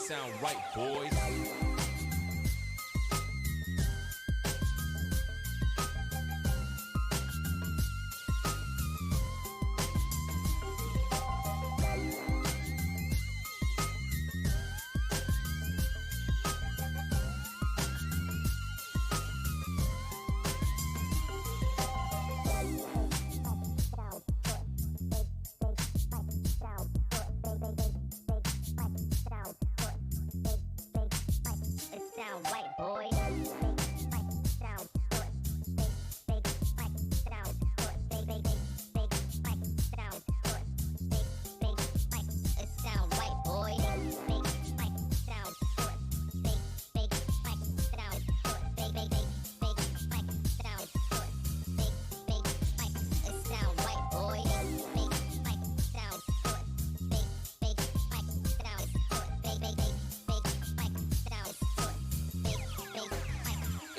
sound right, boys.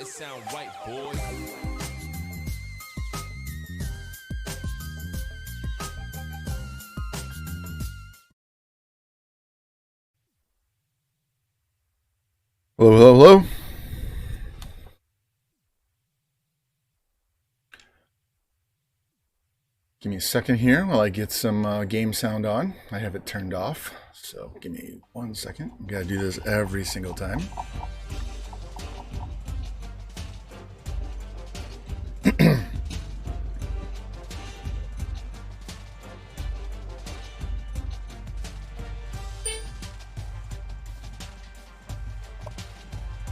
Sound right, boys. Hello, hello, hello. Give me a second here while I get some game sound on. I have it turned off, so give me 1 second. I gotta do this every single time.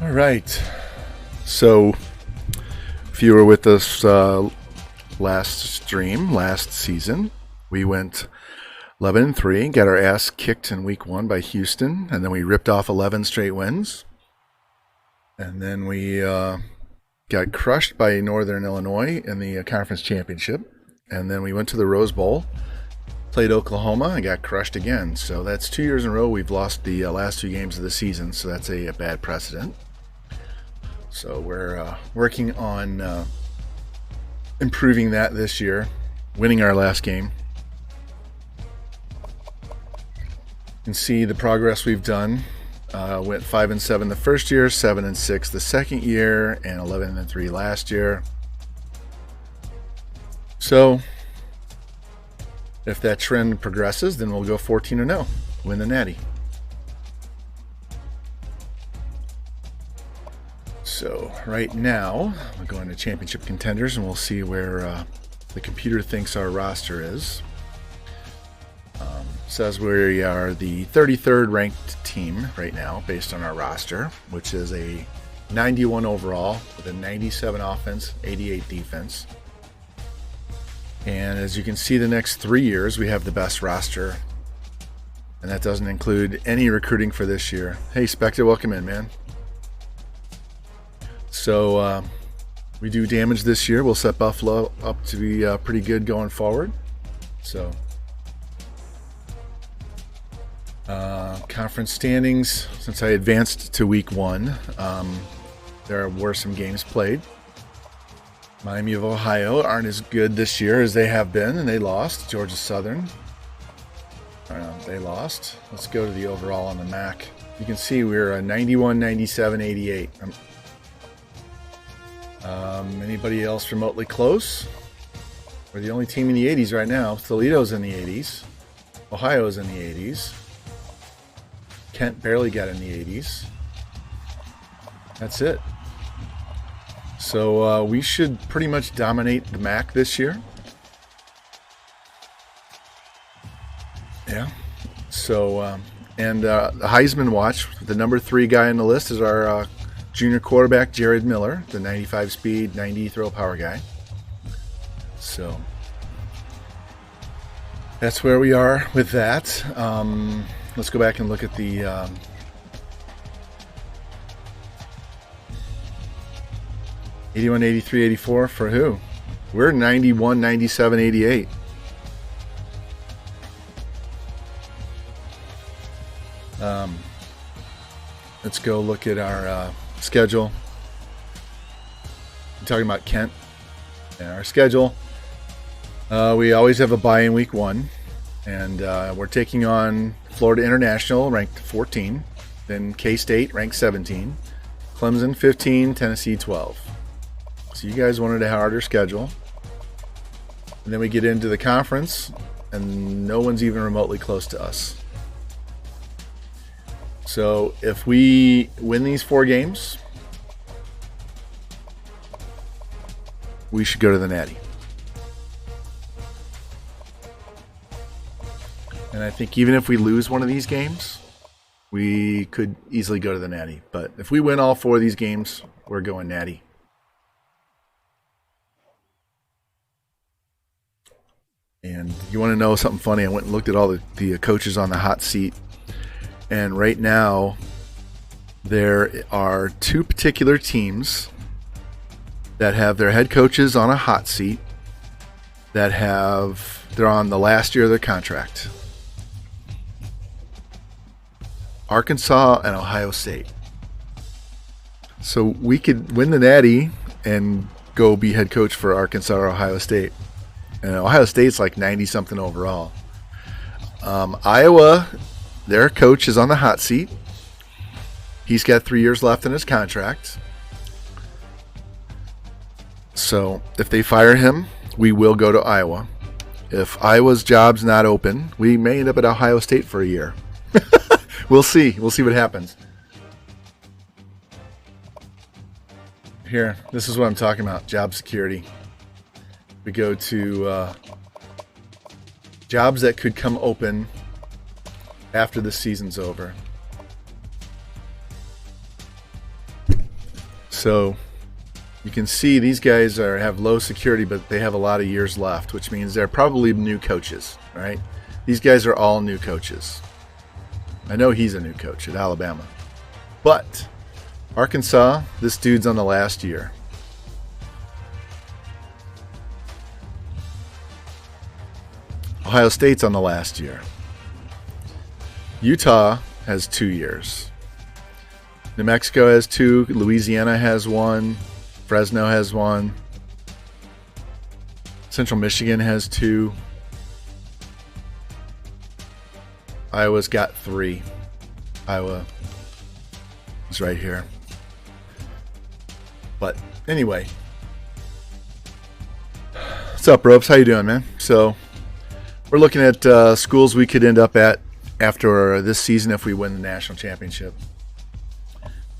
All right, so if you were with us last season, we went 11-3, got our ass kicked in week 1 by Houston, and then we ripped off 11 straight wins, and then we got crushed by Northern Illinois in the conference championship, and then we went to the Rose Bowl, played Oklahoma, and got crushed again. So that's 2 years in a row we've lost the last 2 games of the season, so that's a bad precedent. So we're working on improving that this year, winning our last game. You can see the progress we've done. Went 5-7 the first year, 7-6 the second year, and 11-3 last year. So if that trend progresses, then we'll go 14-0, win the Natty. So right now, we're going to championship contenders, and we'll see where the computer thinks our roster is. Says we are the 33rd ranked team right now based on our roster, which is a 91 overall with a 97 offense, 88 defense. And as you can see, the next 3 years we have the best roster, and that doesn't include any recruiting for this year. Hey Spectre, welcome in, man. So we do damage this year. We'll set Buffalo up to be pretty good going forward. So conference standings, since I advanced to week 1, there were some games played. Miami of Ohio aren't as good this year as they have been, and they lost. Georgia Southern, they lost. Let's go to the overall on the MAC. You can see we're 91, 97, 88. Anybody else remotely close? We're the only team in the 80s right now. Toledo's in the 80s. Ohio's in the 80s. Kent barely got in the 80s. That's it. So we should pretty much dominate the MAC this year. Yeah. So, and the Heisman watch, the number 3 guy on the list is our junior quarterback, Jared Miller, the 95 speed, 90 throw power guy. So that's where we are with that. Let's go back and look at the 81, 83, 84 for who? We're 91, 97, 88. Let's go look at our schedule. I'm talking about Kent and our schedule. We always have a bye in week 1, and we're taking on Florida International, ranked 14. Then K-State ranked 17. Clemson 15, Tennessee 12. So you guys wanted a harder schedule. And then we get into the conference, and no one's even remotely close to us. So if we win these 4 games, we should go to the Natty. And I think even if we lose one of these games, we could easily go to the Natty. But if we win all 4 of these games, we're going Natty. And you want to know something funny? I went and looked at all the coaches on the hot seat. And right now, there are 2 particular teams that have their head coaches on a hot seat they're on the last year of their contract. Arkansas and Ohio State. So we could win the Natty and go be head coach for Arkansas or Ohio State. And Ohio State's like 90-something overall. Iowa, their coach is on the hot seat. He's got 3 years left in his contract. So if they fire him, we will go to Iowa. If Iowa's job's not open, we may end up at Ohio State for a year. We'll see. We'll see what happens. Here, this is what I'm talking about, job security. We go to jobs that could come open after the season's over. So you can see these guys have low security, but they have a lot of years left, which means they're probably new coaches, right? These guys are all new coaches. I know he's a new coach at Alabama. But Arkansas, this dude's on the last year. Ohio State's on the last year. Utah has 2 years. New Mexico has 2. Louisiana has 1. Fresno has 1. Central Michigan has 2. Iowa's got 3. Iowa is right here. But anyway. What's up, Ropes? How you doing, man? So we're looking at schools we could end up at after this season if we win the national championship.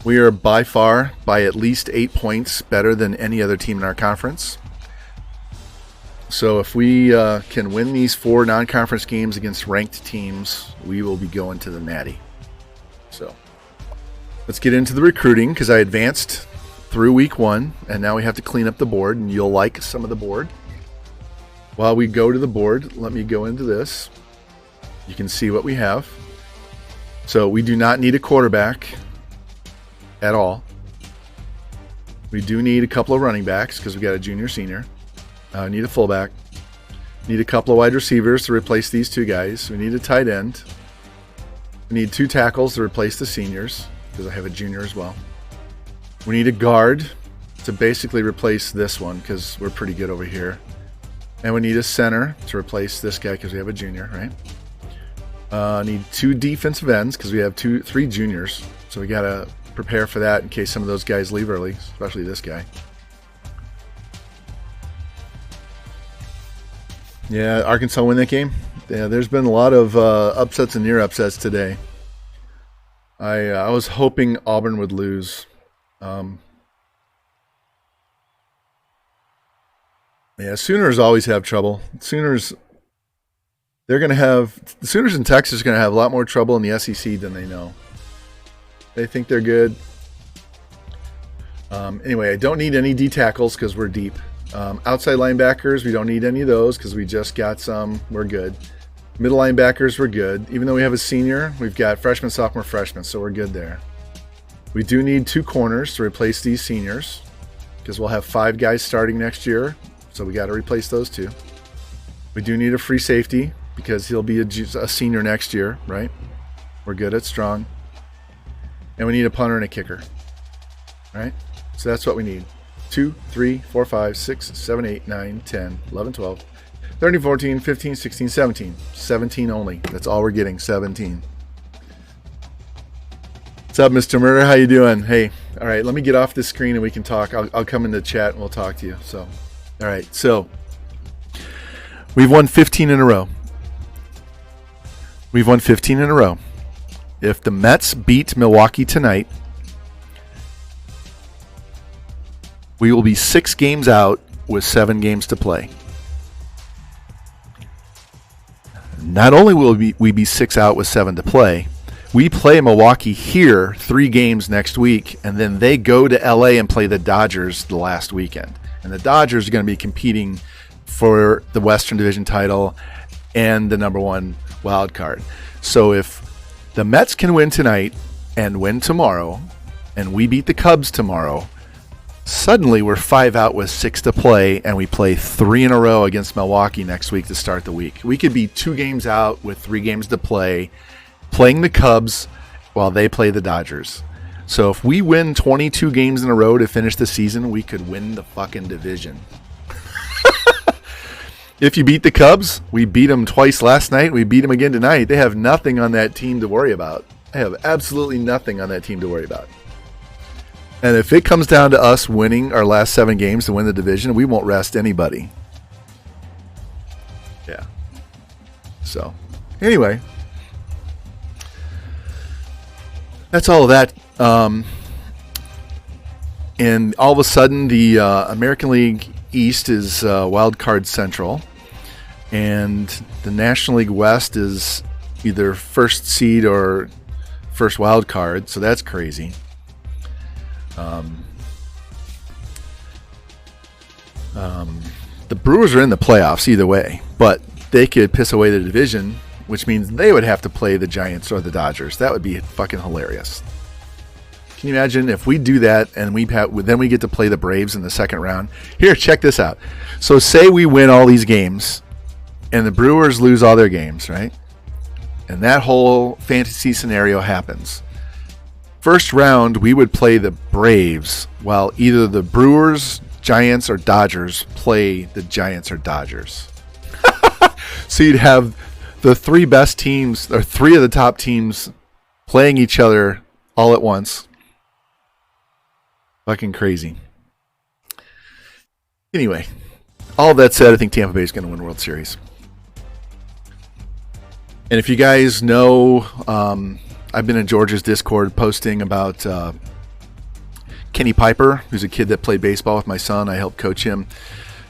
We are by far, by at least 8 points, better than any other team in our conference. So if we can win these 4 non-conference games against ranked teams, we will be going to the Natty. So let's get into the recruiting, because I advanced through week 1, and now we have to clean up the board, and you'll like some of the board. While we go to the board, let me go into this. You can see what we have. So we do not need a quarterback at all. We do need a couple of running backs because we got a junior, senior. Need a fullback. Need a couple of wide receivers to replace these 2 guys. We need a tight end. We need 2 tackles to replace the seniors because I have a junior as well. We need a guard to basically replace this one because we're pretty good over here. And we need a center to replace this guy because we have a junior, right? Need 2 defensive ends because we have 3 juniors. So we got to prepare for that in case some of those guys leave early, especially this guy. Yeah, Arkansas win that game. Yeah, there's been a lot of upsets and near upsets today. I was hoping Auburn would lose. Yeah, Sooners always have trouble. The Sooners in Texas are going to have a lot more trouble in the SEC than they know. They think they're good. Anyway, I don't need any D tackles because we're deep. Outside linebackers, we don't need any of those because we just got some. We're good. Middle linebackers, we're good. Even though we have a senior, we've got freshman, sophomore, freshman, so we're good there. We do need 2 corners to replace these seniors because we'll have 5 guys starting next year, so we got to replace those 2. We do need a free safety because he'll be a senior next year, right? We're good at strong. And we need a punter and a kicker, right? So that's what we need. 2, 3, 4, 5, 6, 7, 8, 9, 10, 11, 12, 13, 14, 15, 16, 17. 17 only. That's all we're getting, 17. What's up, Mr. Murder? How you doing? Hey, all right, let me get off this screen and we can talk. I'll come into chat and we'll talk to you. So, all right, so we've won 15 in a row. We've won 15 in a row. If the Mets beat Milwaukee tonight, we will be 6 games out with 7 games to play. Not only will we be 6 out with 7 to play, we play Milwaukee here 3 games next week, and then they go to LA and play the Dodgers the last weekend. And the Dodgers are going to be competing for the Western Division title and the number 1 wild card. So if the Mets can win tonight and win tomorrow, and we beat the Cubs tomorrow, suddenly we're 5 out with 6 to play, and we play 3 in a row against Milwaukee next week to start the week. We could be 2 games out with 3 games to play, playing the Cubs while they play the Dodgers. So if we win 22 games in a row to finish the season, we could win the fucking division. If you beat the Cubs, we beat them twice last night. We beat them again tonight. They have nothing on that team to worry about. They have absolutely nothing on that team to worry about. And if it comes down to us winning our last 7 games to win the division, we won't rest anybody. Yeah. So, anyway. That's all of that. And all of a sudden, the American League East is Wild Card Central. And the National League West is either first seed or first wild card. So that's crazy. The Brewers are in the playoffs either way. But they could piss away the division, which means they would have to play the Giants or the Dodgers. That would be fucking hilarious. Can you imagine if we do that and then we get to play the Braves in the second round? Here, check this out. So say we win all these games and the Brewers lose all their games, right? And that whole fantasy scenario happens. First round, we would play the Braves while either the Brewers, Giants, or Dodgers play the Giants or Dodgers. So you'd have the 3 best teams, or 3 of the top teams, playing each other all at once. Fucking crazy. Anyway, all that said, I think Tampa Bay is going to win World Series. And if you guys know, I've been in George's Discord posting about Kenny Piper, who's a kid that played baseball with my son. I helped coach him.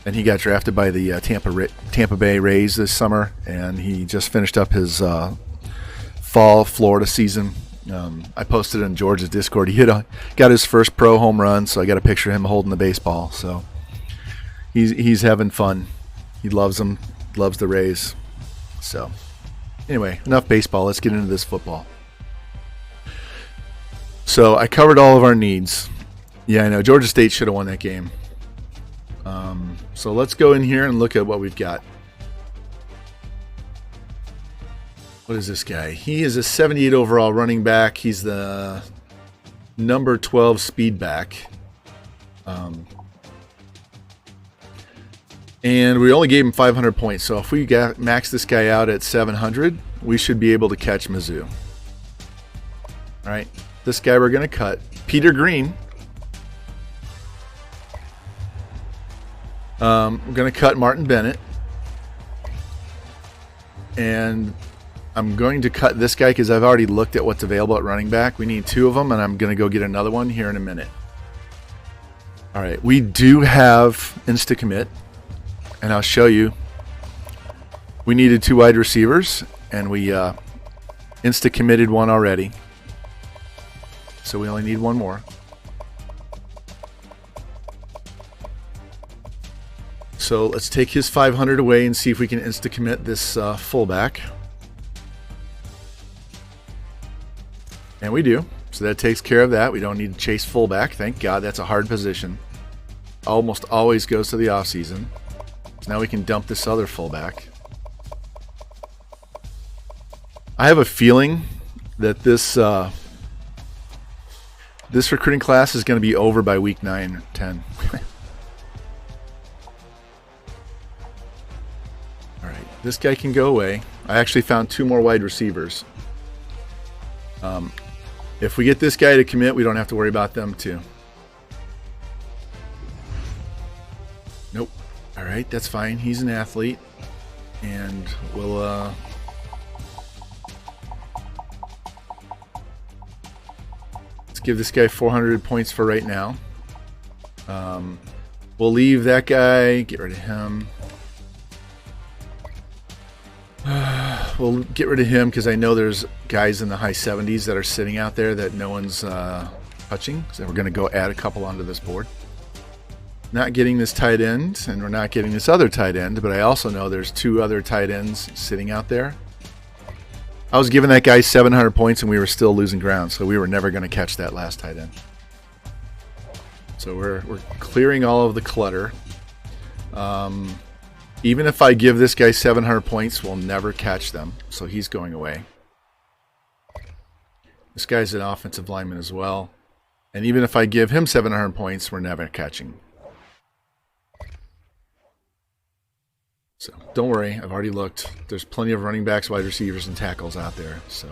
And he got drafted by the Tampa Bay Rays this summer, and he just finished up his fall Florida season. I posted it in George's Discord. He got his first pro home run, so I got a picture of him holding the baseball. So he's having fun. He loves them, loves the Rays. So anyway, enough baseball. Let's get into this football. So I covered all of our needs. Yeah, I know Georgia State should have won that game. So let's go in here and look at what we've got. What is this guy? He is a 78 overall running back. He's the number 12 speed back. And we only gave him 500 points. So if we max this guy out at 700, we should be able to catch Mizzou. All right. This guy we're going to cut. Peter Green. We're going to cut Martin Bennett. And I'm going to cut this guy because I've already looked at what's available at running back. We need 2 of them, and I'm going to go get another one here in a minute. All right. We do have Insta-Commit, and I'll show you. We needed 2 wide receivers, and we Insta-Committed one already. So we only need 1 more. So let's take his 500 away and see if we can insta-commit this fullback. And we do. So that takes care of that. We don't need to chase fullback. Thank God. That's a hard position. Almost always goes to the offseason. So now we can dump this other fullback. I have a feeling that this recruiting class is going to be over by week 9 or 10. All right, this guy can go away. I actually found 2 more wide receivers. If we get this guy to commit, we don't have to worry about them too. Nope. All right, that's fine. He's an athlete. And we'll... let's give this guy 400 points for right now. We'll leave that guy. Get rid of him. We'll get rid of him because I know there's guys in the high 70s that are sitting out there that no one's touching. So we're going to go add a couple onto this board. Not getting this tight end, and we're not getting this other tight end, but I also know there's 2 other tight ends sitting out there. I was giving that guy 700 points, and we were still losing ground, so we were never going to catch that last tight end. So we're clearing all of the clutter. Even if I give this guy 700 points, we'll never catch them. So he's going away. This guy's an offensive lineman as well. And even if I give him 700 points, we're never catching. So don't worry, I've already looked. There's plenty of running backs, wide receivers, and tackles out there. So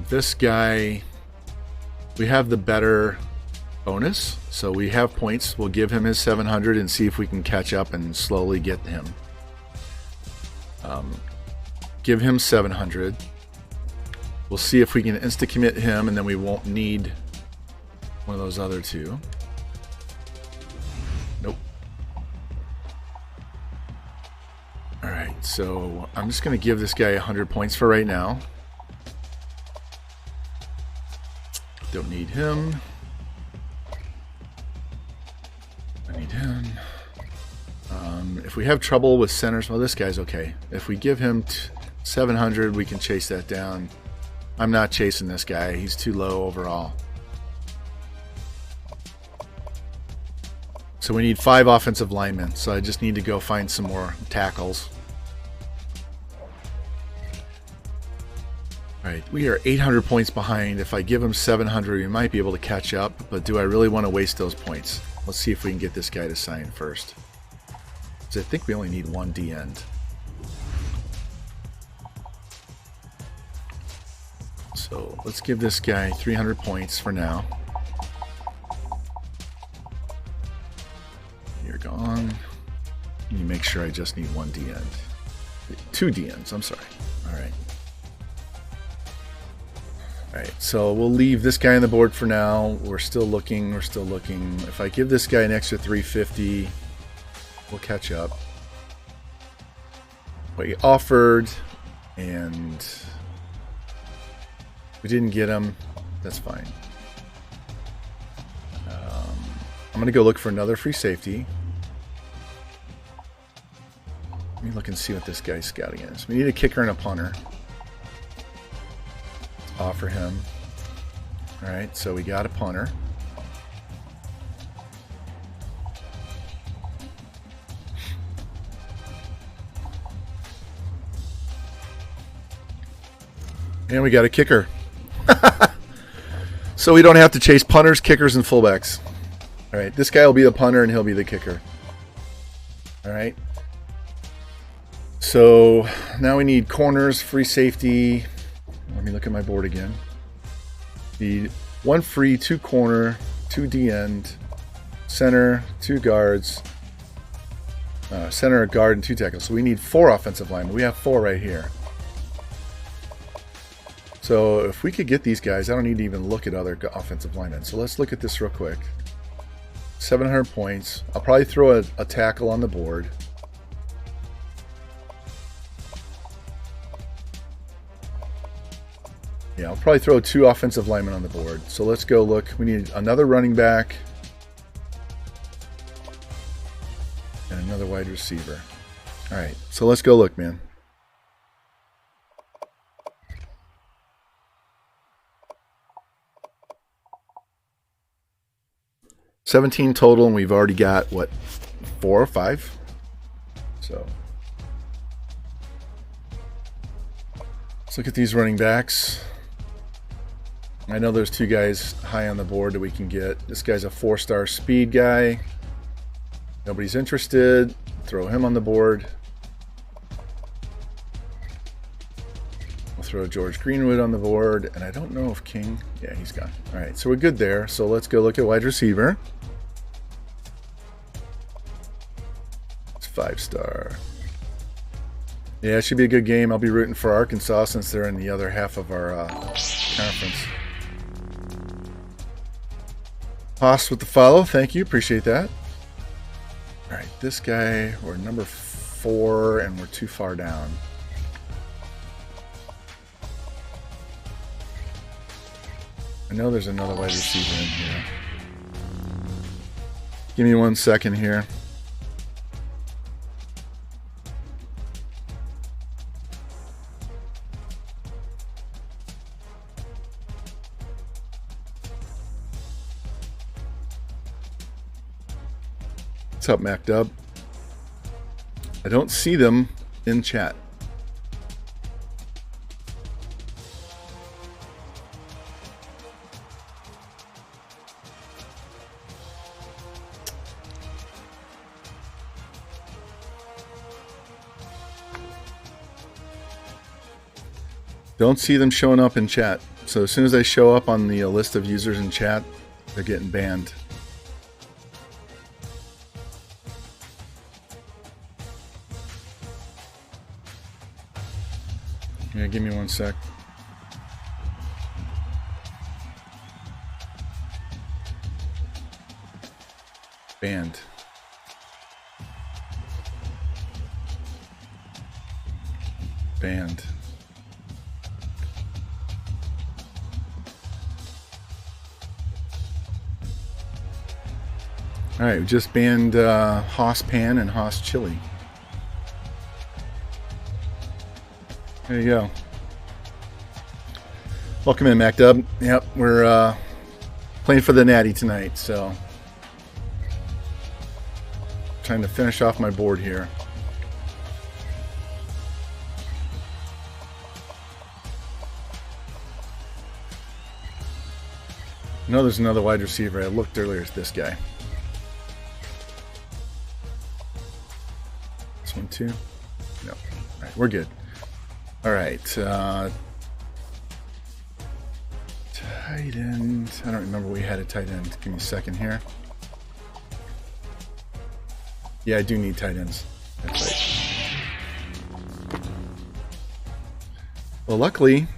this guy, we have the better bonus, so we have points. We'll give him his 700 and see if we can catch up and slowly get him. Give him 700. We'll see if we can insta-commit him, and then we won't need one of those other 2. Nope. Alright, so I'm just going to give this guy 100 points for right now. Don't need him. I need him. If we have trouble with centers, well, this guy's okay. If we give him 700, we can chase that down. I'm not chasing this guy. He's too low overall. So we need 5 offensive linemen. So I just need to go find some more tackles. Alright, we are 800 points behind. If I give him 700, we might be able to catch up. But do I really want to waste those points? Let's see if we can get this guy to sign first. Because I think we only need 1 D-end. So let's give this guy 300 points for now. You're gone. Let me make sure I just need 1 D-end. 2 D-ends, I'm sorry. Alright. Alright, so we'll leave this guy on the board for now. We're still looking. If I give this guy an extra 350, we'll catch up. What he offered, and we didn't get him. That's fine. I'm going to go look for another free safety. Let me look and see what this guy's scouting is. We need a kicker and a punter. Offer him. Alright, so we got a punter. And we got a kicker. So we don't have to chase punters, kickers, and fullbacks. Alright, this guy will be the punter and he'll be the kicker. Alright. So now we need corners, free safety. Let me look at my board again. Need 1 free, 2 corner, 2 D-end, center, 2 guards, center, a guard, and 2 tackles. So we need 4 offensive linemen. We have 4 right here. So if we could get these guys, I don't need to even look at other offensive linemen. So let's look at this real quick. 700 points. I'll probably throw a tackle on the board. Yeah, I'll probably throw 2 offensive linemen on the board. So let's go look. We need another running back and another wide receiver. All right, so let's go look, man. $17 total, and we've already got, what, 4 or 5? So let's look at these running backs. I know there's 2 guys high on the board that we can get. This guy's a 4-star speed guy. Nobody's interested. Throw him on the board. We'll throw George Greenwood on the board, and I don't know if King... Yeah, he's gone. All right, so we're good there. So let's go look at wide receiver. It's 5-star. Yeah, it should be a good game. I'll be rooting for Arkansas since they're in the other half of our conference. Haas with the follow. Thank you. Appreciate that. All right, this guy, we're number 4, and we're too far down. I know there's another wide receiver in here. Give me 1 second here. What's up, MacDub? I don't see them in chat. Don't see them showing up in chat. So as soon as they show up on the list of users in chat, they're getting banned. Yeah, give me 1 sec. Banned. Banned. All right, we just banned Haas Pan and Haas Chili. There you go. Welcome in, MacDub. Yep, we're playing for the Natty tonight, so trying to finish off my board here. I know there's another wide receiver. I looked earlier at this guy. This one too? No. All right, we're good. All right. Tight end. I don't remember we had a tight end. Give me a second here. Yeah, I do need tight ends. That's right. Well, luckily,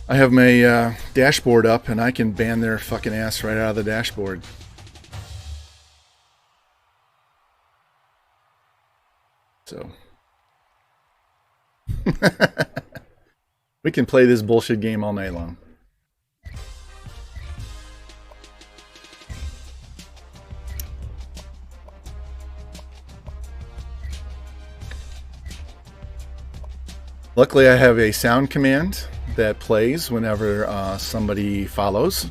I have my dashboard up, and I can ban their fucking ass right out of the dashboard. So we can play this bullshit game all night long. Luckily, I have a sound command that plays whenever somebody follows,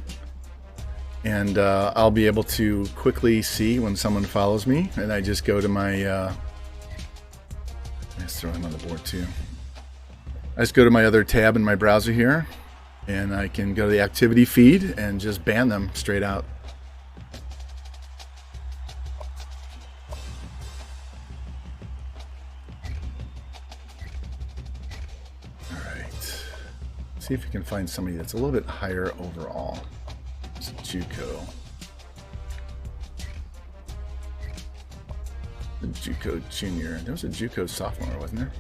and I'll be able to quickly see when someone follows me, and I just go to my let's throw him on the board too. I just go to my other tab in my browser here, and I can go to the activity feed and just ban them straight out. See if we can find somebody that's a little bit higher overall. It's a JUCO. The JUCO junior. There was a JUCO sophomore, wasn't there?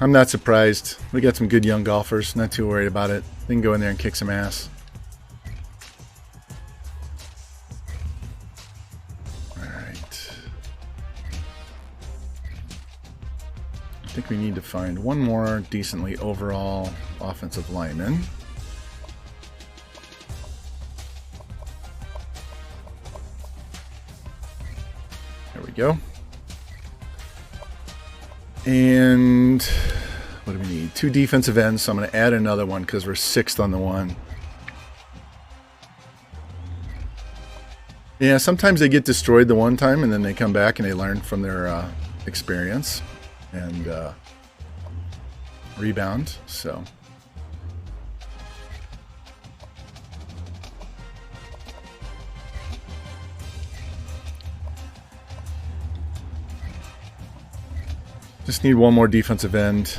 I'm not surprised. We got some good young golfers. Not too worried about it. They can go in there and kick some ass. All right. I think we need to find one more decently overall offensive lineman. There we go. And what do we need? 2 defensive ends, so I'm going to add another one because we're 6th on the one. Yeah, sometimes they get destroyed the one time, and then they come back and they learn from their experience and rebound. So. Just need one more defensive end.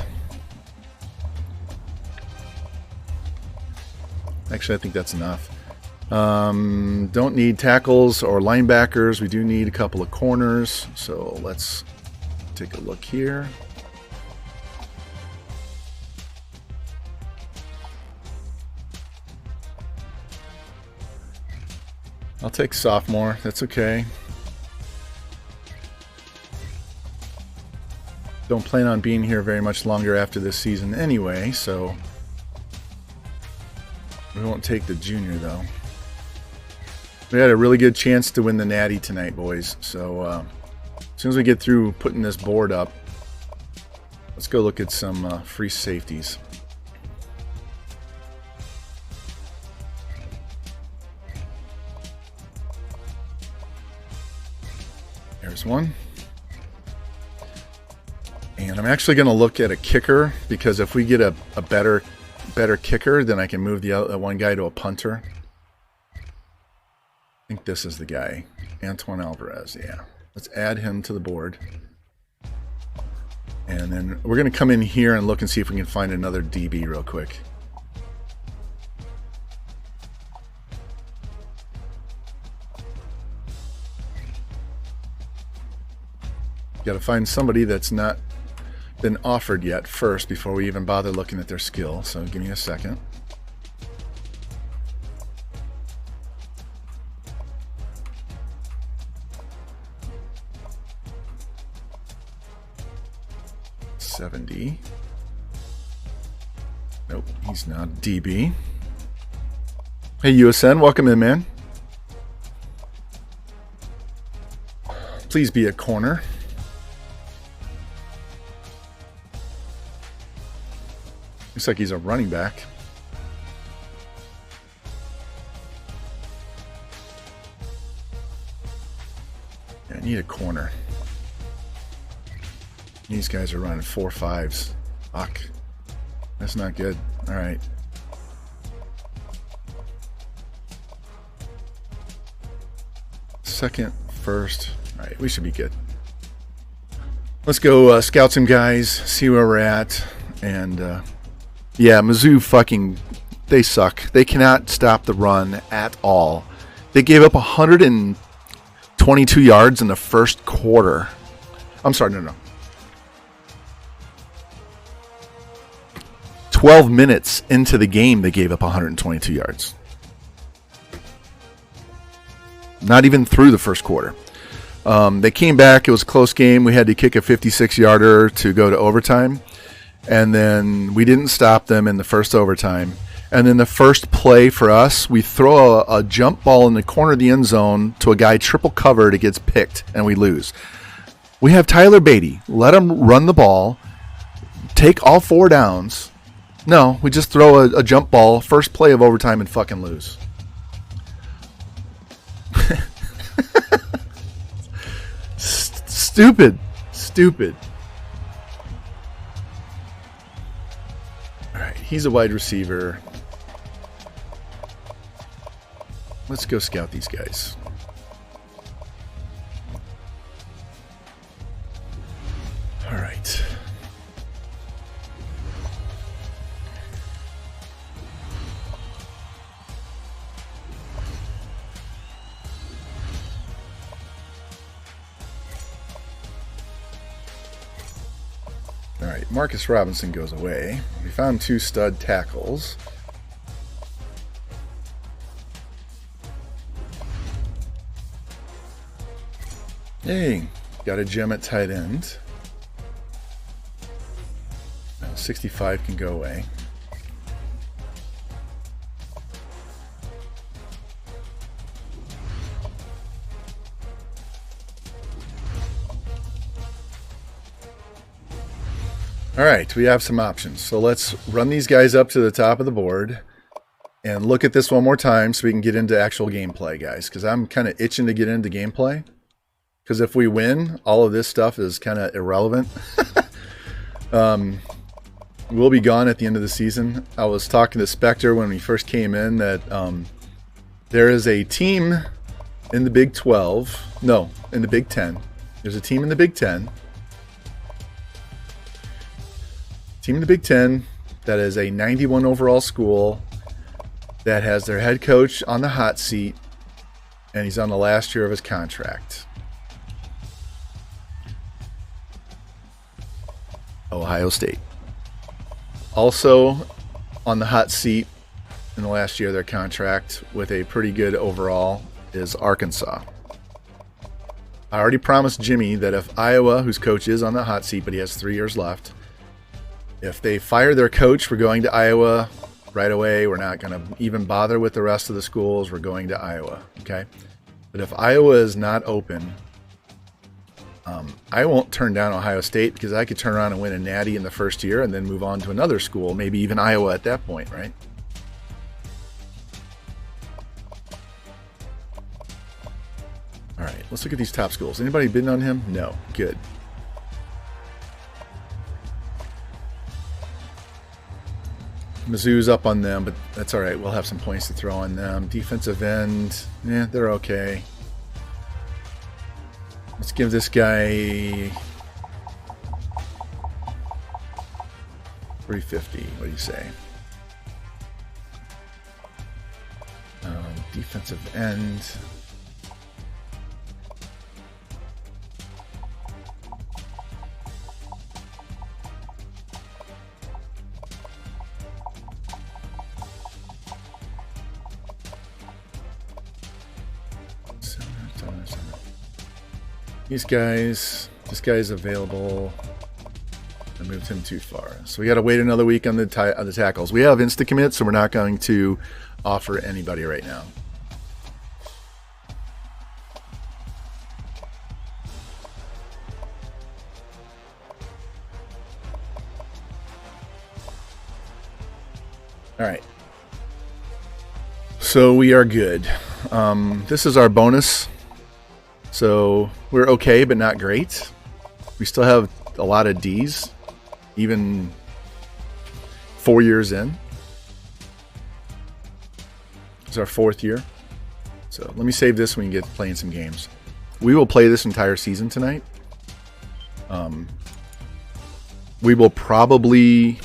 Actually, I think that's enough. Don't need tackles or linebackers. We do need a couple of corners. So let's take a look here. I'll take sophomore. That's okay. Don't plan on being here very much longer after this season anyway, so we won't take the junior, though. We had a really good chance to win the Natty tonight, boys. So as soon as we get through putting this board up, let's go look at some free safeties. There's one. And I'm actually going to look at a kicker, because if we get a better kicker, then I can move the other one guy to a punter. I think this is the guy, Antoine Alvarez. Yeah, let's add him to the board. And then we're going to come in here and look and see if we can find another DB real quick. Got to find somebody that's not been offered yet first before we even bother looking at their skill. So give me a second. $70. Nope, he's not DB. Hey USN, welcome in, man. Please be a corner. Looks like he's a running back. Yeah, I need a corner. These guys are running 4.5s. Fuck. That's not good. All right. Second, first. All right, we should be good. Let's go scout some guys, see where we're at, and yeah, Mizzou fucking, they suck. They cannot stop the run at all. They gave up 122 yards in the first quarter. I'm sorry, no. 12 minutes into the game, they gave up 122 yards. Not even through the first quarter. They came back. It was a close game. We had to kick a 56-yarder to go to overtime. And then we didn't stop them in the first overtime. And then the first play for us, we throw a jump ball in the corner of the end zone to a guy triple covered. It gets picked, and we lose. We have Tyler Beatty. Let him run the ball, take all 4 downs. No, we just throw a jump ball, first play of overtime, and fucking lose. Stupid. All right, he's a wide receiver. Let's go scout these guys. All right. All right, Marcus Robinson goes away. We found 2 stud tackles. Hey, got a gem at tight end. 65 can go away. All right, we have some options. So let's run these guys up to the top of the board and look at this one more time so we can get into actual gameplay, guys, because I'm kind of itching to get into gameplay. Because if we win, all of this stuff is kind of irrelevant. We'll be gone at the end of the season. I was talking to Spectre when we first came in that there is a team in the Big 12. No, in the Big 10. There's a team in the Big 10. Team in the Big 10 that is a 91 overall school that has their head coach on the hot seat, and he's on the last year of his contract. Ohio State. Also on the hot seat in the last year of their contract with a pretty good overall is Arkansas. I already promised Jimmy that if Iowa, whose coach is on the hot seat, but he has 3 years left, if they fire their coach, we're going to Iowa right away. We're not going to even bother with the rest of the schools. We're going to Iowa, okay? But if Iowa is not open, I won't turn down Ohio State because I could turn around and win a Natty in the first year and then move on to another school, maybe even Iowa at that point, right? All right, let's look at these top schools. Anybody bidding on him? No. Good. Mizzou's up on them, but that's all right. We'll have some points to throw on them. Defensive end, yeah, they're okay. Let's give this guy 350. What do you say? Defensive end. This guy's available. I moved him too far. So we got to wait another week on the tackles. We have insta-commit, so we're not going to offer anybody right now. All right. So we are good. This is our bonus. So we're okay, but not great. We still have a lot of D's, even 4 years in. It's our 4th year. So let me save this when we get playing some games. We will play this entire season tonight. We will probably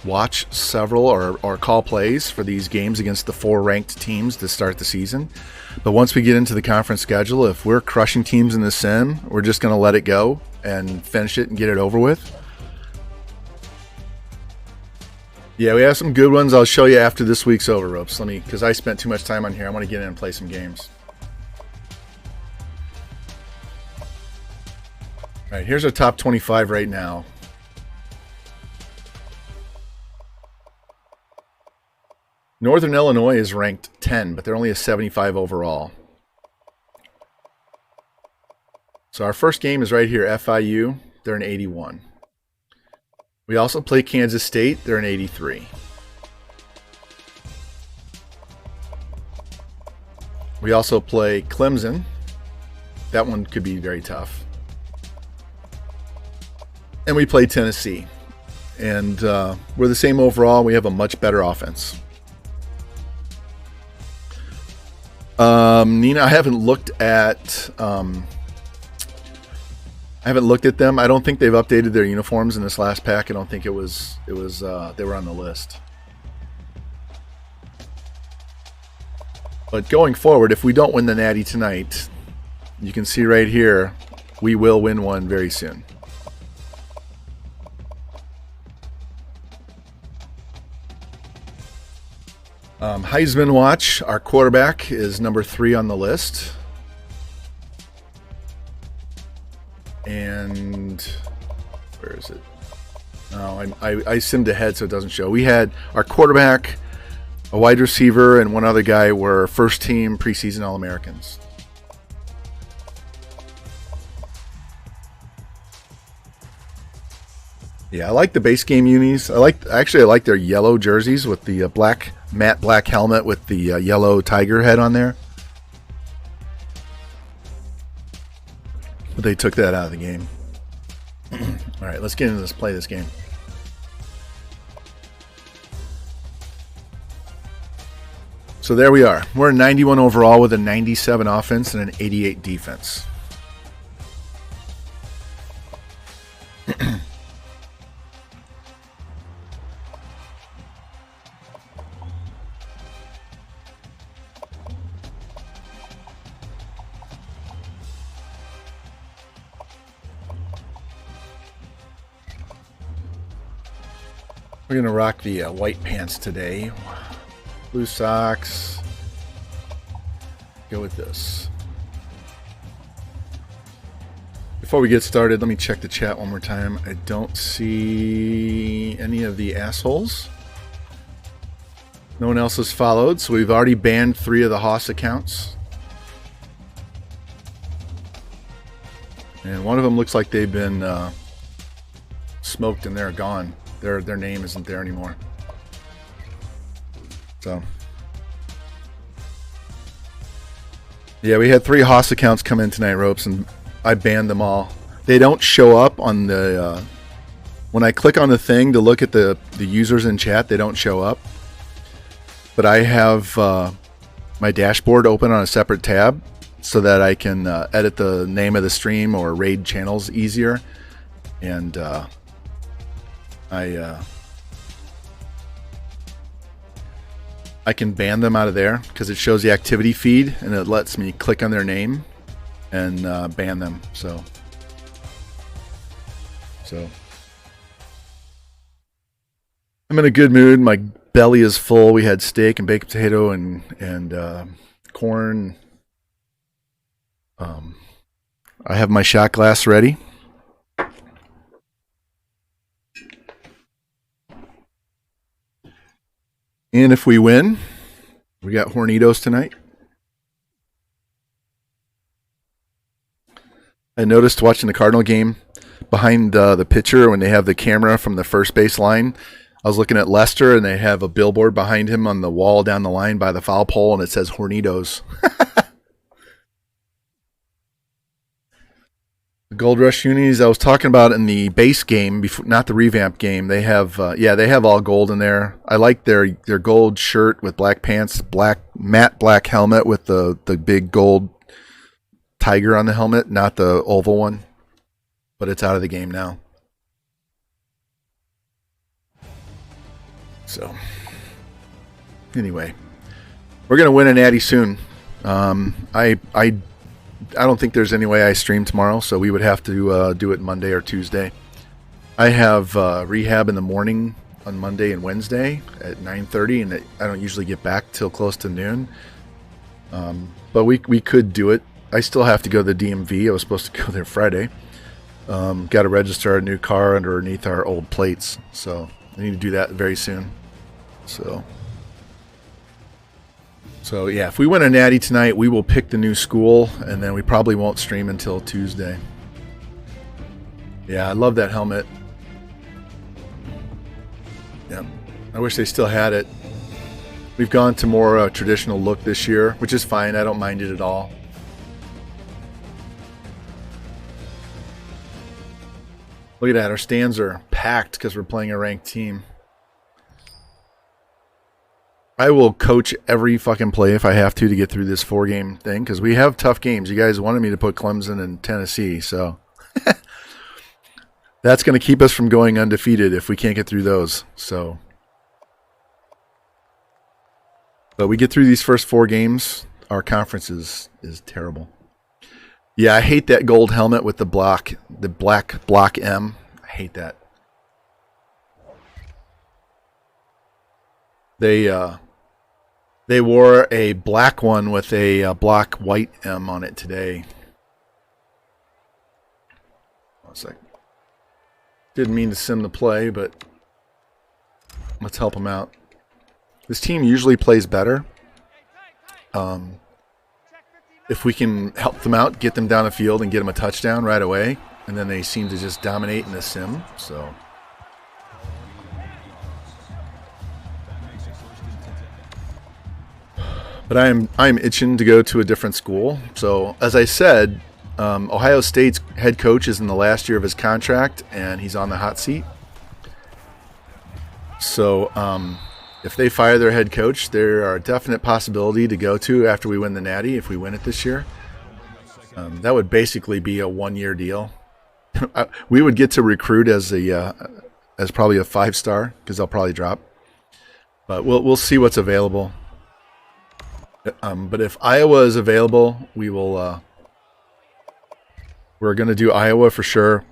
watch several or call plays for these games against the 4 ranked teams to start the season. But once we get into the conference schedule, if we're crushing teams in the sim, we're just going to let it go and finish it and get it over with. Yeah, we have some good ones. I'll show you after this week's over, Ropes. Because I spent too much time on here. I want to get in and play some games. All right, here's our top 25 right now. Northern Illinois is ranked 10, but they're only a 75 overall. So our first game is right here, FIU. They're an 81. We also play Kansas State. They're an 83. We also play Clemson. That one could be very tough. And we play Tennessee. And we're the same overall. We have a much better offense. Nina, I haven't looked at them. I don't think they've updated their uniforms in this last pack. I don't think they were on the list. But going forward, if we don't win the Natty tonight, you can see right here, we will win one very soon. Heisman watch, our quarterback is number 3 on the list. And where is it? No, I simmed ahead so it doesn't show. We had our quarterback, a wide receiver, and one other guy were first team preseason All-Americans. Yeah, I like the base game unis. I like their yellow jerseys with the matte black helmet with the yellow tiger head on there. But they took that out of the game. All right, let's get into this. Play this game. So there we are. We're a 91 overall with a 97 offense and an 88 defense. We're going to rock the white pants today. Blue socks. Go with this. Before we get started, let me check the chat one more time. I don't see any of the assholes. No one else has followed, so we've already banned 3 of the Haas accounts. And one of them looks like they've been smoked and they're gone. Their name isn't there anymore. So, yeah, we had 3 Haas accounts come in tonight, Ropes, and I banned them all. They don't show up on the when I click on the thing to look at the users in chat. They don't show up. But I have my dashboard open on a separate tab so that I can edit the name of the stream or raid channels easier. And I can ban them out of there because it shows the activity feed and it lets me click on their name and ban them. So I'm in a good mood. My belly is full. We had steak and baked potato and corn. I have my shot glass ready. And if we win, we got Hornitos tonight. I noticed watching the Cardinal game behind the pitcher when they have the camera from the first base line. I was looking at Lester and they have a billboard behind him on the wall down the line by the foul pole and it says Hornitos. The Gold Rush unis I was talking about in the base game, before, not the revamp game. They have, they have all gold in there. I like their gold shirt with black pants, matte black helmet with the big gold tiger on the helmet, not the oval one. But it's out of the game now. So, anyway, we're gonna win a Natty soon. I don't think there's any way I stream tomorrow, so we would have to do it Monday or Tuesday. I have rehab in the morning on Monday and Wednesday at 9:30, and I don't usually get back till close to noon. But we could do it. I still have to go to the DMV. I was supposed to go there Friday. Got to register a new car underneath our old plates, so I need to do that very soon. So yeah, if we win a Natty tonight, we will pick the new school, and then we probably won't stream until Tuesday. Yeah, I love that helmet. Yeah, I wish they still had it. We've gone to more traditional look this year, which is fine. I don't mind it at all. Look at that. Our stands are packed because we're playing a ranked team. I will coach every fucking play if I have to get through this 4-game thing because we have tough games. You guys wanted me to put Clemson and Tennessee, so that's going to keep us from going undefeated if we can't get through those. So, but we get through these first 4 games, our conference is terrible. Yeah, I hate that gold helmet with the black block M. I hate that. They wore a black one with a block white M on it today. One second. Didn't mean to sim the play, but let's help them out. This team usually plays better. If we can help them out, get them down the field and get them a touchdown right away, and then they seem to just dominate in the sim. So But I'm itching to go to a different school. So as I said, Ohio State's head coach is in the last year of his contract, and he's on the hot seat. So if they fire their head coach, there are a definite possibility to go to after we win the Natty, if we win it this year. That would basically be a 1-year deal. We would get to recruit as probably a 5-star, because they'll probably drop. But we'll see what's available. But if Iowa is available, we're going to do Iowa for sure.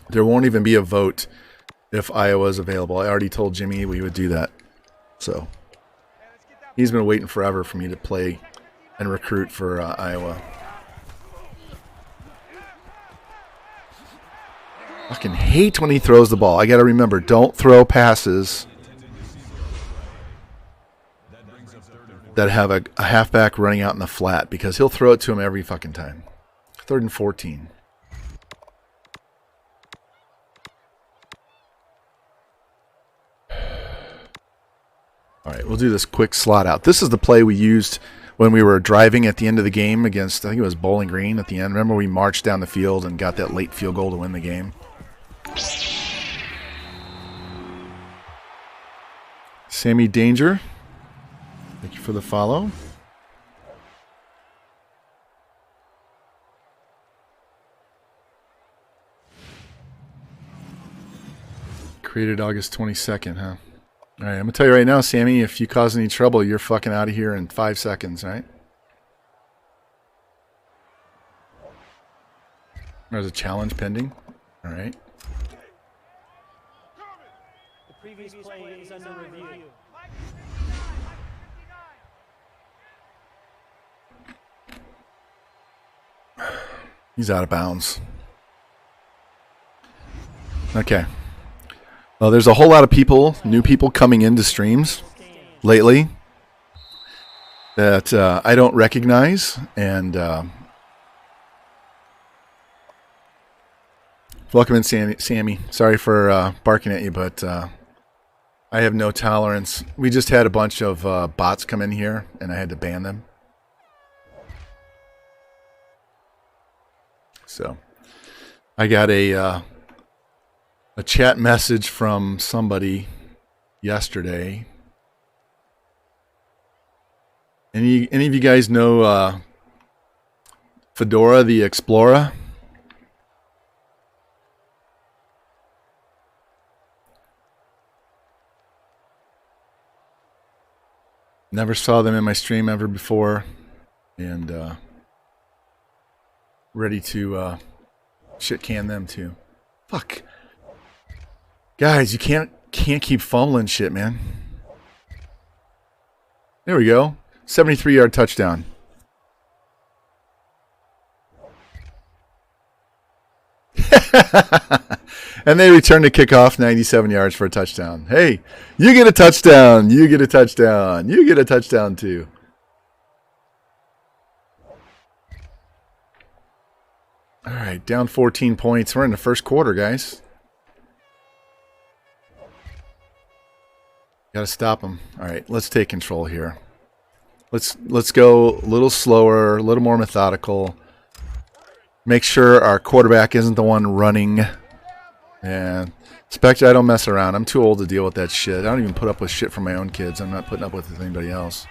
There won't even be a vote if Iowa is available. I already told Jimmy we would do that. So he's been waiting forever for me to play and recruit for Iowa. Fucking hate when he throws the ball. I got to remember, don't throw passes that have a halfback running out in the flat, because he'll throw it to him every fucking time. 3rd and 14. All right, we'll do this quick slot out. This is the play we used when we were driving at the end of the game against, I think it was Bowling Green at the end. Remember we marched down the field and got that late field goal to win the game? Sammy Danger, thank you for the follow. Created August 22nd, huh? All right, I'm going to tell you right now, Sammy, if you cause any trouble, you're fucking out of here in 5 seconds, right? There's a challenge pending. All right. The previous play is under review. He's out of bounds. Okay. Well, there's a whole lot of people, new people coming into streams lately that I don't recognize, and welcome in, Sammy. Sorry for barking at you, but I have no tolerance. We just had a bunch of bots come in here, and I had to ban them. So I got a chat message from somebody yesterday. Any of you guys know Fedora the Explorer? Never saw them in my stream ever before, and ready to shit can them too. Fuck. Guys, you can't keep fumbling shit, man. There we go. 73-yard touchdown. And they return the kickoff 97 yards for a touchdown. Hey, you get a touchdown. You get a touchdown. You get a touchdown too. All right, down 14 points. We're in the first quarter, guys. Got to stop them. All right, let's take control here. Let's go a little slower, a little more methodical. Make sure our quarterback isn't the one running. And Spectre, I don't mess around. I'm too old to deal with that shit. I don't even put up with shit from my own kids. I'm not putting up with anybody else.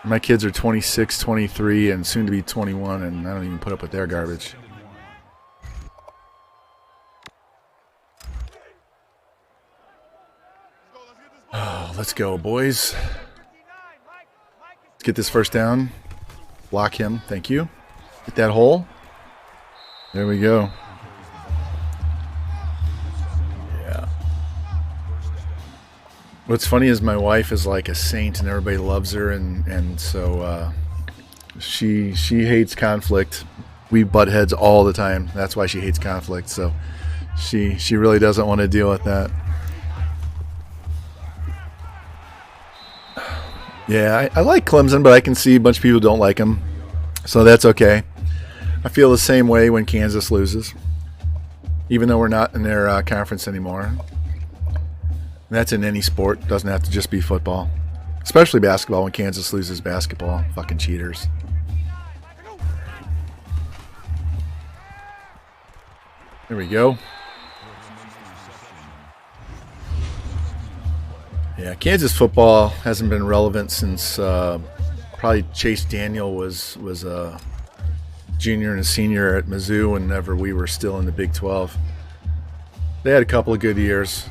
My kids are 26, 23, and soon to be 21, and I don't even put up with their garbage. Oh, let's go, boys. Let's get this first down. Block him. Thank you. Get that hole. There we go. Yeah. What's funny is my wife is like a saint and everybody loves her, and so she hates conflict. We butt heads all the time. That's why she hates conflict. So she really doesn't want to deal with that. Yeah, I like Clemson, but I can see a bunch of people don't like them. So that's okay. I feel the same way when Kansas loses, even though we're not in their conference anymore. That's in any sport. Doesn't have to just be football. Especially basketball when Kansas loses basketball. Fucking cheaters. There we go. Yeah, Kansas football hasn't been relevant since probably Chase Daniel was a junior and a senior at Mizzou whenever we were still in the Big 12. They had a couple of good years.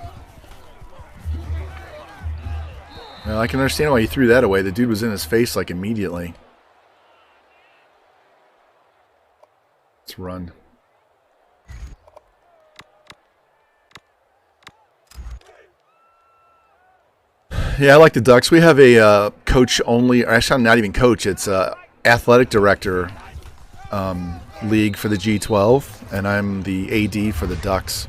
Well, I can understand why he threw that away. The dude was in his face like immediately. Let's run. Yeah, I like the Ducks. We have a coach only, or actually not even coach, it's athletic director league for the G12, and I'm the AD for the Ducks.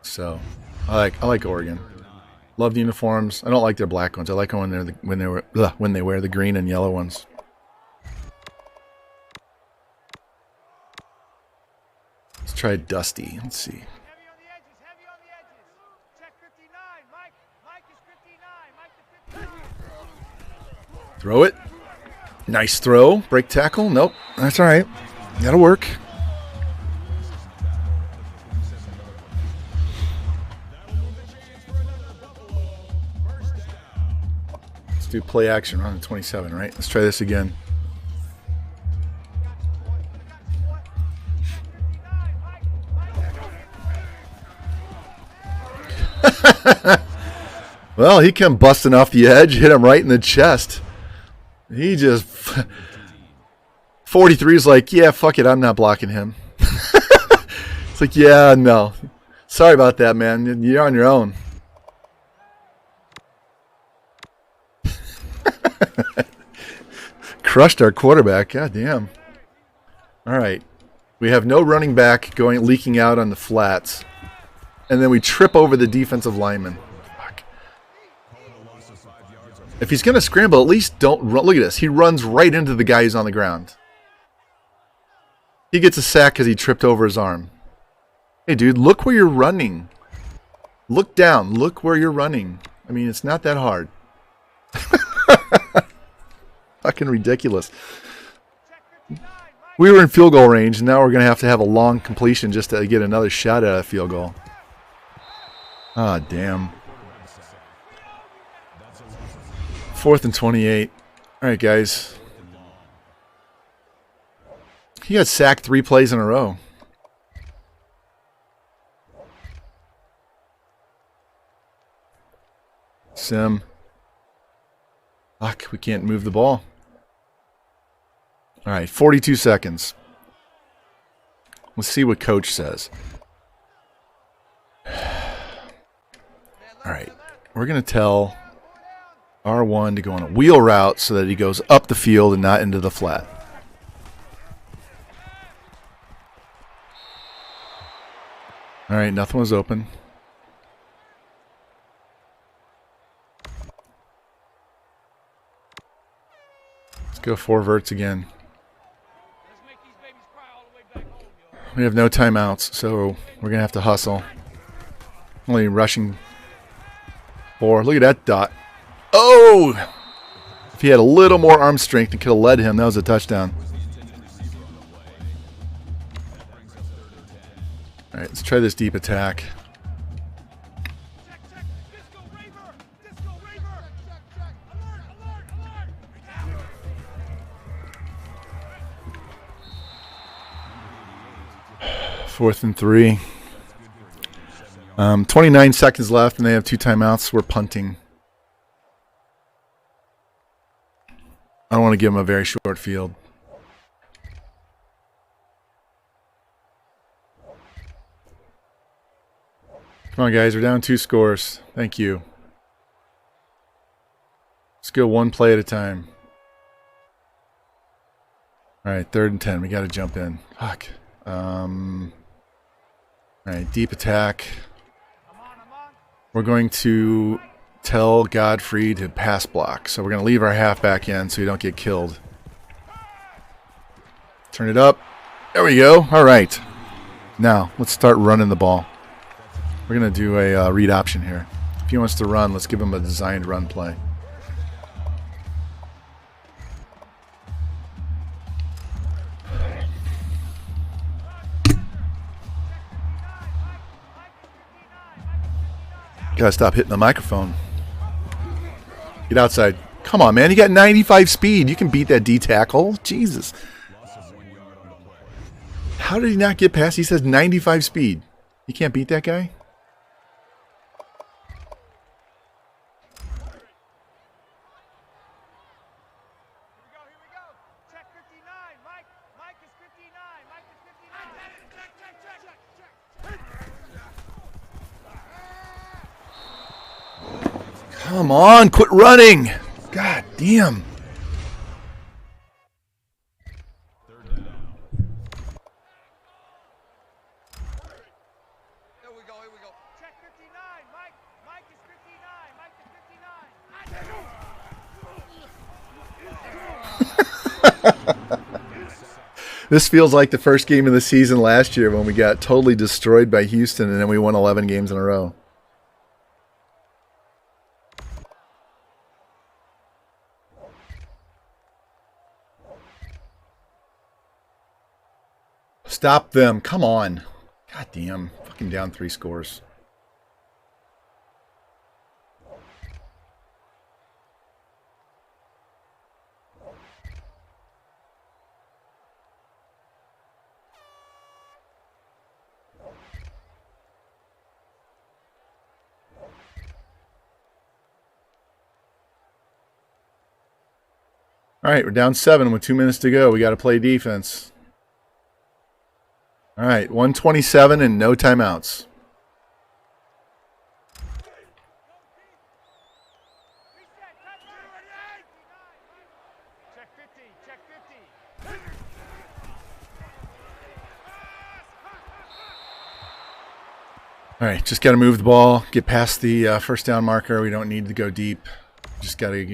So I like Oregon. Love the uniforms. I don't like their black ones. I like them when they wear the green and yellow ones. Let's try Dusty. Let's see. Throw it. Nice throw. Break tackle. Nope. That's all right. That'll work. Let's do play action on the 27, right? Let's try this again. Well, he come busting off the edge, hit him right in the chest. He just 43 is like, yeah, fuck it, I'm not blocking him. It's like, yeah, no. Sorry about that, man. You're on your own. Crushed our quarterback. God damn. All right. We have no running back leaking out on the flats. And then we trip over the defensive lineman. Fuck. If he's going to scramble, at least don't run. Look at this. He runs right into the guy who's on the ground. He gets a sack because he tripped over his arm. Hey, dude, look where you're running. Look down. Look where you're running. I mean, it's not that hard. Fucking ridiculous. We were in field goal range, and now we're going to have a long completion just to get another shot at a field goal. Ah, damn. 4th and 28. All right, guys. He got sacked 3 plays in a row. Sim. Fuck, we can't move the ball. All right, 42 seconds. Let's see what coach says. All right, we're going to tell R1 to go on a wheel route so that he goes up the field and not into the flat. All right, nothing was open. Let's go 4 verts again. We have no timeouts, so we're going to have to hustle. Only rushing 4. Look at that dot. Oh! If he had a little more arm strength, it could have led him. That was a touchdown. All right, let's try this deep attack. Fourth and 3. 29 seconds left, and they have 2 timeouts. We're punting. I don't want to give them a very short field. Come on, guys. We're down 2 scores. Thank you. Let's go 1 play at a time. All right, 3rd and 10. We got to jump in. Fuck. All right, deep attack. We're going to tell Godfrey to pass block. So we're going to leave our halfback in so you don't get killed. Turn it up. There we go. All right. Now, let's start running the ball. We're going to do a read option here. If he wants to run, let's give him a designed run play. Gotta stop hitting the microphone. Get outside. Come on, man. You got 95 speed. You can beat that D tackle. Jesus. How did he not get past? He says 95 speed. You can't beat that guy? Come on, quit running. God damn. This feels like the first game of the season last year when we got totally destroyed by Houston and then we won 11 games in a row. Stop them. Come on. God damn. Fucking down 3 scores. All right, we're down 7 with 2 minutes to go. We got to play defense. All right, 127 and no timeouts. All right, just got to move the ball, get past the first down marker. We don't need to go deep. Just got to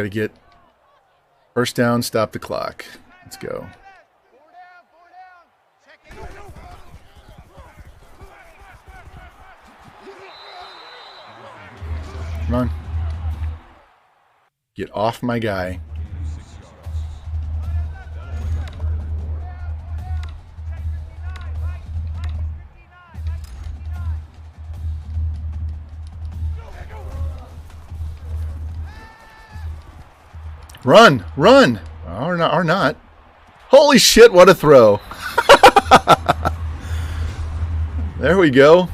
get first down, stop the clock. Let's go. Come on. Get off my guy. Run, run. Or not. Holy shit, what a throw. There we go.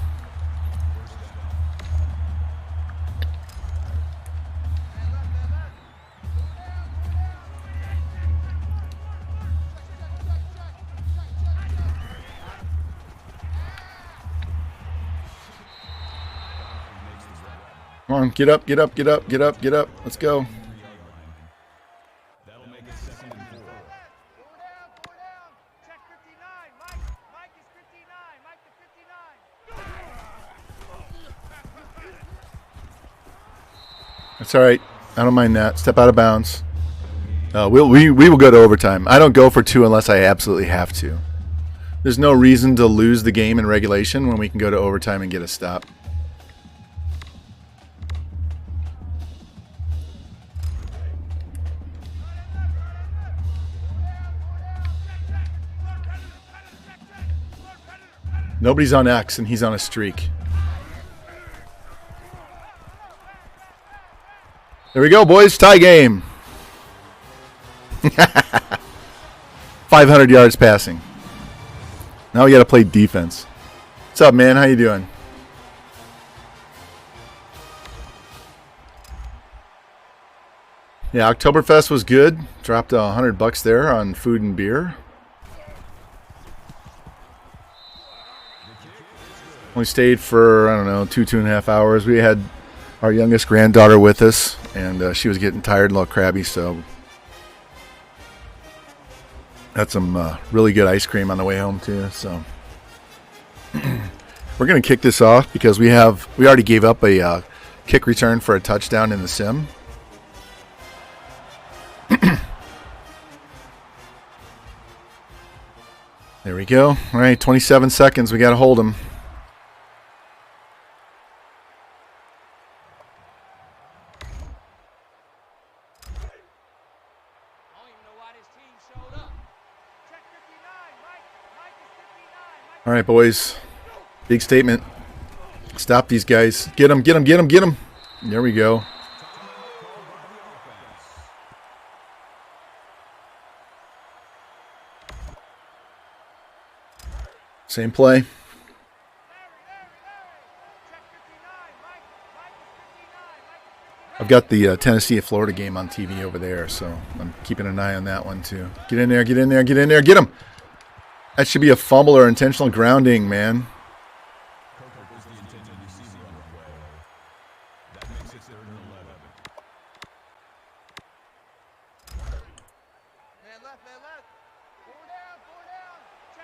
Come on, get up, get up, get up, get up, get up. Let's go. That's all right. I don't mind that. Step out of bounds. We will go to overtime. I don't go for 2 unless I absolutely have to. There's no reason to lose the game in regulation when we can go to overtime and get a stop. Nobody's on X and he's on a streak. There we go, boys. Tie game. 500 yards passing. Now we got to play defense. What's up, man? How you doing? Yeah, Oktoberfest was good. Dropped $100 there on food and beer. Only stayed for, I don't know, 2.5 hours. We had our youngest granddaughter with us, and she was getting tired and a little crabby, so had some really good ice cream on the way home too. So we're gonna kick this off because we already gave up a kick return for a touchdown in the sim. There we go. All right, 27 seconds. We got to hold them. All right, boys. Big statement. Stop these guys. Get them, get them, get them, get them. There we go. Same play. I've got the Tennessee and Florida game on TV over there, so I'm keeping an eye on that one too. Get in there, get in there, get in there, get him. That should be a fumble or intentional grounding, man.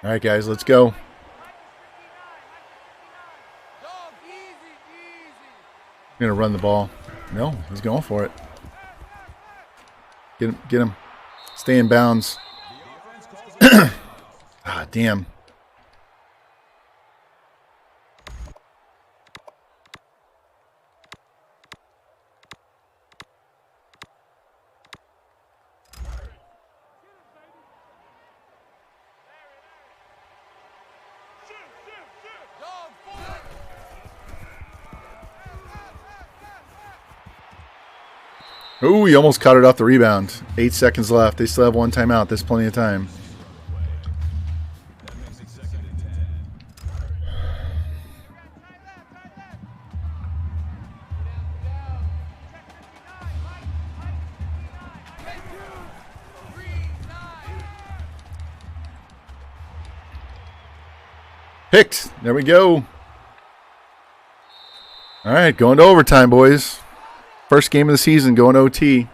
All right, guys, let's go. I'm going to run the ball. No, he's going for it. Get him, get him. Stay in bounds. Ah, damn. Ooh, he almost caught it off the rebound. 8 seconds left. They still have one timeout. There's plenty of time. Picked. There we go. All right, going to overtime, boys. First game of the season, going OT.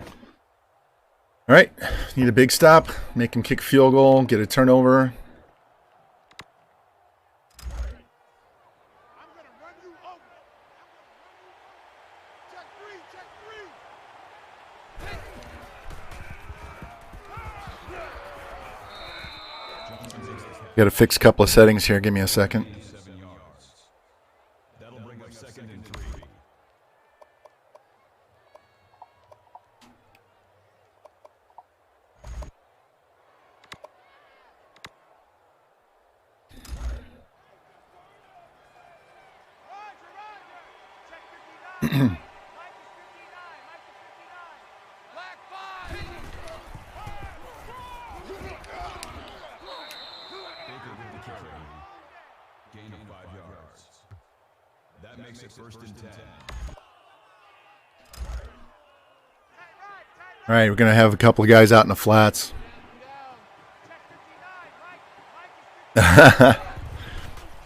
All right, need a big stop, make him kick a field goal, get a turnover. Got to fix a couple of settings here. Give me a second. All right, we're going to have a couple of guys out in the flats.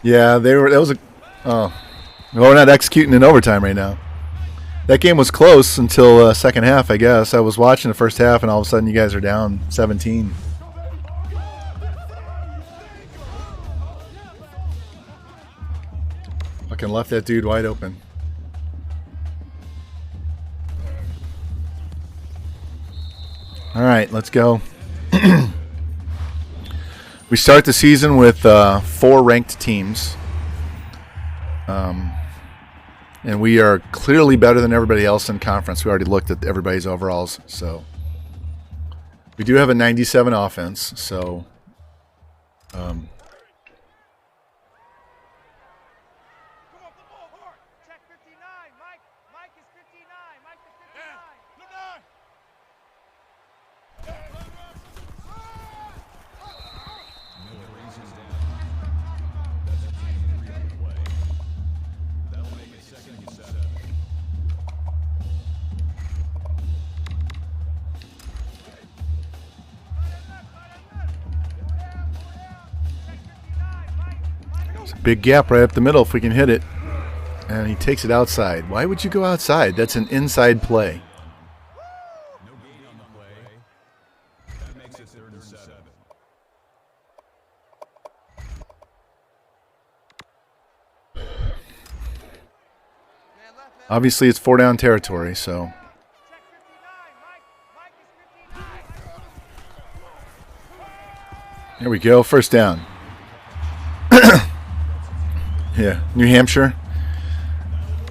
Yeah, they were. That was a. Oh, well, we're not executing in overtime right now. That game was close until second half, I guess. I was watching the first half, and all of a sudden, you guys are down 17. Fucking left that dude wide open. All right, let's go. We start the season with 4 ranked teams. And we are clearly better than everybody else in conference. We already looked at everybody's overalls. So we do have a 97 offense. So big gap right up the middle if we can hit it. And he takes it outside. Why would you go outside? That's an inside play. Obviously, it's 4 down territory, so. There we go. First down. Yeah, New Hampshire.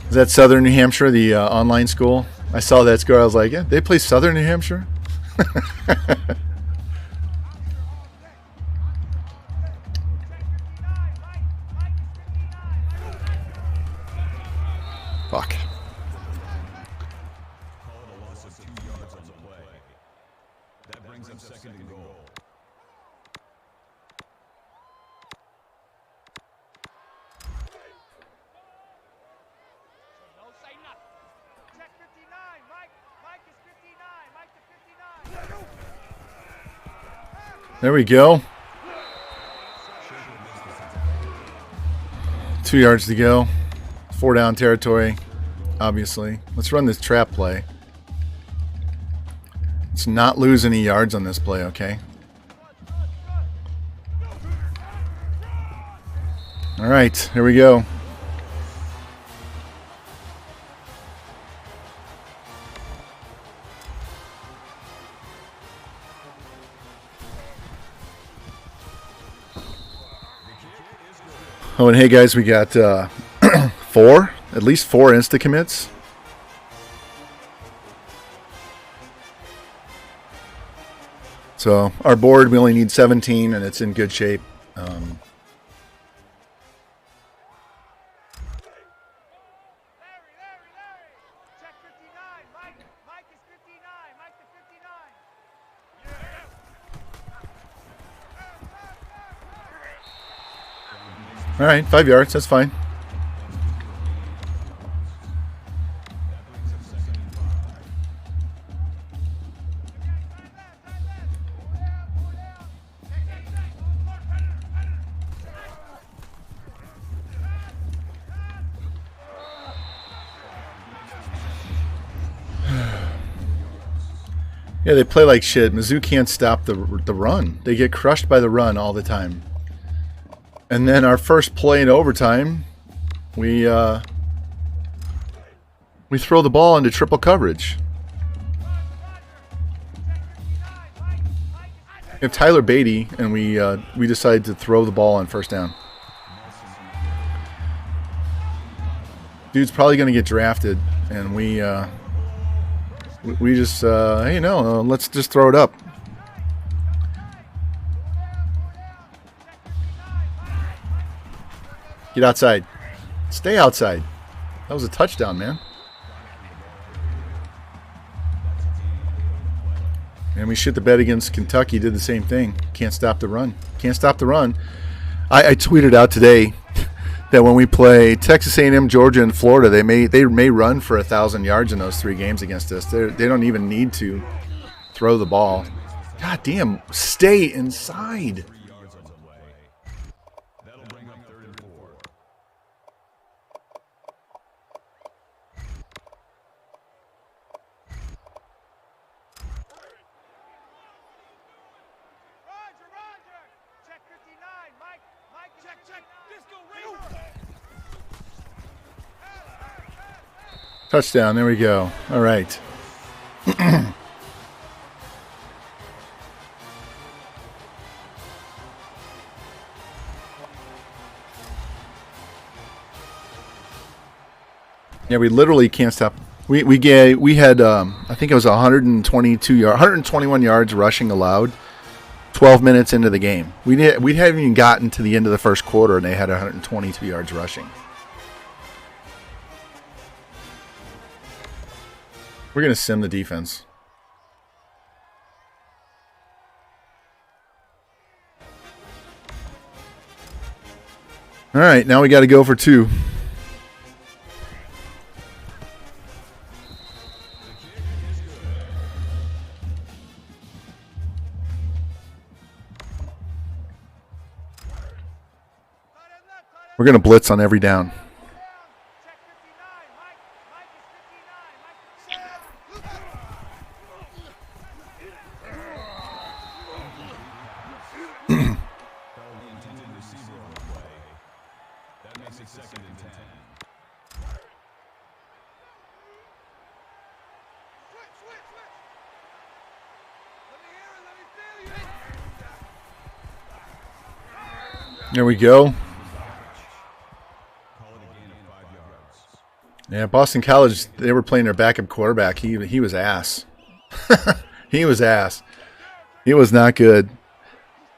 Is that Southern New Hampshire, the online school? I saw that score. I was like, yeah, they play Southern New Hampshire? Fuck. That brings up second and goal. No, say nothing. Check 59, Mike. Mike is 59. Mike to 59. There we go. 2 yards to go. 4 down territory, obviously. Let's run this trap play. Let's not lose any yards on this play, okay? All right, here we go. Oh, and hey guys, we got 4, at least 4 insta commits. So our board, we only need 17, and it's in good shape. Larry, Larry. Check 59, Mike. Mike is 59. Mike to 59. All right, 5 yards, that's fine. Yeah, they play like shit. Mizzou can't stop the run. They get crushed by the run all the time. And then our first play in overtime, we throw the ball into triple coverage. We have Tyler Beatty, and we decide to throw the ball on first down. Dude's probably going to get drafted, and we just, hey, no, let's just throw it up. Get outside. Stay outside. That was a touchdown, man. And we shit the bed against Kentucky, did the same thing. Can't stop the run. Can't stop the run. I tweeted out today that when we play Texas A&M, Georgia, and Florida, they may run for 1,000 yards in those 3 games against us. They don't even need to throw the ball. God damn, stay inside. That'll bring up third and 4. Roger, Roger. Check 59, Mike. Mike, check. Disco Reaver. Touchdown. There we go. All right. Yeah, we literally can't stop. We had I think it was 121 yards rushing allowed. 12 minutes into the game, we hadn't even gotten to the end of the first quarter, and they had 122 yards rushing. We're gonna sim the defense. All right, now we got to go for 2. We're going to blitz on every down. Check 59, Mike. Mike is 59. Mike to 7. Held the intended receiver on the play. That makes it second and 10. Switch. Let me hear it. Let me feel you. There we go. Call it a gain of 5 yards. Yeah, Boston College, they were playing their backup quarterback. He was ass. He was ass. He was not good.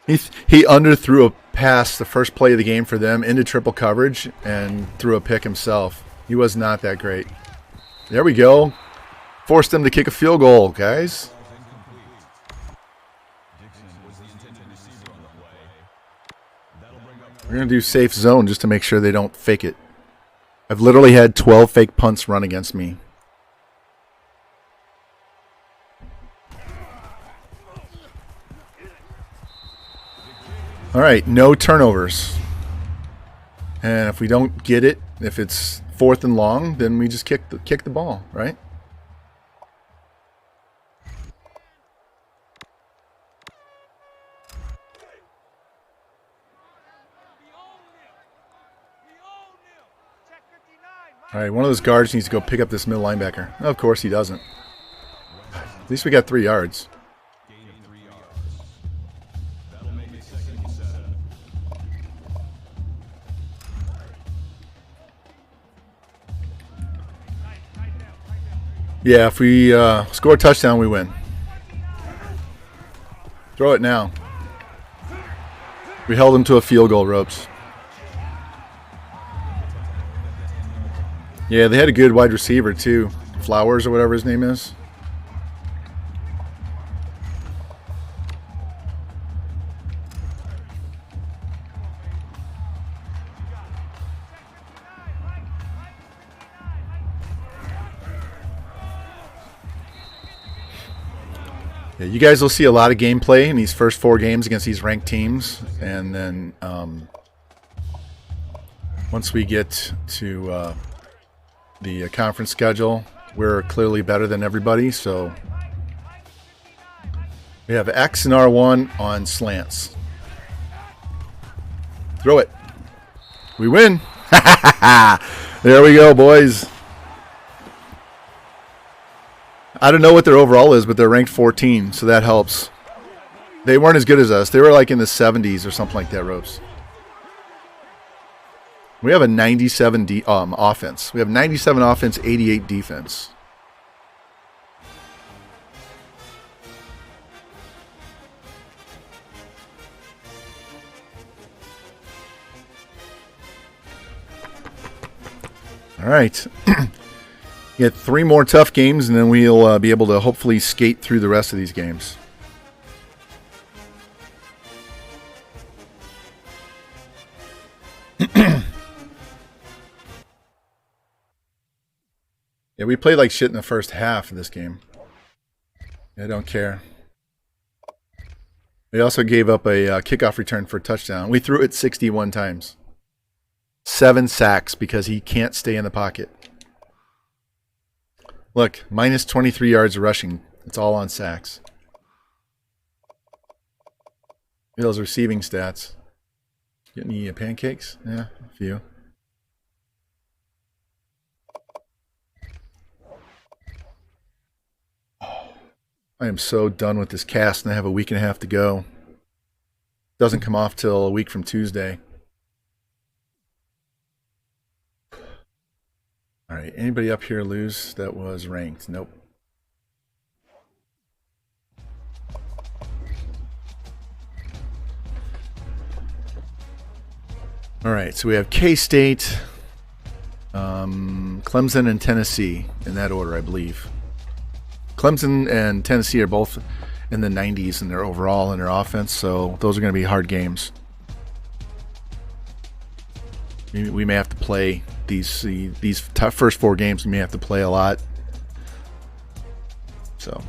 He underthrew a pass the first play of the game for them into triple coverage and threw a pick himself. He was not that great. There we go. Forced them to kick a field goal, guys. We're going to do safe zone just to make sure they don't fake it. I've literally had 12 fake punts run against me. All right, no turnovers. And if we don't get it, if it's 4th and long, then we just kick the ball, right? All right, one of those guards needs to go pick up this middle linebacker. Of course he doesn't. At least we got 3 yards. Yeah, if we score a touchdown, we win. Throw it now. We held him to a field goal, Ropes. Yeah, they had a good wide receiver, too. Flowers or whatever his name is. Yeah, you guys will see a lot of gameplay in these first 4 games against these ranked teams. And then once we get to the conference schedule, we're clearly better than everybody. So we have X and R1 on slants. Throw it. We win. There we go, boys. I don't know what their overall is, but they're ranked 14, so that helps. They weren't as good as us. They were like in the 70s or something like that, Ropes. We have a 97 offense. We have 97 offense, 88 defense. All right. Get 3 more tough games, and then we'll be able to hopefully skate through the rest of these games. Yeah, we played like shit in the first half of this game. I don't care. They also gave up a kickoff return for a touchdown. We threw it 61 times. 7 sacks because he can't stay in the pocket. Look, minus 23 yards rushing. It's all on sacks. Those receiving stats. Get any pancakes? Yeah, a few. I am so done with this cast, and I have a week and a half to go. Doesn't come off till a week from Tuesday. All right, anybody up here lose that was ranked? Nope. All right, so we have K-State, Clemson, and Tennessee in that order, I believe. Clemson and Tennessee are both in the 90s in their overall in their offense, so those are going to be hard games. We may have to play these tough first 4 games. We may have to play a lot. So.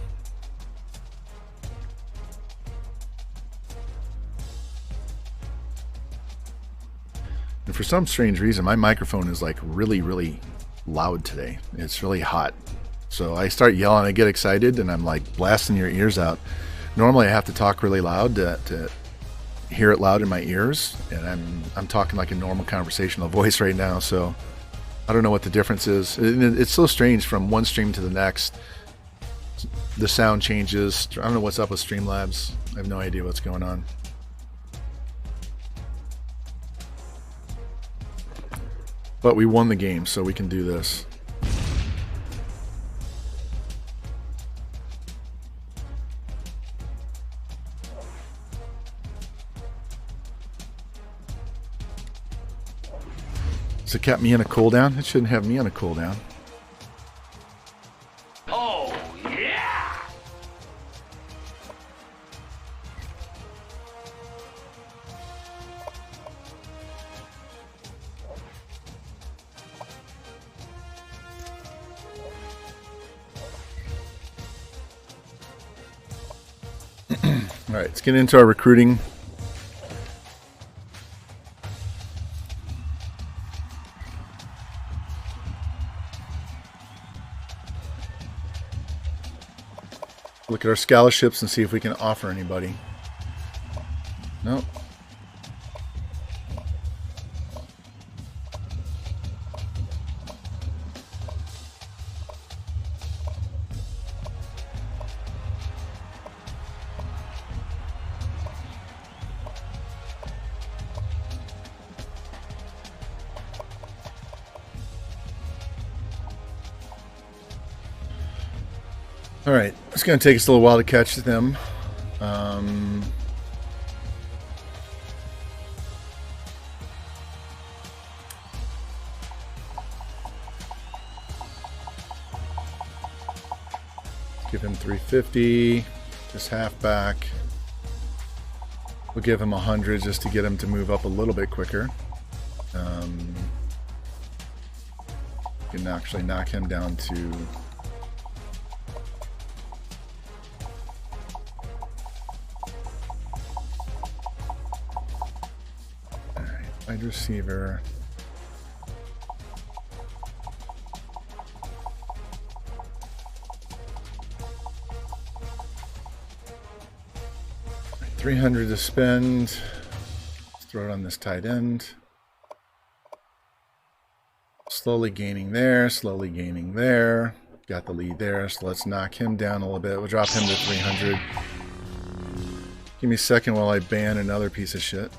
And for some strange reason, my microphone is like really, really loud today. It's really hot. So I start yelling, I get excited, and I'm like blasting your ears out. Normally I have to talk really loud to hear it loud in my ears, and I'm talking like a normal conversational voice right now, so I don't know what the difference is. It's so strange from one stream to the next. The sound changes. I don't know what's up with Streamlabs. I have no idea what's going on. But we won the game, so we can do this. Has it kept me in a cooldown? It shouldn't have me on a cooldown. Oh, yeah! All right, let's get into our recruiting. Look at our scholarships and see if we can offer anybody. Nope. All right, it's going to take us a little while to catch them. Give him 350, just halfback. We'll give him 100 just to get him to move up a little bit quicker. We can actually knock him down to... wide receiver. $300 to spend. Let's throw it on this tight end. Slowly gaining there, slowly gaining there. Got the lead there, so let's knock him down a little bit. We'll drop him to 300. Give me a second while I ban another piece of shit.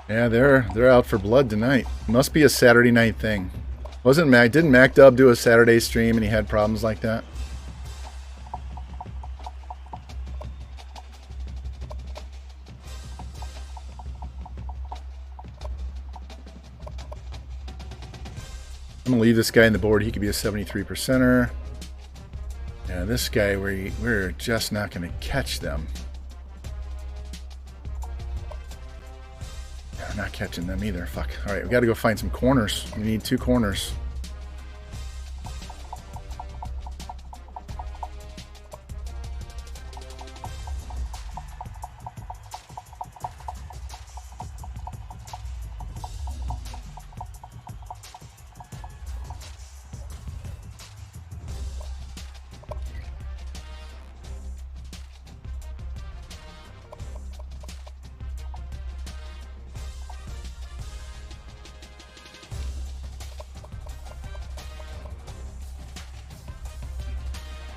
Yeah, they're out for blood tonight. Must be a Saturday night thing. Didn't Mac Dub do a Saturday stream and he had problems like that? I'm gonna leave this guy on the board. He could be a 73%er. Yeah, this guy we're just not gonna catch them. Not catching them either. Fuck. Alright, we gotta go find some corners. We need 2 corners.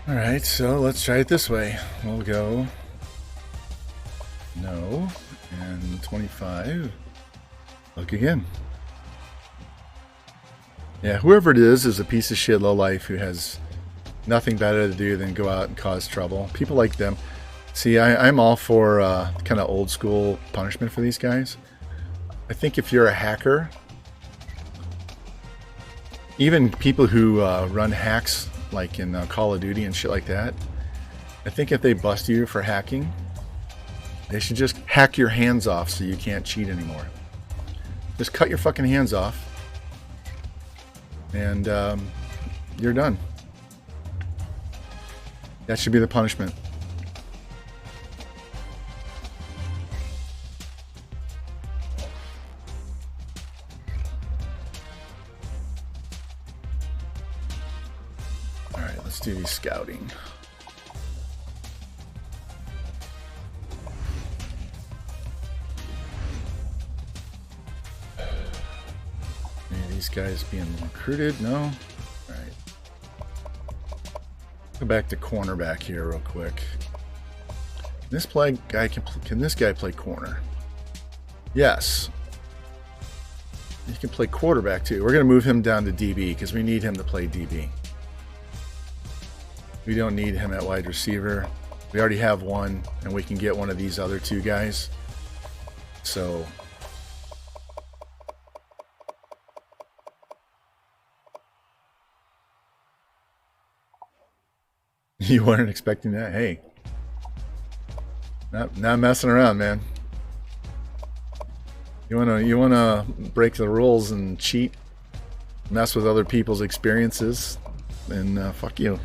Alright, so let's try it this way. We'll go no, and 25. Look again. Yeah, whoever it is a piece of shit lowlife who has nothing better to do than go out and cause trouble. People like them. See, I'm all for kind of old school punishment for these guys. I think if you're a hacker, even people who run hacks like in Call of Duty and shit like that, I think if they bust you for hacking, they should just hack your hands off so you can't cheat anymore. Just cut your fucking hands off and you're done. That should be the punishment. Let's do scouting. Any of these guys being recruited? No? Alright. Go back to cornerback here real quick. This guy can this guy play corner? Yes. He can play quarterback too. We're going to move him down to DB because we need him to play DB. We don't need him at wide receiver. We already have one, and we can get one of these other two guys. So you weren't expecting that? Hey, not messing around, man. You wanna break the rules and cheat, mess with other people's experiences, and fuck you.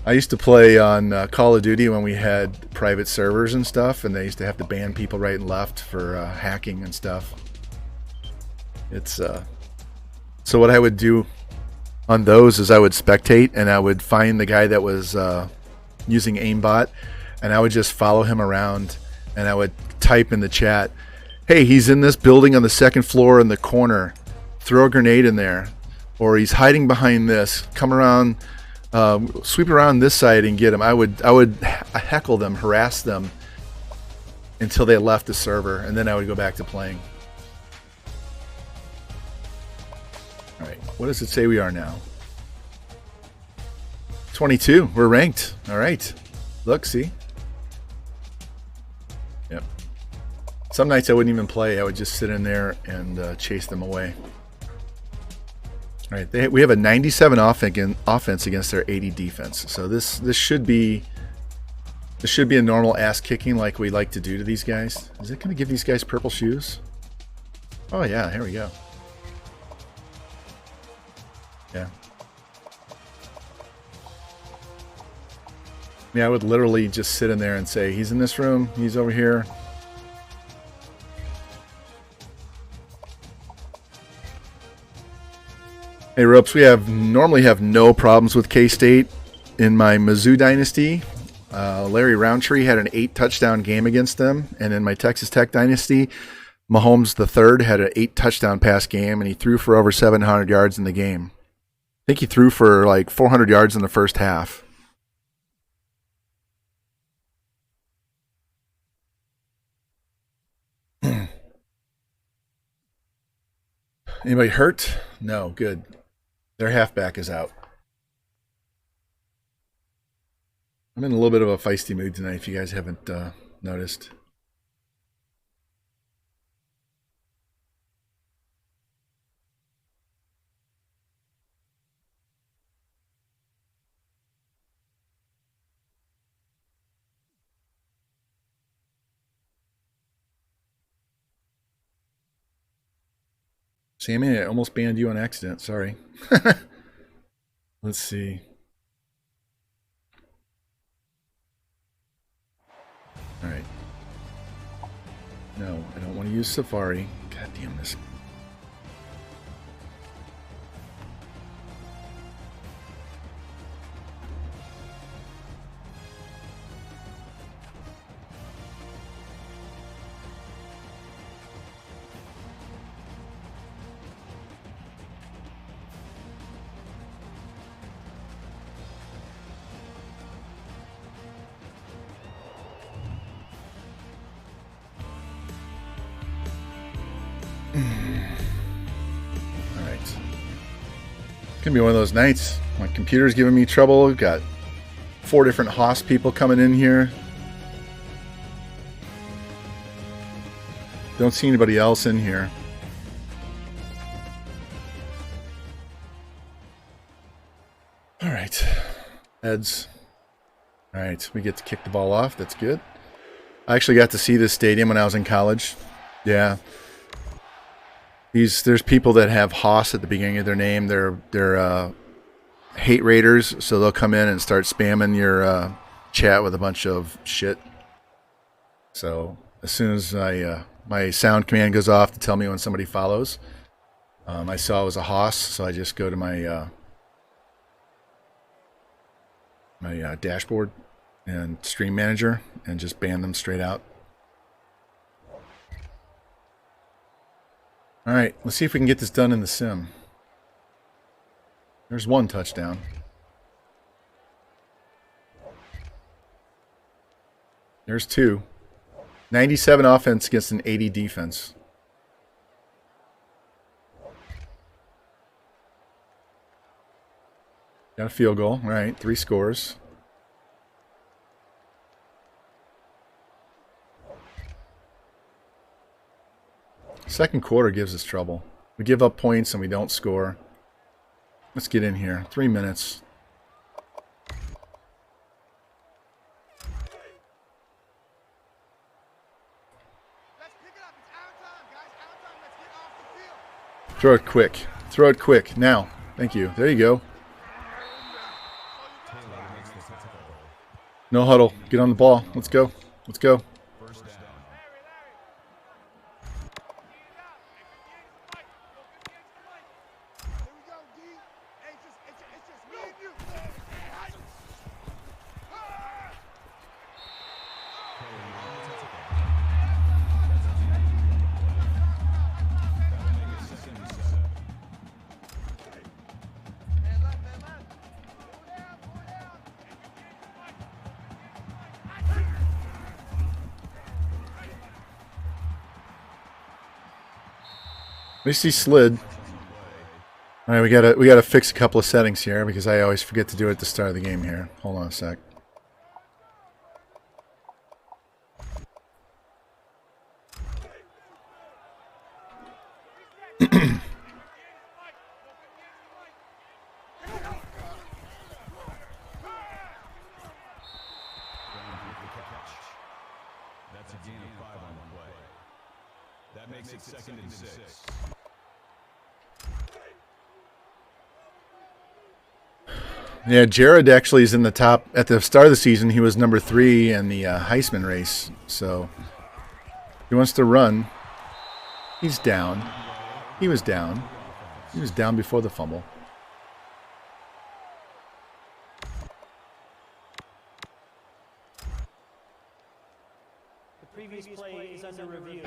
I used to play on Call of Duty when we had private servers and stuff, and they used to have to ban people right and left for hacking and stuff. It's so what I would do on those is I would spectate, and I would find the guy that was using aimbot, and I would just follow him around, and I would type in the chat, hey, he's in this building on the second floor in the corner, throw a grenade in there, or he's hiding behind this, come around, sweep around this side and get him. I would heckle them, harass them until they left the server, and then I would go back to playing. All right, what does it say we are now? 22. We're ranked. All right. Look, see? Yep. Some nights I wouldn't even play. I would just sit in there and chase them away. All right. We have a 97 offense against their 80 defense. So this should be a normal ass kicking like we like to do to these guys. Is it going to give these guys purple shoes? Oh yeah, here we go. Yeah. Yeah, I would literally just sit in there and say, he's in this room, he's over here. Hey Ropes, we normally have no problems with K-State in my Mizzou Dynasty. Larry Roundtree had an 8-touchdown game against them, and in my Texas Tech Dynasty, Mahomes III had an 8-touchdown pass game, and he threw for over 700 yards in the game. I think he threw for like 400 yards in the first half. Anybody hurt? No, good. Their halfback is out. I'm in a little bit of a feisty mood tonight, if you guys haven't noticed. Sammy, I almost banned you on accident. Sorry. Let's see. All right. No, I don't want to use Safari. God damn this. Gonna be one of those nights. My computer's giving me trouble. We've got 4 different Haas people coming in here. Don't see anybody else in here. All right, heads. All right, we get to kick the ball off. That's good. I actually got to see this stadium when I was in college. Yeah. There's people that have Haas at the beginning of their name. They're hate raiders, so they'll come in and start spamming your chat with a bunch of shit. So as soon as my sound command goes off to tell me when somebody follows, I saw it was a Haas, so I just go to my dashboard and stream manager and just ban them straight out. All right, let's see if we can get this done in the sim. There's 1 touchdown. There's 2. 97 offense against an 80 defense. Got a field goal. All right, 3 scores. Second quarter gives us trouble. We give up points and we don't score. Let's get in here. 3 minutes. Let's pick it up. It's our time, guys. Our time. Let's get off the field. Throw it quick. Throw it quick. Now. Thank you. There you go. No huddle. Get on the ball. Let's go. Let's go. Here we go, D. Hey, it's just me and you. At least he slid. All right, we gotta fix a couple of settings here because I always forget to do it at the start of the game here. Hold on a sec. That's a gain of 5 on the play. That makes it 2nd and 6. Yeah, Jared actually is in the top. At the start of the season, he was number 3 in the Heisman race. So he wants to run. He's down. He was down. He was down before the fumble. The previous play is under review.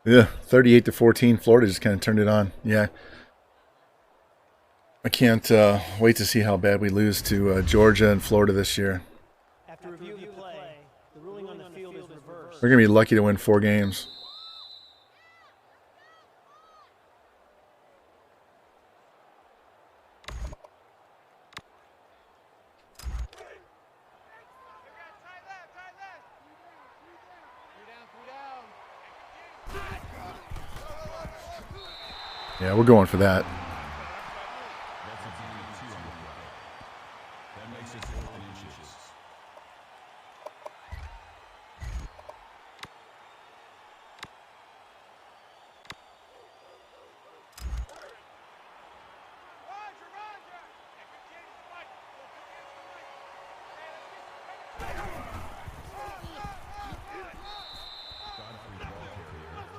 Yeah, 38-14. Florida just kind of turned it on. Yeah. I can't wait to see how bad we lose to Georgia and Florida this year. After review of the play, the ruling on the field is reversed. We're going to be lucky to win 4 games. Yeah, we're going for that. That's a gain of 2 on the play. That makes it 4th and inches.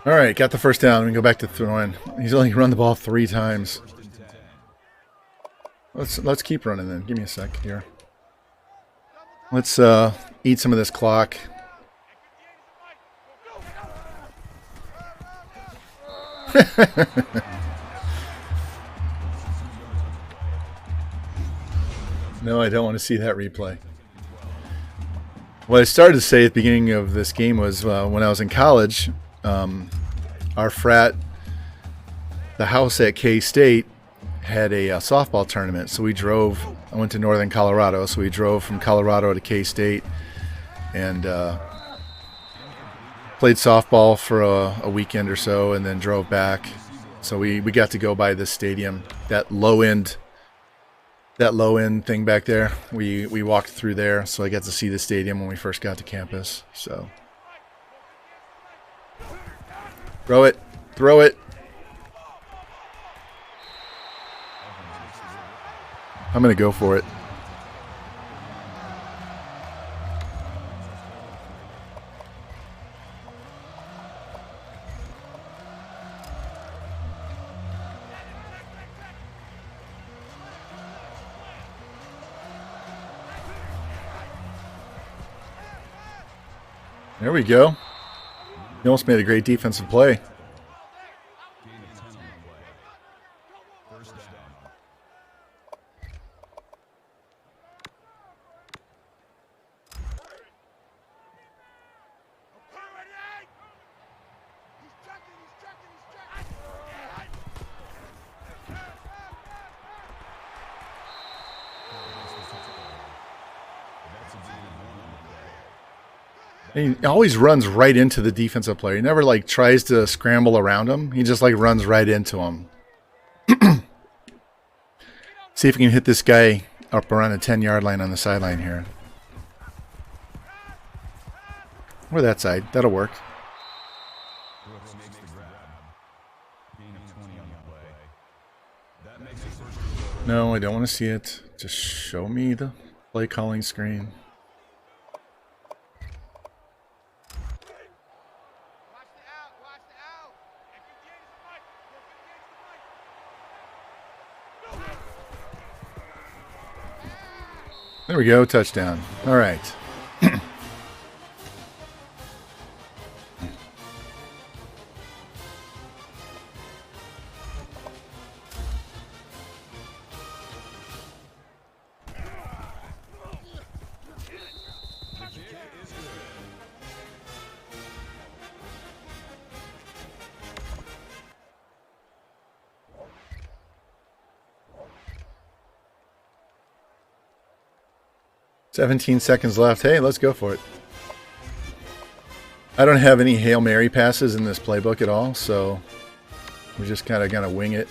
All right, got the first down. We can go back to throwing. He's only run the ball 3 times. Let's keep running then. Give me a sec here. Let's eat some of this clock. No, I don't want to see that replay. What I started to say at the beginning of this game was when I was in college, our frat, the house at K-State, had a softball tournament. So we drove, I went to northern Colorado, so we drove from Colorado to K-State and played softball for a weekend or so and then drove back. So we got to go by this stadium, that low end thing back there. We walked through there, so I got to see the stadium when we first got to campus. So throw it. I'm going to go for it. There we go. He almost made a great defensive play. Gain of 10 on the play. First down. He always runs right into the defensive player. He never like tries to scramble around him. He just like runs right into him. See if we can hit this guy up around the 10-yard line on the sideline here. Or that side. That'll work. Brooks makes the grab. Gain of 20 on the play. That makes it first. No, I don't want to see it. Just show me the play calling screen. Watch the out. Watch the out. Check 58 is the mic. Go 58 is the mic. There we go. Touchdown. All right. The kick is good. $17 left. Hey, let's go for it. I don't have any Hail Mary passes in this playbook at all, so we're just kind of going to wing it.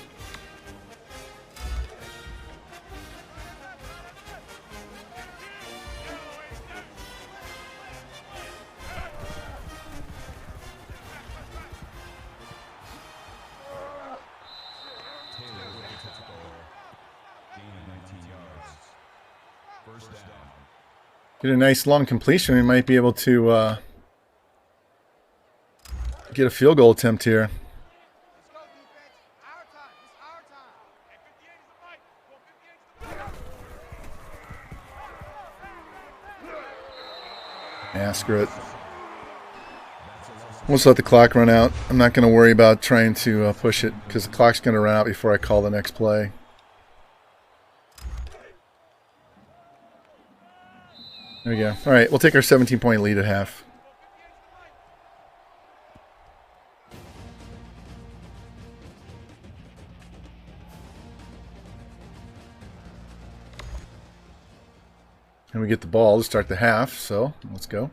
Taylor with the tackle. Gain of 19 yards. First down. Get a nice long completion. We might be able to get a field goal attempt here. Let's go, defense. Our time. It's our time. Check 58 is the mic. Go 58 is the mic. Yeah, screw it. We'll just let the clock run out. I'm not going to worry about trying to push it because the clock's going to run out before I call the next play. There we go. All right, we'll take our 17-point lead at half. And we get the ball to start the half, so let's go.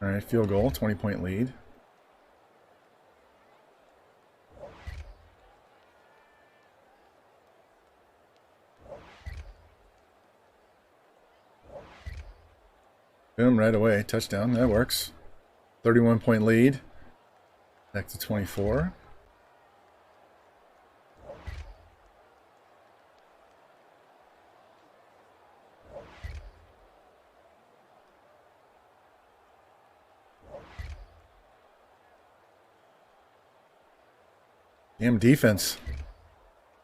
All right, field goal, 20-point lead. Boom, right away. Touchdown. That works. 31-point lead. Back to 24. Damn defense.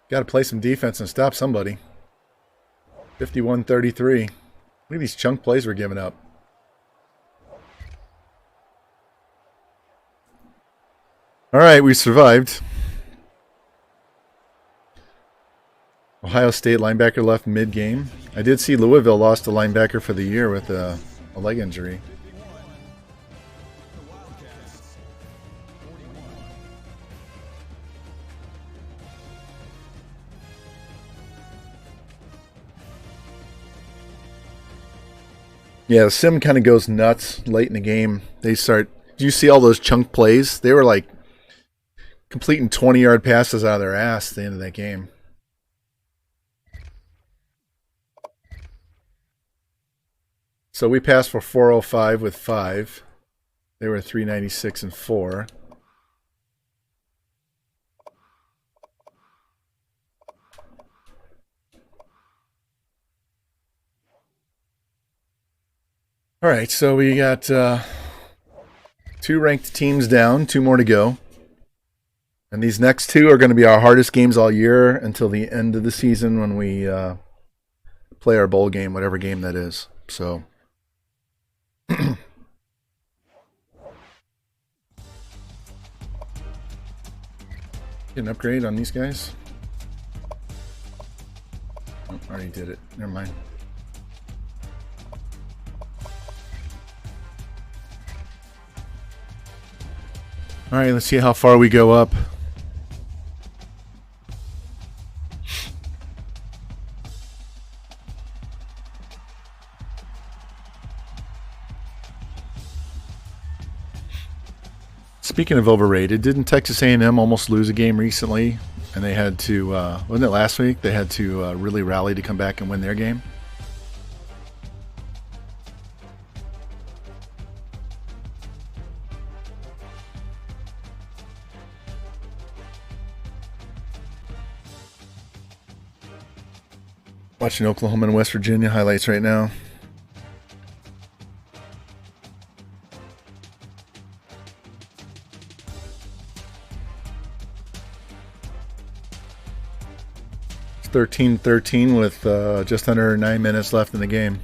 Got to play some defense and stop somebody. 51-33. Look at these chunk plays we're giving up. All right, we survived. Ohio State linebacker left mid-game. I did see Louisville lost a linebacker for the year with a leg injury. Yeah, the sim kind of goes nuts late in the game. They start. Do you see all those chunk plays? They were like completing 20-yard passes out of their ass at the end of that game. So we passed for 405 with 5. They were 396 and 4. All right, so we got 2 ranked teams down, 2 more to go. And these next 2 are going to be our hardest games all year until the end of the season when we play our bowl game, whatever game that is. So, get an upgrade on these guys. Oh, I already did it. Never mind. All right, let's see how far we go up. Speaking of overrated, didn't Texas A&M almost lose a game recently? And they had to, wasn't it last week? They had to really rally to come back and win their game. Watching Oklahoma and West Virginia highlights right now. It's 13-13 with just under 9 minutes left in the game.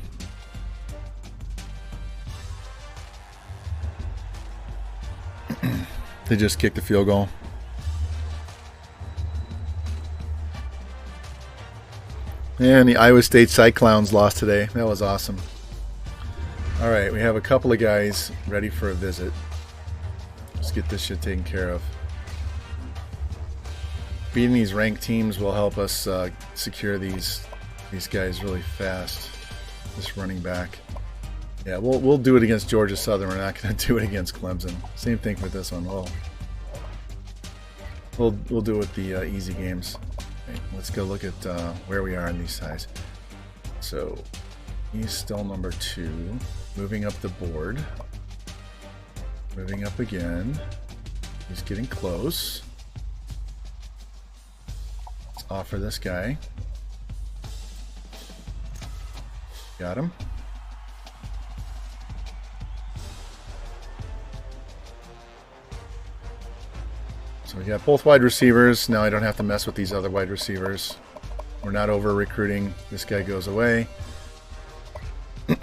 They just kicked the field goal. And the Iowa State Cyclones lost today. That was awesome. All right, we have a couple of guys ready for a visit. Let's get this shit taken care of. Beating these ranked teams will help us secure these guys really fast. This running back. Yeah, we'll do it against Georgia Southern. We're not going to do it against Clemson. Same thing with this one. We'll do it with the easy games. Okay, let's go look at where we are in these ties. So he's still number 2. Moving up the board. Moving up again. He's getting close. Let's offer this guy. Got him. So we got both wide receivers. Now I don't have to mess with these other wide receivers. We're not over recruiting. This guy goes away. Put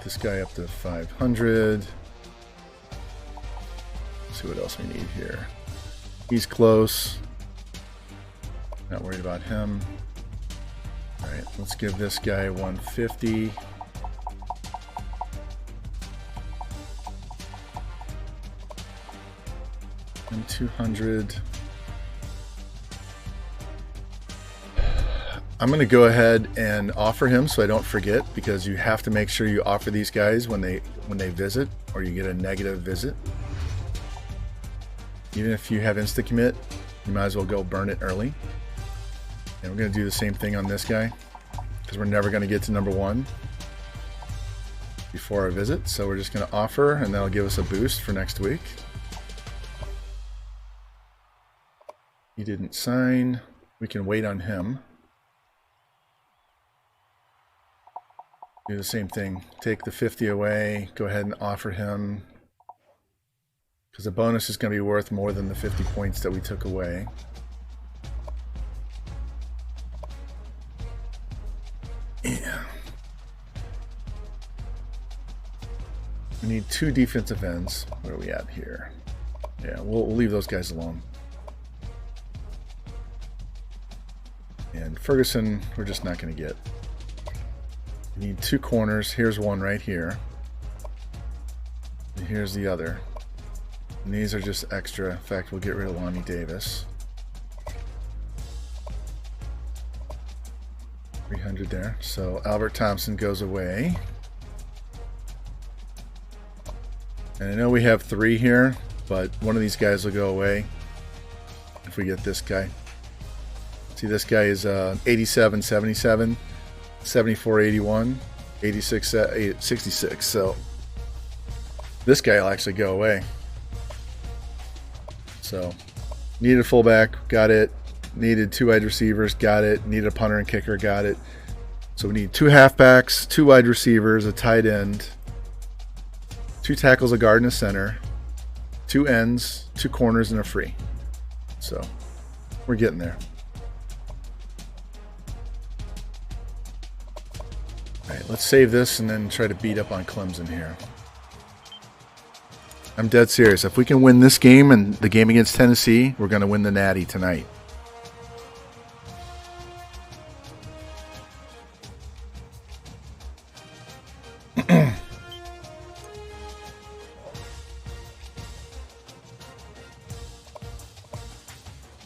this guy up to 500. Let's see what else we need here. He's close. Not worried about him. All right, let's give this guy 150. And 200. I'm going to go ahead and offer him so I don't forget, because you have to make sure you offer these guys when they visit, or you get a negative visit. Even if you have insta-commit, you might as well go burn it early. And we're going to do the same thing on this guy, because we're never going to get to number 1 before our visit. So we're just going to offer, and that'll give us a boost for next week. He didn't sign. We can wait on him. Do the same thing. Take the 50 away. Go ahead and offer him, because the bonus is going to be worth more than the 50 points that we took away. Yeah. We need 2 defensive ends. Where are we at here? Yeah, we'll leave those guys alone. And Ferguson, we're just not going to get. We need 2 corners. Here's one right here. And here's the other. And these are just extra. In fact, we'll get rid of Lonnie Davis. 300 there. So Albert Thompson goes away. And I know we have 3 here, but one of these guys will go away if we get this guy. See, this guy is 87, 77, 74, 81, 86, 66. So this guy will actually go away. So needed a fullback, got it. Needed 2 wide receivers, got it. Needed a punter and kicker, got it. So we need 2 halfbacks, 2 wide receivers, a tight end, 2 tackles, a guard, and a center, 2 ends, 2 corners, and a free. So we're getting there. All right, let's save this and then try to beat up on Clemson here. I'm dead serious. If we can win this game and the game against Tennessee, we're going to win the Natty tonight.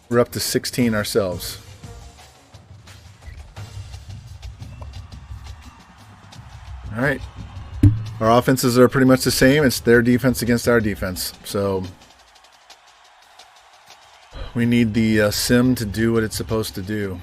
We're up to 16 ourselves. All right. Our offenses are pretty much the same. It's their defense against our defense. So we need the sim to do what it's supposed to do.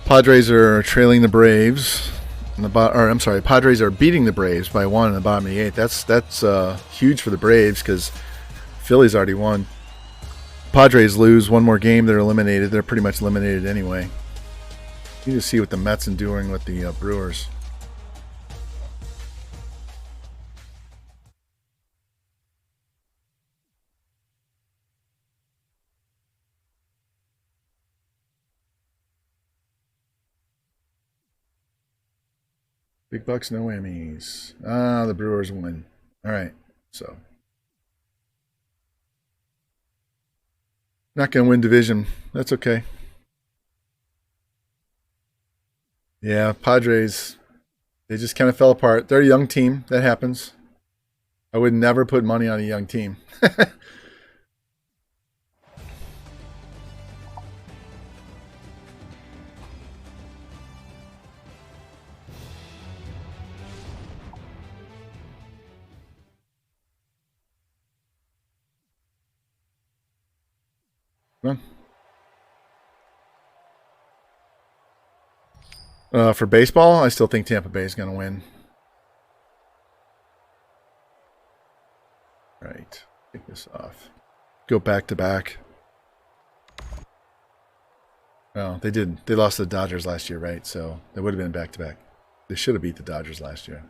Padres are trailing the Braves. Padres are beating the Braves by 1 in the bottom of the 8th. That's huge for the Braves because Phillies already won. Padres lose one more game, they're eliminated. They're pretty much eliminated anyway. You just see what the Mets are doing with the Brewers. Big bucks, no whammies. The Brewers win. All right, so not gonna win division. That's okay. Yeah, Padres. They just kind of fell apart. They're a young team. That happens. I would never put money on a young team. For baseball, I still think Tampa Bay is going to win. All right, take this off. Go back to back. Oh, they did. They lost to the Dodgers last year, right? So they would have been back to back. They should have beat the Dodgers last year.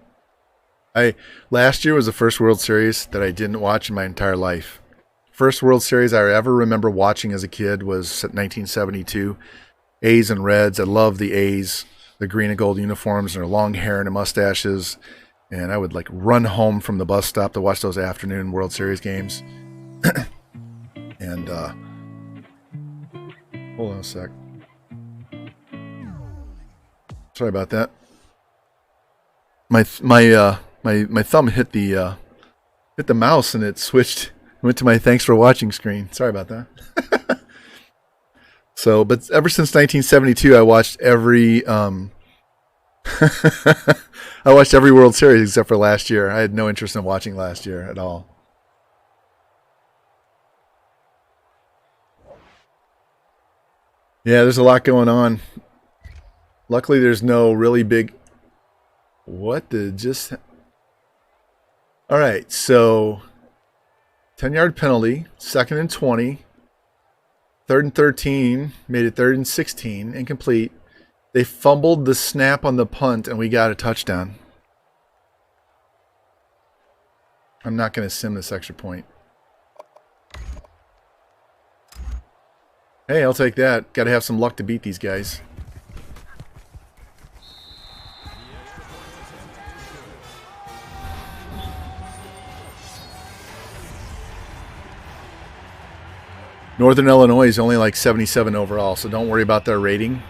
Last year was the first World Series that I didn't watch in my entire life. First World Series I ever remember watching as a kid was 1972. A's and Reds. I love the A's, the green and gold uniforms and their long hair and their mustaches. And I would like run home from the bus stop to watch those afternoon World Series games. And hold on a sec. Sorry about that. My thumb hit the mouse and it switched. Went to my thanks for watching screen. Sorry about that. So, but ever since 1972, I watched every World Series except for last year. I had no interest in watching last year at all. Yeah, there's a lot going on. Luckily, there's no really big. What did just? All right, so 10-yard penalty, 2nd and 20. 3rd and 13, made it 3rd and 16, incomplete. They fumbled the snap on the punt, and we got a touchdown. I'm not going to sim this extra point. Hey, I'll take that. Got to have some luck to beat these guys. Northern Illinois is only like 77 overall, so don't worry about their rating.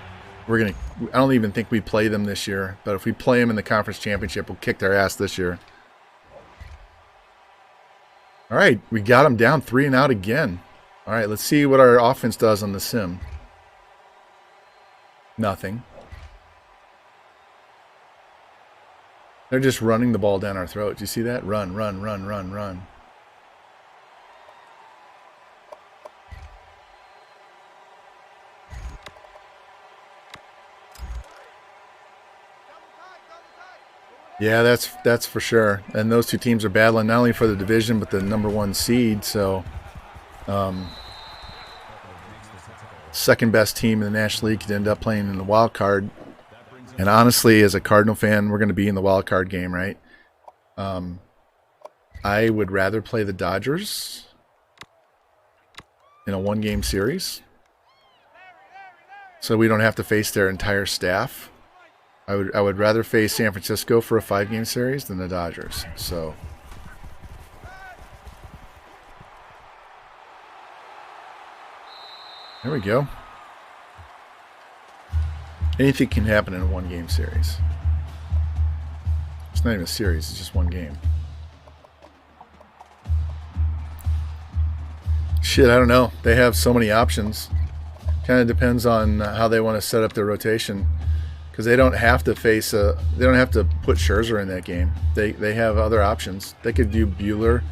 I don't even think we play them this year, but if we play them in the conference championship, we'll kick their ass this year. All right, we got them down 3 and out again. All right, let's see what our offense does on the sim. Nothing. They're just running the ball down our throat. Do you see that? Run, run, run, run, run. Yeah, that's for sure. And those two teams are battling not only for the division but the #1 seed. So, second best team in the National League could end up playing in the wild card. And honestly, as a Cardinal fan, we're going to be in the wild card game, right? I would rather play the Dodgers in a 1-game series, so we don't have to face their entire staff. I would rather face San Francisco for a 5-game series than the Dodgers. So There we go. Anything can happen in a one-game series. It's not even a series, it's just one game. Shit, I don't know. They have so many options. Kind of depends on how they want to set up their rotation. Because they don't have to face a... They don't have to put Scherzer in that game. They have other options. They could do Bueller.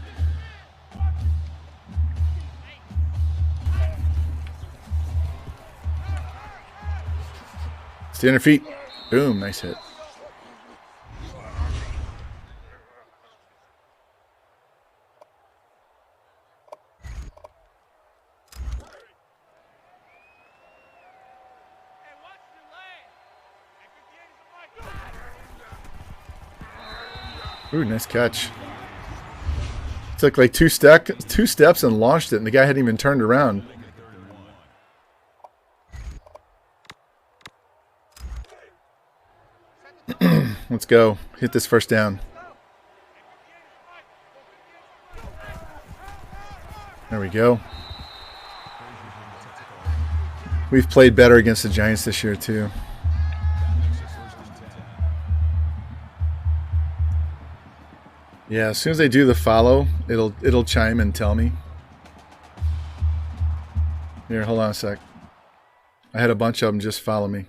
Stay on your feet. Boom, nice hit. Ooh, nice catch. Took like two steps and launched it, and the guy hadn't even turned around. Let's go. Hit this first down. There we go. We've played better against the Giants this year, too. Yeah, as soon as they do the follow, it'll chime and tell me. Here, hold on a sec. I had a bunch of them just follow me.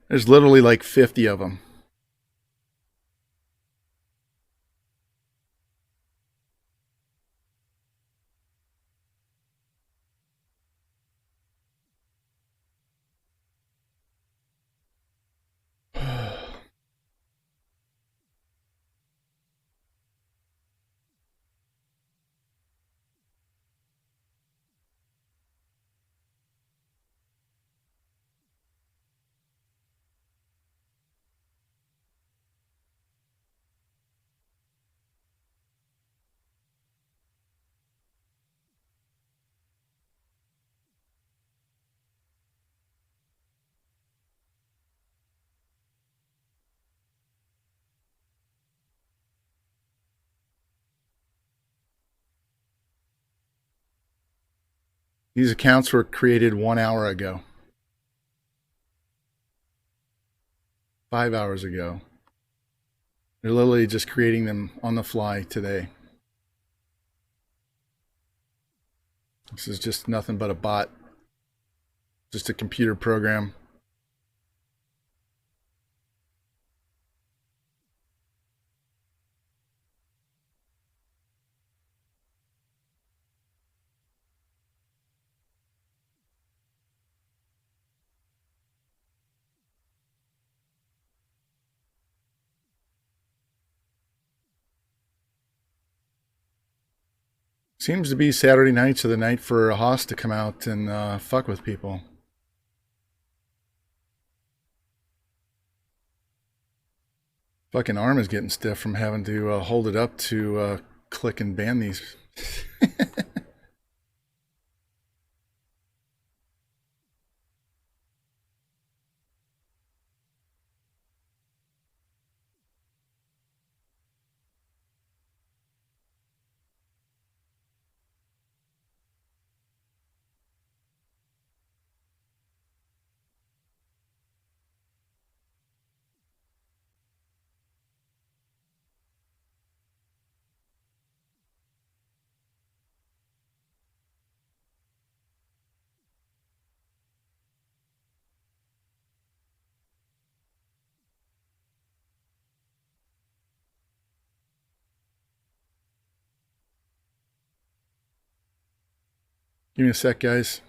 There's literally like 50 of them. These accounts were created 1 hour ago. 5 hours ago. They're literally just creating them on the fly today. This is just nothing but a bot. Just a computer program. Seems to be Saturday nights are the night for a hoss to come out and fuck with people. Fucking arm is getting stiff from having to hold it up to click and ban these. Give me a sec, guys.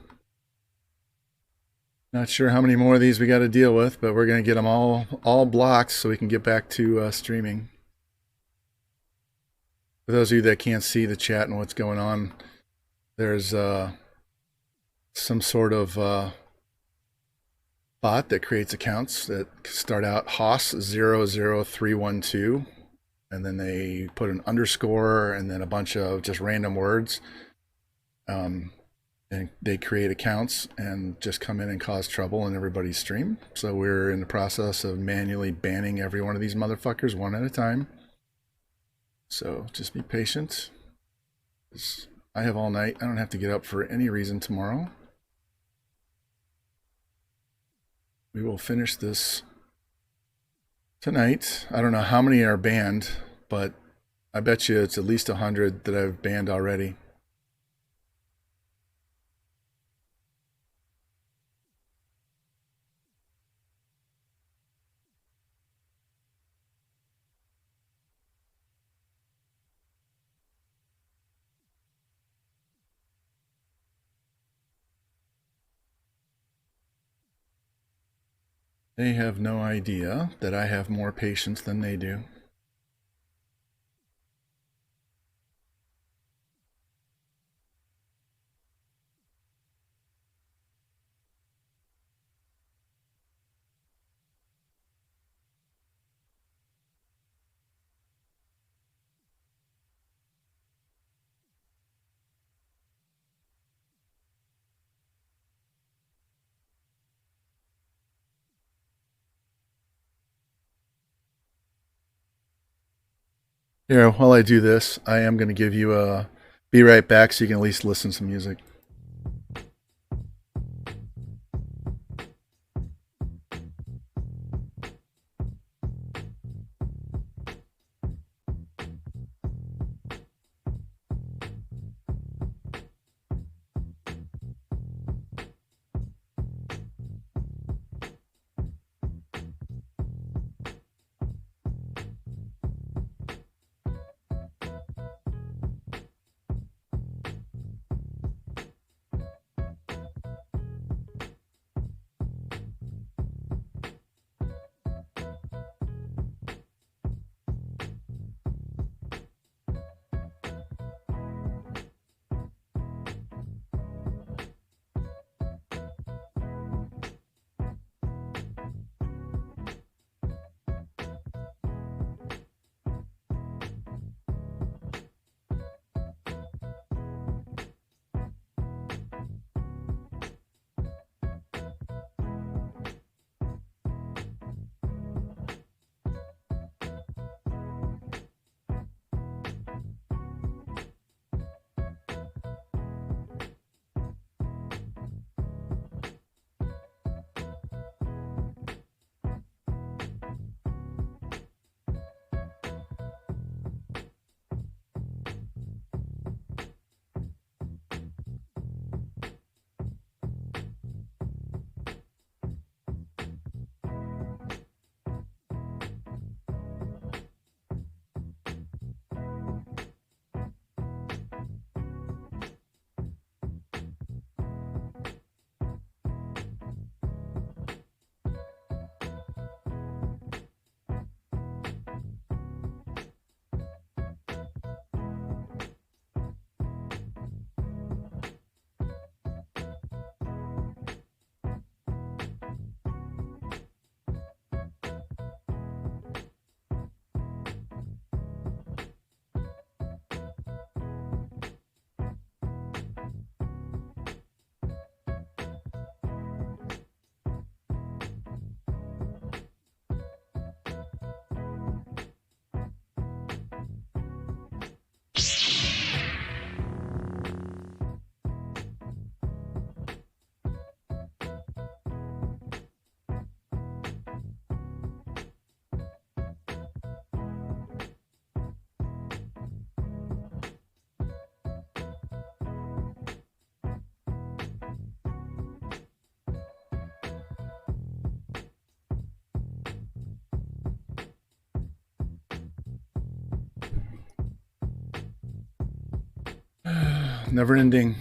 Not sure how many more of these we got to deal with, but we're going to get them all blocked so we can get back to streaming. For those of you that can't see the chat and what's going on, there's some sort of bot that creates accounts that start out Hoss00312, and then they put an underscore and then a bunch of just random words. And they create accounts and just come in and cause trouble in everybody's stream. So we're in the process of manually banning every one of these motherfuckers one at a time. So just be patient. I have all night. I don't have to get up for any reason tomorrow. We will finish this tonight. I don't know how many are banned, but I bet you it's at least 100 that I've banned already. They have no idea that I have more patience than they do. Here, while I do this, I am going to give you a be right back so you can at least listen to some music. never ending.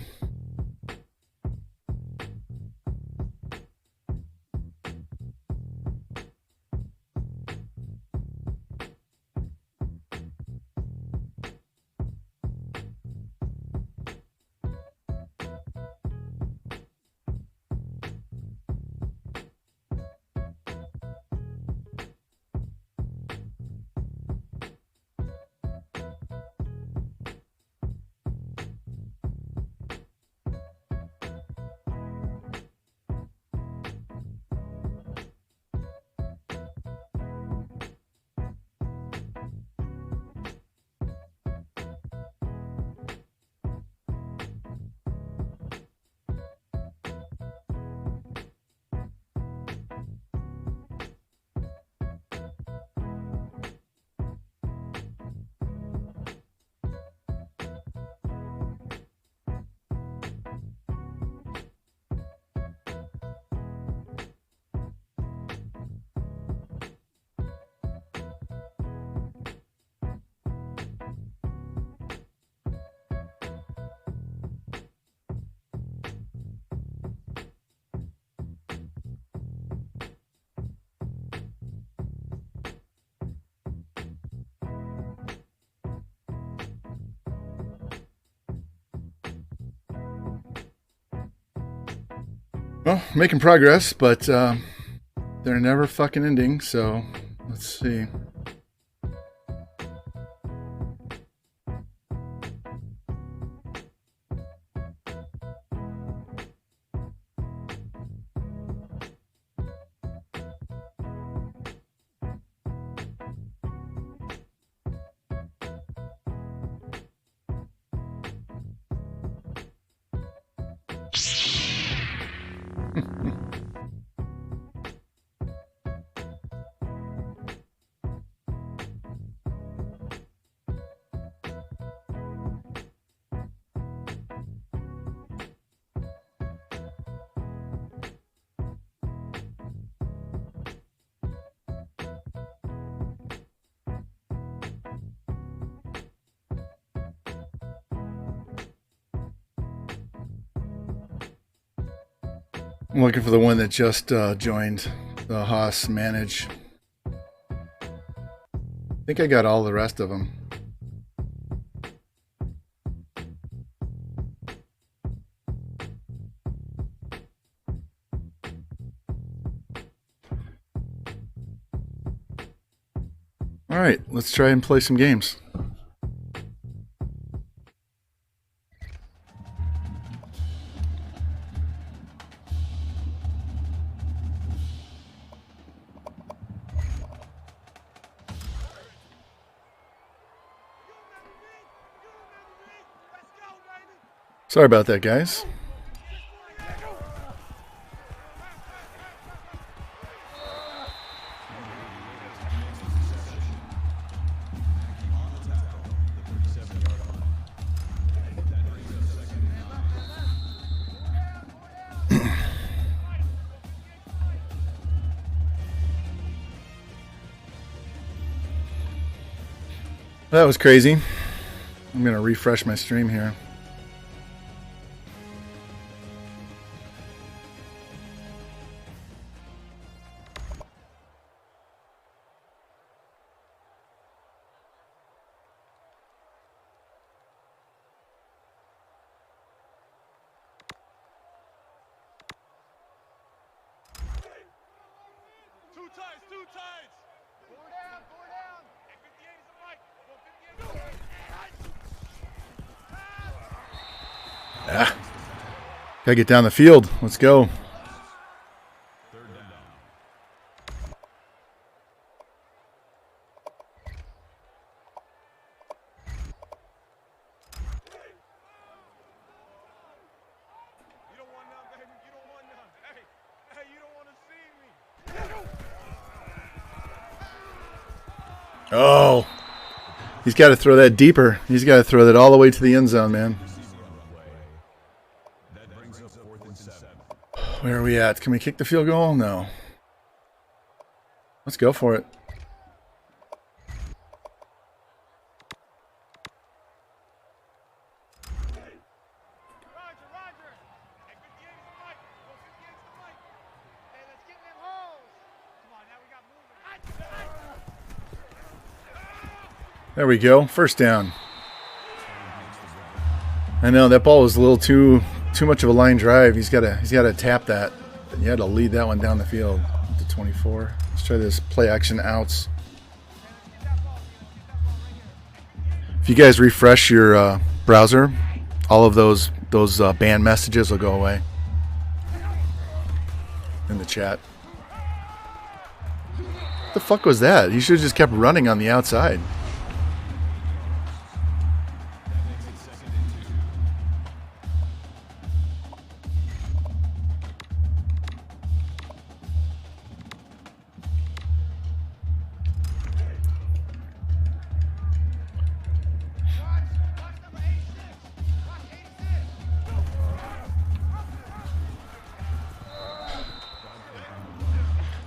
Well, making progress, but they're never fucking ending, so let's see. I'm looking for the one that just joined the Haas Manage. I think I got all the rest of them. All right, let's try and play some games. Sorry about that, guys. That was crazy. I'm going to refresh my stream here. Two times. Four down. And 58 is the mic. 58. Ah. Gotta get down the field. Let's go. Third down. You don't want none, baby. You don't want none. Hey, you don't want to see me. Oh. He's got to throw that deeper. He's got to throw that all the way to the end zone, man. That brings up 4th and 7. Where are we at? Can we kick the field goal? No. Let's go for it. There we go. First down. I know that ball was a little too much of a line drive. He's got to tap that. You had to lead that one down the field to 24. Let's try this play action outs. If you guys refresh your browser, all of those banned messages will go away in the chat. What the fuck was that? He should have just kept running on the outside.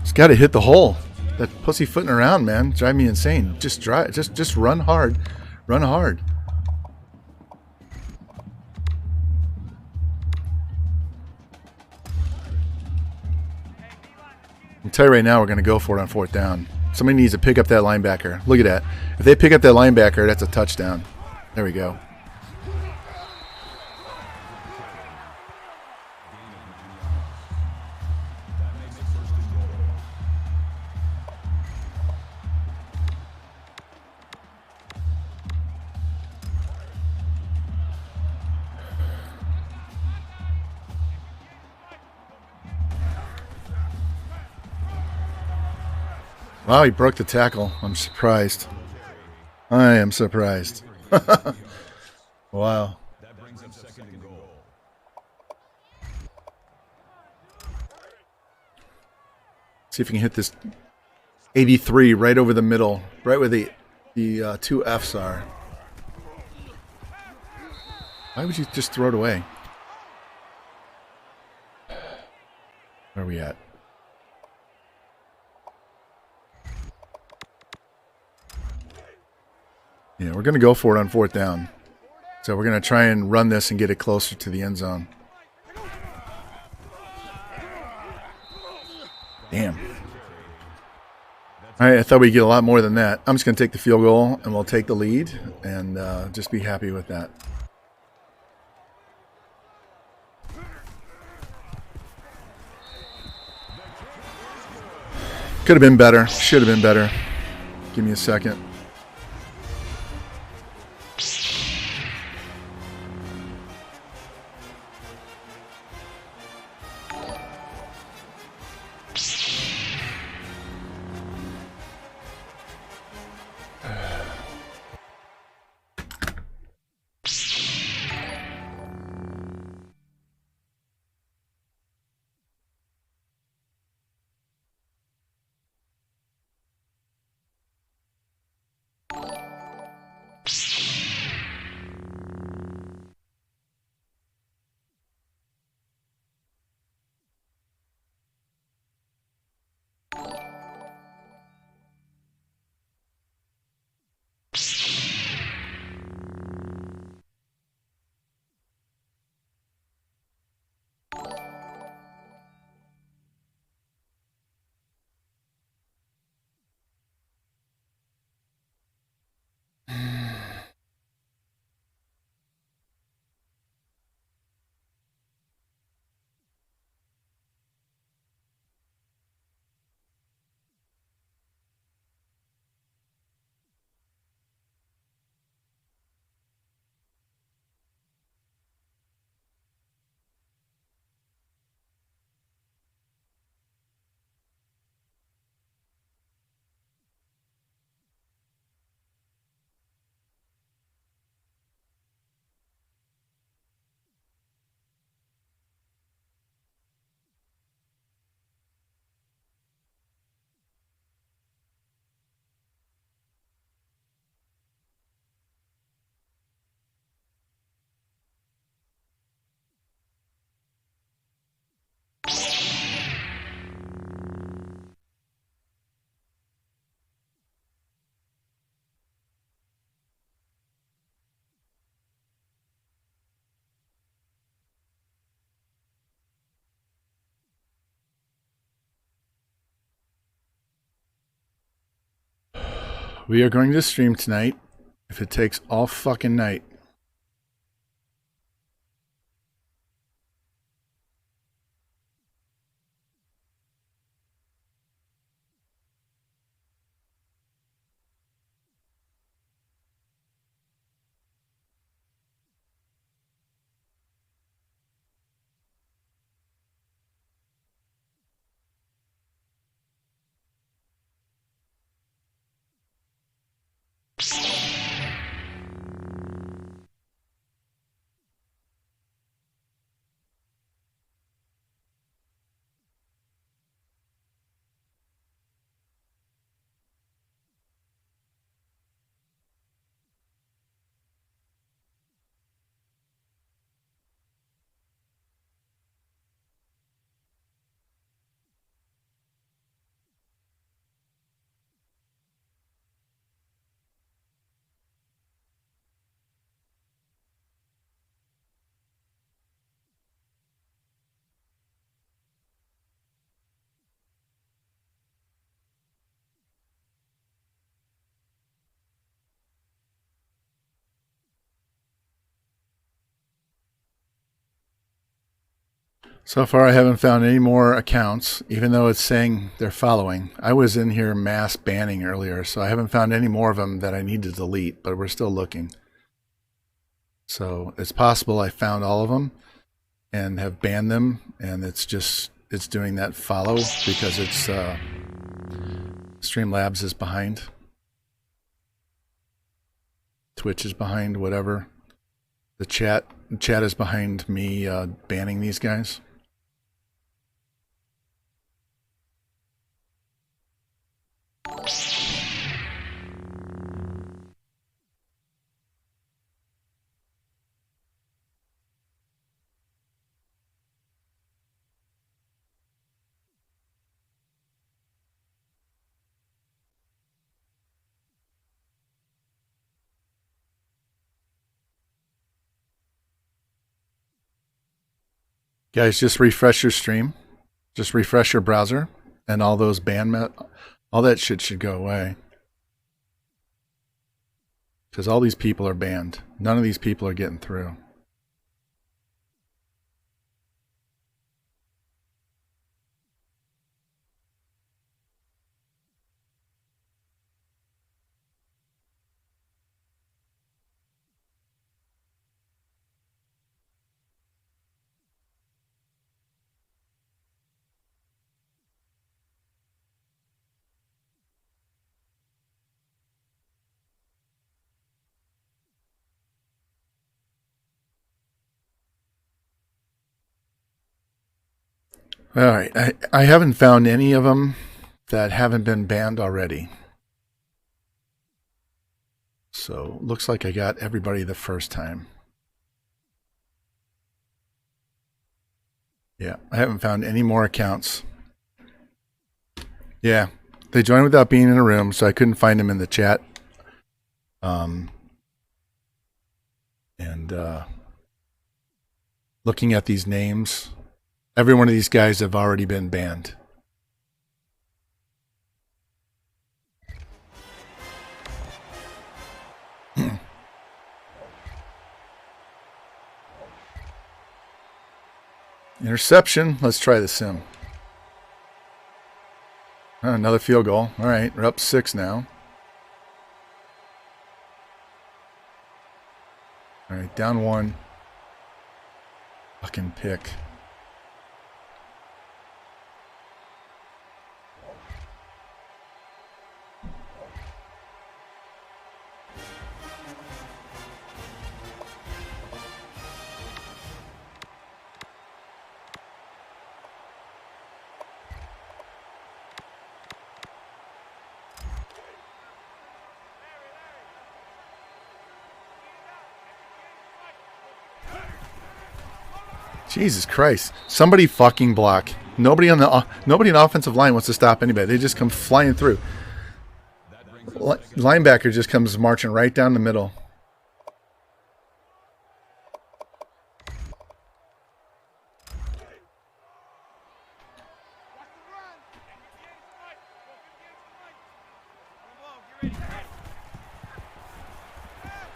It's got to hit the hole. That pussyfooting around, man, drive me insane. Just run hard, run hard. I'll tell you right now, we're going to go for it on fourth down. Somebody needs to pick up that linebacker. Look at that. If they pick up that linebacker, that's a touchdown. There we go. Wow, he broke the tackle. I'm surprised. I am surprised. Wow. That brings up second and goal. See if we can hit this 83 right over the middle, right where the two Fs are. Why would you just throw it away? Where are we at? Yeah, we're going to go for it on fourth down. So we're going to try and run this and get it closer to the end zone. Damn. All right, I thought we'd get a lot more than that. I'm just going to take the field goal, and we'll take the lead and just be happy with that. Could have been better. Should have been better. Give me a second. We are going to stream tonight If it takes all fucking night. So far, I haven't found any more accounts, even though it's saying they're following. I was in here mass banning earlier, so I haven't found any more of them that I need to delete, but we're still looking. So it's possible I found all of them and have banned them, and it's doing that follow because it's Streamlabs is behind. Twitch is behind, whatever. The chat is behind me banning these guys. Guys, just refresh your stream. Just refresh your browser, and all those all that shit should go away. Because all these people are banned. None of these people are getting through. All right, I haven't found any of them that haven't been banned already. So looks like I got everybody the first time. Yeah, I haven't found any more accounts. Yeah, they joined without being in a room, so I couldn't find them in the chat. Looking at these names, every one of these guys have already been banned. Interception. Let's try the sim. Oh, another field goal. All right, we're up 6 now. All right, down 1. Fucking pick. Jesus Christ. Somebody fucking block. Nobody in the offensive line wants to stop anybody. They just come flying through. Linebacker just comes marching right down the middle.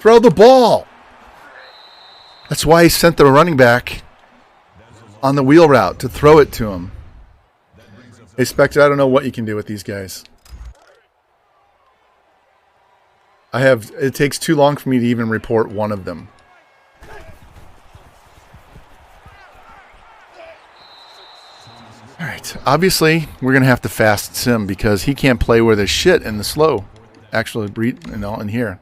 Throw the ball. That's why he sent the running back on the wheel route to throw it to him. Hey, Spectre, I don't know what you can do with these guys. It takes too long for me to even report one of them. All right, obviously we're gonna have to fast Sim because he can't play with his shit in the slow. Actually, in here.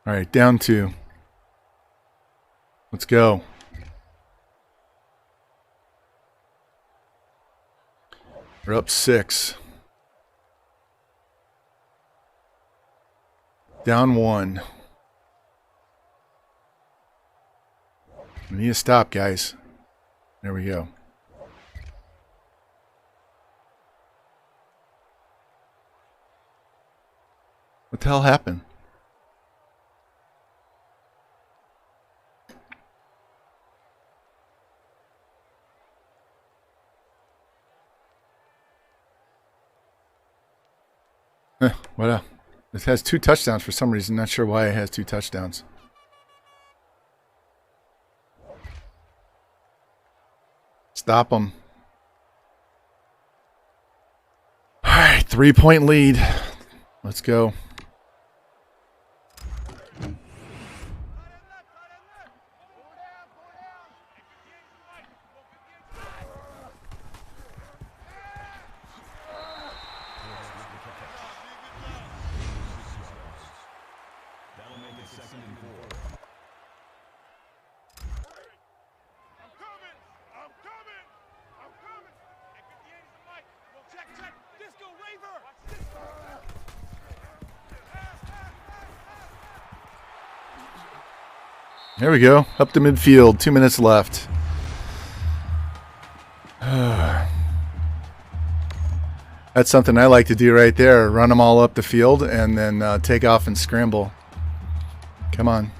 All right, down 2. Let's go. We're up 6. Down 1. We need to stop, guys. There we go. What the hell happened? What up? It has 2 touchdowns for some reason. Not sure why it has 2 touchdowns. Stop them. All right, 3-point lead. Let's go. There we go. Up to midfield. 2 minutes left. That's something I like to do right there. Run them all up the field and then take off and scramble. Come on.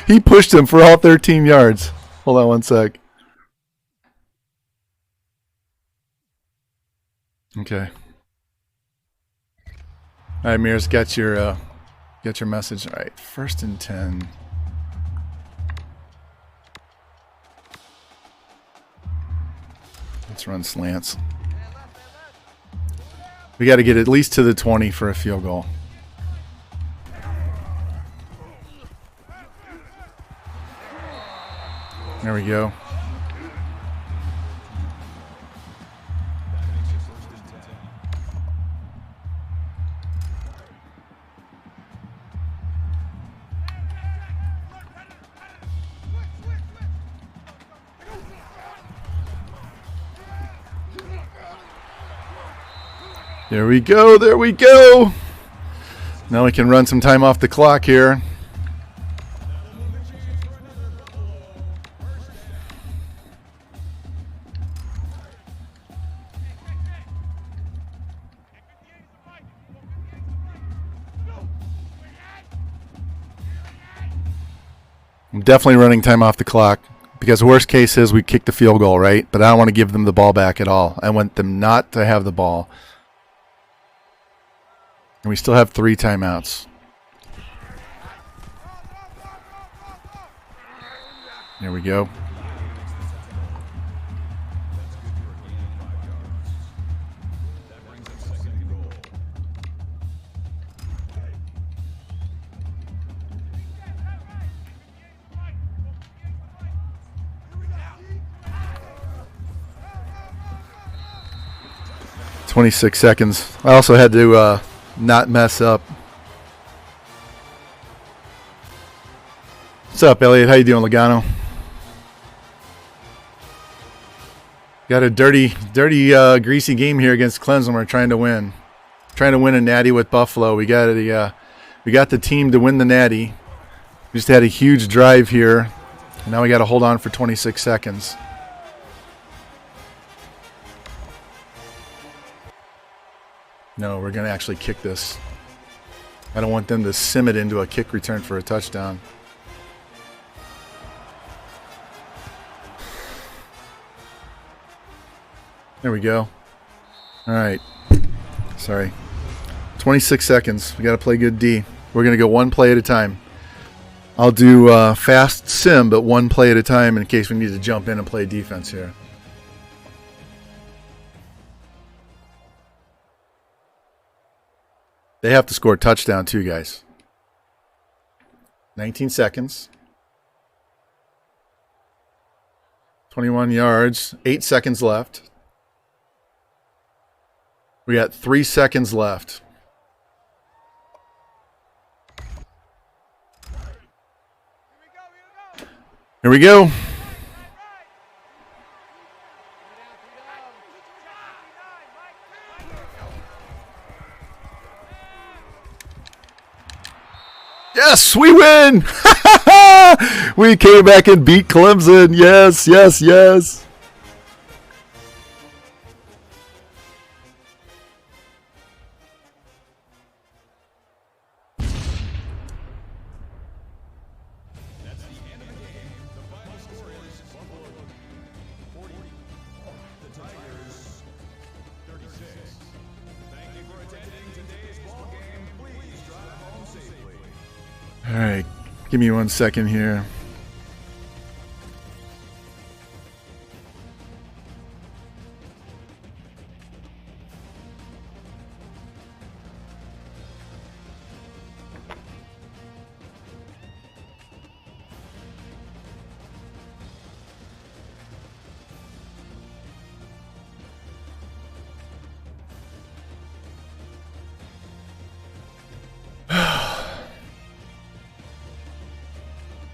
He pushed him for all 13 yards. Hold on one sec. Okay. All right, Mears, got your message. All right, 1st and 10. Let's run slants. We got to get at least to the 20 for a field goal. There we go. There we go. There we go. Now we can run some time off the clock here. I'm definitely running time off the clock because the worst case is we kick the field goal, right? But I don't want to give them the ball back at all. I want them not to have the ball. And we still have 3 timeouts. There we go. "26 seconds. I also had to not mess up. What's up, Elliot? How you doing, Logano? Got a dirty, greasy game here against Clemson. We're trying to win. Trying to win a natty with Buffalo. We got We got the team to win the Natty. We just had a huge drive here. And now we got to hold on for 26 seconds. No, we're going to actually kick this. I don't want them to sim it into a kick return for a touchdown. There we go. All right. Sorry. 26 seconds. We got to play good D. We're going to go one play at a time. I'll do fast sim, but one play at a time in case we need to jump in and play defense here. They have to score a touchdown too, guys. 19 seconds. 21 yards. 8 seconds left. We got 3 seconds left. Here we go. Yes, we win. We came back and beat Clemson. Yes, yes, yes. All right, give me 1 second here.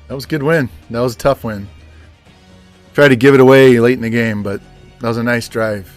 That was a good win. That was a tough win. Tried to give it away late in the game, but that was a nice drive.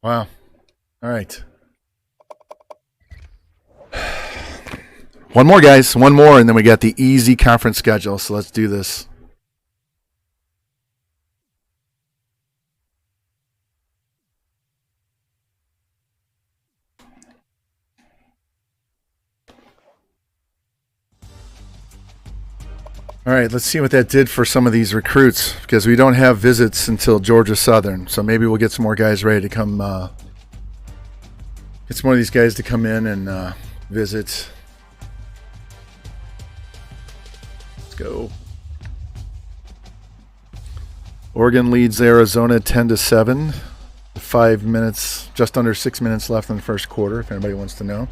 Wow. All right. One more, guys. One more, and then we got the easy conference schedule. So let's do this. All right, let's see what that did for some of these recruits, because we don't have visits until Georgia Southern. So maybe we'll get some more guys ready to come. Get some more of these guys to come in and visit. Let's go. Oregon leads Arizona 10-7. 5 minutes, just under 6 minutes left in the first quarter, if anybody wants to know.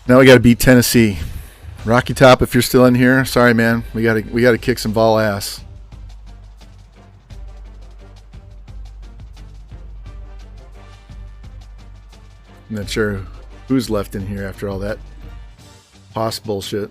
Now we got to beat Tennessee. Rocky Top, if you're still in here, sorry, man. We got to kick some ball ass. I'm not sure who's left in here after all that possible shit.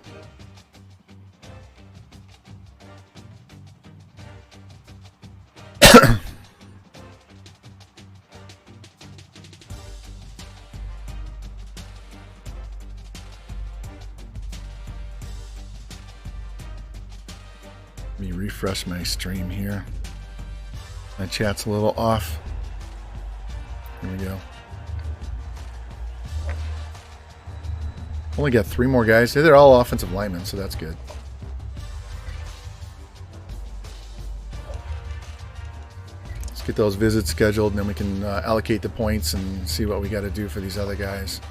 Let me refresh my stream here. My chat's a little off. Here we go. Only got 3 more guys. They're all offensive linemen, so that's good. Let's get those visits scheduled, and then we can allocate the points and see what we got to do for these other guys.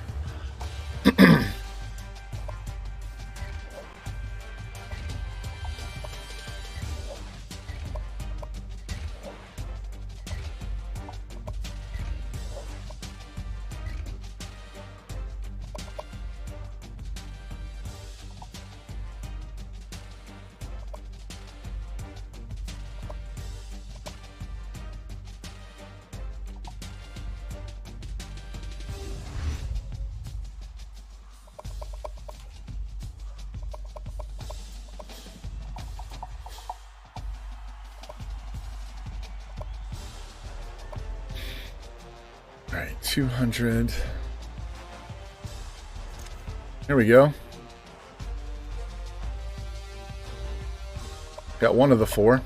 right, 200. There we go. Got one of the four.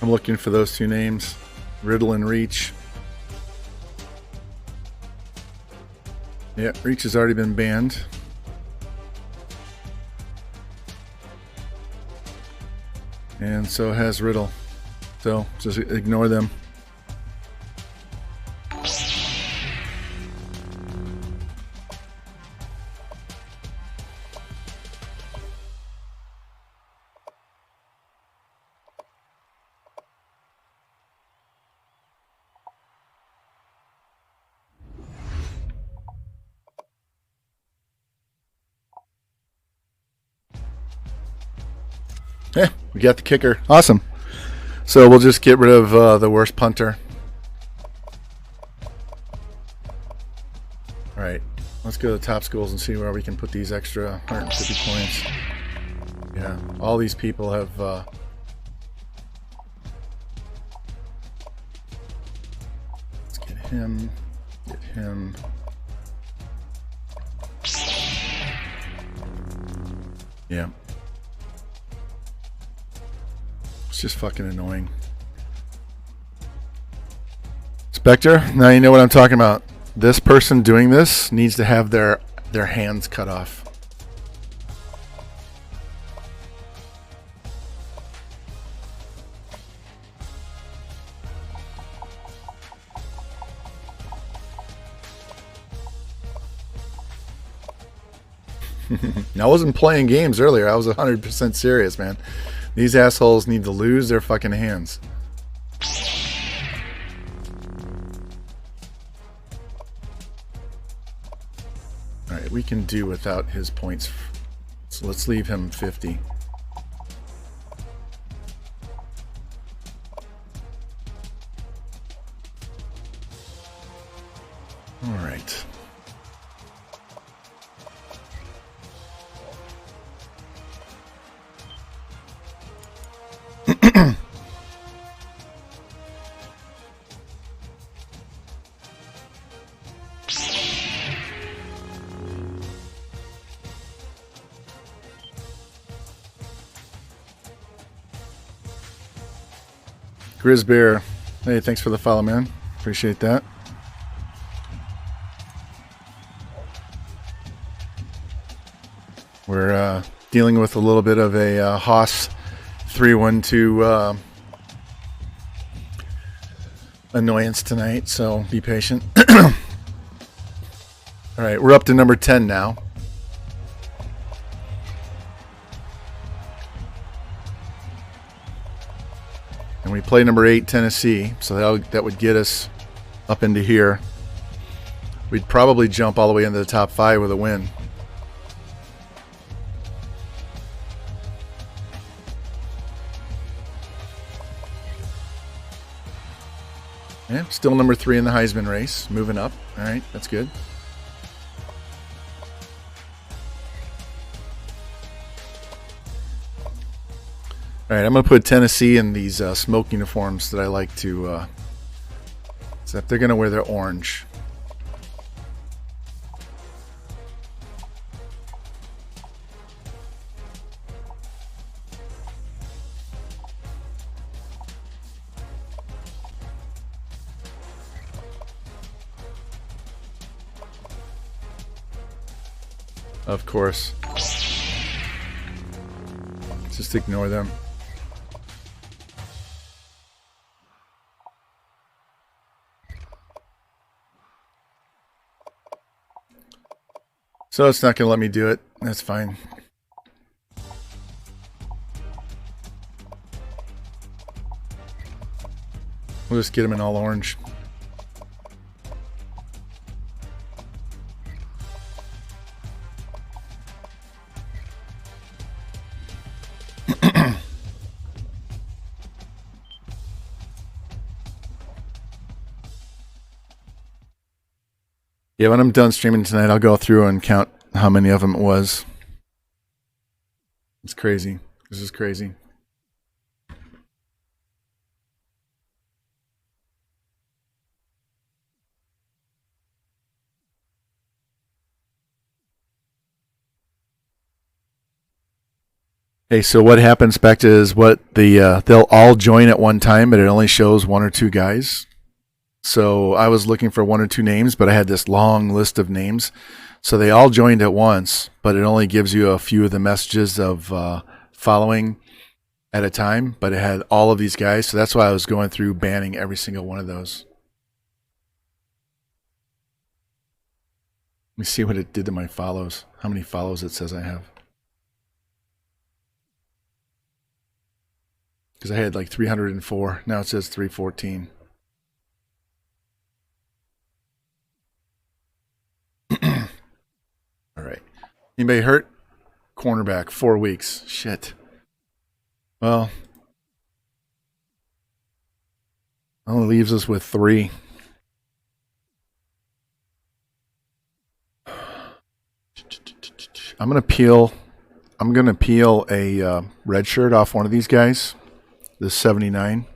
I'm looking for those two names, Riddle and Reach. Yeah, Reach has already been banned. And so has Riddle. So just ignore them. Yeah, we got the kicker. Awesome. So we'll just get rid of the worst punter. All right, let's go to the top schools and see where we can put these extra 150 points. Yeah, all these people have... let's get him. Get him. Yeah. It's just fucking annoying. Spectre, now you know what I'm talking about. This person doing this needs to have their hands cut off. I wasn't playing games earlier. I was 100% serious, man. These assholes need to lose their fucking hands. Alright, we can do without his points. So let's leave him 50. Alright. Grizzbear, hey, thanks for the follow, man. Appreciate that. We're dealing with a little bit of a Haas 312 annoyance tonight, so be patient. All right, we're up to number 10 now. And we play number 8, Tennessee, so that would get us up into here. We'd probably jump all the way into the top 5 with a win. Yeah, still number 3 in the Heisman race, moving up. All right, that's good. All right, I'm going to put Tennessee in these smoke uniforms that I like to, except they're going to wear their orange. Of course. Just ignore them. So it's not going to let me do it. That's fine. We'll just get him in all orange. Yeah, when I'm done streaming tonight, I'll go through and count how many of them it was. It's crazy. This is crazy. Okay, so what happens back to is what they'll all join at one time, but it only shows one or two guys. So I was looking for one or two names, but I had this long list of names. So they all joined at once, but it only gives you a few of the messages of following at a time, but it had all of these guys. So that's why I was going through banning every single one of those. Let me see what it did to my follows. How many follows it says I have. Because I had like 304. Now it says 314. All right. Anybody hurt? Cornerback, 4 weeks. Shit. Well, only leaves us with 3. I'm gonna peel a red shirt off one of these guys. This 79.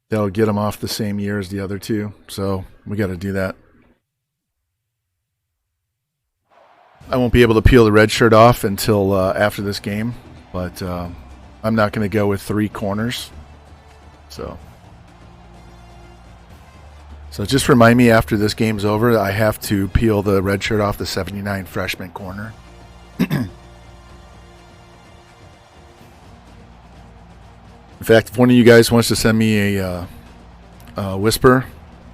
That'll get them off the same year as the other two, so we got to do that. I won't be able to peel the red shirt off until after this game, but I'm not going to go with 3 corners. So just remind me after this game's over, I have to peel the red shirt off the 79 freshman corner. In fact, if one of you guys wants to send me a whisper,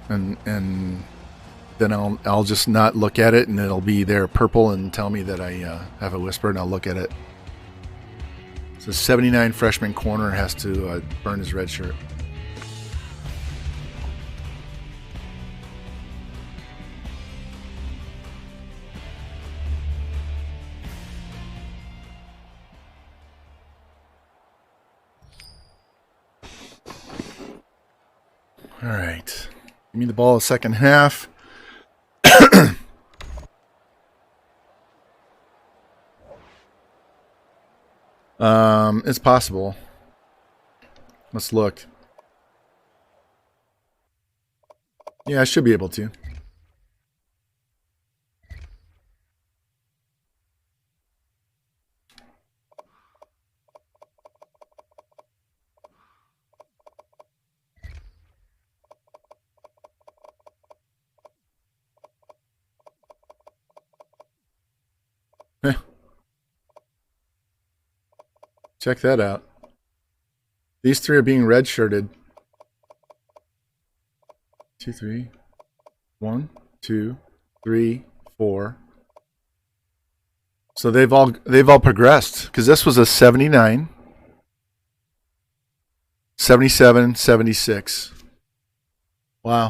and then I'll just not look at it, and it'll be there purple and tell me that I have a whisper, and I'll look at it. So 79 freshman corner has to burn his red shirt. All right. Give me the ball the second half. It's possible. Let's look. Yeah, I should be able to. Check that out. These 3 are being redshirted. 2, 3. 1, 2, 3, 4. So they've all progressed, because this was a 79, 77, 76. Wow.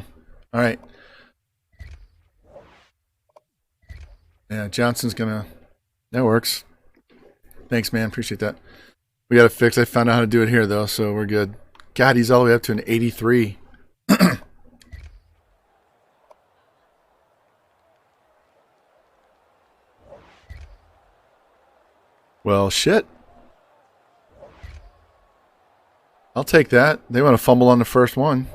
All right. Yeah, Johnson's gonna. That works. Thanks, man. Appreciate that. We got to fix. I found out how to do it here, though, so we're good. God, he's all the way up to an 83. Well, shit. I'll take that. They want to fumble on the first one.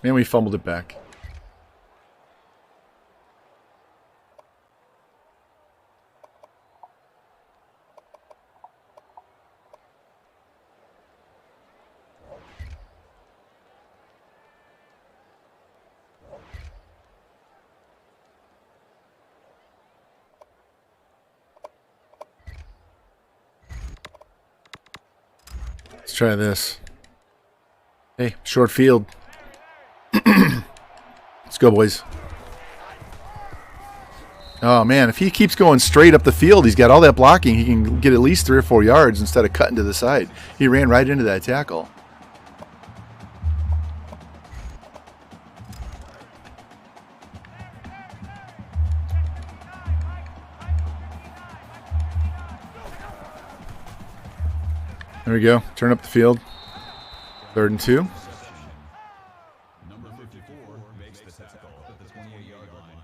And we fumbled it back. Let's try this. Hey, short field. Let's go, boys. Oh, man, if he keeps going straight up the field, he's got all that blocking. He can get at least 3 or 4 yards instead of cutting to the side. He ran right into that tackle. There we go. Turn up the field. 3rd and 2. Number 54 makes the tackle at the 28-yard line.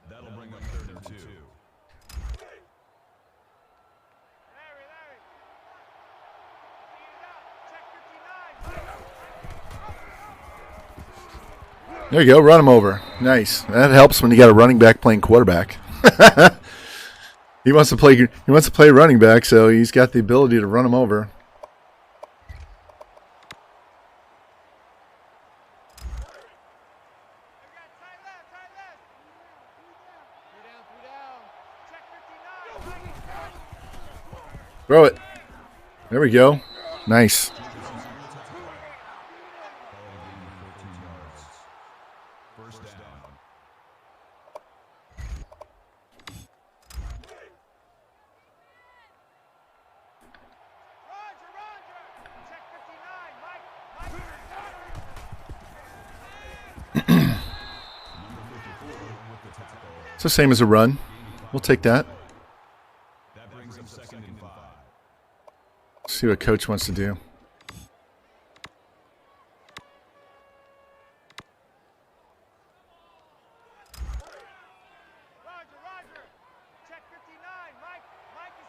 That'll bring up 3rd and 2. Larry. Speed it up. Check 59. There you go. Run him over. Nice. That helps when you got a running back playing quarterback. He wants to play. He wants to play running back, so he's got the ability to run him over. Tight left. 3 down. Check 59. Throw it. There we go. Nice. First down. Roger. Check 59. Mike. It's the same as a run. We'll take that. That brings up 2nd and 5. See what coach wants to do. Roger. Check 59. Mike is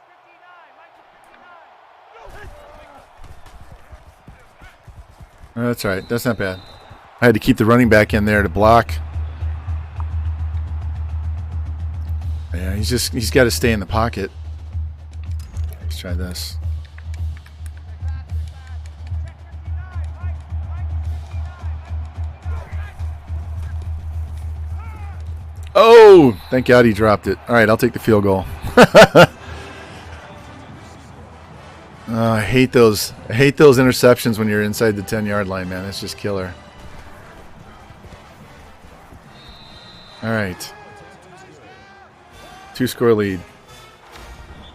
59. That's all right. That's not bad. I had to keep the running back in there to block. Yeah, he's got to stay in the pocket. Let's try this. Oh, thank God he dropped it. All right, I'll take the field goal. I hate those. I hate those interceptions when you're inside the 10-yard line, man. It's just killer. All right. 2-score lead.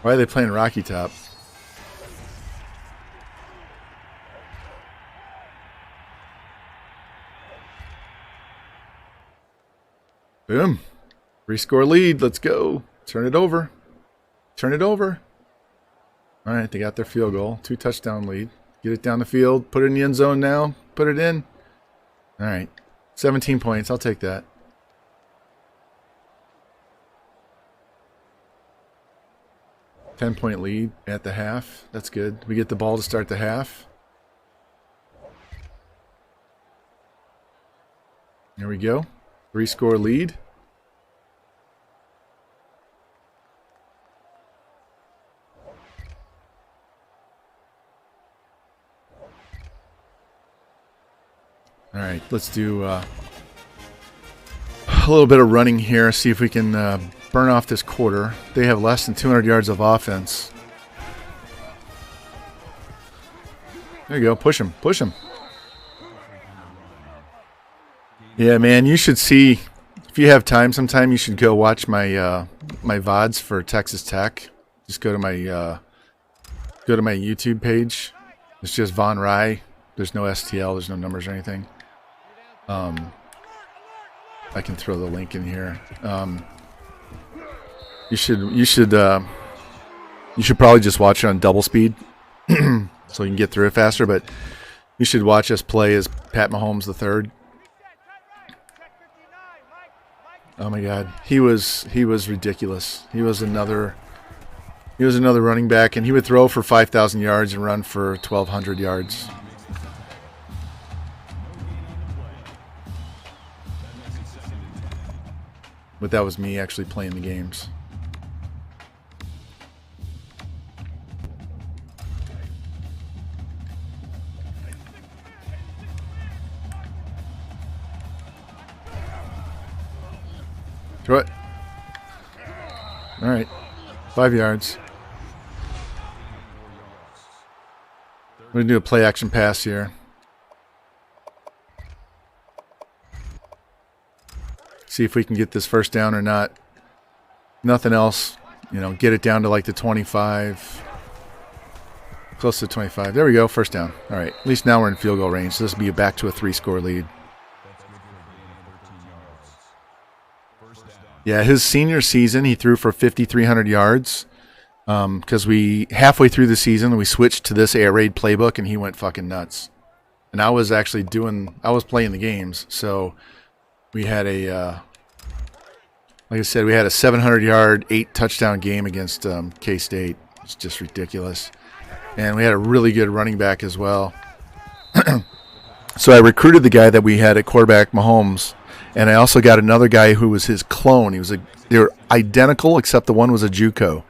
Why are they playing Rocky Top? Boom. 3-score lead. Let's go. Turn it over. Turn it over. All right, they got their field goal. 2-touchdown lead. Get it down the field. Put it in the end zone now. Put it in. All right. 17 points. I'll take that. $10-point lead at the half. That's good. We get the ball to start the half. Here we go. 3-score lead. All right, let's do a little bit of running here. See if we can burn off this quarter. They have less than 200 yards of offense. There you go. Push him. Push him. Yeah, man, you should see, if you have time sometime, you should go watch my my VODs for Texas Tech. Just go to my YouTube page. It's just Von Rye. There's no STL, there's no numbers or anything. I can throw the link in here. You should probably just watch it on double speed so you can get through it faster, but you should watch us play as Pat Mahomes III. Oh my God, he was ridiculous. He was another running back, and he would throw for 5,000 yards and run for 1,200 yards. But that was me actually playing the games. Throw it. All right. 5 yards. We're going to do a play action pass here. See if we can get this first down or not. Nothing else. You know, get it down to like the 25. Close to 25. There we go. First down. All right. At least now we're in field goal range. So this will be back to a 3-score lead. Yeah, his senior season, he threw for 5,300 yards because we halfway through the season we switched to this air raid playbook, and he went fucking nuts. And I was actually playing the games, so we had a like I said, we had a 700-yard, 8-touchdown game against K-State. It's just ridiculous. And we had a really good running back as well. So I recruited the guy that we had at quarterback, Mahomes, and I also got another guy who was his clone. They were identical, except the one was a JUCO.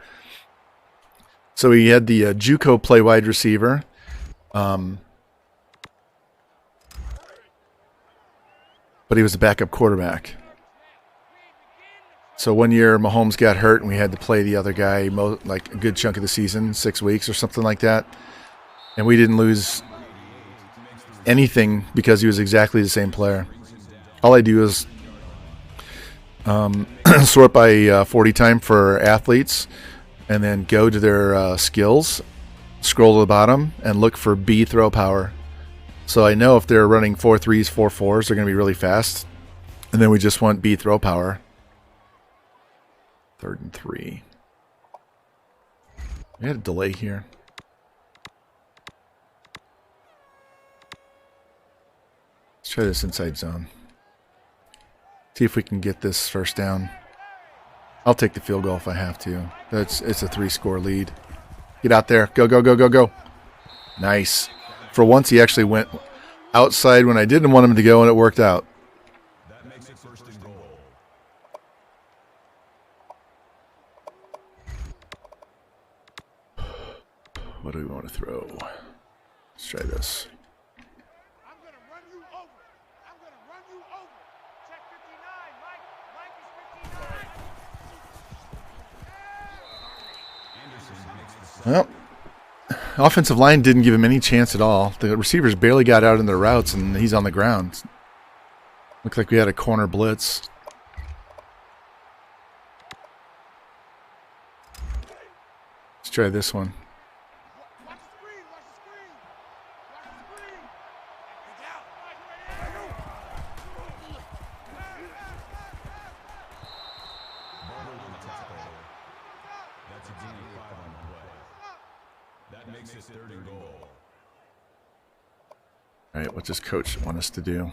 So he had the JUCO play wide receiver. But he was a backup quarterback. So one year Mahomes got hurt and we had to play the other guy like a good chunk of the season, 6 weeks or something like that. And we didn't lose anything because he was exactly the same player. All I do is sort by 40 time for athletes and then go to their skills, scroll to the bottom, and look for B throw power. So I know if they're running 4.3s, 4.4s, they're going to be really fast. And then we just want B throw power. 3rd and 3. We had a delay here. Let's try this inside zone. See if we can get this first down. I'll take the field goal if I have to. It's a 3-score lead. Get out there. Go, go, go, go, go. Nice. For once, he actually went outside when I didn't want him to go, and it worked out. That makes it 1st and goal. What do we want to throw? Let's try this. I'm going to run you over. I'm going to run you over. Check 59, Mike. Mike is 59. Anderson makes the Well, offensive line didn't give him any chance at all. The receivers barely got out in their routes, and he's on the ground. Looked like we had a corner blitz. Let's try this one. Watch the screen. Watch the screen. Watch the screen. Get out. Barber on the tackle. That's a gain of 5 on the play. That makes it 3rd and goal. All right, what does coach want us to do?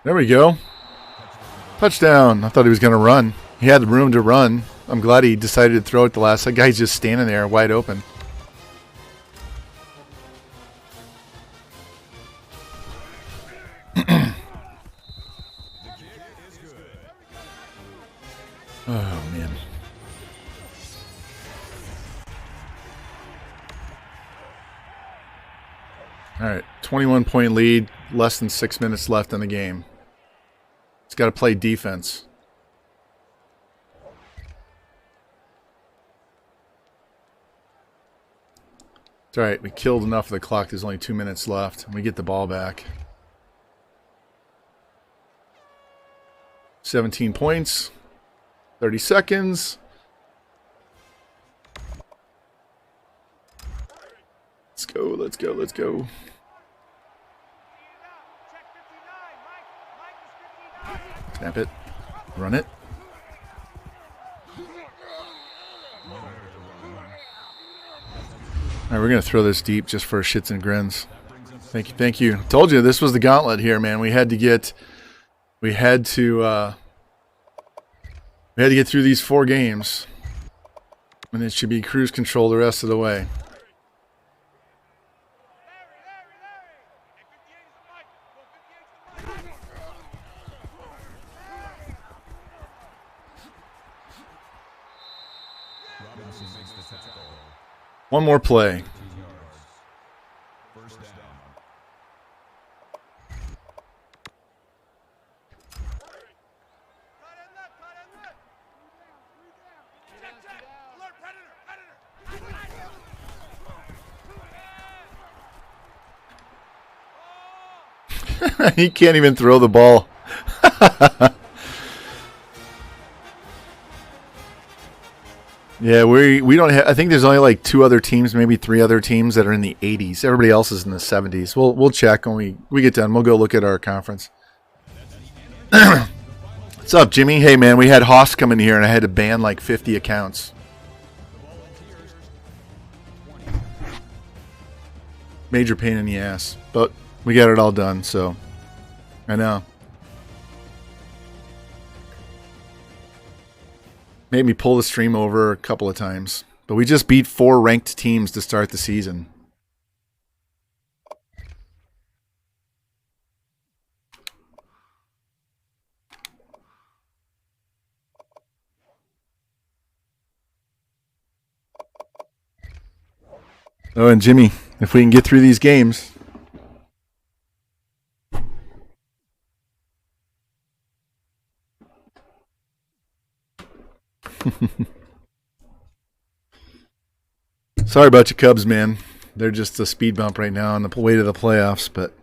There we go. Touchdown. I thought he was going to run. He had the room to run. I'm glad he decided to throw it the last. That guy's just standing there wide open. Oh, man. All right, 21-point lead, less than 6 minutes left in the game. He's got to play defense. It's all right, we killed enough of the clock. There's only 2 minutes left. We get the ball back. 17 points, 30 seconds. Let's go, let's go, let's go. Snap it. Run it. All right, we're going to throw this deep just for shits and grins. Thank you, thank you. Told you this was the gauntlet here, man. We had to get through these 4 games. And it should be cruise control the rest of the way. Robinson makes the tackle. One more play. 15 yards. First down. Alert, predator, predator. He can't even throw the ball. Yeah, we don't have. I think there's only like 2 other teams, maybe 3 other teams that are in the 80s. Everybody else is in the 70s. We'll check when we get done. We'll go look at our conference. What's up, Jimmy? Hey, man, we had Haas come in here, and I had to ban like 50 accounts. Major pain in the ass, but we got it all done. So I know. Made me pull the stream over a couple of times. But we just beat 4 ranked teams to start the season. Oh, and Jimmy, if we can get through these games. Sorry about your Cubs, man. They're just a speed bump right now on the way to the playoffs, but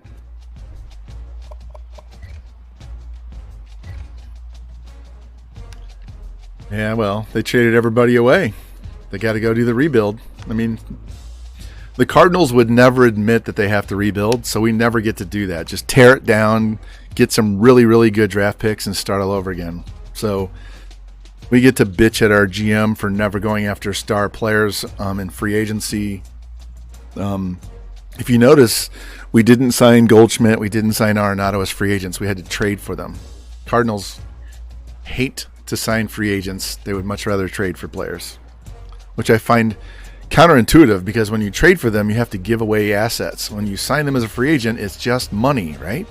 yeah, well, they traded everybody away. They got to go do the rebuild. I mean, the Cardinals would never admit that they have to rebuild, so we never get to do that. Just tear it down, get some really, really good draft picks, and start all over again. So we get to bitch at our GM for never going after star players in free agency. If you notice, we didn't sign Goldschmidt. We didn't sign Arenado as free agents. We had to trade for them. Cardinals hate to sign free agents. They would much rather trade for players, which I find counterintuitive because when you trade for them, you have to give away assets. When you sign them as a free agent, it's just money, right?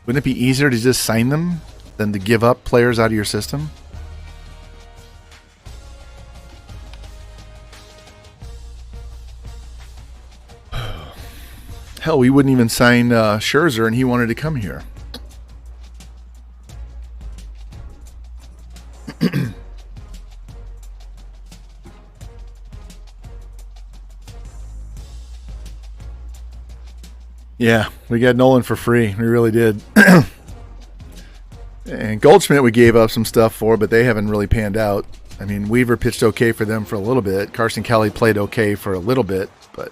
Wouldn't it be easier to just sign them than to give up players out of your system? Hell, we wouldn't even sign Scherzer, and he wanted to come here. Yeah, we got Nolan for free. We really did. And Goldschmidt we gave up some stuff for, but they haven't really panned out. I mean, Weaver pitched okay for them for a little bit. Carson Kelly played okay for a little bit, but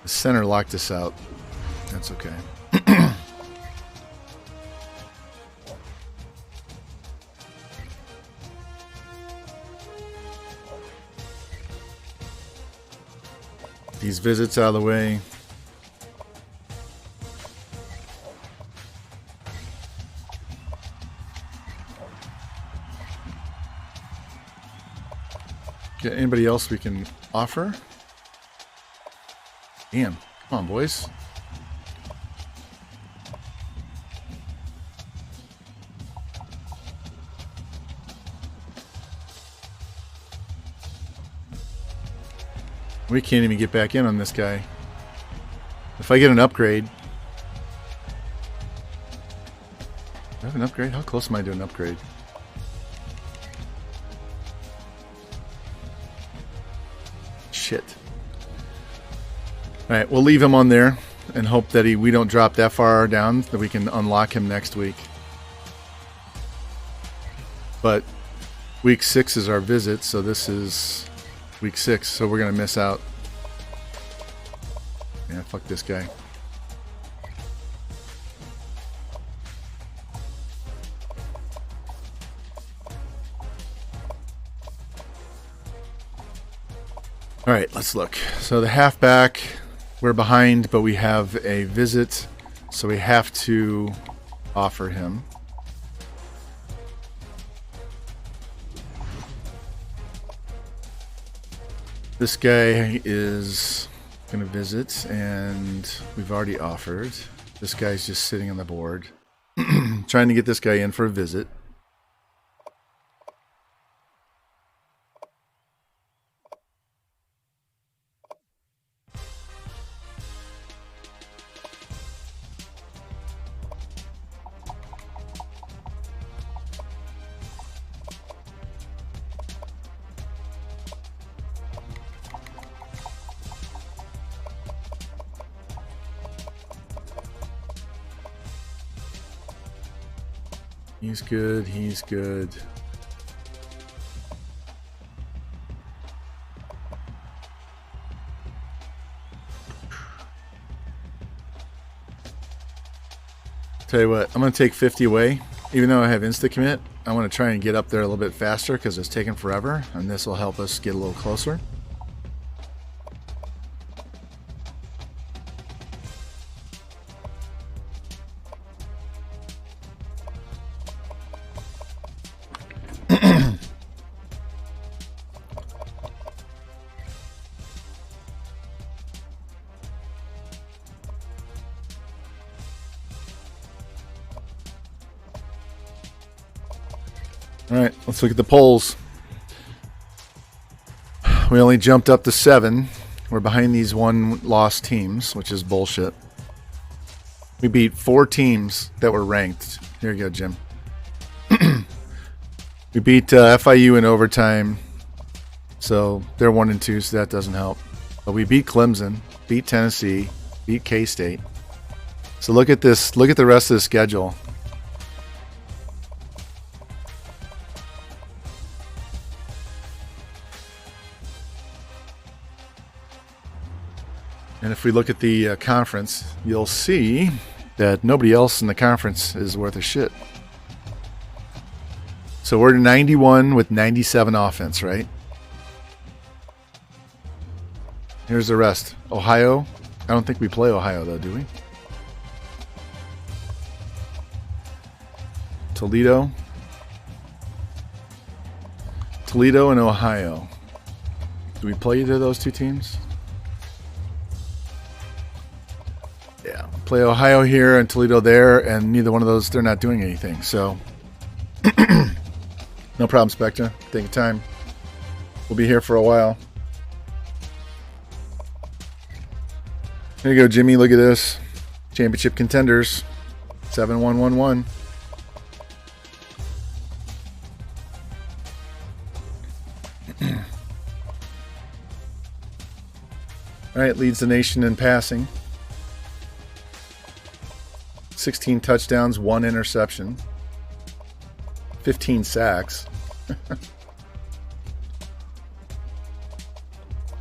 the center locked us out. That's okay. These visits out of the way. Okay, anybody else we can offer? Damn, come on, boys. We can't even get back in on this guy. If I get an upgrade. Do I have an upgrade? How close am I to an upgrade? Shit. Alright, we'll leave him on there and hope that we don't drop that far down, that we can unlock him next week. But week 6 is our visit, so this is week 6, so we're going to miss out. Yeah, fuck this guy. All right, let's look. So the halfback, we're behind, but we have a visit, so we have to offer him. This guy is going to visit, and we've already offered. This guy's just sitting on the board. Trying to get this guy in for a visit. He's good. He's good. Tell you what, I'm going to take 50 away. Even though I have insta-commit, I want to try and get up there a little bit faster because it's taking forever, and this will help us get a little closer. All right, let's look at the polls. We only jumped up to 7. We're behind these 1-loss teams, which is bullshit. We beat 4 teams that were ranked. Here you go, Jim. We beat FIU in overtime, so they're 1 and 2, so that doesn't help. But we beat Clemson, beat Tennessee, beat K-State. So look at this. Look at the rest of the schedule. And if we look at the conference, you'll see that nobody else in the conference is worth a shit. So we're 91 with 97 offense, right? Here's the rest. Ohio. I don't think we play Ohio, though, do we? Toledo. Toledo and Ohio. Do we play either of those 2 teams? Yeah, play Ohio here and Toledo there, and neither one of those, they're not doing anything. So, no problem, Spectre. Take your time. We'll be here for a while. There you go, Jimmy. Look at this. Championship contenders. 7-1-1-1. All right, leads the nation in passing. 16 touchdowns, 1 interception, 15 sacks.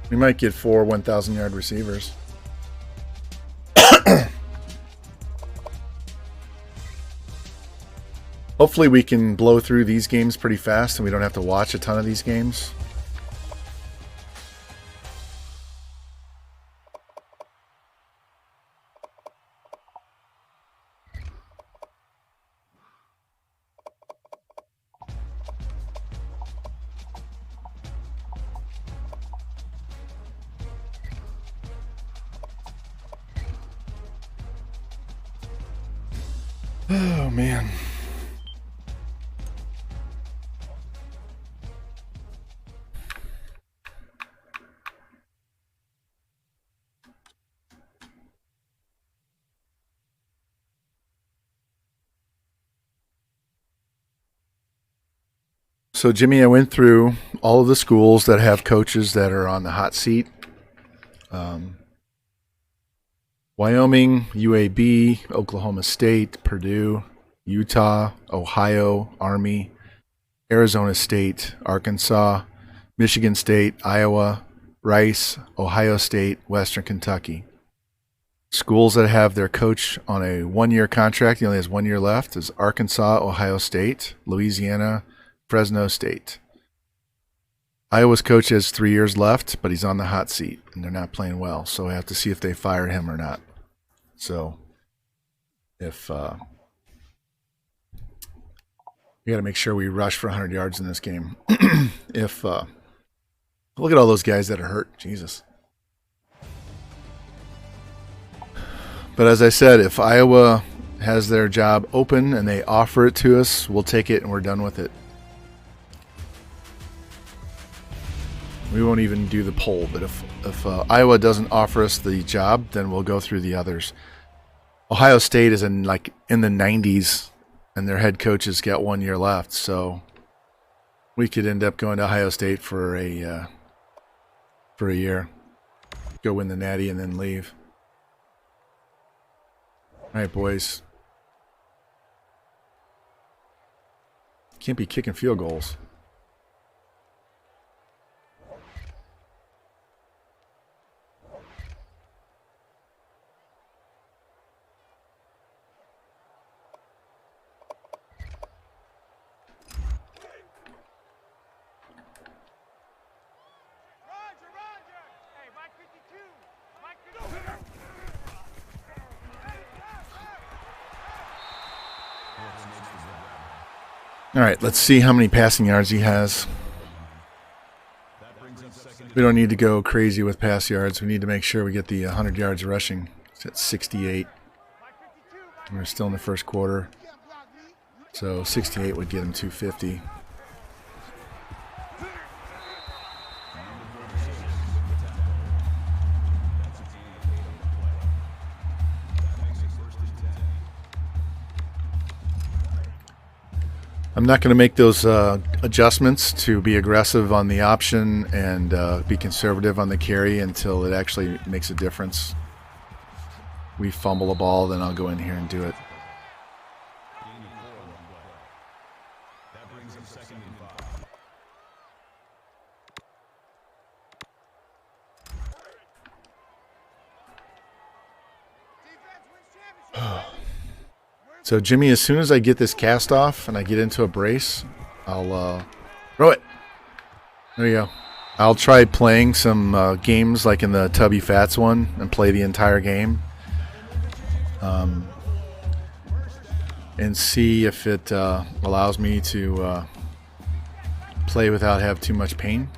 We might get 4 1,000-yard receivers. Hopefully we can blow through these games pretty fast and we don't have to watch a ton of these games. Oh, man. So, Jimmy, I went through all of the schools that have coaches that are on the hot seat. Wyoming, UAB, Oklahoma State, Purdue, Utah, Ohio, Army, Arizona State, Arkansas, Michigan State, Iowa, Rice, Ohio State, Western Kentucky. Schools that have their coach on a 1-year contract, he only has 1 year left, is Arkansas, Ohio State, Louisiana, Fresno State. Iowa's coach has 3 years left, but he's on the hot seat, and they're not playing well, so we have to see if they fire him or not. So, if we got to make sure we rush for 100 yards in this game. If look at all those guys that are hurt, Jesus. But as I said, if Iowa has their job open and they offer it to us, we'll take it and we're done with it. We won't even do the poll, but if Iowa doesn't offer us the job, then we'll go through the others. Ohio State is in the 90s, and their head coach has got 1 year left, so we could end up going to Ohio State for a year, go win the Natty, and then leave. All right, boys. Can't be kicking field goals. Roger, Roger. Hey, Mike 52. Mike 52. All right, let's see how many passing yards he has. We don't need to go crazy with pass yards. We need to make sure we get the 100 yards rushing. It's at 68. We're still in the first quarter. So 68 would get him 250. I'm not going to make those adjustments to be aggressive on the option and be conservative on the carry until it actually makes a difference. We fumble a ball, then I'll go in here and do it. That brings up 2nd and 5. Defense wins championship. So, Jimmy, as soon as I get this cast off and I get into a brace, I'll throw it. There you go. I'll try playing some games like in the Tubby Fats one and play the entire game. And see if it allows me to play without have too much pain.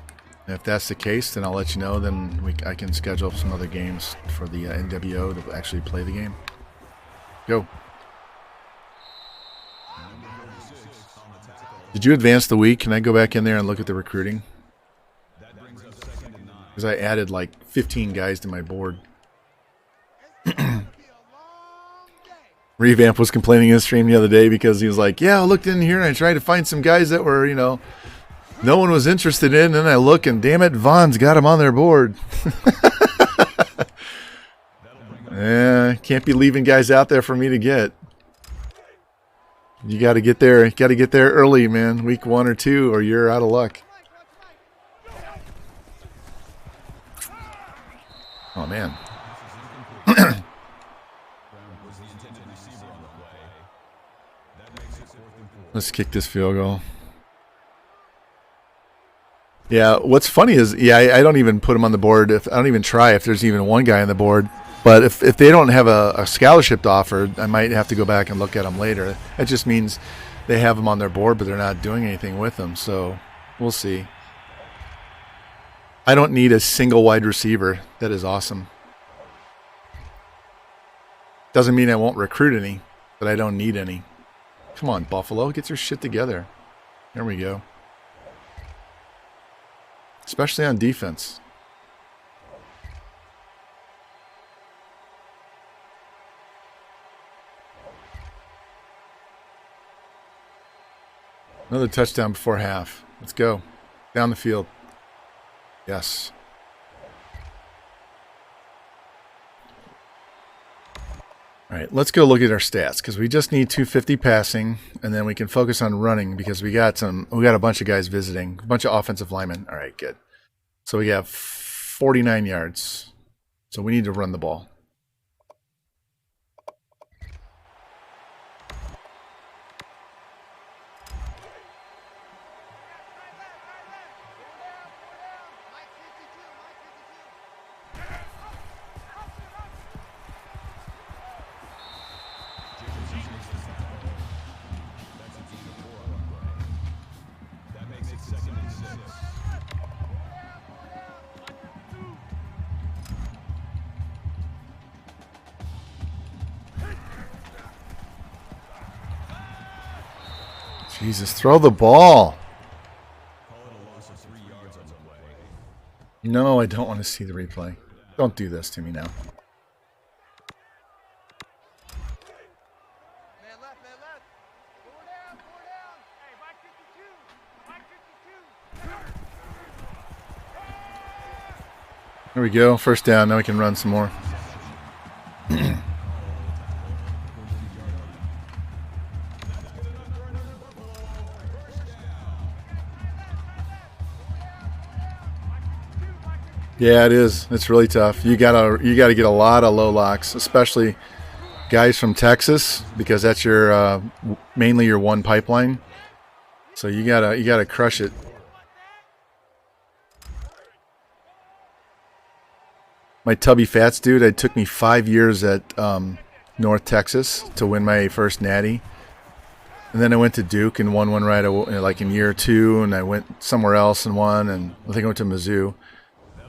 And if that's the case, then I'll let you know. Then I can schedule some other games for the NWO to actually play the game. Go. Did you advance the week? Can I go back in there and look at the recruiting? Because I added like 15 guys to my board. Revamp was complaining in the stream the other day because he was like, yeah, I looked in here and I tried to find some guys that were, no one was interested in. And then I look and damn it, Vaughn's got them on their board. Yeah, can't be leaving guys out there for me to get. You got to get there. You got to get there early, man. Week 1 or 2, or you're out of luck. Oh man. Let's kick this field goal. Yeah, what's funny is, I don't even put them on the board. I don't even try if there's even one guy on the board. But if they don't have a scholarship to offer, I might have to go back and look at them later. That just means they have them on their board, but they're not doing anything with them. So we'll see. I don't need a single wide receiver. That is awesome. Doesn't mean I won't recruit any, but I don't need any. Come on, Buffalo, get your shit together. There we go. Especially on defense. Another touchdown before half. Let's go. Down the field. Yes. All right, let's go look at our stats because we just need 250 passing, and then we can focus on running because we got a bunch of guys visiting, a bunch of offensive linemen. All right, good. So we have 49 yards. So we need to run the ball. Jesus, throw the ball. No, I don't want to see the replay. Don't do this to me now. Man left, man left. Four down. Hey, Mike 52. Mike 52. There we go. First down. Now we can run some more. Yeah, it is. It's really tough. You gotta get a lot of low locks, especially guys from Texas, because that's your mainly your one pipeline. So you gotta crush it. My Tubby Fats dude, it took me 5 years at North Texas to win my first Natty. And then I went to Duke and won one right like in year 2, and I went somewhere else and won, and I think I went to Mizzou.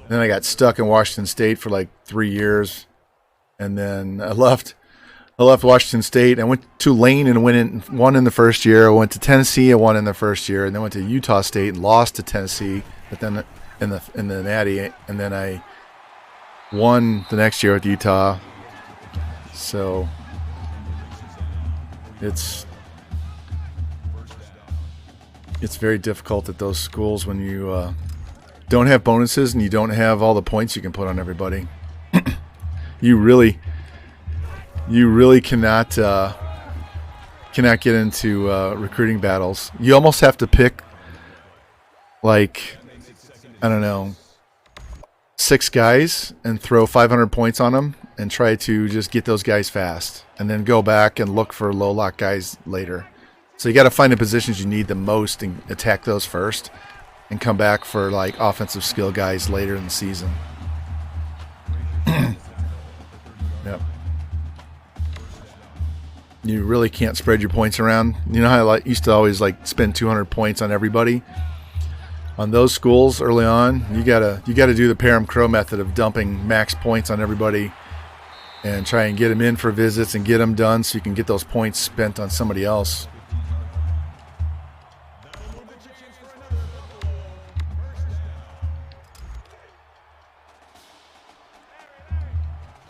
And then I got stuck in Washington State for like 3 years, and then I left Washington State. I went to Tulane and won in the first year. I went to Tennessee, I won in the first year, and then went to Utah State and lost to Tennessee, but then in the Natty, and then I won the next year with Utah. So it's very difficult at those schools when you don't have bonuses and you don't have all the points you can put on everybody. You really cannot get into recruiting battles. You almost have to pick, like, I don't know, 6 guys and throw 500 points on them and try to just get those guys fast, and then go back and look for low lock guys later. So you got to find the positions you need the most and attack those first, and come back for like offensive skill guys later in the season. Yep. You really can't spread your points around. You know how I used to always like spend 200 points on everybody? On those schools early on, you gotta do the Parham Crow method of dumping max points on everybody and try and get them in for visits and get them done so you can get those points spent on somebody else.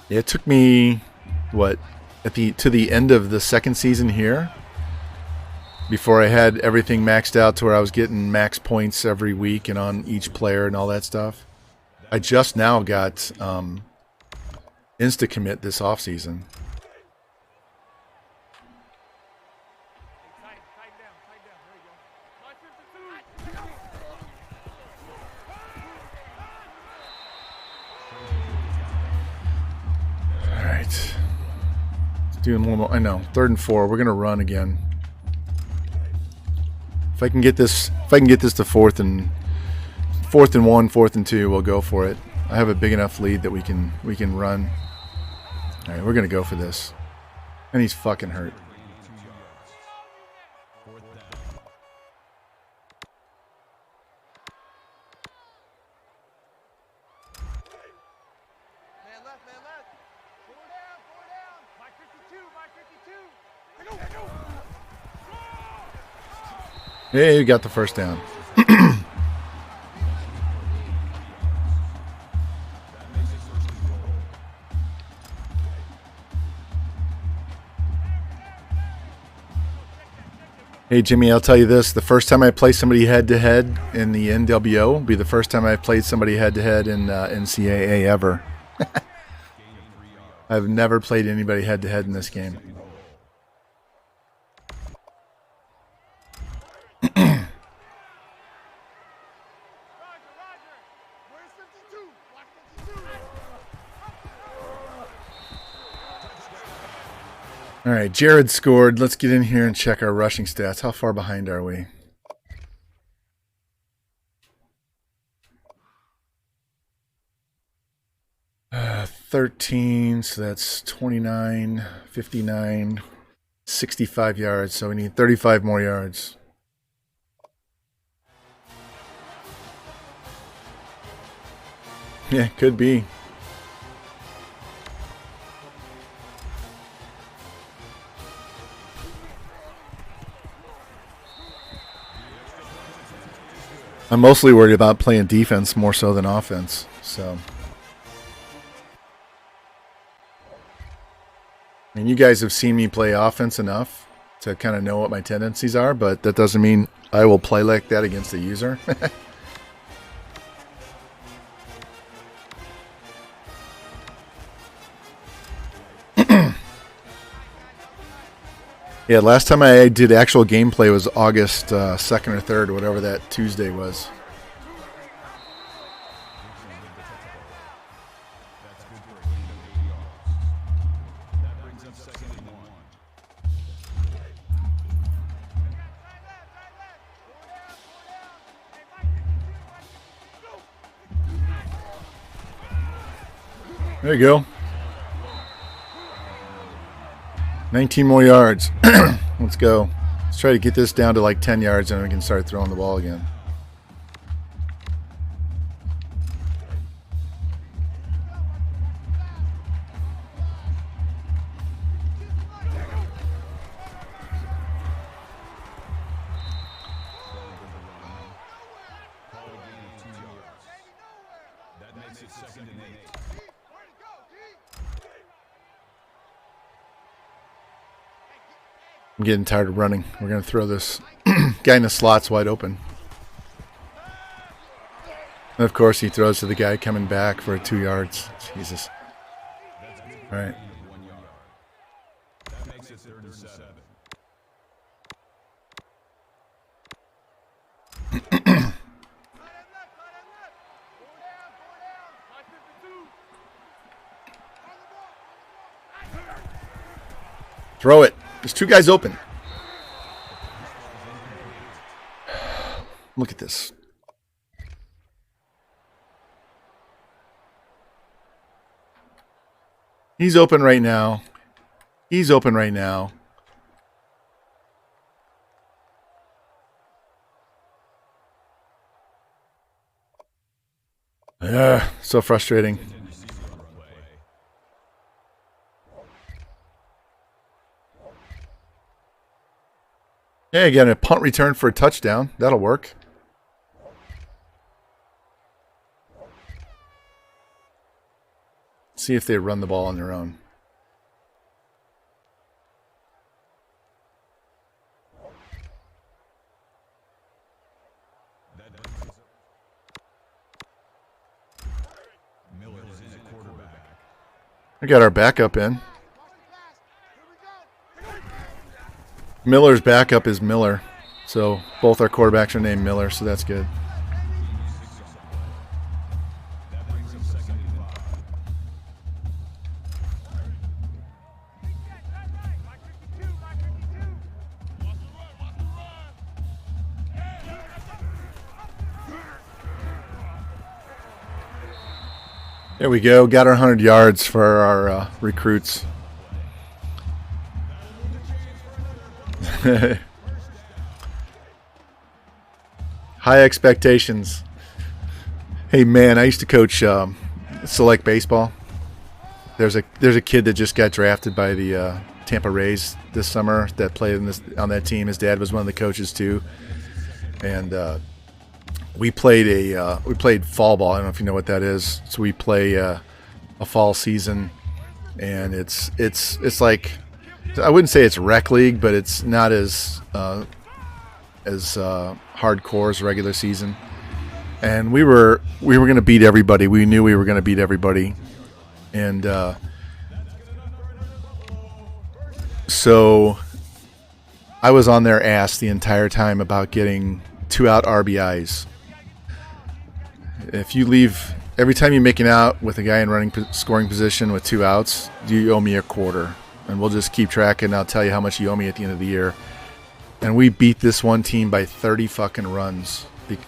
It took me to the end of the second season here before I had everything maxed out to where I was getting max points every week and on each player and all that stuff. I just now got Insta-commit this offseason. Tighten down. There you go. All right. Let's do one more. I know. 3rd and 4. We're going to run again. If I can get this to 4th and 1, 4th and 2, we'll go for it. I have a big enough lead that we can run. All right, we're gonna go for this, and he's fucking hurt. Man left. Four down. Mike 52. Go. Yeah, you got the first down. Hey, Jimmy, I'll tell you this. The first time I play somebody head-to-head in the NWO will be the first time I played somebody head-to-head in NCAA ever. I've never played anybody head-to-head in this game. Where's 52? Block 52. All right, Jared scored. Let's get in here and check our rushing stats. How far behind are we? Uh, 13, so that's 29, 59, 65 yards. So we need 35 more yards. Yeah, could be. I'm mostly worried about playing defense more so than offense. So, and you guys have seen me play offense enough to kind of know what my tendencies are, but that doesn't mean I will play like that against the user. Yeah, last time I did actual gameplay was August 2nd or 3rd, whatever that Tuesday was. There you go. 19 more yards. Let's go. Let's try to get this down to like 10 yards and we can start throwing the ball again. That makes it 2nd and 8. I'm getting tired of running. We're going to throw this guy in the slots wide open. And of course, he throws to the guy coming back for 2 yards. Jesus. All right. 1 yard. That makes it 3rd and 7. Throw it. There's 2 guys open. Look at this. He's open right now. He's open right now. So frustrating. Yeah, again, a punt return for a touchdown. That'll work. See if they run the ball on their own. Miller is in at quarterback. We got our backup in. Miller's backup is Miller. So both our quarterbacks are named Miller, so that's good. That brings him 2nd and 5. There we go. Got our 100 yards for our recruits. High expectations. Hey man, I used to coach select baseball. There's a kid that just got drafted by the Tampa Rays this summer that played on that team. His dad was one of the coaches too, and we played fall ball. I don't know if you know what that is. So we play a fall season, and it's like, I wouldn't say it's rec league, but it's not as hardcore as regular season. And we were going to beat everybody. We knew we were going to beat everybody, and so I was on their ass the entire time about getting 2-out RBIs. If you leave every time you make an out with a guy in scoring position with 2 outs, you owe me a quarter, and we'll just keep track, and I'll tell you how much you owe me at the end of the year. And we beat this one team by 30 fucking runs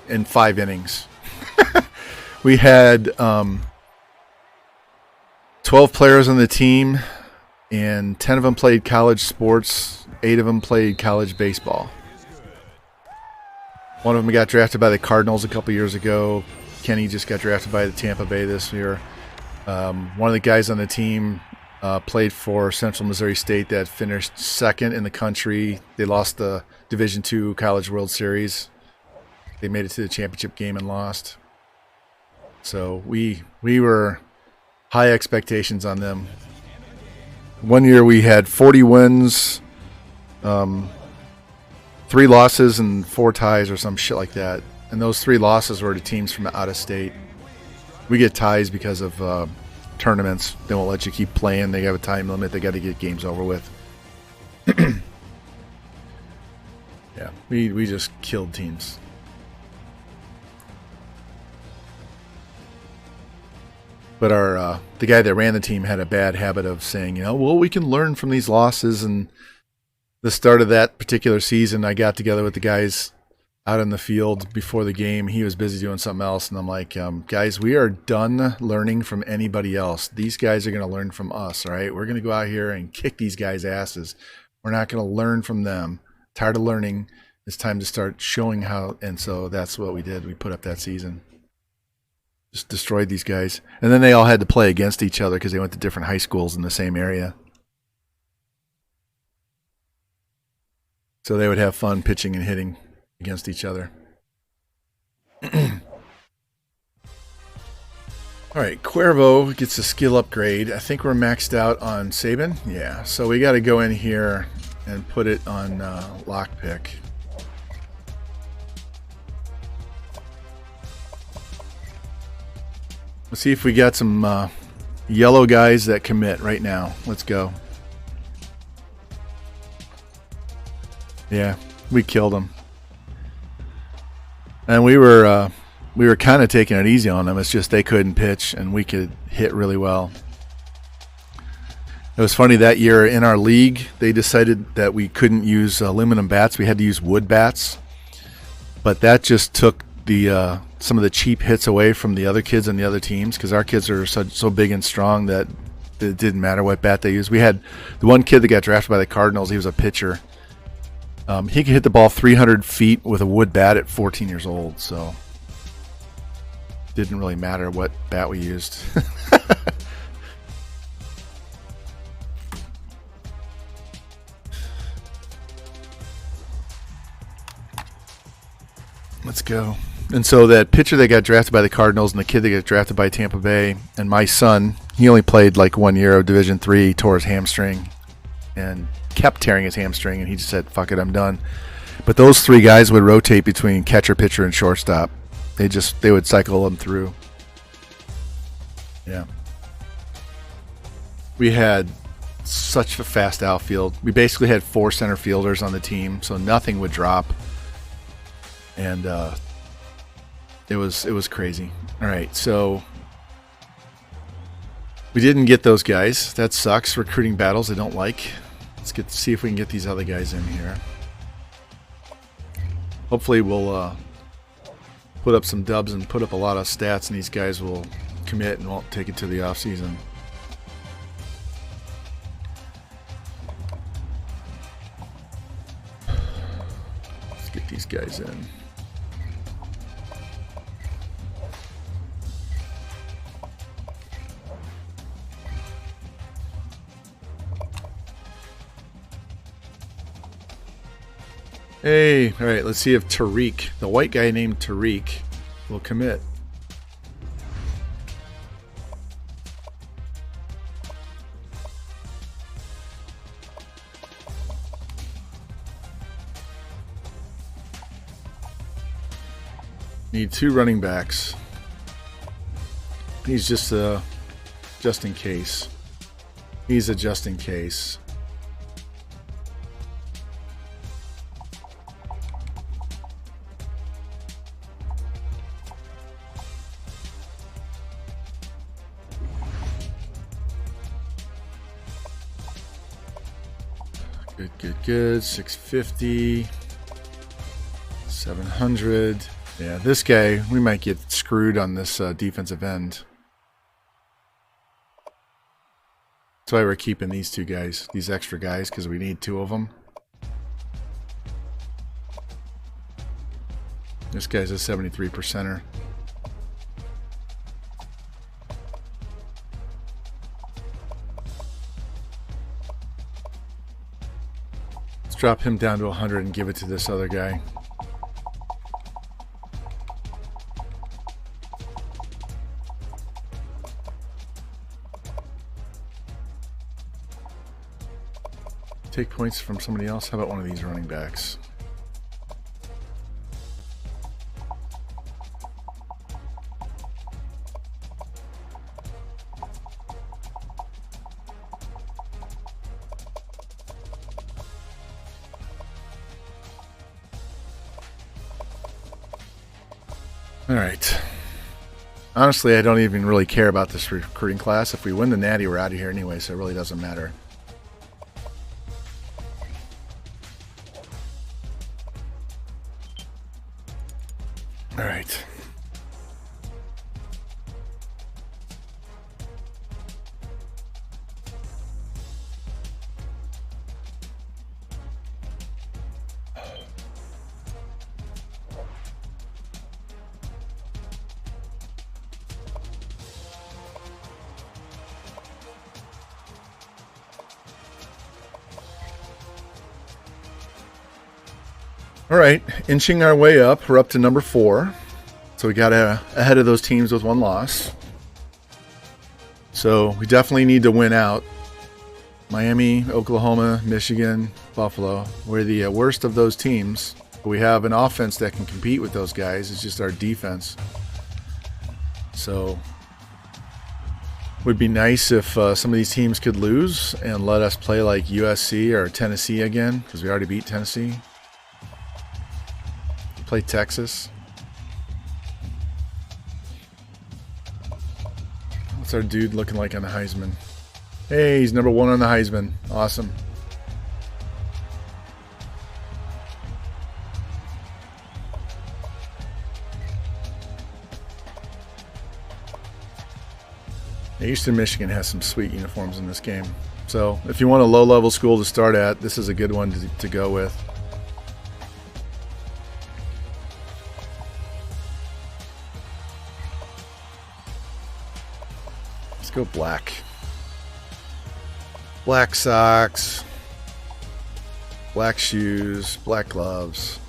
in 5 innings. We had 12 players on the team, and 10 of them played college sports, 8 of them played college baseball. One of them got drafted by the Cardinals a couple years ago. Kenny just got drafted by the Tampa Bay this year. One of the guys on the team played for Central Missouri State that finished 2nd in the country. They lost the Division II College World Series. They made it to the championship game and lost. So we were high expectations on them. One year we had 40 wins, 3 losses, and 4 ties or some shit like that. And those 3 losses were to teams from out of state. We get ties because of tournaments. They won't let you keep playing. They have a time limit. They got to get games over with. Yeah, we just killed teams. But our the guy that ran the team had a bad habit of saying, well, we can learn from these losses. And the start of that particular season, I got together with the guys out in the field before the game. He was busy doing something else, and I'm like, guys, we are done learning from anybody else. These guys are going to learn from us, all right? We're going to go out here and kick these guys' asses. We're not going to learn from them. Tired of learning. It's time to start showing how, and so that's what we did. We put up that season. Just destroyed these guys. And then they all had to play against each other because they went to different high schools in the same area. So they would have fun pitching and hitting against each other. All right, Cuervo gets a skill upgrade. I think we're maxed out on Saban. Yeah, so we got to go in here and put it on lockpick. Let's see if we got some yellow guys that commit right now. Let's go. Yeah, we killed them. And we were kind of taking it easy on them. It's just they couldn't pitch, and we could hit really well. It was funny that year in our league, they decided that we couldn't use aluminum bats. We had to use wood bats. But that just took the some of the cheap hits away from the other kids and the other teams, because our kids are so big and strong that it didn't matter what bat they used. We had the one kid that got drafted by the Cardinals. He was a pitcher. He could hit the ball 300 feet with a wood bat at 14 years old, so it didn't really matter what bat we used. Let's go. And so that pitcher that got drafted by the Cardinals and the kid that got drafted by Tampa Bay and my son, he only played like 1 year of Division III, tore his hamstring and kept tearing his hamstring, and he just said, fuck it, I'm done. But those three guys would rotate between catcher, pitcher, and shortstop. They would cycle them through. Yeah. We had such a fast outfield. We basically had 4 center fielders on the team, so nothing would drop. And it was crazy. All right, so we didn't get those guys. That sucks. Recruiting battles I don't like. Let's see if we can get these other guys in here. Hopefully we'll put up some dubs and put up a lot of stats, and these guys will commit and won't take it to the off season. Let's get these guys in. Hey, all right, let's see if Tariq, the white guy named Tariq, will commit. Need 2 running backs. He's just in case. He's a just in case. Good. 650. 700. Yeah, this guy, we might get screwed on this defensive end. That's why we're keeping these 2 guys, these extra guys, because we need 2 of them. This guy's a 73%er. Drop him down to 100 and give it to this other guy. Take points from somebody else. How about one of these running backs? All right. Honestly, I don't even really care about this recruiting class. If we win the Natty, we're out of here anyway, so it really doesn't matter. All right. All right, inching our way up. We're up to number 4. So we got ahead of those teams with 1 loss. So we definitely need to win out. Miami, Oklahoma, Michigan, Buffalo. We're the worst of those teams. But we have an offense that can compete with those guys. It's just our defense. So it would be nice if some of these teams could lose and let us play like USC or Tennessee again, because we already beat Tennessee. Play Texas. What's our dude looking like on the Heisman? Hey, he's number 1 on the Heisman. Awesome. Eastern Michigan has some sweet uniforms in this game. So if you want a low-level school to start at, this is a good one to go with. Go black. Black socks, black shoes, black gloves.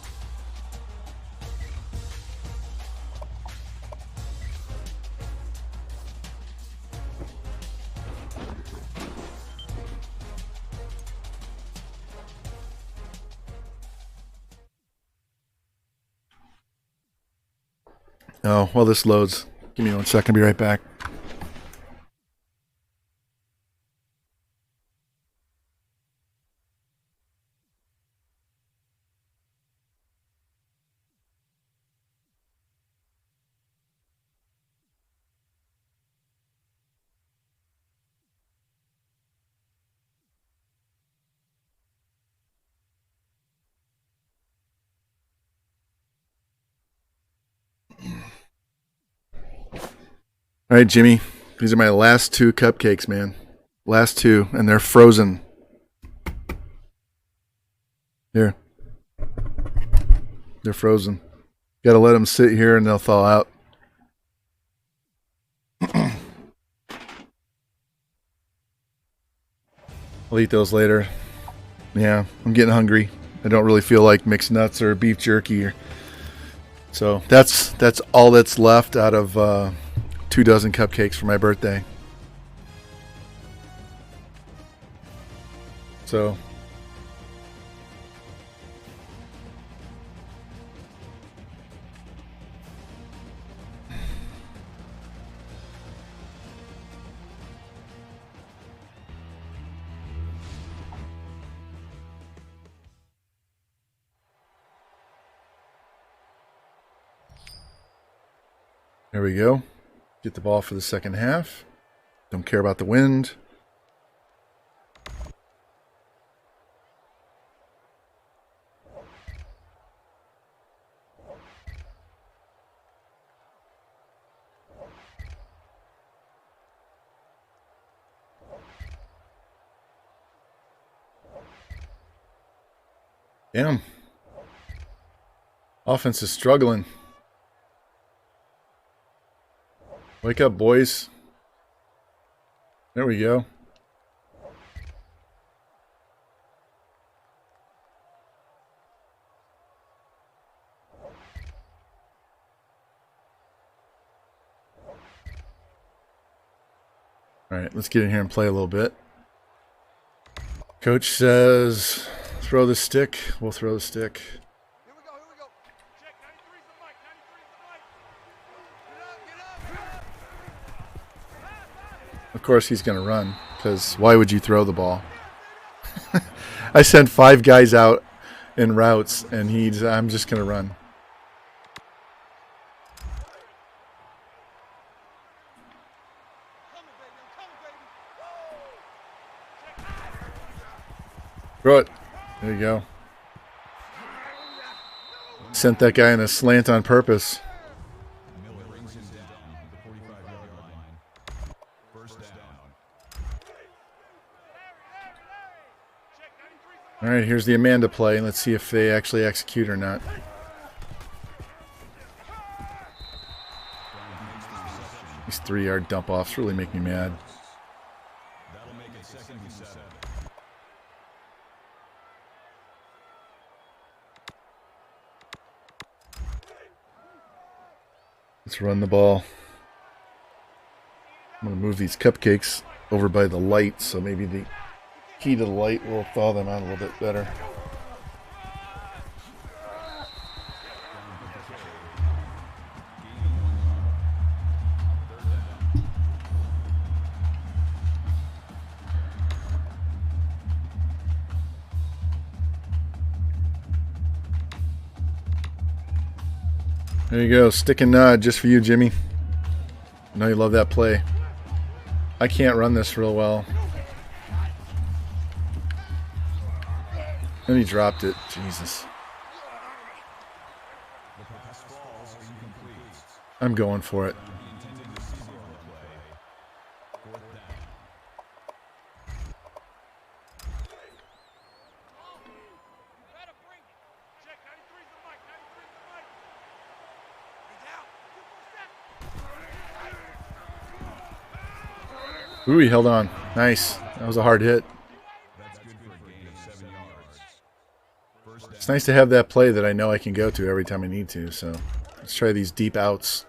Oh, while this loads, give me 1 second, I'll be right back. All right, Jimmy. These are my last 2 cupcakes, man. Last 2, and they're frozen. Here. They're frozen. Got to let them sit here and they'll thaw out. I'll eat those later. Yeah, I'm getting hungry. I don't really feel like mixed nuts or beef jerky. So that's all that's left out of 2 dozen cupcakes for my birthday. So there we go. Get the ball for the second half. Don't care about the wind. Damn. Offense is struggling. Wake up, boys. There we go. All right, let's get in here and play a little bit. Coach says, throw the stick. We'll throw the stick. Here we go, here we go. Check, 93's the mic, 93's the mic. Get up, get up. Of course he's going to run, because why would you throw the ball? I sent 5 guys out in routes, and I'm just going to run. Throw it. There you go. Sent that guy in a slant on purpose. All right, here's the Amanda play. Let's see if they actually execute or not. These 3-yard dump-offs really make me mad. That'll make it 2nd and 7. Let's run the ball. I'm going to move these cupcakes over by the light, so maybe the heat of the light will thaw them out a little bit better. There you go, stick and nod just for you, Jimmy. I know you love that play. I can't run this real well. And he dropped it. Jesus. I'm going for it. Check 93's the mic. 93's the mic. He's out. Ooh, he held on. Nice. That was a hard hit. That's good for a gain of 7 yards. First down. It's nice to have that play that I know I can go to every time I need to. So let's try these deep outs.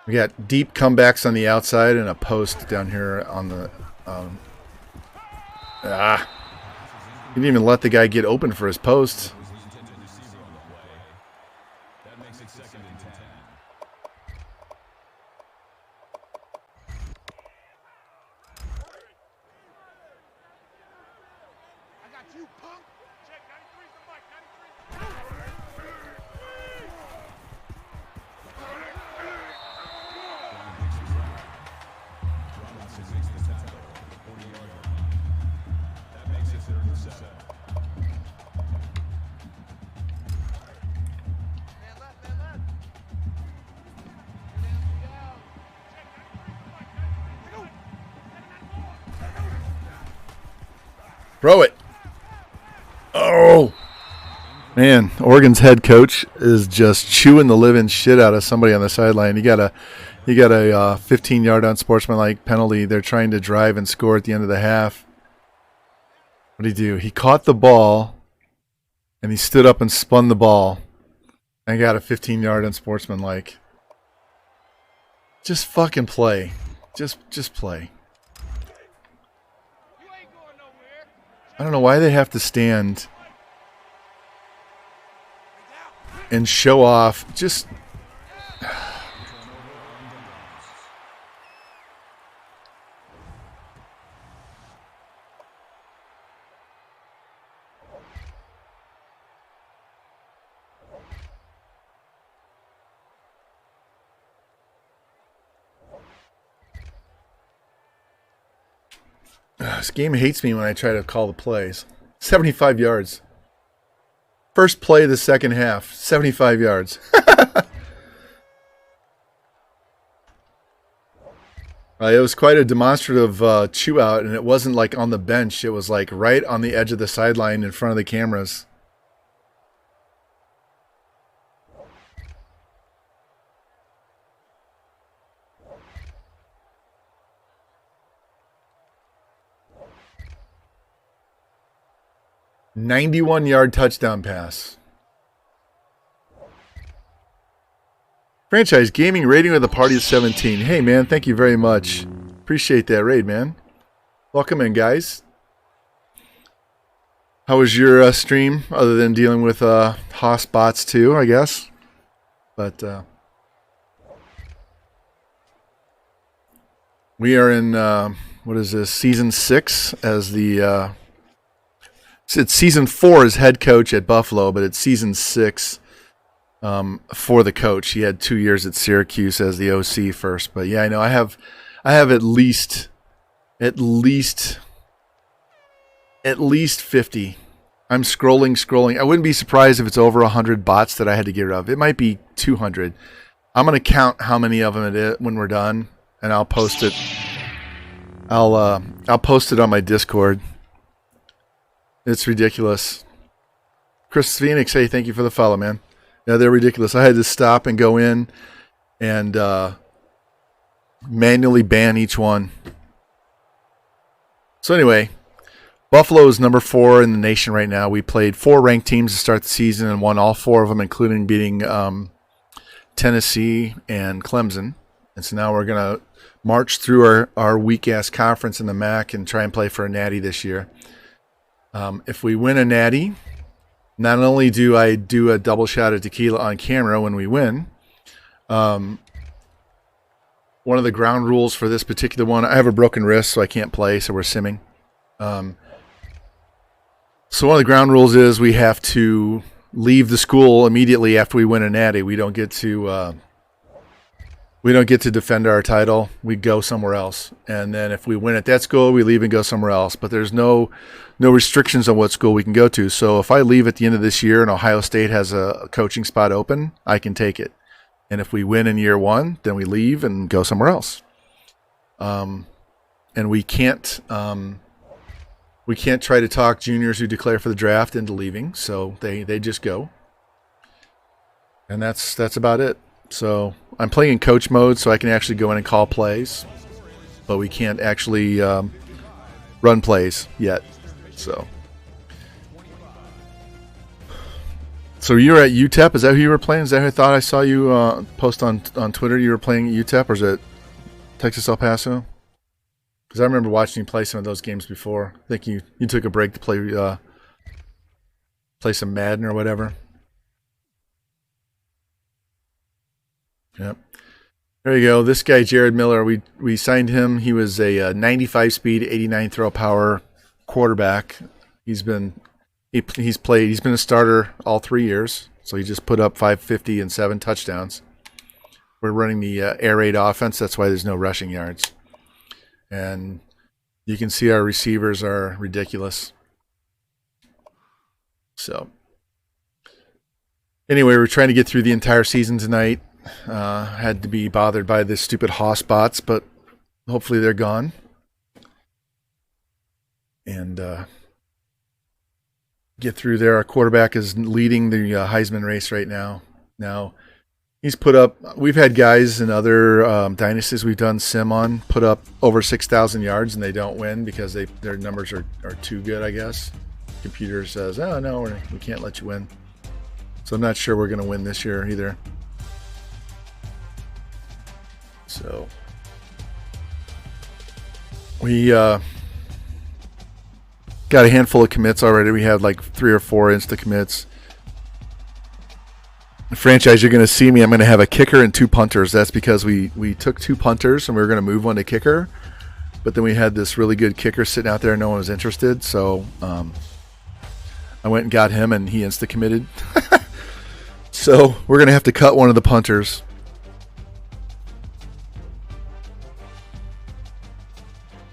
We got deep comebacks on the outside and a post down here on the... He didn't even let the guy get open for his post. That makes it 2nd and 10. I got you, punk. Check 93's the mic. 93's the mic. Robinson makes the tackle. 40-yard line. That makes it 3rd and 7. Man left, man left. Throw it. Oh. Man, Oregon's head coach is just chewing the living shit out of somebody on the sideline. You got a 15-yard unsportsmanlike penalty. They're trying to drive and score at the end of the half. What did he do? He caught the ball, and he stood up and spun the ball, and got a 15-yard unsportsmanlike. Just fucking play. Just play. You ain't going nowhere. I don't know why they have to stand and show off. Just this game hates me when I try to call the plays. 75 yards. First play of the second half, 75 yards. It was quite a demonstrative chew out, and it wasn't like on the bench. It was like right on the edge of the sideline in front of the cameras. "91-yard touchdown pass." Franchise gaming rating with a party of 17. Hey, man, thank you very much. Appreciate that raid, man. Welcome in, guys. How was your stream, other than dealing with Haas bots too, I guess? But we are in, what is this, season 6 as the... it's season 4 as head coach at Buffalo, but it's season 6 for the coach. He had 2 years at Syracuse as the OC first. But yeah, I know I have at least 50. I'm scrolling. I wouldn't be surprised if it's over 100 bots that I had to get rid of. It might be 200. I'm gonna count how many of them it is when we're done, and I'll post it. I'll post it on my Discord. It's ridiculous. Chris Phoenix, hey, thank you for the follow, man. Yeah, they're ridiculous. I had to stop and go in and manually ban each one. So anyway, Buffalo is number 4 in the nation right now. We played 4 ranked teams to start the season and won all 4 of them, including beating Tennessee and Clemson. And so now we're going to march through our weak-ass conference in the MAC and try and play for a Natty this year. If we win a Natty, not only do I do a double shot of tequila on camera when we win, one of the ground rules for this particular one, I have a broken wrist, so I can't play, so we're simming. So one of the ground rules is we have to leave the school immediately after we win a Natty. We don't get to defend our title. We go somewhere else. And then if we win at that school, we leave and go somewhere else. But there's no restrictions on what school we can go to. So if I leave at the end of this year and Ohio State has a coaching spot open, I can take it. And if we win in year 1, then we leave and go somewhere else. And we can't try to talk juniors who declare for the draft into leaving. So they just go. And that's about it. So I'm playing in coach mode, so I can actually go in and call plays, but we can't actually run plays yet. So you're at UTEP. Is that who you were playing? Is that who I thought I saw you post on Twitter? You were playing at UTEP, or is it Texas El Paso? Because I remember watching you play some of those games before. I think you took a break to play some Madden or whatever. Yep. There you go. This guy, Jared Miller, we signed him. He was a 95 speed, 89 throw power quarterback. He's been a starter all 3 years. So he just put up 550 and 7 touchdowns. We're running the air raid offense. That's why there's no rushing yards. And you can see our receivers are ridiculous. So anyway, we're trying to get through the entire season tonight. Had to be bothered by the stupid Hoss bots, but hopefully they're gone. And get through there. Our quarterback is leading the Heisman race right now. Now, he's put up, we've had guys in other dynasties we've done sim on put up over 6,000 yards and they don't win because their numbers are too good, I guess. Computer says, oh, no, we can't let you win. So I'm not sure we're going to win this year either. So we got a handful of commits already. We had like 3 or 4 insta commits. The franchise, you're going to see me. I'm going to have a kicker and 2 punters. That's because we took 2 punters and we were going to move one to kicker. But then we had this really good kicker sitting out there. No one was interested. So I went and got him and he insta committed. So we're going to have to cut one of the punters.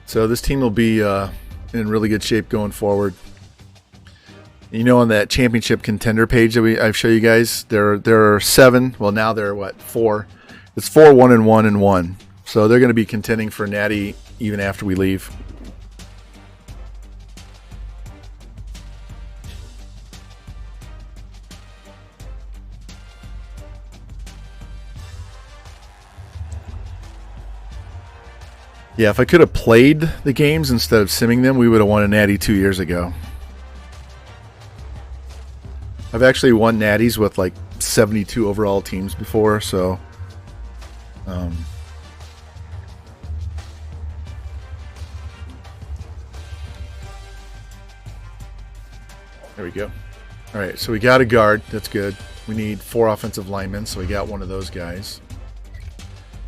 So this team will be in really good shape going forward. You know, on that championship contender page that I show you guys, there are 7. Well, now there are 4. It's 4, 1, and 1 and 1. So they're going to be contending for Natty even after we leave. Yeah, if I could have played the games instead of simming them, we would have won a Natty 2 years ago. I've actually won Natties with like 72 overall teams before, so there we go. All right, so we got a guard. That's good. We need 4 offensive linemen, so we got one of those guys.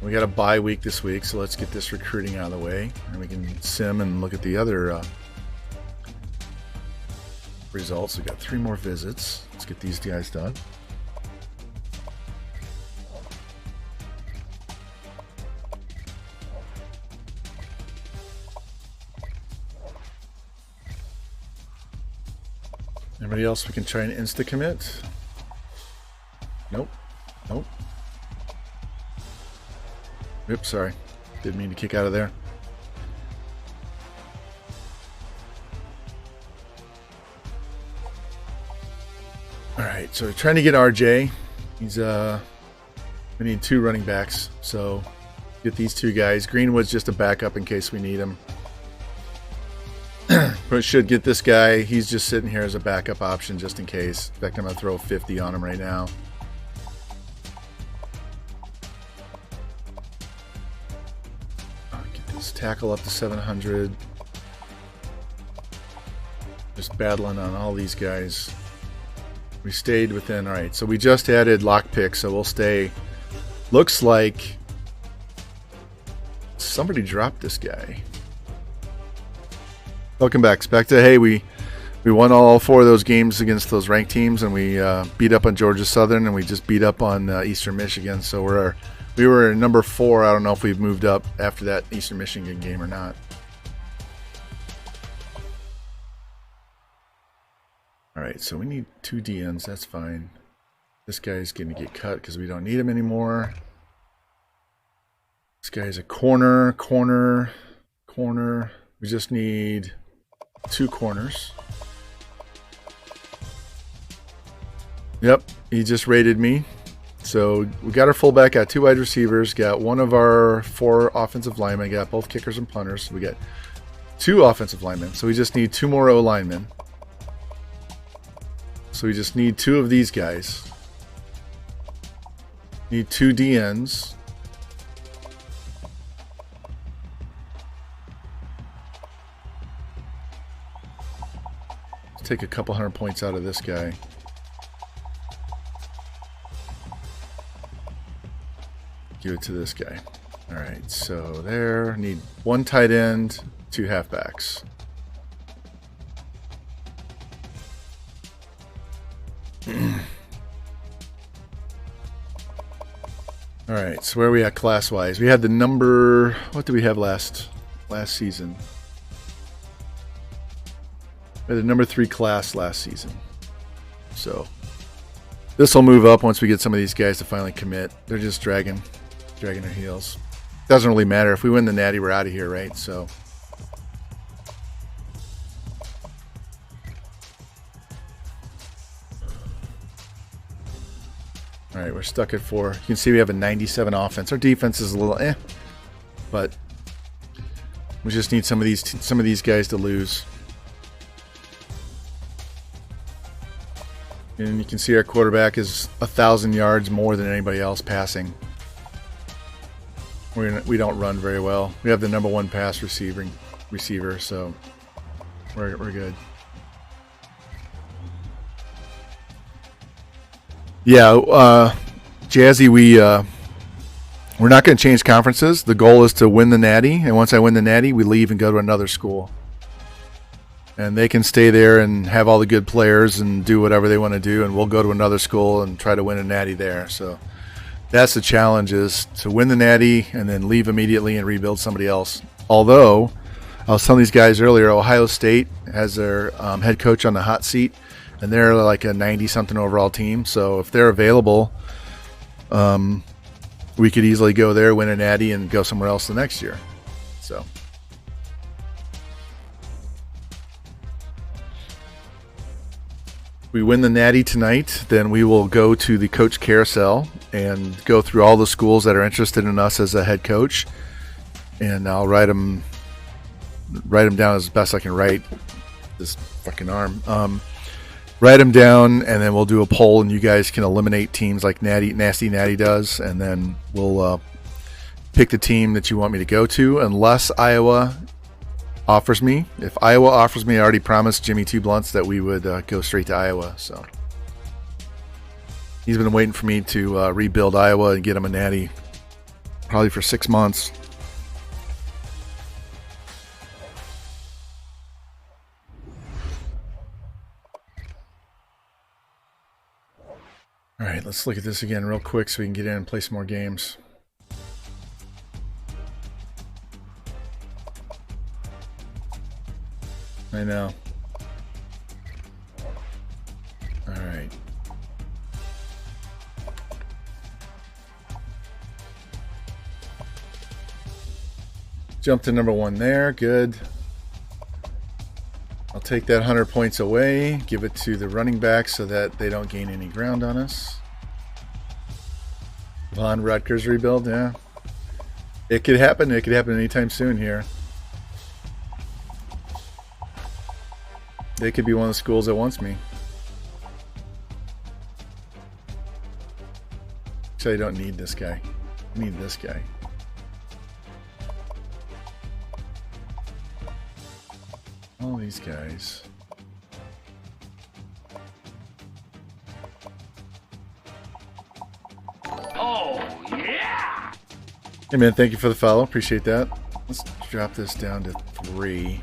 We got a bye week this week, so let's get this recruiting out of the way, and we can sim and look at the other results. We got 3 more visits. Let's get these guys done. Anybody else we can try and insta commit? Nope. Nope. Oops, sorry. Didn't mean to kick out of there. All right, so we're trying to get RJ. He's we need 2 running backs, so get these 2 guys. Greenwood's just a backup in case we need him. But should get this guy. He's just sitting here as a backup option just in case. In fact, I'm going to throw 50 on him right now. Get this tackle up to 700. Just battling on all these guys. We stayed within. All right, so we just added lockpick, so we'll stay. Looks like somebody dropped this guy. Welcome back, Specta. Hey, we won all 4 of those games against those ranked teams, and we beat up on Georgia Southern, and we just beat up on Eastern Michigan. So we were number 4. I don't know if we've moved up after that Eastern Michigan game or not. All right, so we need 2 DNs. That's fine. This guy's going to get cut because we don't need him anymore. This guy's a corner. We just need 2 corners. Yep, he just rated me. So we got our fullback, got 2 wide receivers, got 1 of our 4 offensive linemen, got both kickers and punters. We got 2 offensive linemen, so we just need 2 more O linemen. So we just need 2 of these guys. Need 2 DNs. Let's take a couple hundred points out of this guy. Give it to this guy. All right, so there. Need 1 tight end, 2 halfbacks. All right, so where are we at class-wise? We had the number. What did we have last season? We had the number 3 class last season. So this will move up once we get some of these guys to finally commit. They're just dragging their heels. Doesn't really matter. If we win the Natty, we're out of here, right? So. All right, we're stuck at 4. You can see we have a 97 offense. Our defense is a little but we just need some of these guys to lose. And you can see our quarterback is 1,000 yards more than anybody else passing. We don't run very well. We have the number 1 pass receiver, so we're good. Yeah, Jazzy, we're not going to change conferences. The goal is to win the Natty, and once I win the Natty, we leave and go to another school. And they can stay there and have all the good players and do whatever they want to do, and we'll go to another school and try to win a Natty there. So that's the challenge, is to win the Natty and then leave immediately and rebuild somebody else. Although, I was telling these guys earlier, Ohio State has their head coach on the hot seat, and they're like a 90-something overall team. So if they're available, we could easily go there, win a Natty, and go somewhere else the next year. So. We win the Natty tonight, then we will go to the coach carousel and go through all the schools that are interested in us as a head coach, and I'll write them down as best I can write. This fucking arm. Write them down, and then we'll do a poll, and you guys can eliminate teams like Nasty Natty does, and then we'll pick the team that you want me to go to, unless Iowa offers me. If Iowa offers me, I already promised Jimmy Two Blunts that we would go straight to Iowa. So he's been waiting for me to rebuild Iowa and get him a Natty, probably for 6 months. All right, let's look at this again real quick so we can get in and play some more games. I know. All right. Jump to number 1 there. Good. I'll take that 100 points away, give it to the running back so that they don't gain any ground on us. Von Rutgers rebuild, yeah. It could happen. It could happen anytime soon here. They could be one of the schools that wants me. Actually, I don't need this guy. I need this guy. All these guys. Oh, yeah! Hey man, thank you for the follow. Appreciate that. Let's drop this down to 3.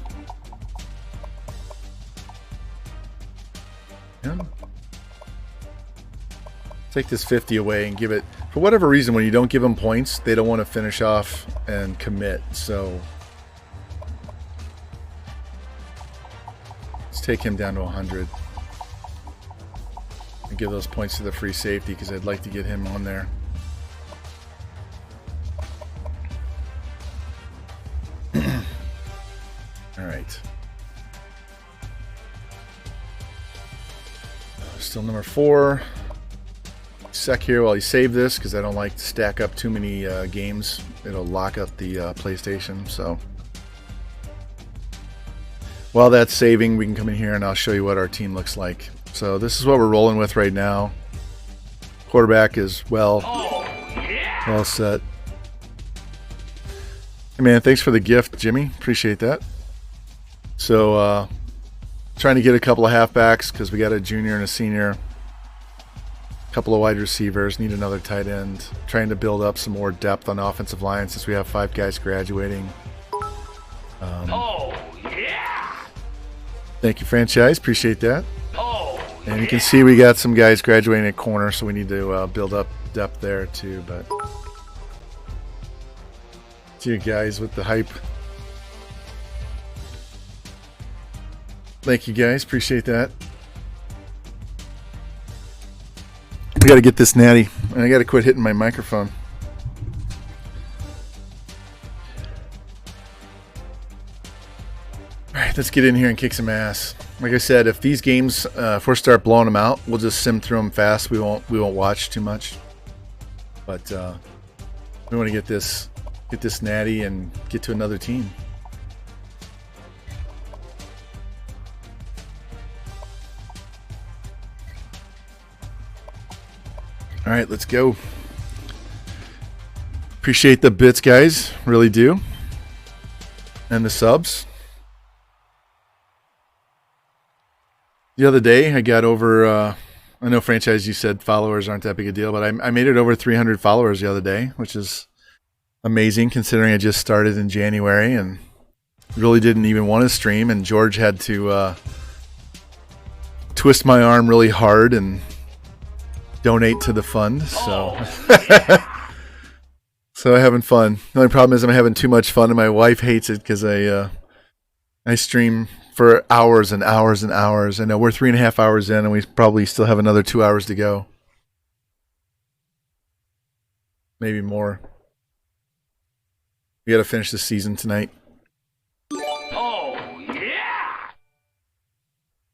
Yeah. Take this 50 away and give it, for whatever reason, when you don't give them points, they don't want to finish off and commit. So let's take him down to 100 and give those points to the free safety because I'd like to get him on there. All right. Still number 4. Sec here while you save this because I don't like to stack up too many games. It'll lock up the PlayStation. So while that's saving, we can come in here and I'll show you what our team looks like. So this is what we're rolling with right now. Quarterback is well set. Hey man, thanks for the gift, Jimmy. Appreciate that. So trying to get a couple of halfbacks because we got a junior and a senior. Couple of wide receivers, need another tight end. Trying to build up some more depth on offensive line since we have 5 guys graduating. Oh, yeah! Thank you, franchise. Appreciate that. Oh, and you can see we got some guys graduating at corner, so we need to build up depth there too. But see you guys with the hype. Thank you guys. Appreciate that. We got to get this Natty, and I got to quit hitting my microphone. All right, let's get in here and kick some ass. Like I said, if these games, if we start blowing them out, we'll just sim through them fast. We won't watch too much. But we want to get this Natty and get to another team. All right, let's go. Appreciate the bits, guys. Really do. And the subs. The other day, I got over, I know franchise, you said followers aren't that big a deal, but I made it over 300 followers the other day, which is amazing considering I just started in January and really didn't even want to stream. And George had to twist my arm really hard and donate to the fund, so so I'm having fun. The only problem is I'm having too much fun, and my wife hates it because I stream for hours and hours and hours. I know we're 3.5 hours in, and we probably still have another 2 hours to go, maybe more. We got to finish the season tonight. Oh, yeah!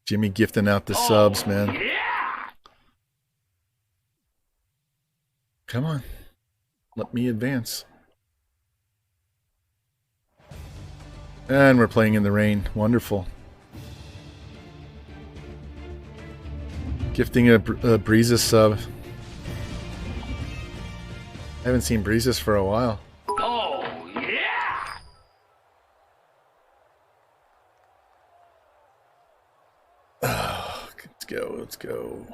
Jimmy gifting out the subs, man. Yeah! Come on. Let me advance. And we're playing in the rain. Wonderful. Gifting a Breezes sub. I haven't seen Breezes for a while. Oh, yeah! Oh, let's go. Let's go.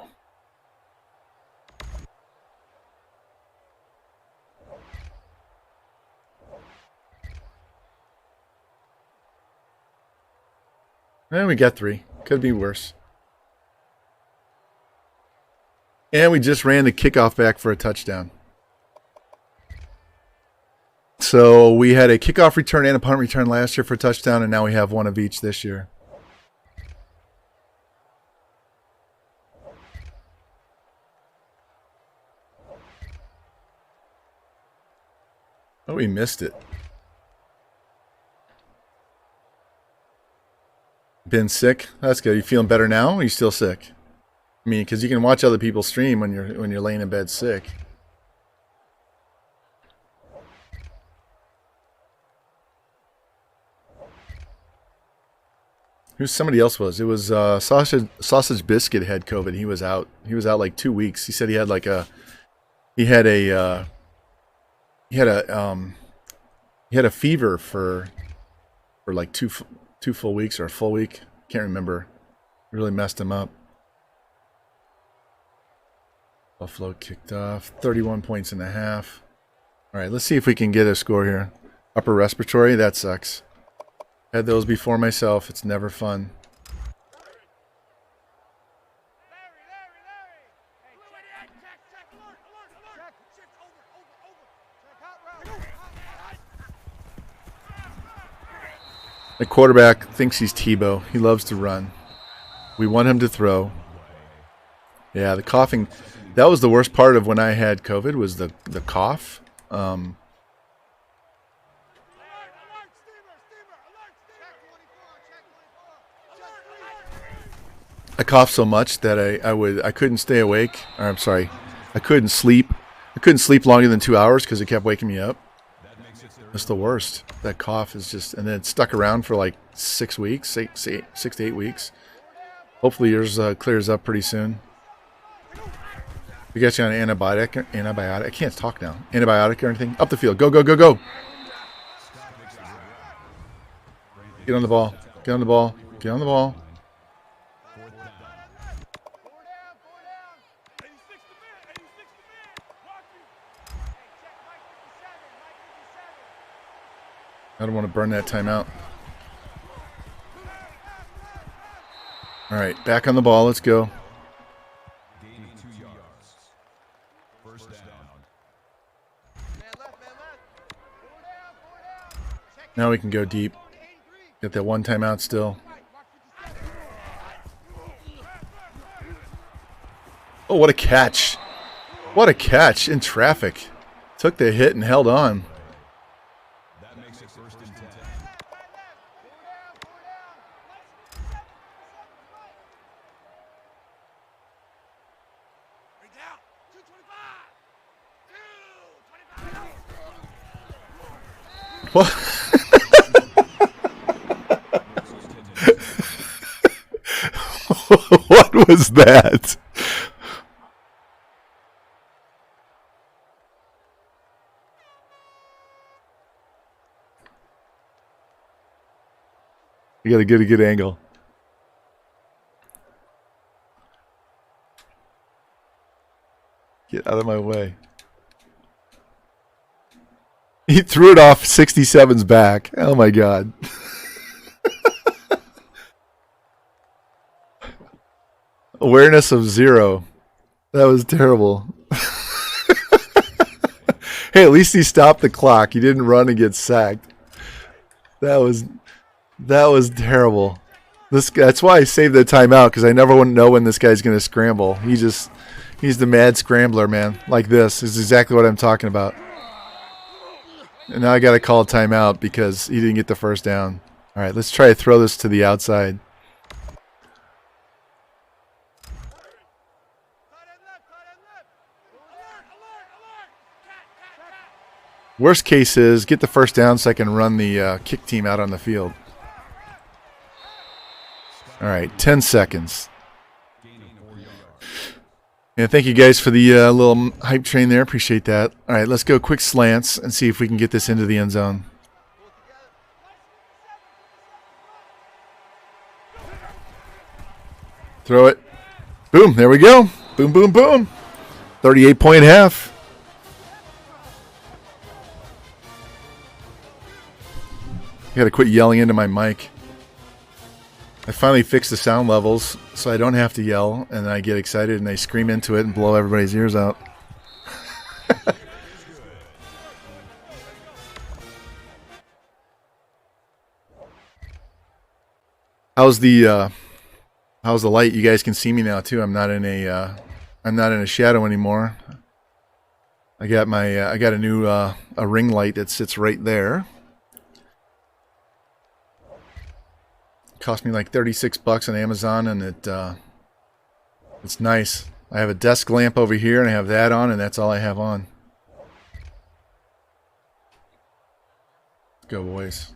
And we got 3. Could be worse. And we just ran the kickoff back for a touchdown. So we had a kickoff return and a punt return last year for a touchdown, and now we have one of each this year. Oh, we missed it. Been sick? That's good. You feeling better now? Or are you still sick? I mean, because you can watch other people stream when you're laying in bed sick. Who's somebody else was? It was sausage biscuit had COVID. He was out. He was out like 2 weeks. He said he had like he had a fever for like two full weeks or a full week. Can't remember. It really messed him up. Buffalo kicked off 31 points and a half. All right, let's see if we can get a score here. Upper respiratory, that sucks. Had those before myself. It's never fun. The quarterback thinks he's Tebow. He loves to run. We want him to throw. Yeah, the coughing. That was the worst part of when I had COVID was the cough. I coughed so much that I couldn't stay awake. Or I'm sorry, I couldn't sleep. I couldn't sleep longer than 2 hours because it kept waking me up. It's the worst. That cough is just, and then it stuck around for like 6 weeks, 6 to 8 weeks. Hopefully yours clears up pretty soon. We got you on an antibiotic. I can't talk now. Antibiotic or anything? Up the field. Go, go, go, go. Get on the ball. Get on the ball. Get on the ball. I don't want to burn that timeout. All right, back on the ball. Let's go. Gaining 2 yards. First down. Now we can go deep. Get that one timeout still. Oh, what a catch. What a catch in traffic. Took the hit and held on. That makes it first and 10. What? What was that? You gotta get a good angle. Get out of my way. He threw it off 67's back. Oh my God. Awareness of 0. That was terrible. Hey, at least he stopped the clock. He didn't run and get sacked. That was terrible. That's why I saved the timeout, because I never want to know when this guy's going to scramble. He's the mad scrambler, man. Like this is exactly what I'm talking about. And now I got to call a timeout because he didn't get the first down. All right, let's try to throw this to the outside. Worst case is get the first down so I can run the kick team out on the field. All right, 10 seconds. And thank you guys for the little hype train there. Appreciate that. All right, let's go quick slants and see if we can get this into the end zone. Throw it. Boom, there we go. Boom, boom, boom. 38-point half. I got to quit yelling into my mic. I finally fixed the sound levels so I don't have to yell, and I get excited and I scream into it and blow everybody's ears out. How's the light? You guys can see me now too. I'm not in a shadow anymore. I got a new a ring light that sits right there. Cost me like $36 on Amazon, and it's nice. I have a desk lamp over here, and I have that on, and that's all I have on. Let's go, boys.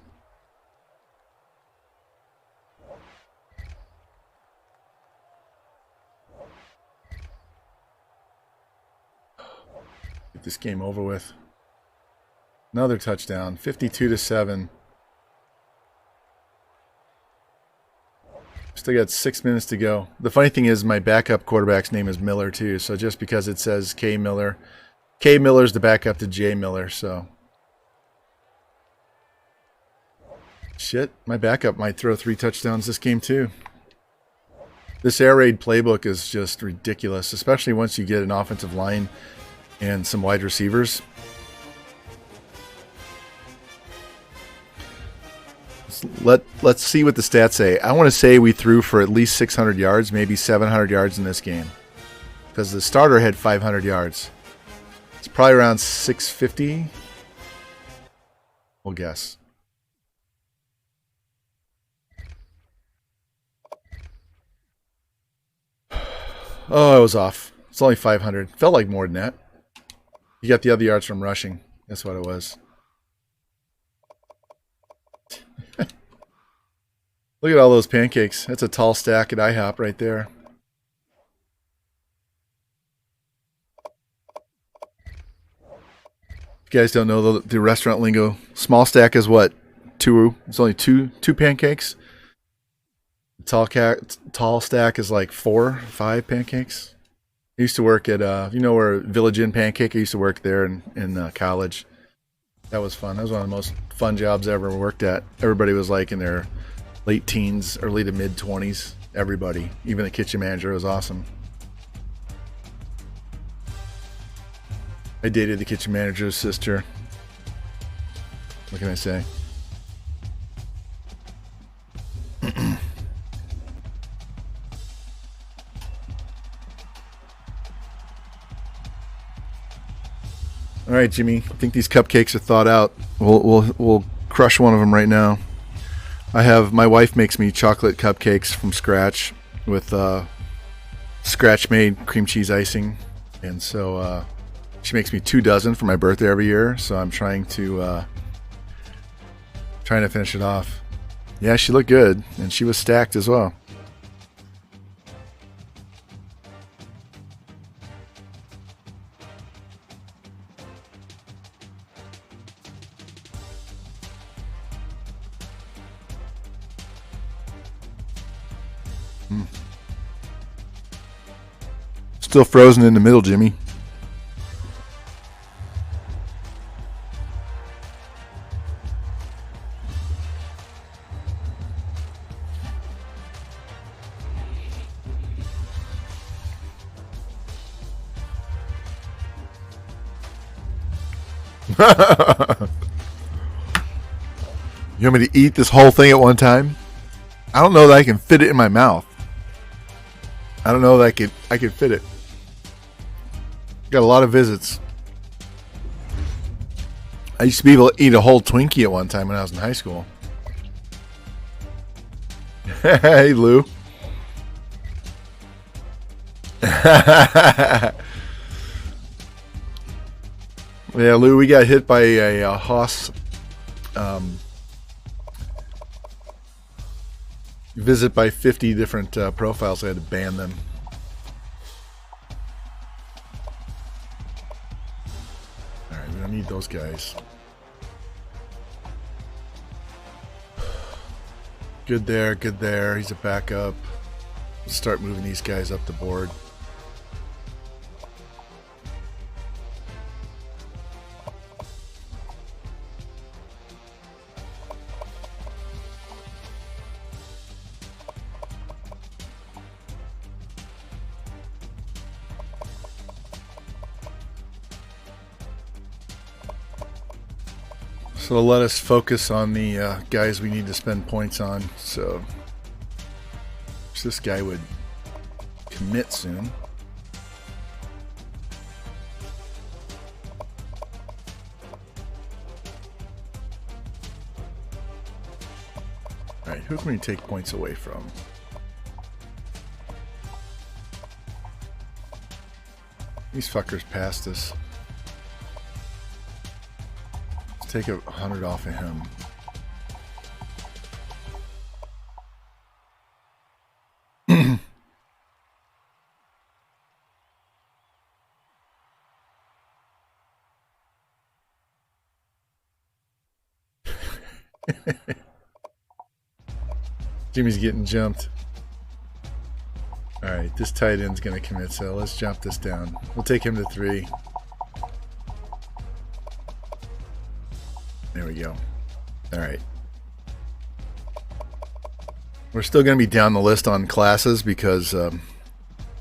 Get this game over with. Another touchdown, 52-7. Still got 6 minutes to go. The funny thing is my backup quarterback's name is Miller too, so just because it says K Miller's the backup to J Miller, so. Shit, my backup might throw 3 touchdowns this game too. This air raid playbook is just ridiculous, especially once you get an offensive line and some wide receivers. Let's see what the stats say. I want to say we threw for at least 600 yards, maybe 700 yards in this game. Because the starter had 500 yards. It's probably around 650. We'll guess. Oh, I was off. It's only 500. Felt like more than that. You got the other yards from rushing. That's what it was. Look at all those pancakes. That's a tall stack at IHOP right there. If you guys don't know the restaurant lingo, small stack is what? 2. It's only two pancakes. Tall stack is like 4, 5 pancakes. I used to work at, you know where Village Inn Pancake? I used to work there in college. That was fun. That was one of the most fun jobs I ever worked at. Everybody was like in their late teens, early to mid 20s. Everybody, even the kitchen manager, was awesome. I dated the kitchen manager's sister. What can I say? All right, Jimmy. I think these cupcakes are thawed out. We'll crush one of them right now. My wife makes me chocolate cupcakes from scratch with scratch-made cream cheese icing, and so she makes me 2 dozen for my birthday every year. So I'm trying to finish it off. Yeah, she looked good, and she was stacked as well. Still frozen in the middle, Jimmy. You want me to eat this whole thing at one time? I don't know that I can fit it in my mouth. I don't know that I could fit it. Got a lot of visits. I used to be able to eat a whole Twinkie at one time when I was in high school. Hey, Lou. Yeah, Lou, we got hit by a Haas visit by 50 different profiles. I had to ban them. Alright, we don't need those guys. Good there, good there. He's a backup. Let's start moving these guys up the board. So let us focus on the guys we need to spend points on. So this guy would commit soon. All right, who can we take points away from? These fuckers passed us. Let's take 100 off of him. Jimmy's getting jumped. Alright, this tight end's going to commit, so let's jump this down. We'll take him to 3. There we go. Alright. We're still going to be down the list on classes because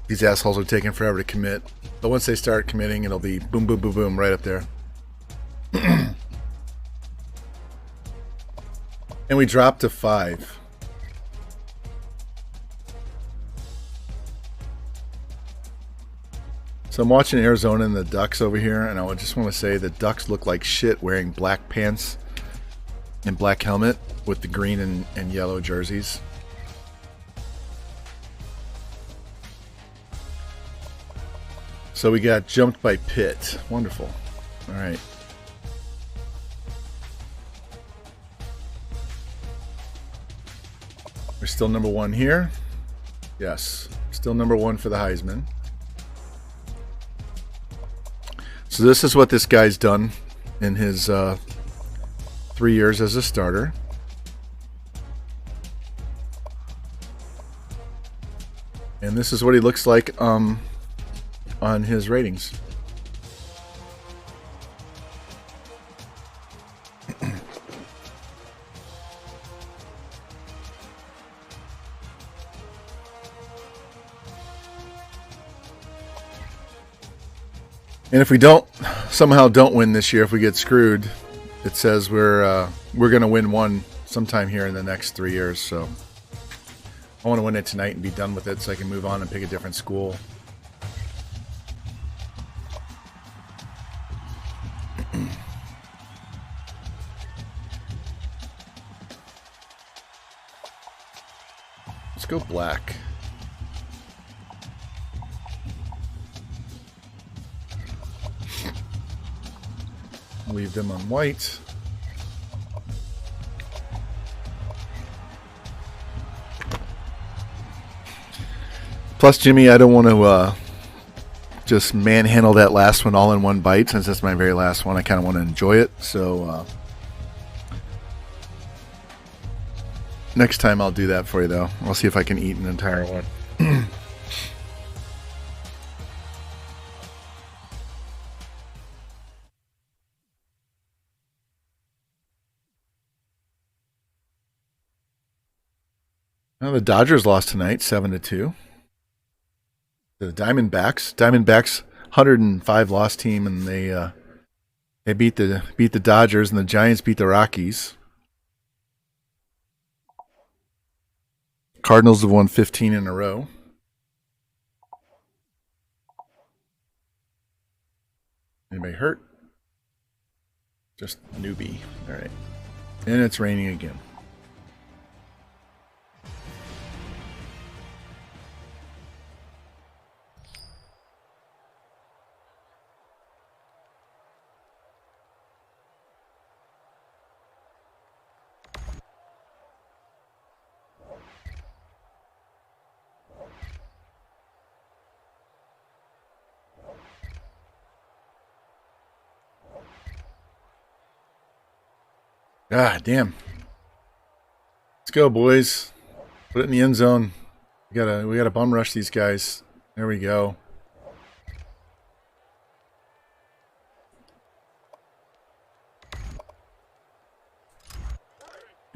these assholes are taking forever to commit. But once they start committing, it'll be boom, boom, boom, boom, right up there. And we dropped to 5. So I'm watching Arizona and the Ducks over here, and I just want to say the Ducks look like shit wearing black pants and black helmet with the green and yellow jerseys. So we got jumped by Pitt. Wonderful. All right. We're still number 1 here. Yes, still number 1 for the Heisman. So this is what this guy's done in his 3 years as a starter. And this is what he looks like on his ratings. And if we somehow don't win this year, if we get screwed, it says we're going to win one sometime here in the next 3 years. So I want to win it tonight and be done with it so I can move on and pick a different school. Let's go black. Leave them on white. Plus, Jimmy, I don't want to just manhandle that last one all in one bite. Since that's my very last one, I kind of want to enjoy it. So next time I'll do that for you, though. I'll see if I can eat an entire one. Well, the Dodgers lost tonight, 7-2. The Diamondbacks, 105 loss team, and they beat the Dodgers, and the Giants beat the Rockies. Cardinals have won 15 in a row. Anybody hurt? Just newbie. All right, and it's raining again. God damn. Let's go, boys. Put it in the end zone. We gotta bum rush these guys. There we go.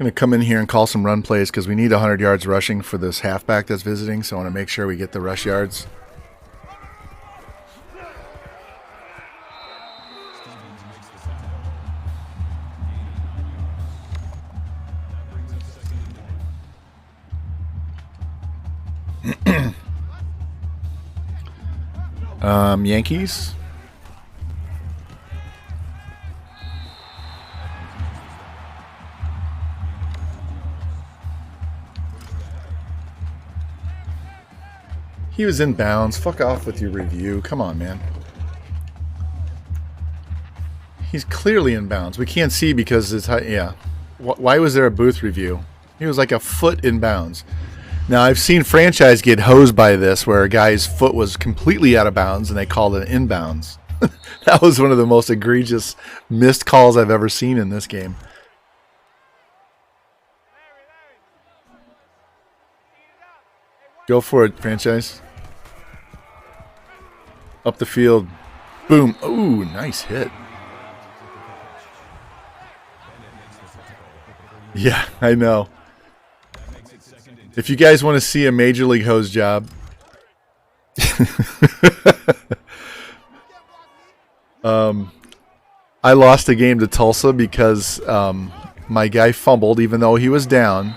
I'm gonna come in here and call some run plays because we need 100 yards rushing for this halfback that's visiting, so I want to make sure we get the rush yards. Yankees. He was in bounds. Fuck off with your review. Come on, man. He's clearly in bounds. We can't see because it's high. Yeah. Why was there a booth review? He was like a foot in bounds. Now, I've seen franchise get hosed by this where a guy's foot was completely out of bounds and they called it inbounds. That was one of the most egregious missed calls I've ever seen in this game. Go for it, franchise. Up the field. Boom. Ooh, nice hit. Yeah, I know. If you guys want to see a Major League hose job, I lost a game to Tulsa because my guy fumbled even though he was down.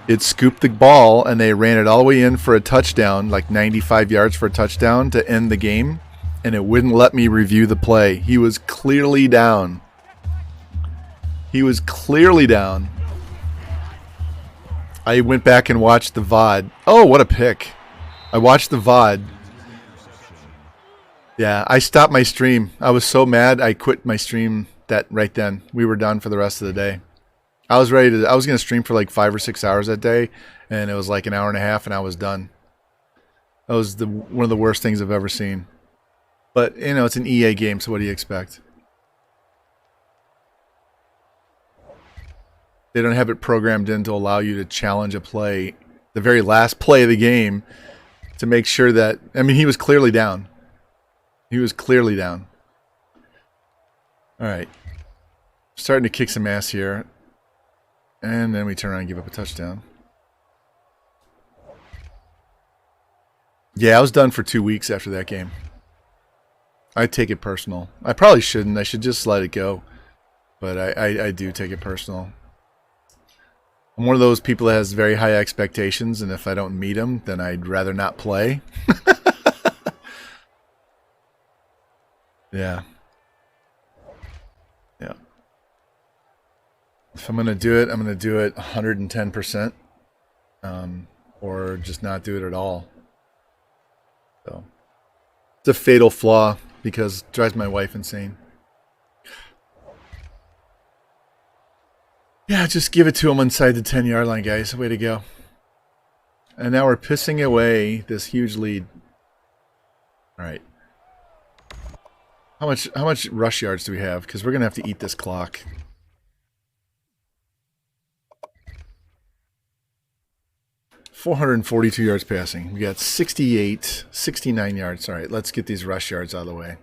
It scooped the ball and they ran it all the way in for a touchdown, like 95 yards for a touchdown to end the game, and it wouldn't let me review the play. He was clearly down. He was clearly down. I went back and watched the VOD. Oh, what a pick. I watched the VOD. Yeah, I stopped my stream. I was so mad I quit my stream that right then. We were done for the rest of the day. I was going to stream for like 5 or 6 hours that day, and it was like an hour and a half and I was done. That was one of the worst things I've ever seen. But, you know, it's an EA game, so what do you expect? They don't have it programmed in to allow you to challenge a play, the very last play of the game, to make sure that, I mean, he was clearly down. He was clearly down. All right. Starting to kick some ass here. And then we turn around and give up a touchdown. Yeah, I was done for 2 weeks after that game. I take it personal. I probably shouldn't. I should just let it go. But I do take it personal. I'm one of those people that has very high expectations, and if I don't meet them, then I'd rather not play. Yeah. Yeah. If I'm going to do it, I'm going to do it 110%. Or just not do it at all. So it's a fatal flaw because it drives my wife insane. Yeah, just give it to him inside the 10-yard line, guys. Way to go. And now we're pissing away this huge lead. All right. How much rush yards do we have? Because we're going to have to eat this clock. .442 yards passing. We got 69 yards. All right, let's get these rush yards out of the way.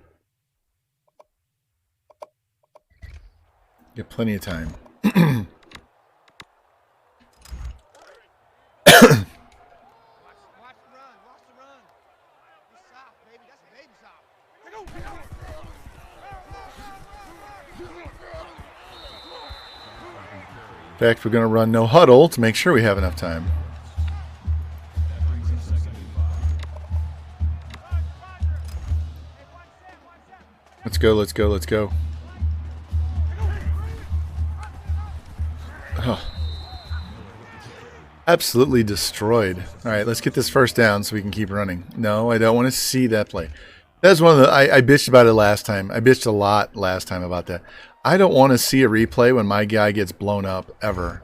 Get plenty of time. In fact, we're going to run no huddle to make sure we have enough time. Let's go, let's go, let's go. Oh. Absolutely destroyed. All right, let's get this first down so we can keep running. No, I don't want to see that play. That's one of the... I bitched about it last time. I bitched a lot last time about that. I don't want to see a replay when my guy gets blown up, ever.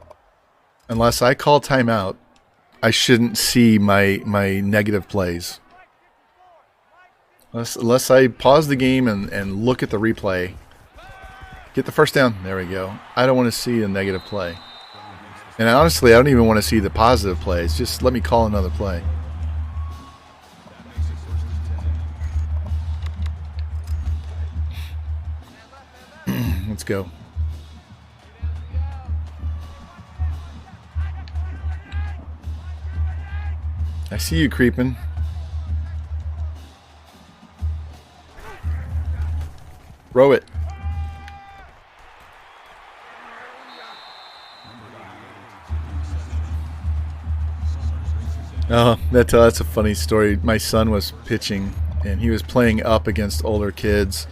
Unless I call timeout, I shouldn't see my negative plays. Unless I pause the game and look at the replay. Get the first down. There we go. I don't want to see a negative play. And honestly, I don't even want to see the positive plays. Just let me call another play. Let's go. I see you creeping. Throw it. Oh, that's a funny story. My son was pitching, and he was playing up against older kids.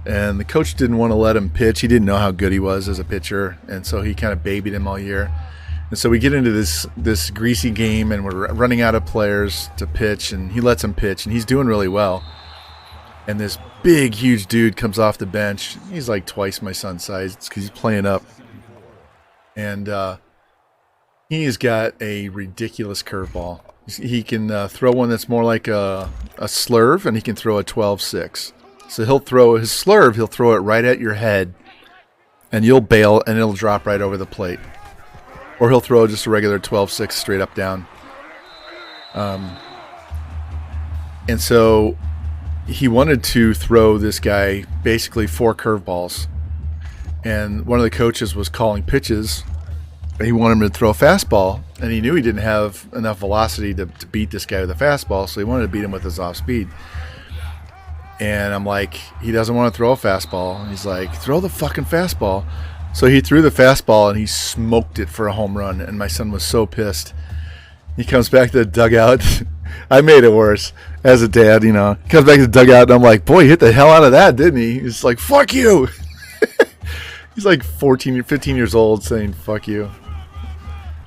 And the coach didn't want to let him pitch. He didn't know how good he was as a pitcher, and so he kind of babied him all year. And so we get into this greasy game, and we're running out of players to pitch, and he lets him pitch, and he's doing really well. And this big, huge dude comes off the bench. He's like twice my son's size because he's playing up. And he's got a ridiculous curveball. He can throw one that's more like a slurve, and he can throw a 12-6. So he'll throw his slurve, he'll throw it right at your head, and you'll bail, and it'll drop right over the plate. Or he'll throw just a regular 12-6 straight up down. And so he wanted to throw this guy basically 4 curveballs. And one of the coaches was calling pitches, and he wanted him to throw a fastball. And he knew he didn't have enough velocity to beat this guy with a fastball, so he wanted to beat him with his off speed. And I'm like, he doesn't want to throw a fastball. And he's like, throw the fucking fastball. So he threw the fastball, and he smoked it for a home run. And my son was so pissed. He comes back to the dugout. I made it worse as a dad, you know. He comes back to the dugout, and I'm like, boy, he hit the hell out of that, didn't he? He's like, fuck you. He's like 14 or 15 years old saying, fuck you.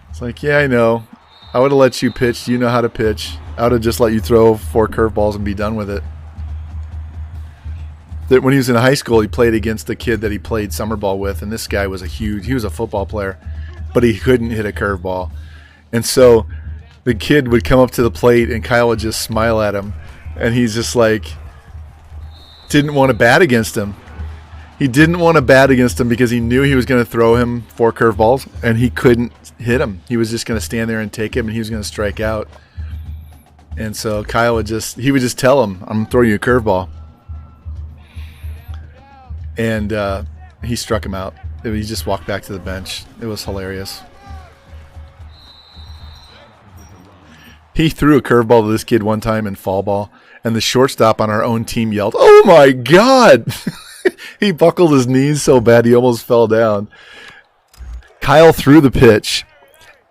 It's like, yeah, I know. I would have let you pitch. You know how to pitch. I would have just let you throw 4 curveballs and be done with it. That when he was in high school, he played against the kid that he played summer ball with, and this guy was he was a football player, but he couldn't hit a curveball. And so the kid would come up to the plate, and Kyle would just smile at him, and he's just like, didn't want to bat against him. He didn't want to bat against him because he knew he was going to throw him 4 curveballs, and he couldn't hit him. He was just going to stand there and take him, and he was going to strike out. And so Kyle would just tell him, I'm throwing you a curveball. And he struck him out. He just walked back to the bench. It was hilarious. He threw a curveball to this kid one time in fall ball, and the shortstop on our own team yelled, "Oh my God!" He buckled his knees so bad he almost fell down. Kyle threw the pitch,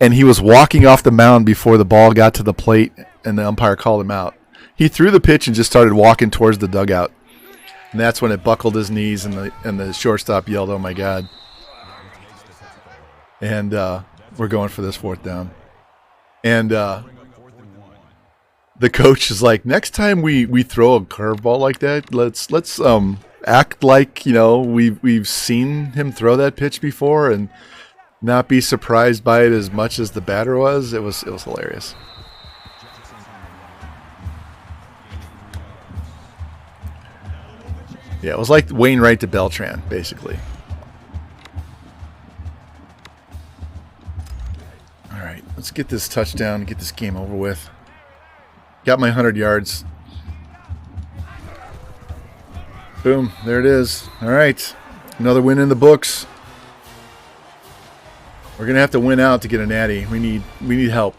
and he was walking off the mound before the ball got to the plate, and the umpire called him out. He threw the pitch and just started walking towards the dugout. And that's when it buckled his knees, and the shortstop yelled, "Oh my God!" And we're going for this 4th down. And the coach is like, "Next time we throw a curveball like that, let's act like, you know, we've seen him throw that pitch before, and not be surprised by it as much as the batter was." It was hilarious. Yeah, it was like Wainwright to Beltran, basically. All right, let's get this touchdown and get this game over with. Got my 100 yards. Boom, there it is. All right, another win in the books. We're going to have to win out to get a natty. We need help.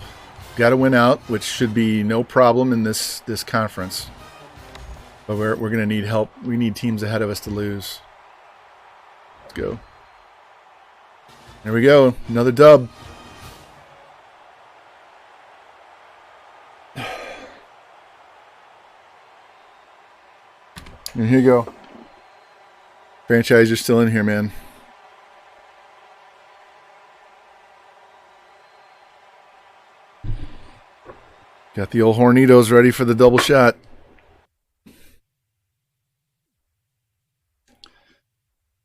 Got to win out, which should be no problem in this conference. But we're going to need help. We need teams ahead of us to lose. Let's go. There we go. Another dub. And here you go. Franchise, you're still in here, man. Got the old Hornitos ready for the double shot.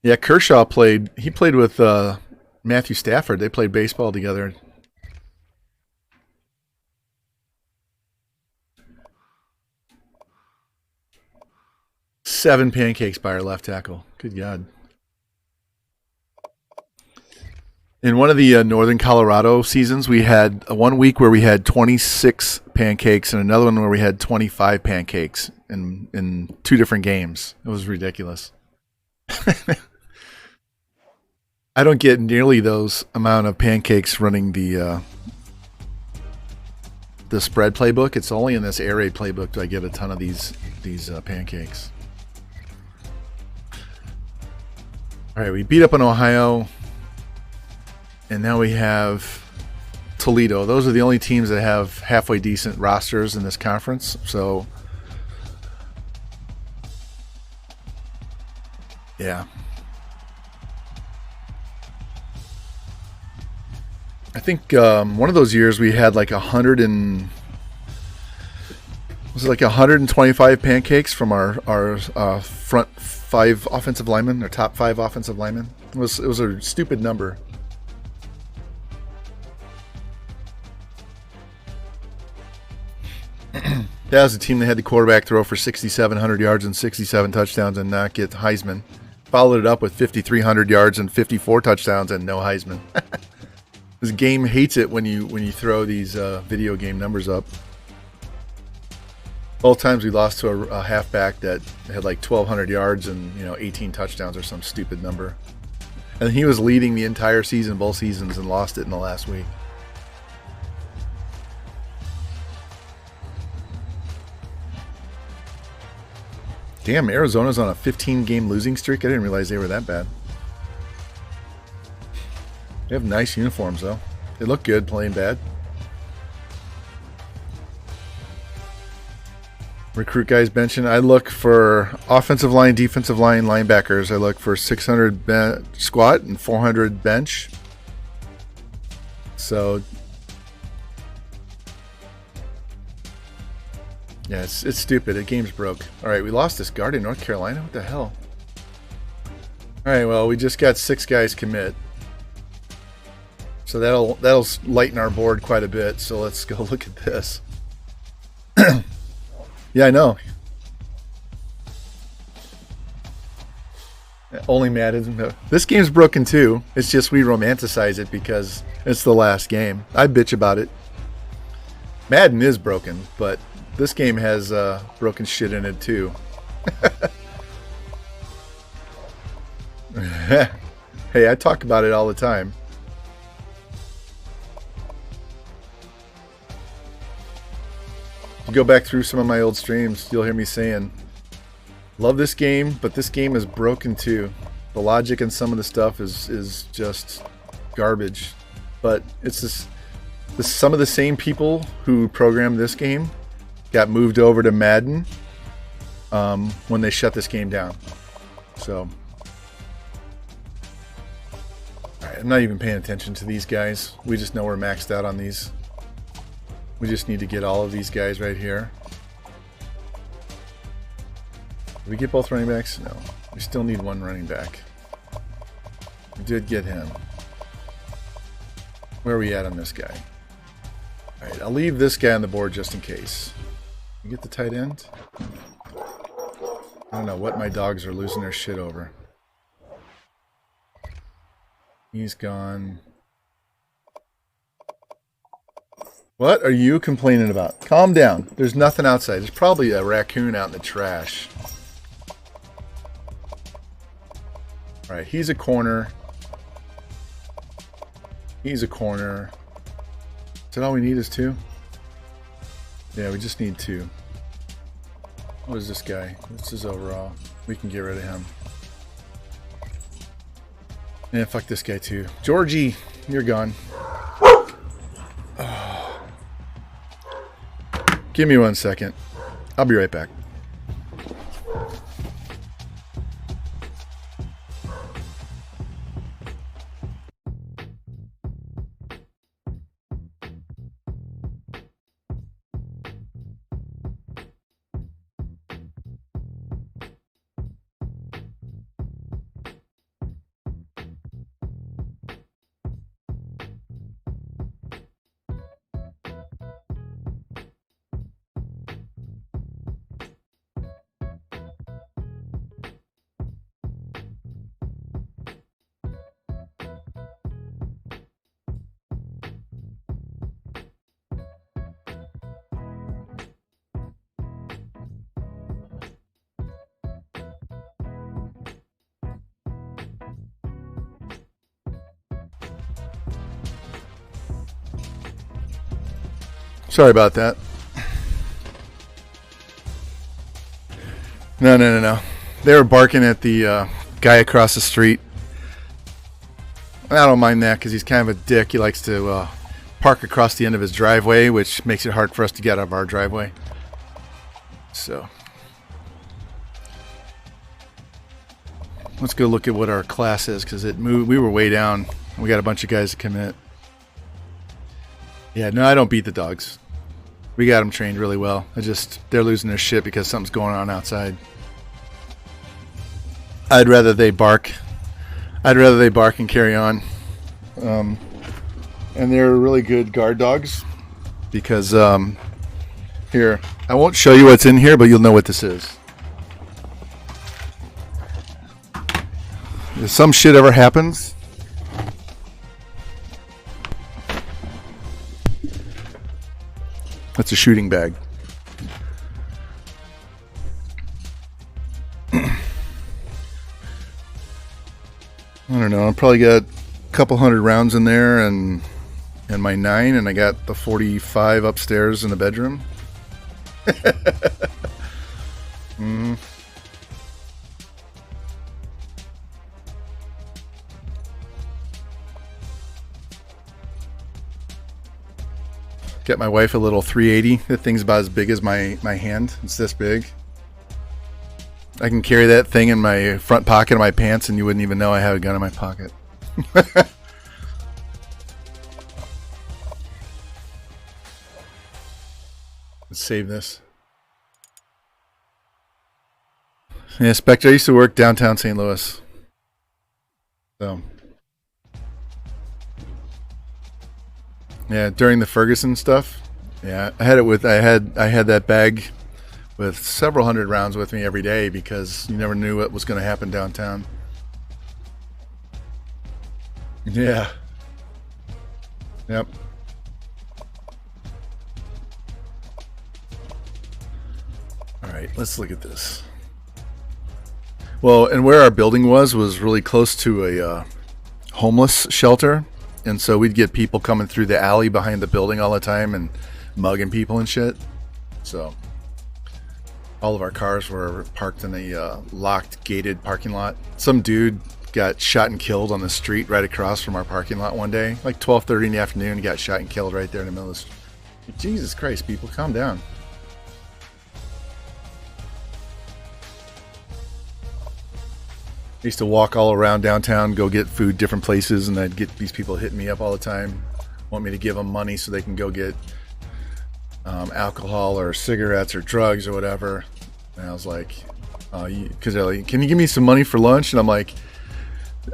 Yeah, Kershaw played with Matthew Stafford. They played baseball together. Seven pancakes by our left tackle. Good God. In one of the Northern Colorado seasons, we had one week where we had 26 pancakes and another one where we had 25 pancakes in 2 different games. It was ridiculous. I don't get nearly those amount of pancakes running the spread playbook. It's only in this air raid playbook do I get a ton of these pancakes. All right, we beat up on Ohio, and now we have Toledo. Those are the only teams that have halfway decent rosters in this conference. So, yeah. I think one of those years we had like 125 pancakes from our front 5 offensive linemen, our top 5 offensive linemen. It was a stupid number. That was a team that had the quarterback throw for 6,700 yards and 67 touchdowns and not get Heisman. Followed it up with 5,300 yards and 54 touchdowns and no Heisman. This game hates it when you throw these video game numbers up. Both times we lost to a halfback that had like 1,200 yards and 18 touchdowns or some stupid number. And he was leading the entire season, both seasons, and lost it in the last week. Damn, Arizona's on a 15-game losing streak. I didn't realize they were that bad. They have nice uniforms, though. They look good playing bad. Recruit guys benching. I look for offensive line, defensive line, linebackers. I look for 600 squat and 400 bench. So, yeah, it's stupid. The game's broke. All right, we lost this guard in North Carolina. What the hell? All right, well, we just got 6 guys commit. So that'll lighten our board quite a bit. So let's go look at this. Yeah, I know. Only Madden. This game's broken too. It's just we romanticize it because it's the last game. I bitch about it. Madden is broken, but this game has broken shit in it too. Hey, I talk about it all the time. If you go back through some of my old streams, you'll hear me saying, love this game, but this game is broken too. The logic and some of the stuff is just garbage. But it's some of the same people who programmed this game got moved over to Madden when they shut this game down. So, all right, I'm not even paying attention to these guys. We just know we're maxed out on these. We just need to get all of these guys right here. Did we get both running backs? No. We still need one running back. We did get him. Where are we at on this guy? Alright, I'll leave this guy on the board just in case. You get the tight end? I don't know what my dogs are losing their shit over. He's gone. What are you complaining about? Calm down. There's nothing outside. There's probably a raccoon out in the trash. Alright, he's a corner. He's a corner. Is that all we need is 2? Yeah, we just need 2. What is this guy? What's his overall? We can get rid of him. Yeah, fuck this guy too. Georgie, you're gone. Give me 1 second. I'll be right back. Sorry about that. No. They were barking at the guy across the street. I don't mind that because he's kind of a dick. He likes to park across the end of his driveway, which makes it hard for us to get out of our driveway. So, let's go look at what our class is because it moved. We were way down. We got a bunch of guys to commit. Yeah, no, I don't beat the dogs. We got them trained really well. They're losing their shit because something's going on outside. I'd rather they bark and carry on. And they're really good guard dogs because, here, I won't show you what's in here, but you'll know what this is. If some shit ever happens, that's a shooting bag. I don't know. I probably got a couple hundred rounds in there, and my 9, and I got the 45 upstairs in the bedroom. Get my wife a little 380. That thing's about as big as my hand. It's this big. I can carry that thing in my front pocket of my pants and you wouldn't even know I have a gun in my pocket. Let's save this. Yeah, Spectre, I used to work downtown St. Louis. So, yeah, during the Ferguson stuff. Yeah, I had that bag with several hundred rounds with me every day because you never knew what was going to happen downtown. Yeah. Yep. All right, let's look at this. Well, and where our building was really close to a homeless shelter. And so we'd get people coming through the alley behind the building all the time and mugging people and shit. So all of our cars were parked in a locked, gated parking lot. Some dude got shot and killed on the street right across from our parking lot one day. Like 12:30 in the afternoon, he got shot and killed right there in the middle of the street. Jesus Christ, people, calm down. I used to walk all around downtown, go get food different places, and I'd get these people hitting me up all the time, want me to give them money so they can go get alcohol or cigarettes or drugs or whatever. And I was like, because they're like, can you give me some money for lunch? And I'm like,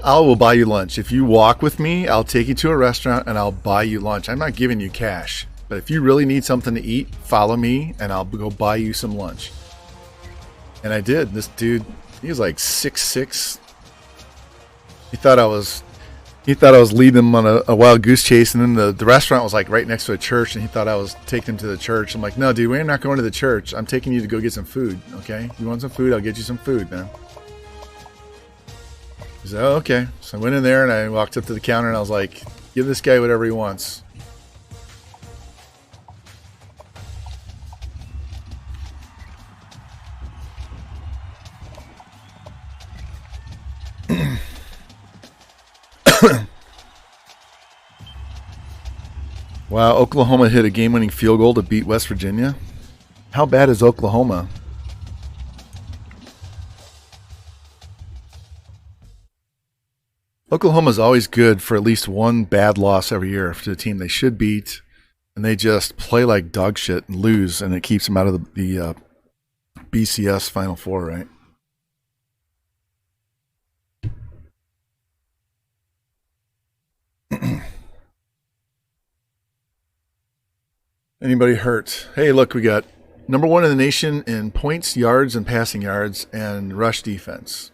I will buy you lunch. If you walk with me, I'll take you to a restaurant and I'll buy you lunch. I'm not giving you cash. But if you really need something to eat, follow me and I'll go buy you some lunch. And I did. This dude, he was like 6'6". He thought I was leading him on a wild goose chase, and then the restaurant was like right next to a church, and he thought I was taking him to the church. I'm like, no, dude, we're not going to the church. I'm taking you to go get some food, okay? You want some food? I'll get you some food, man. He said, oh, okay. So I went in there, and I walked up to the counter, and I was like, give this guy whatever he wants. Wow, Oklahoma hit a game-winning field goal to beat West Virginia. How bad is Oklahoma? Oklahoma's always good for at least one bad loss every year to the team they should beat, and they just play like dog shit and lose, and it keeps them out of the BCS Final Four, right? Anybody hurt? Hey, look, we got number 1 in the nation in points, yards, and passing yards, and rush defense.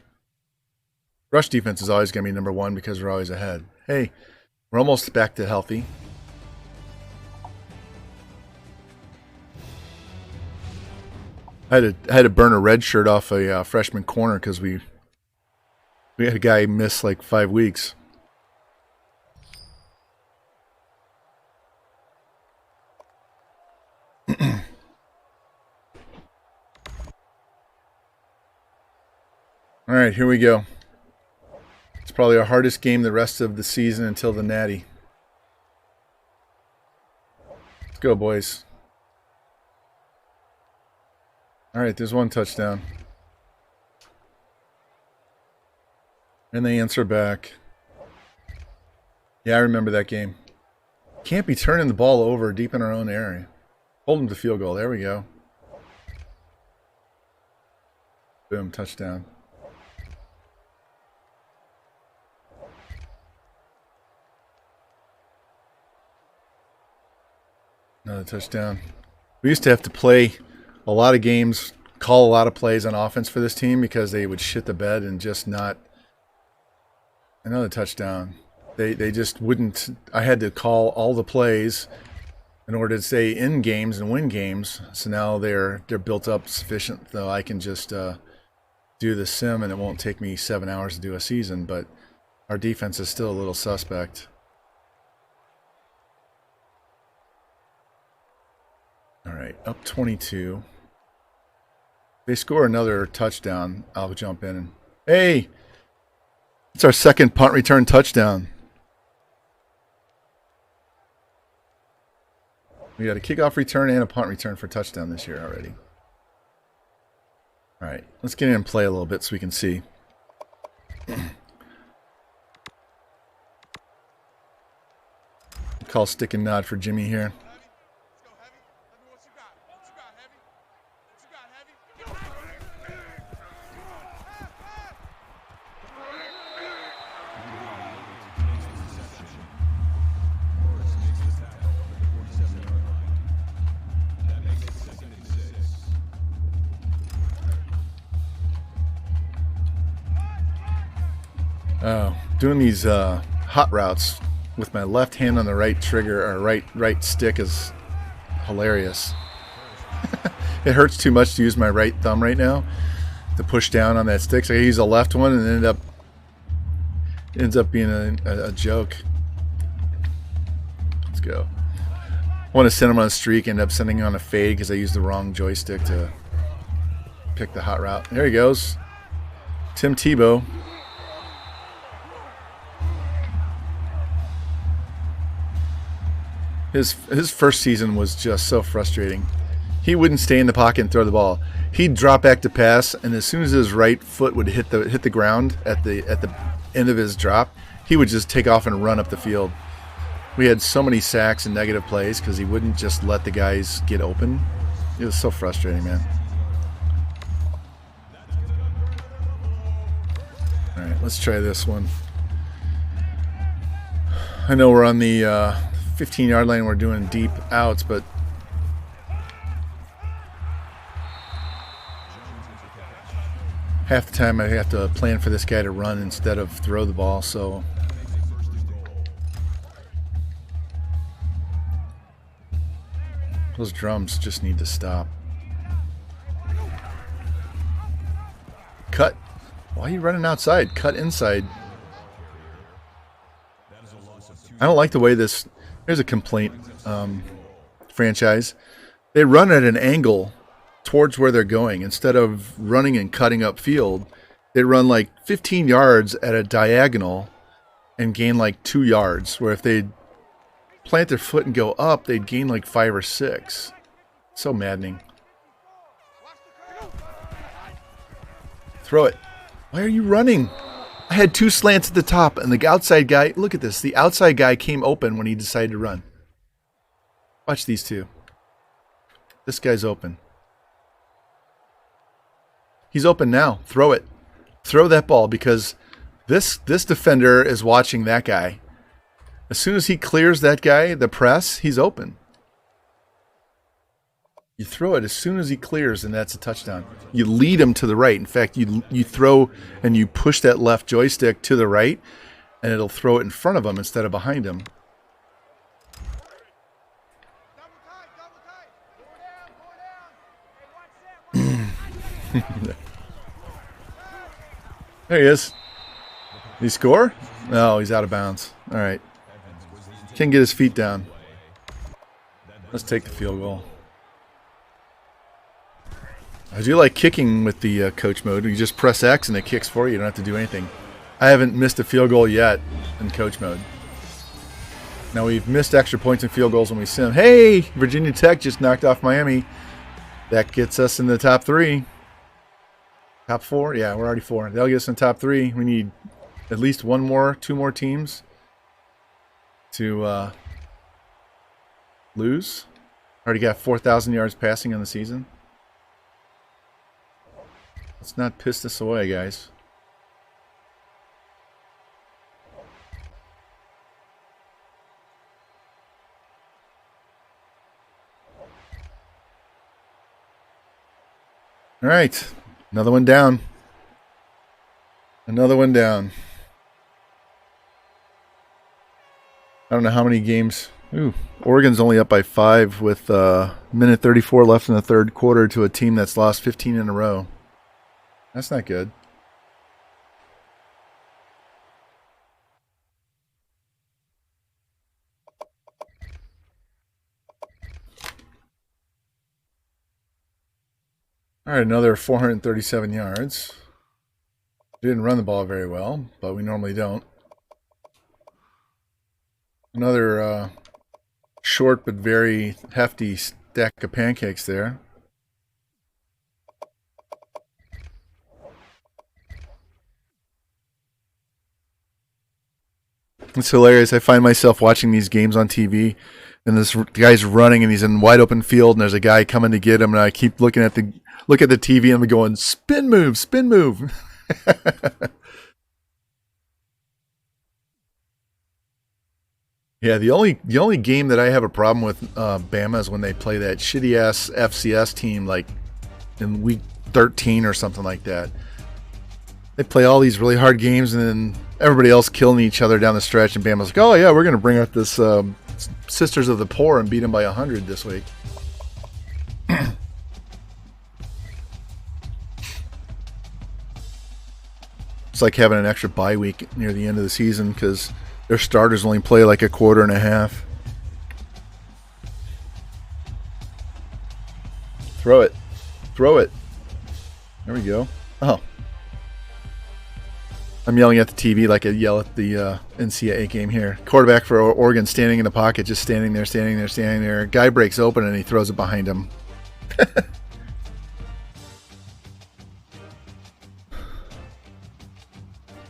Rush defense is always going to be number 1 because we're always ahead. Hey, we're almost back to healthy. I had to burn a red shirt off a freshman corner because we had a guy miss like 5 weeks. All right, here we go. It's probably our hardest game the rest of the season until the Natty. Let's go, boys. All right, there's 1 touchdown. And they answer back. Yeah, I remember that game. Can't be turning the ball over deep in our own area. Hold them to field goal. There we go. Boom, touchdown. Another touchdown. We used to have to play a lot of games, call a lot of plays on offense for this team because they would shit the bed and just not. Another touchdown. They just wouldn't. I had to call all the plays in order to stay in games and win games. So now they're built up sufficient, though I can just do the sim and it won't take me 7 hours to do a season. But our defense is still a little suspect. All right, up 22. If they score another touchdown, I'll jump in and hey, it's our second punt return touchdown. We got a kickoff return and a punt return for touchdown this year already. All right, let's get in and play a little bit so we can see. Call stick and nod for Jimmy here. Oh, doing these hot routes with my left hand on the right trigger or right stick is hilarious. It hurts too much to use my right thumb right now to push down on that stick. So I use the left one and it ends up being a joke. Let's go. I want to send him on a streak, end up sending him on a fade because I used the wrong joystick to pick the hot route. There he goes. Tim Tebow. His first season was just so frustrating. He wouldn't stay in the pocket and throw the ball. He'd drop back to pass, and as soon as his right foot would hit the ground at the end of his drop, he would just take off and run up the field. We had so many sacks and negative plays because he wouldn't just let the guys get open. It was so frustrating, man. All right, let's try this one. I know we're on the 15-yard line. We're doing deep outs, but half the time I have to plan for this guy to run instead of throw the ball. So those drums just need to stop. Cut. Why are you running outside? Cut inside. I don't like the way this. Here's a complaint. Franchise. They run at an angle towards where they're going. Instead of running and cutting up field, they run like 15 yards at a diagonal and gain like 2 yards. Where if they plant their foot and go up, they'd gain like 5 or 6. So maddening. Throw it. Why are you running? I had 2 slants at the top, and the outside guy, look at this. The outside guy came open when he decided to run. Watch these two. This guy's open. He's open now. Throw it. Throw that ball because this defender is watching that guy. As soon as he clears that guy, the press, he's open. You throw it as soon as he clears, and that's a touchdown. You lead him to the right. In fact, you throw and you push that left joystick to the right, and it'll throw it in front of him instead of behind him. There he is. Did he score? No, he's out of bounds. All right. Can't get his feet down. Let's take the field goal. I do like kicking with the coach mode. You just press X and it kicks for you. You don't have to do anything. I haven't missed a field goal yet in coach mode. Now we've missed extra points and field goals when we sim. Hey, Virginia Tech just knocked off Miami. That gets us in the top 3. Top 4? Yeah, we're already 4. That'll get us in the top 3. We need at least 2 more teams to lose. Already got 4,000 yards passing on the season. Let's not piss this away, guys. All right, another one down. Another one down. I don't know how many games. Ooh, Oregon's only up by 5 with minute 34 left in the third quarter to a team that's lost 15 in a row. That's not good. All right, another 437 yards. We didn't run the ball very well, but we normally don't. Another short but very hefty stack of pancakes there. It's hilarious. I find myself watching these games on TV, and this guy's running, and he's in wide open field, and there's a guy coming to get him, and I keep looking at the TV, and I'm going, spin move, spin move. Yeah, the only game that I have a problem with Bama is when they play that shitty ass FCS team like in week 13 or something like that. They play all these really hard games, and then everybody else killing each other down the stretch, and Bama's like, oh yeah, we're going to bring out this Sisters of the Poor and beat them by 100 this week. It's like having an extra bye week near the end of the season because their starters only play like a quarter and a half. Throw it. Throw it. There we go. Oh. I'm yelling at the TV like I yell at the NCAA game here. Quarterback for Oregon standing in the pocket, just standing there. Guy breaks open and he throws it behind him.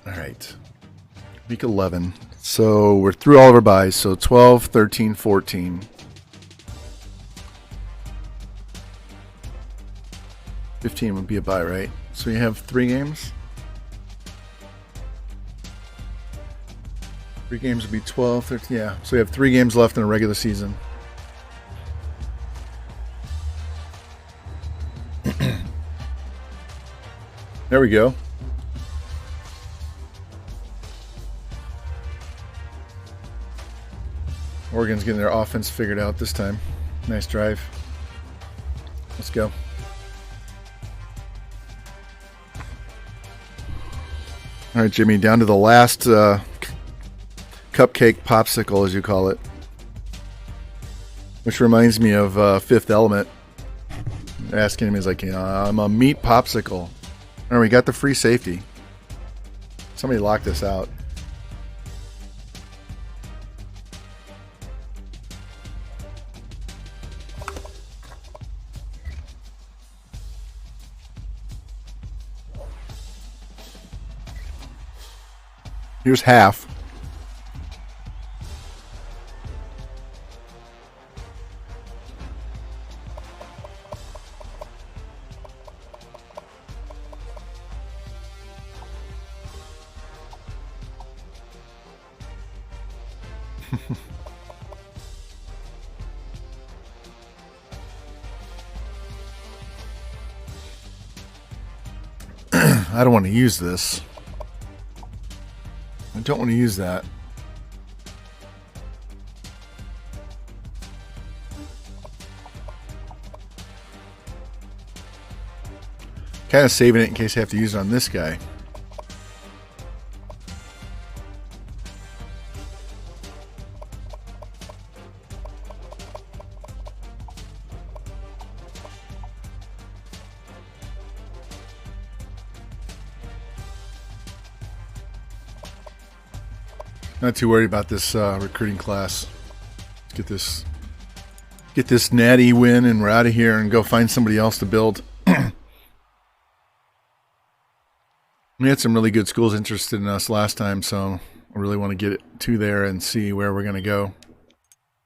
All right. Week 11. So we're through all of our buys. So 12, 13, 14. 15 would be a buy, right? So you have 3 games? 3 games would be 12, 13. Yeah. So we have 3 games left in a regular season. There we go. Oregon's getting their offense figured out this time. Nice drive. Let's go. All right, Jimmy, down to the last cupcake popsicle, as you call it. Which reminds me of Fifth Element. Asking him, he's like, I'm a meat popsicle. All right, we got the free safety. Somebody locked us out. Here's half. I don't want to use this. I don't want to use that. Kind of saving it in case I have to use it on this guy. Not too worried about this recruiting class. Let's get this Natty win, and we're out of here and go find somebody else to build. We had some really good schools interested in us last time, so I really want to get it to there and see where we're going to go.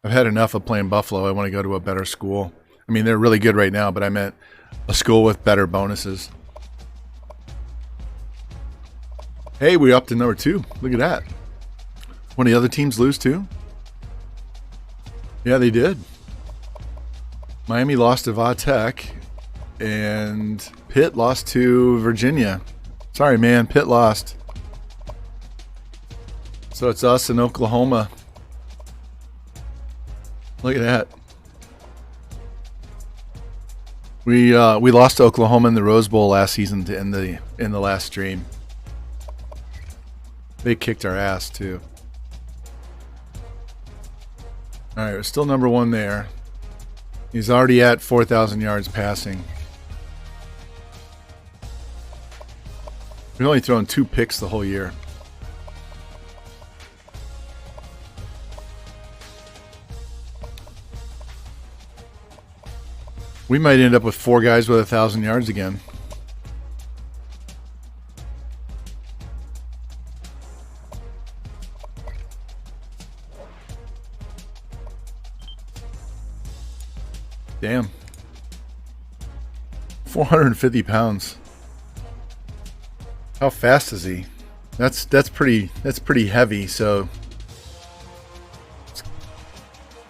I've had enough of playing Buffalo. I want to go to a better school. I mean, they're really good right now, but I meant a school with better bonuses. Hey, we're up to number 2. Look at that. One of the other teams lose too? Yeah, they did. Miami lost to Va Tech, and Pitt lost to Virginia. Sorry, man. Pitt lost. So it's us in Oklahoma. Look at that. We lost to Oklahoma in the Rose Bowl last season in the last stream. They kicked our ass too. All right, we're still number 1 there. He's already at 4,000 yards passing. We've only thrown 2 picks the whole year. We might end up with 4 guys with 1,000 yards again. Damn. 450 pounds. How fast is he? That's pretty heavy, so it's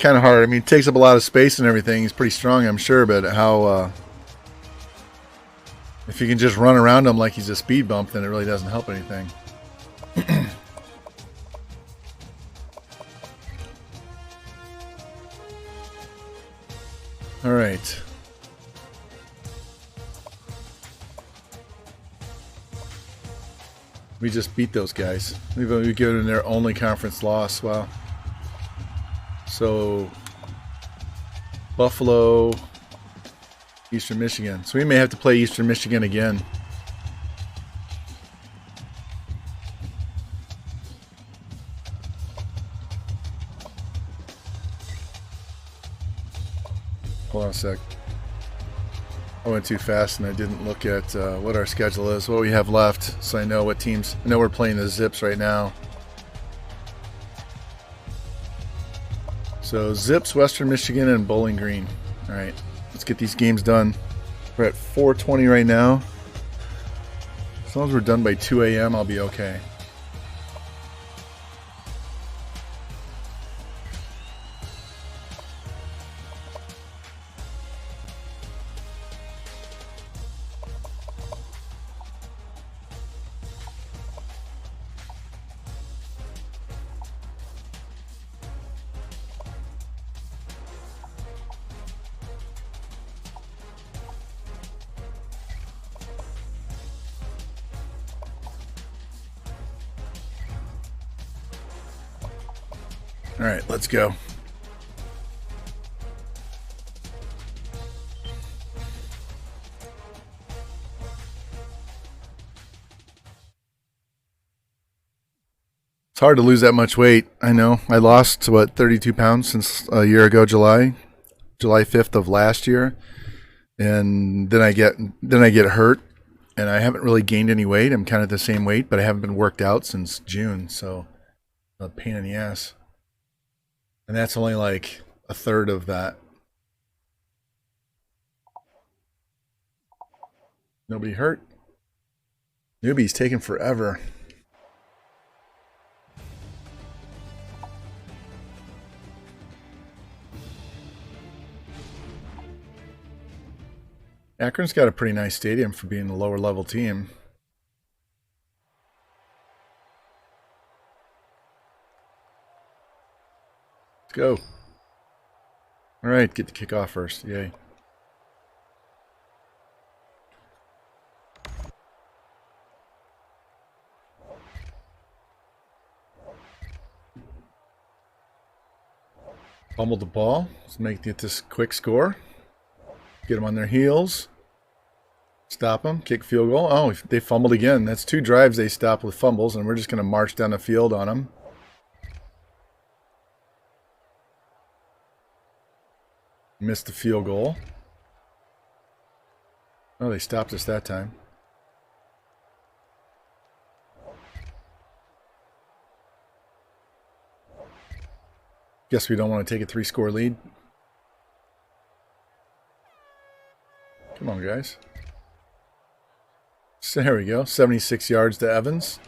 kind of hard. I mean, it takes up a lot of space and everything. He's pretty strong, I'm sure, but how if you can just run around him like he's a speed bump, then it really doesn't help anything. All right. We just beat those guys. We've given their only conference loss. Wow. So, Buffalo, Eastern Michigan. So we may have to play Eastern Michigan again. Hold on a sec. I went too fast and I didn't look at what our schedule is, what we have left, so I know what teams. I know we're playing the Zips right now. So Zips, Western Michigan, and Bowling Green. All right, let's get these games done. We're at 4:20 right now. As long as we're done by 2 a.m., I'll be okay. All right, let's go. It's hard to lose that much weight. I know. I lost, 32 pounds since a year ago, July 5th of last year. And then I get hurt, and I haven't really gained any weight. I'm kind of the same weight, but I haven't been worked out since June, so a pain in the ass. And that's only like a third of that. Nobody hurt. Newbie's taking forever. Akron's got a pretty nice stadium for being a lower level team. Go. All right, get the kickoff first. Yay. Fumbled the ball. Let's get this quick score. Get them on their heels. Stop them. Kick field goal. Oh, they fumbled again. That's 2 drives they stopped with fumbles, and we're just going to march down the field on them. Missed the field goal. Oh, they stopped us that time. Guess we don't want to take a 3-score lead. Come on, guys. So there we go. 76 yards to Evans.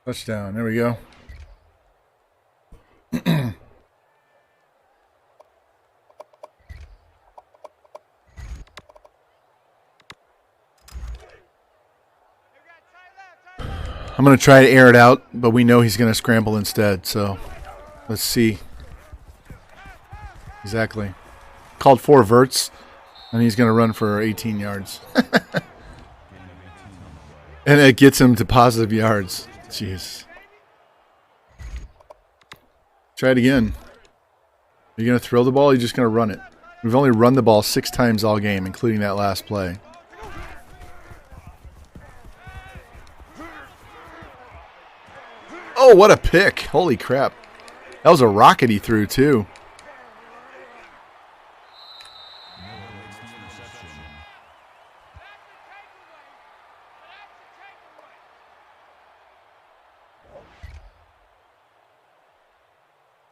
Touchdown. There we go. I'm going to try to air it out, but we know he's going to scramble instead, so let's see. Exactly. Called 4 verts, and he's going to run for 18 yards. And it gets him to positive yards. Jeez. Try it again. Are you going to throw the ball or are you just going to run it? We've only run the ball 6 times all game, including that last play. Oh, what a pick. Holy crap. That was a rocket he threw, too.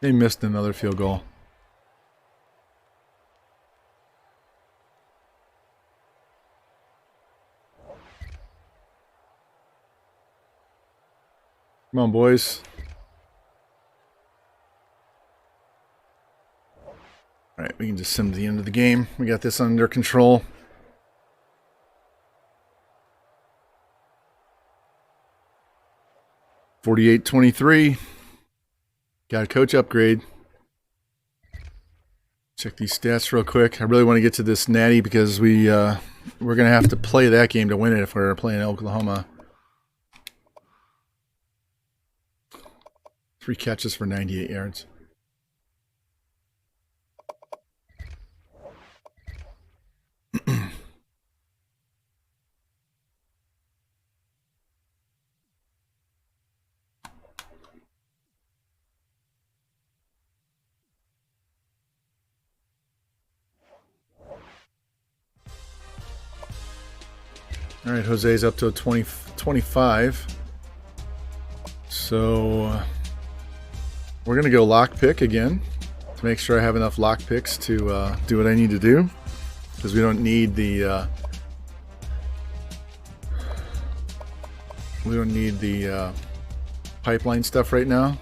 They missed another field goal. Come on, boys. All right, we can just sim to the end of the game. We got this under control. $48-23. Got a coach upgrade. Check these stats real quick. I really want to get to this Natty because we're going to have to play that game to win it if we're playing Oklahoma. 3 catches for 98 yards. All right, Jose's up to a 25. So we're going to go lock pick again to make sure I have enough lock picks to do what I need to do, because we don't need the pipeline stuff right now.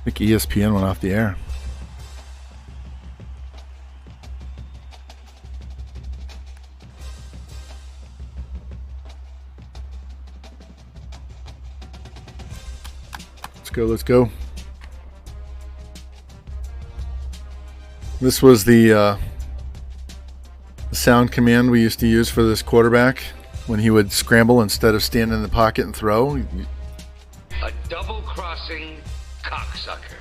I think ESPN went off the air. Let's go. This was the sound command we used to use for this quarterback when he would scramble instead of stand in the pocket and throw. A double-crossing cocksucker.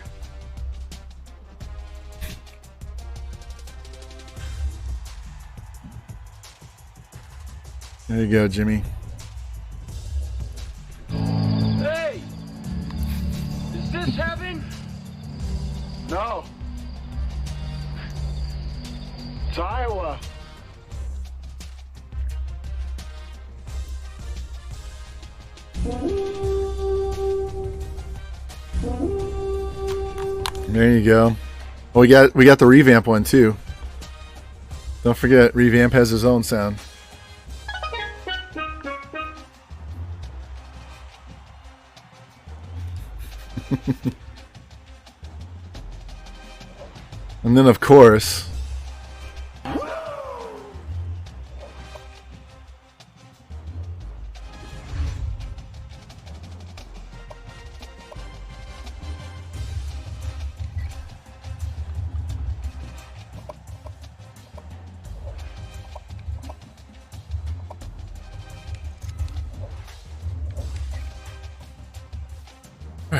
There you go, Jimmy. Hey! Is this heaven? No. It's Iowa. There you go. Well, we got the revamp one too. Don't forget, revamp has his own sound. And then, of course,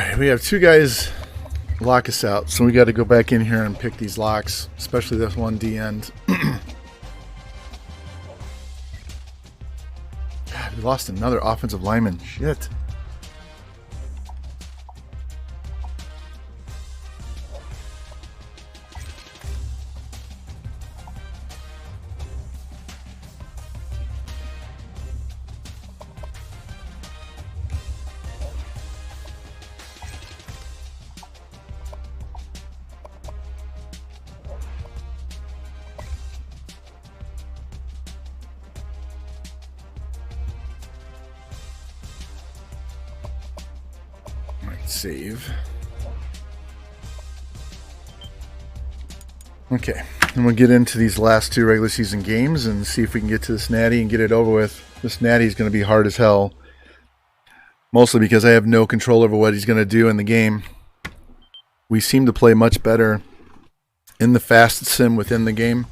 right, we have 2 guys lock us out, so we got to go back in here and pick these locks, especially this one D end. God, we lost another offensive lineman. Shit. Save. Okay, and we'll get into these last 2 regular season games and see if we can get to this Natty and get it over with. This Natty is going to be hard as hell, mostly because I have no control over what he's going to do in the game. We seem to play much better in the fast sim within the game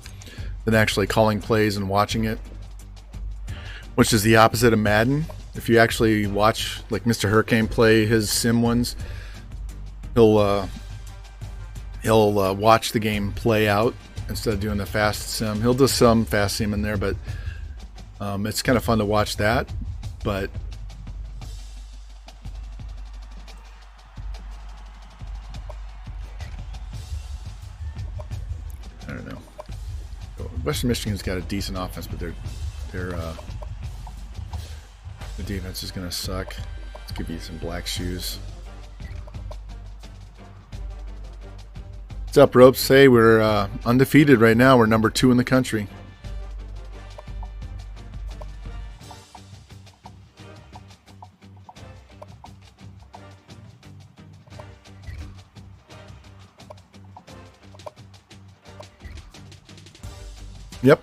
than actually calling plays and watching it, which is the opposite of Madden. If you actually watch like Mr. Hurricane play his sim ones, he'll watch the game play out instead of doing the fast sim. He'll do some fast sim in there, but it's kind of fun to watch that. But I don't know. Western Michigan's got a decent offense, but the defense is going to suck. Let's give you some black shoes. What's up, Ropes? Hey, we're undefeated right now. We're number 2 in the country. Yep.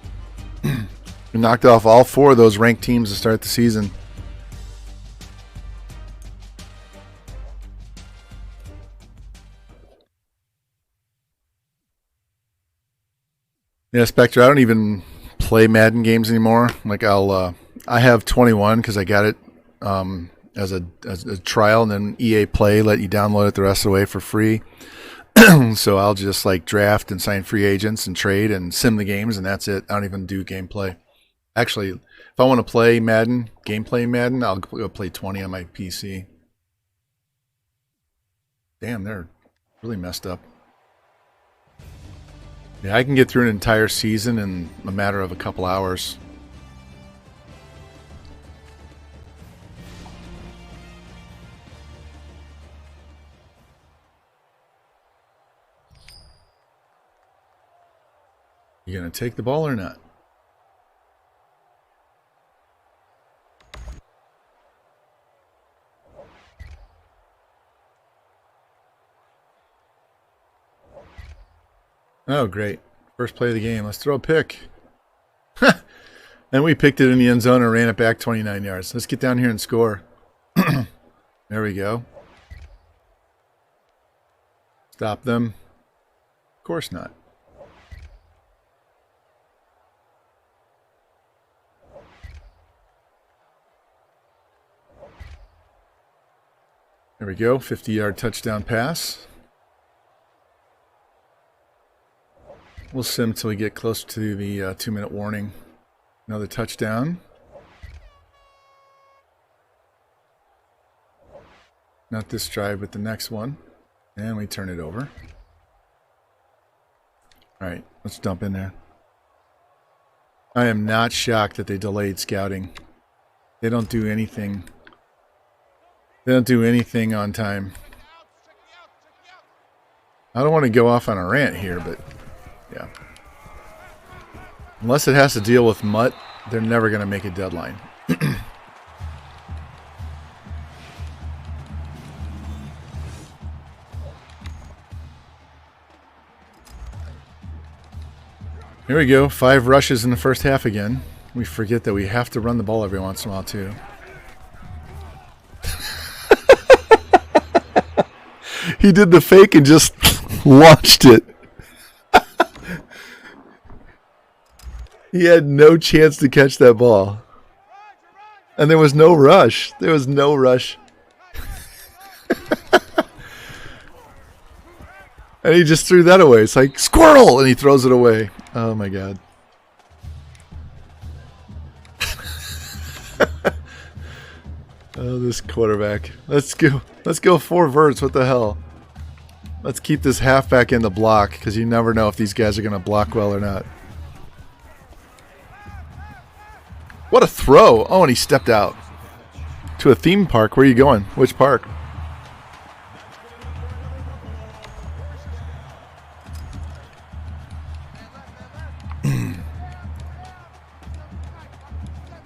We knocked off all 4 of those ranked teams to start the season. Yeah, Spectre, I don't even play Madden games anymore. Like I have 21 because I got it as a trial, and then EA Play let you download it the rest of the way for free. So I'll just like draft and sign free agents and trade and sim the games, and that's it. I don't even do gameplay. Actually, if I want to play Madden, gameplay Madden, I'll go play 20 on my PC. Damn, they're really messed up. Yeah, I can get through an entire season in a matter of a couple hours. You gonna take the ball or not? Oh, great. First play of the game. Let's throw a pick. And we picked it in the end zone and ran it back 29 yards. Let's get down here and score. There we go. Stop them. Of course not. There we go. 50-yard touchdown pass. We'll sim till we get close to the 2-minute warning. Another touchdown. Not this drive, but the next one. And we turn it over. All right, let's dump in there. I am not shocked that they delayed scouting. They don't do anything. They don't do anything on time. I don't want to go off on a rant here, but yeah. Unless it has to deal with Mutt, they're never going to make a deadline. Here we go. 5 rushes in the first half again. We forget that we have to run the ball every once in a while, too. He did the fake and just launched it. He had no chance to catch that ball. And there was no rush. There was no rush. And he just threw that away. It's like, squirrel! And he throws it away. Oh, my God. Oh, this quarterback. Let's go 4 verts. What the hell? Let's keep this halfback in the block because you never know if these guys are going to block well or not. What a throw. Oh, and he stepped out. To a theme park. Where are you going? Which park?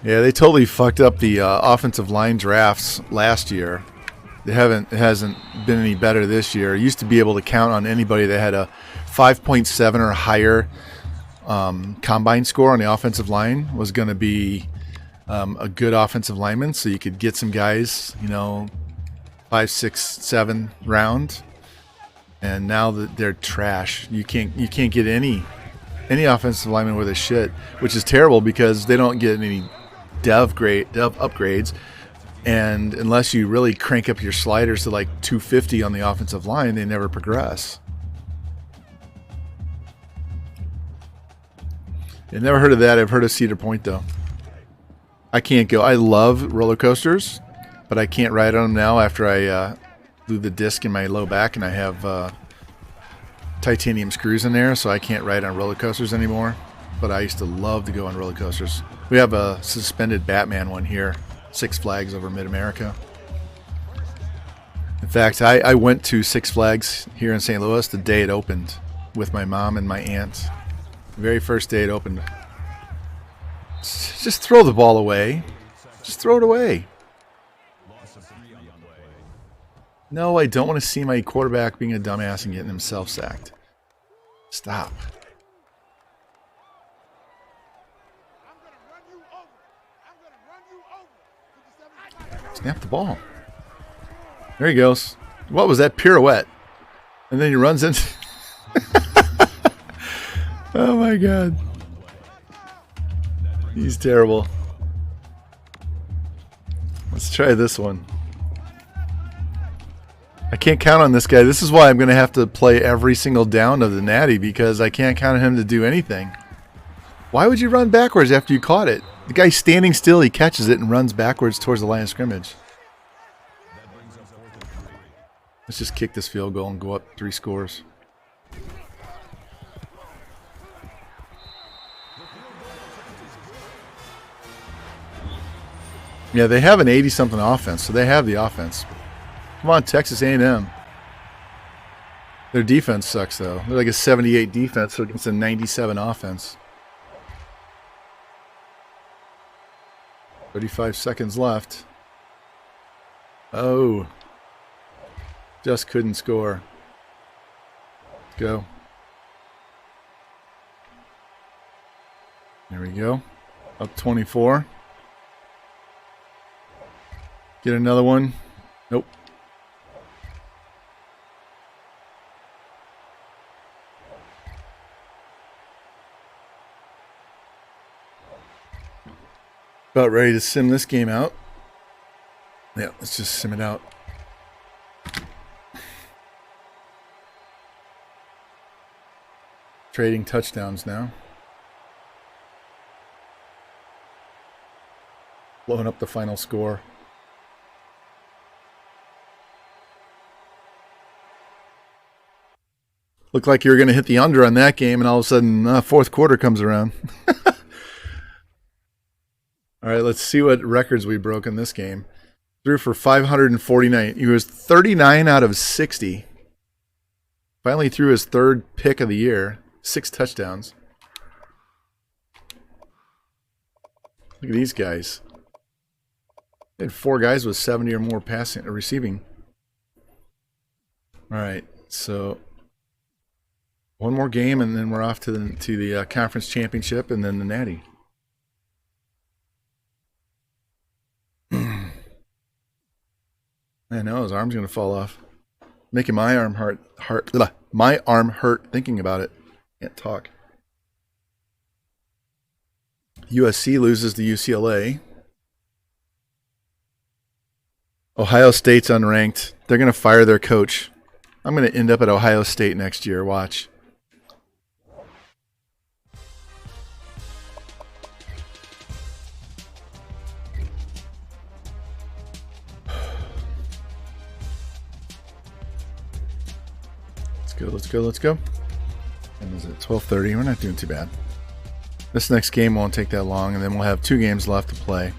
Yeah, they totally fucked up the offensive line drafts last year. It hasn't been any better this year. You used to be able to count on anybody that had a 5.7 or higher combine score on the offensive line was going to be a good offensive lineman. So you could get some guys, 5, 6, 7 round. And now that they're trash, you can't get any offensive lineman with a shit, which is terrible because they don't get any dev upgrades, and unless you really crank up your sliders to like 250 on the offensive line, they never progress. I've never heard of that. I've heard of Cedar Point though. I can't go. I love roller coasters, but I can't ride on them now after I blew the disc in my low back and I have titanium screws in there, so I can't ride on roller coasters anymore. But I used to love to go on roller coasters. We have a suspended Batman one here, Six Flags over Mid-America. In fact, I went to Six Flags here in St. Louis the day it opened with my mom and my aunt. The very first day it opened. Just throw the ball away. Just throw it away. No, I don't want to see my quarterback being a dumbass and getting himself sacked. Stop. Snap the ball. There he goes. What was that pirouette? And then he runs into... Oh my God. He's terrible. Let's try this one. I can't count on this guy. This is why I'm going to have to play every single down of the Natty because I can't count on him to do anything. Why would you run backwards after you caught it? The guy's standing still, he catches it and runs backwards towards the line of scrimmage. Let's just kick this field goal and go up 3 scores. Yeah, they have an 80-something offense, so they have the offense. Come on, Texas A&M. Their defense sucks, though. They're like a 78 defense against a 97 offense. 35 seconds left. Oh. Just couldn't score. Let's go. There we go. Up 24. Get another one. Nope. About ready to sim this game out. Yeah, let's just sim it out. Trading touchdowns now. Blowing up the final score. Looked like you were going to hit the under on that game, and all of a sudden, fourth quarter comes around. All right, let's see what records we broke in this game. Threw for 549. He was 39 out of 60. Finally threw his 3rd pick of the year. 6 touchdowns. Look at these guys. They had 4 guys with 70 or more passing or receiving. All right, so one more game, and then we're off to the conference championship, and then the Natty. I know his arm's gonna fall off, making my arm my arm hurt thinking about it. Can't talk. USC loses to UCLA. Ohio State's unranked. They're gonna fire their coach. I'm going to end up at Ohio State next year. Watch. Let's go. And is it 12:30? We're not doing too bad. This next game won't take that long, and then we'll have 2 games left to play.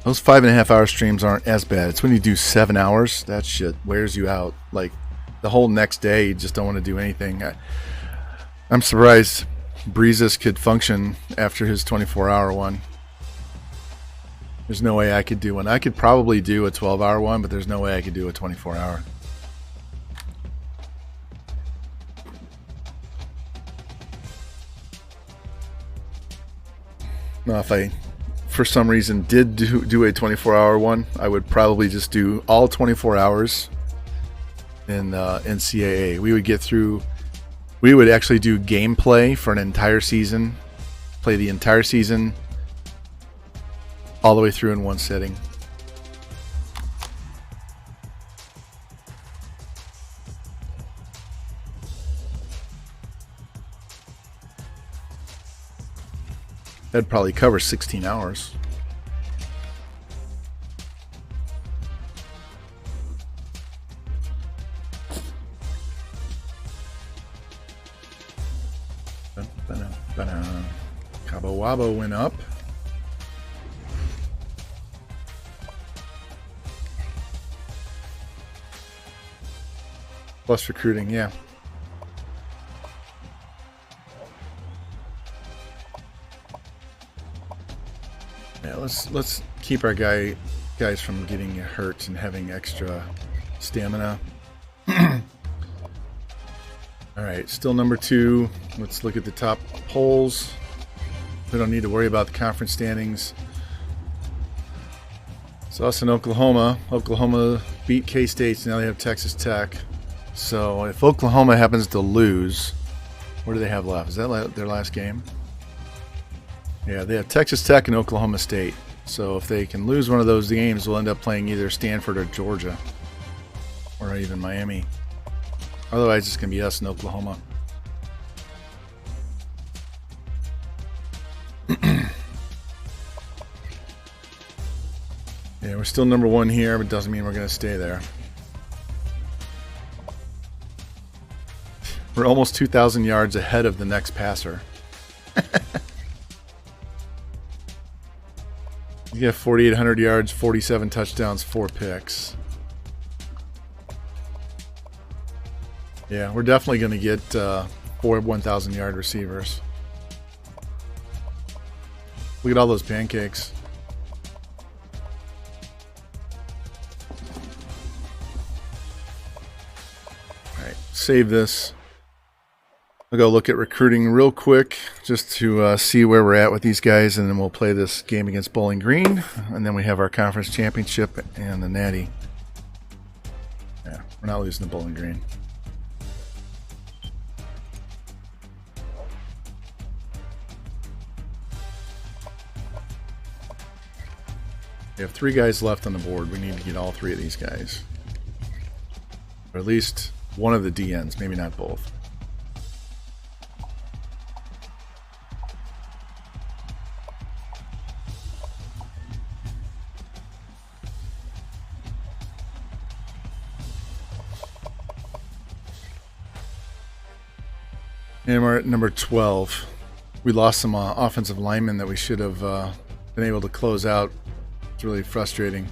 Those 5.5-hour streams aren't as bad. It's when you do 7 hours, that shit wears you out. Like, the whole next day, you just don't want to do anything. I'm surprised Breezes could function after his 24-hour one. There's no way I could do one. I could probably do a 12-hour one, but there's no way I could do a 24-hour. Now, if I, for some reason, did do a 24-hour one, I would probably just do all 24 hours in NCAA. We would get through. We would actually do gameplay for an entire season, play the entire season, all the way through in one sitting. That'd probably cover 16 hours. Cabo Wabo went up. Plus recruiting, yeah. Yeah, let's keep our guys from getting hurt and having extra stamina. All right, still number 2. Let's look at the top polls. We don't need to worry about the conference standings. So us in Oklahoma. Oklahoma beat K-State, so now they have Texas Tech. So if Oklahoma happens to lose, what do they have left? Is that their last game? Yeah, they have Texas Tech and Oklahoma State. So if they can lose one of those games, we'll end up playing either Stanford or Georgia. Or even Miami. Otherwise, it's going to be us in Oklahoma. Yeah, we're still number 1 here, but it doesn't mean we're going to stay there. We're almost 2,000 yards ahead of the next passer. You have 4,800 yards, 47 touchdowns, 4 picks. Yeah, we're definitely going to get 4 1,000-yard receivers. Look at all those pancakes. All right, save this. I'll go look at recruiting real quick just to see where we're at with these guys, and then we'll play this game against Bowling Green, and then we have our conference championship and the Natty. Yeah, we're not losing to Bowling Green. We have 3 guys left on the board. We need to get all 3 of these guys. Or at least one of the DNs, maybe not both. And we're at number 12. We lost some offensive linemen that we should have been able to close out. It's really frustrating.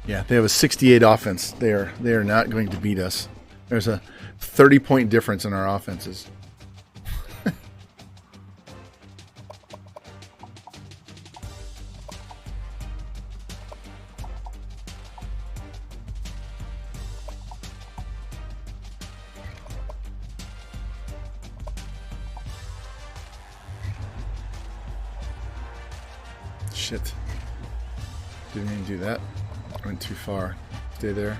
Yeah, they have a 68 offense. They are not going to beat us. There's a 30-point difference in our offenses. Shit. Didn't mean to do that. Went too far. Stay there.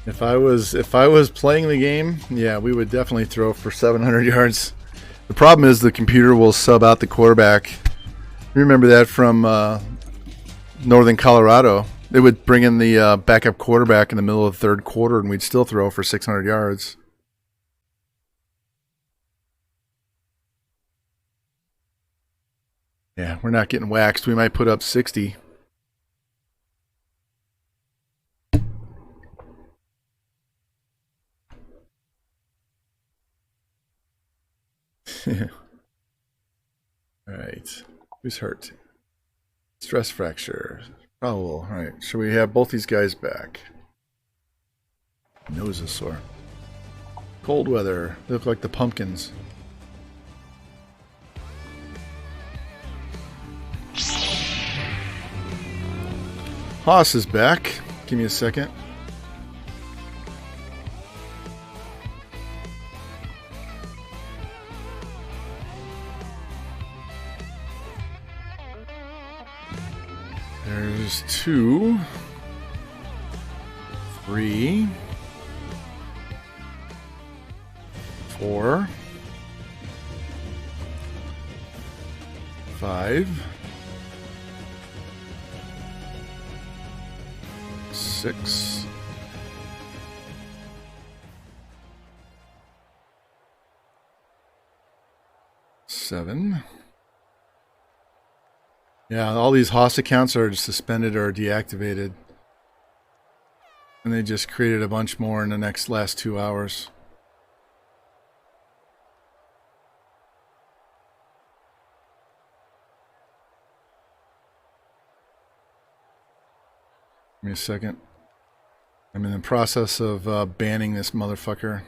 If I was playing the game, yeah, we would definitely throw for 700 yards. The problem is the computer will sub out the quarterback. Remember that from Northern Colorado? They would bring in the backup quarterback in the middle of the third quarter, and we'd still throw for 600 yards. Yeah, we're not getting waxed. We might put up 60. All right. Who's hurt? Stress fracture. Oh, all right. Should we have both these guys back? Nose is sore. Cold weather. They look like the pumpkins. Haas is back. Give me a second. There's 2, 3, 4, 5, 6, 7. Yeah, all these Haas accounts are suspended or deactivated. And they just created a bunch more in the last 2 hours. Give me a second. I'm in the process of banning this motherfucker.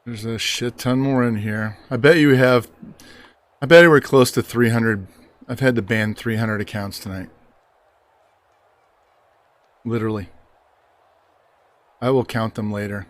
There's a shit ton more in here. I bet you we're close to 300. I've had to ban 300 accounts tonight. Literally. I will count them later.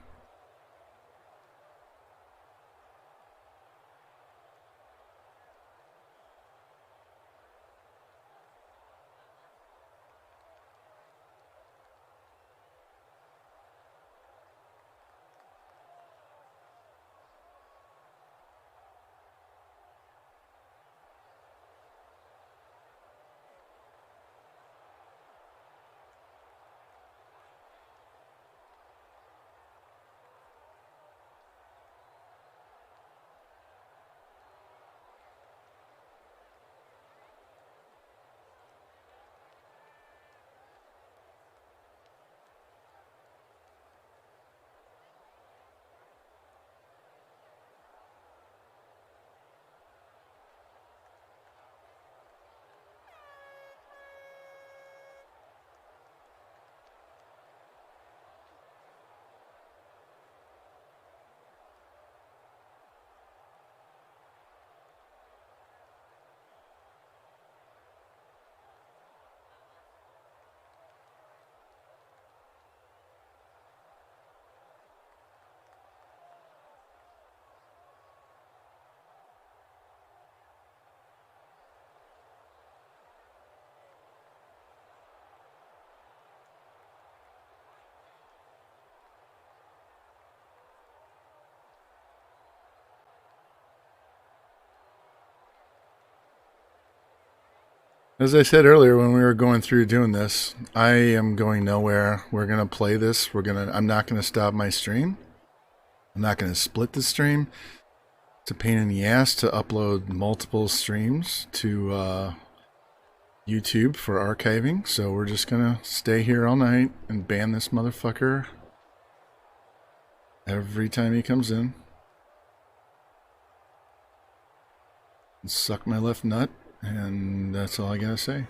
As I said earlier when we were going through doing this, I am going nowhere. We're going to play this. I'm not going to stop my stream. I'm not going to split the stream. It's a pain in the ass to upload multiple streams to YouTube for archiving. So we're just going to stay here all night and ban this motherfucker every time he comes in. And suck my left nut. And that's all I gotta say.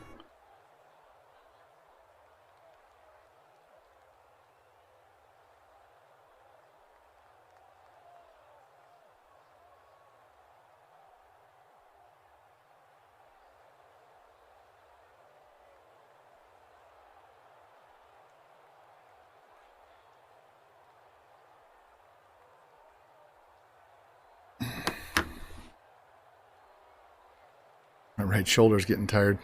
My right shoulder's getting tired.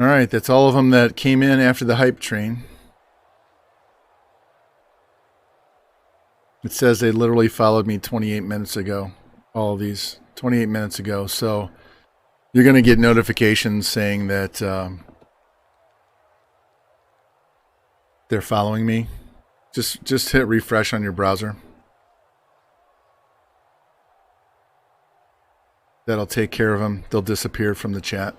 All right, that's all of them that came in after the hype train. It says they literally followed me 28 minutes ago. All of these 28 minutes ago. So you're going to get notifications saying that they're following me. Just hit refresh on your browser. That'll take care of them. They'll disappear from the chat.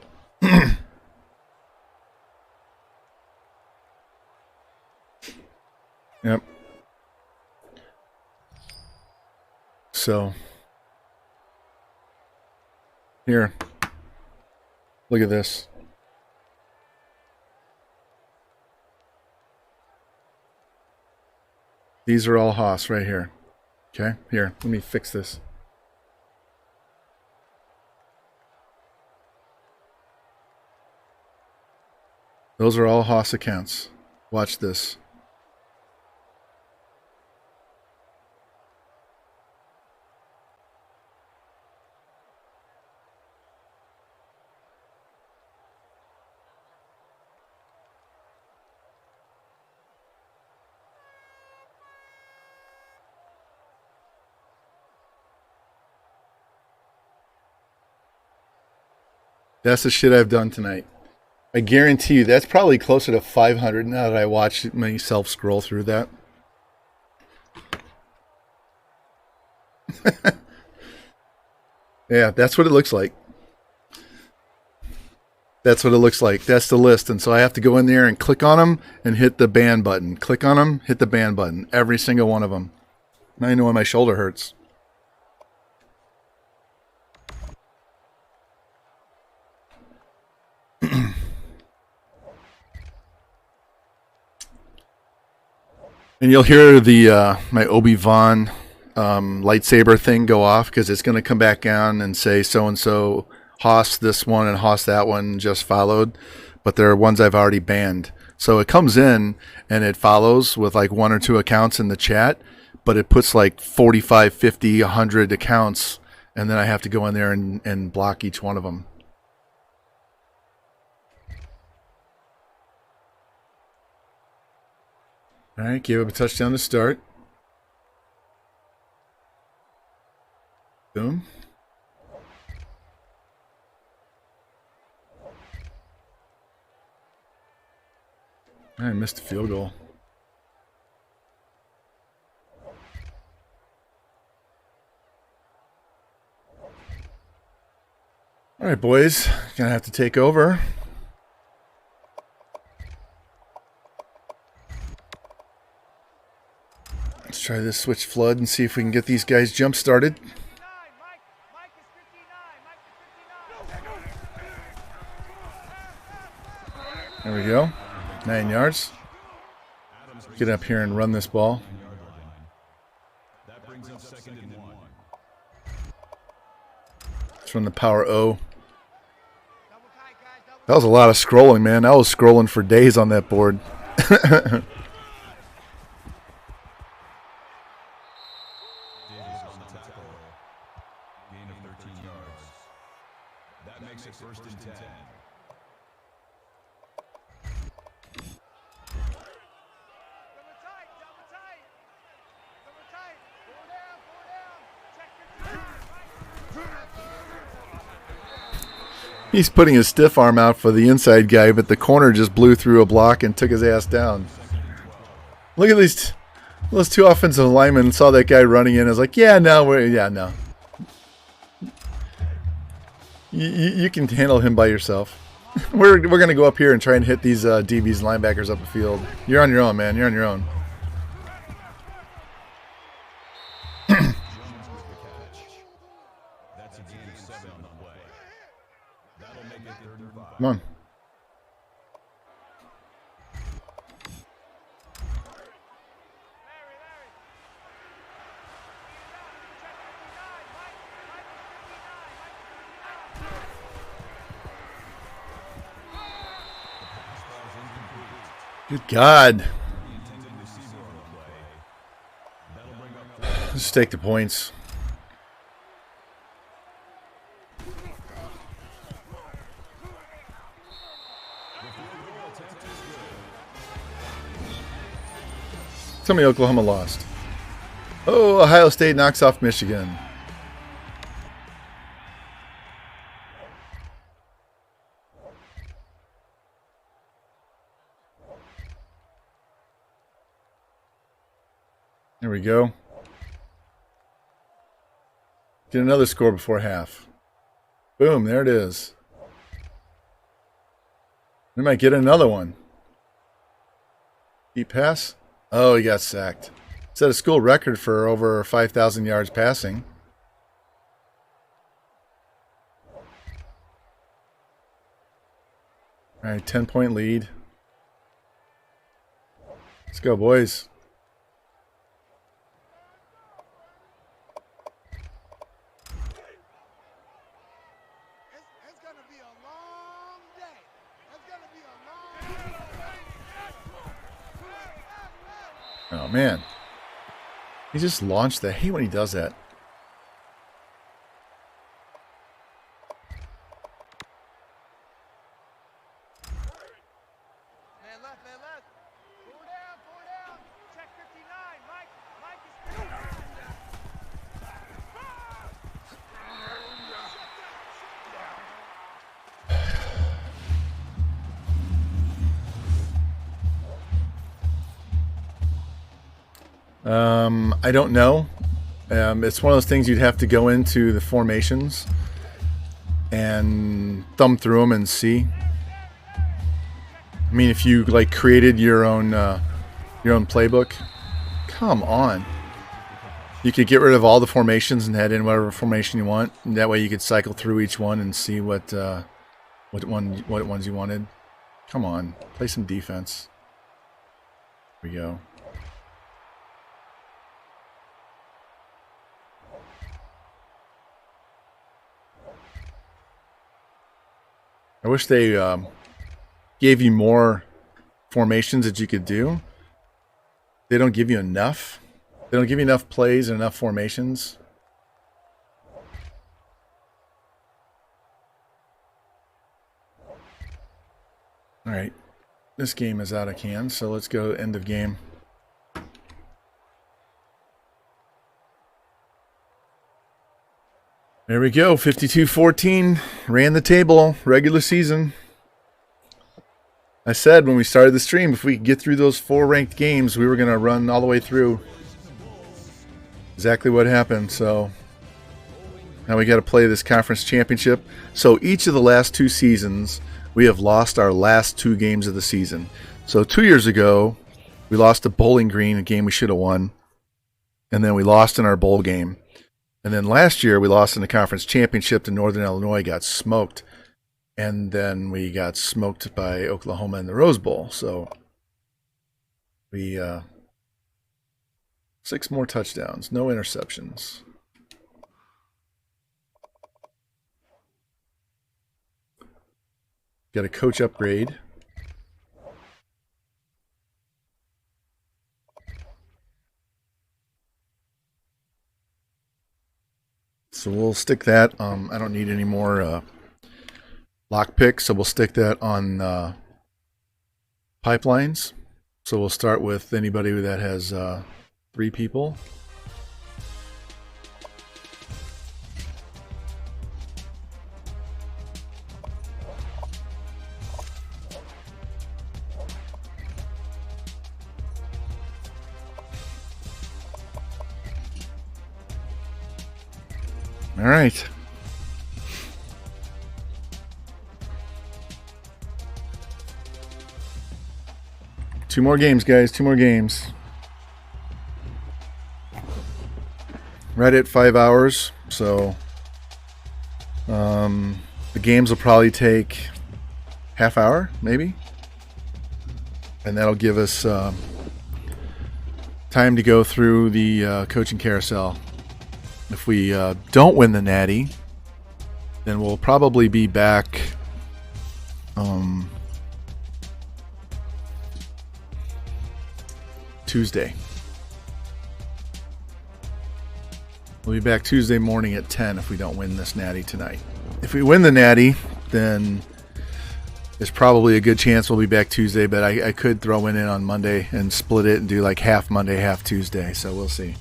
Yep. So here, look at this. These are all Haas right here. Okay, here, let me fix this. Those are all Haas accounts. Watch this. That's the shit I've done tonight. I guarantee you that's probably closer to 500 now that I watched myself scroll through that. Yeah, that's what it looks like. That's what it looks like. That's the list. And so I have to go in there and click on them and hit the ban button. Click on them, hit the ban button. Every single one of them. Now I know why my shoulder hurts. And you'll hear the my Obi-Wan lightsaber thing go off because it's going to come back on and say so-and-so Haas this one and Haas that one just followed. But there are ones I've already banned. So it comes in and it follows with like 1 or 2 accounts in the chat. But it puts like 45, 50, 100 accounts. And then I have to go in there and block each one of them. All right, gave up a touchdown to start. Boom. I missed a field goal. All right, boys, gonna have to take over. Let's try this switch flood and see if we can get these guys jump started. There we go. 9 yards. Get up here and run this ball. That brings up 2nd and 1. Let's run the power O. That was a lot of scrolling, man. I was scrolling for days on that board. That makes it 1st and 10. Double tight, double tight. Double tight. Four down, four down. Check your time, right? He's putting his stiff arm out for the inside guy, but the corner just blew through a block and took his ass down. Look at those two offensive linemen saw that guy running in. I was like, no. You can handle him by yourself. We're going to go up here and try and hit these DBs and linebackers up the field. You're on your own, man. You're on your own. Jones with the catch. That's a gain of 7 on the play. That'll make it 3rd and 5. Come on. Larry, Larry. Check 59, Mike. Mike is 59. Mike is 59. Good God. The intended receiver on the play. That'll bring up 4th. Let's take the points. Tell me Oklahoma lost. Oh, Ohio State knocks off Michigan. There we go. Get another score before half. Boom, there it is. We might get another one. Deep pass. Oh, he got sacked. Set a school record for over 5,000 yards passing. All right, 10-point lead. Let's go, boys. It's gonna be a long day. It's gonna be a long day. Oh, man. He just launched that. I hate when he does that. Man left, man left. Four down. Check 59, Mike. Mike is 59. I don't know. It's one of those things you'd have to go into the formations and thumb through them and see. I mean, if you like created your own playbook, come on. You could get rid of all the formations and head in whatever formation you want. And that way, you could cycle through each one and see what ones you wanted. Come on, play some defense. Here we go. I wish they gave you more formations that you could do. They don't give you enough. They don't give you enough plays and enough formations. All right. This game is out of hand, so let's go end of game. There we go, 52-14, ran the table, regular season. I said when we started the stream, if we could get through those 4 ranked games, we were going to run all the way through. Exactly what happened, so now we got to play this conference championship. So each of the last 2 seasons, we have lost our last 2 games of the season. So 2 years ago, we lost to Bowling Green, a game we should have won, and then we lost in our bowl game. And then last year, we lost in the conference championship to Northern Illinois, got smoked. And then we got smoked by Oklahoma in the Rose Bowl. So we 6 more touchdowns, no interceptions. Got a coach upgrade. So we'll stick that. I don't need any more lockpick, so we'll stick that on pipelines. So we'll start with anybody that has 3 people. All right. Two more games, guys. 2 more games. Right at 5 hours. So the games will probably take half hour, maybe. And that'll give us time to go through the coaching carousel. If we don't win the Natty, then we'll probably be back Tuesday. We'll be back Tuesday morning at 10 if we don't win this Natty tonight. If we win the Natty, then there's probably a good chance we'll be back Tuesday, but I could throw in on Monday and split it and do like half Monday, half Tuesday, so we'll see.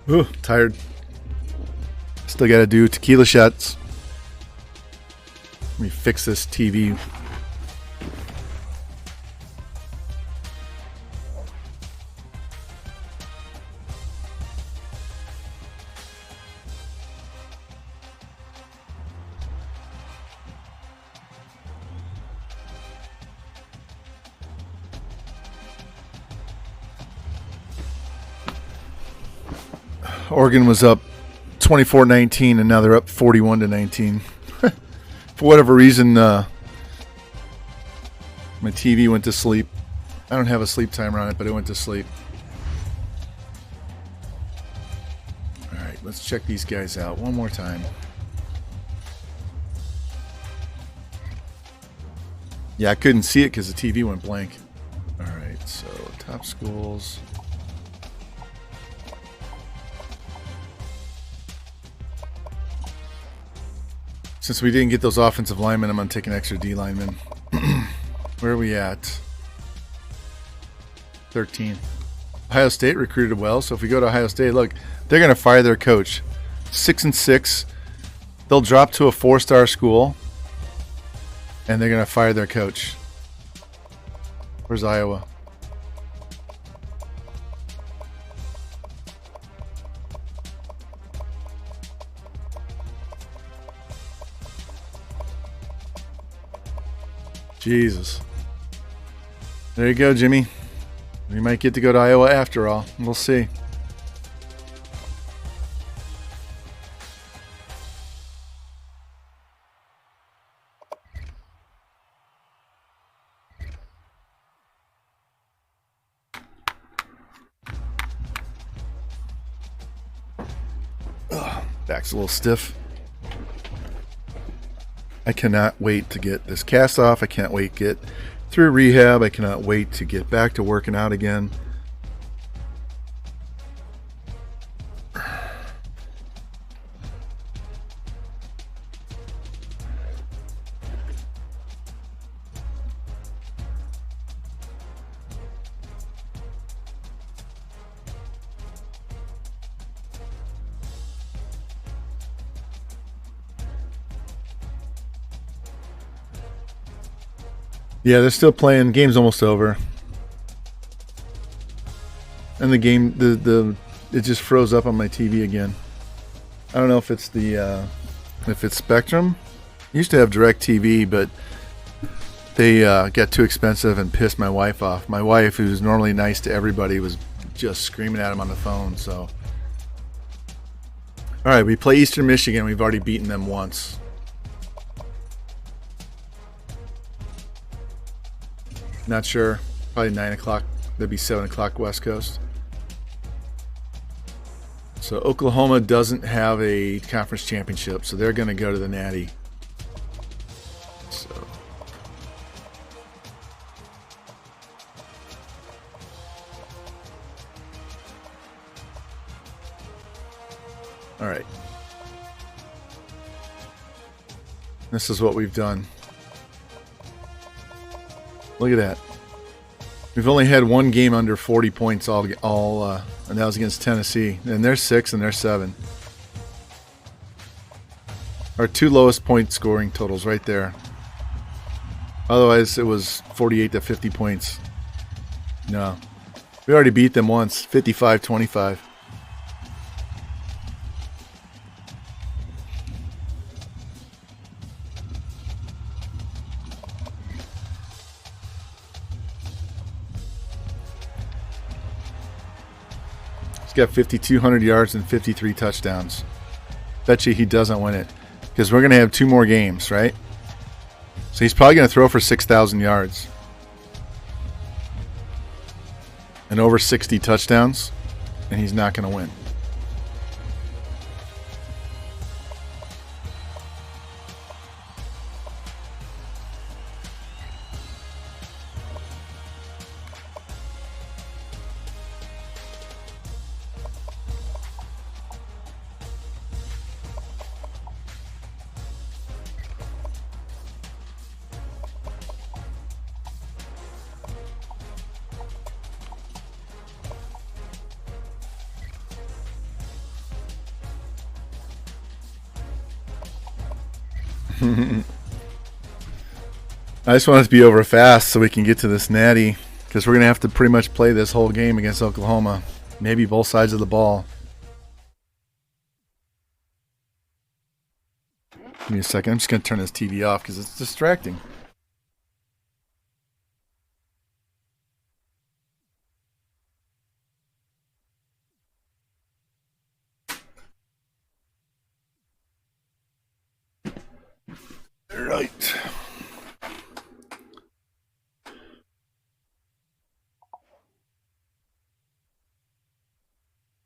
Ooh, tired. Still got to do tequila shots. Let me fix this TV. Oregon was up 24-19, and now they're up 41-19. For whatever reason, my TV went to sleep. I don't have a sleep timer on it, but it went to sleep. All right, let's check these guys out one more time. Yeah, I couldn't see it because the TV went blank. All right, so top schools. Since we didn't get those offensive linemen, I'm going to take an extra D lineman. Where are we at? 13th. Ohio State recruited well, so if we go to Ohio State, look, they're going to fire their coach. 6-6. They'll drop to a 4-star school, and they're going to fire their coach. Where's Iowa? Jesus. There you go, Jimmy. We might get to go to Iowa after all. We'll see. Ugh, back's a little stiff. I cannot wait to get this cast off. I can't wait to get through rehab. I cannot wait to get back to working out again. Yeah, they're still playing. Game's almost over. And the game, it just froze up on my TV again. I don't know if it's if it's Spectrum. I used to have DirecTV, but they got too expensive and pissed my wife off. My wife, who's normally nice to everybody, was just screaming at him on the phone. So, all right, we play Eastern Michigan. We've already beaten them once. Not sure. Probably 9 o'clock. That'd be 7 o'clock West Coast. So Oklahoma doesn't have a conference championship, so they're going to go to the Natty. So All right. This is what we've done. Look at that. We've only had one game under 40 points and that was against Tennessee. And they're 6 and they're 7. Our 2 lowest point scoring totals right there. Otherwise, it was 48 to 50 points. No. We already beat them once, 55-25. He's got 5,200 yards and 53 touchdowns. Bet you he doesn't win it. Because we're going to have 2 more games, right? So he's probably going to throw for 6,000 yards. And over 60 touchdowns. And he's not going to win. I just want it to be over fast so we can get to this Natty, because we're going to have to pretty much play this whole game against Oklahoma. Maybe both sides of the ball. Give me a second. I'm just going to turn this TV off because it's distracting. Right.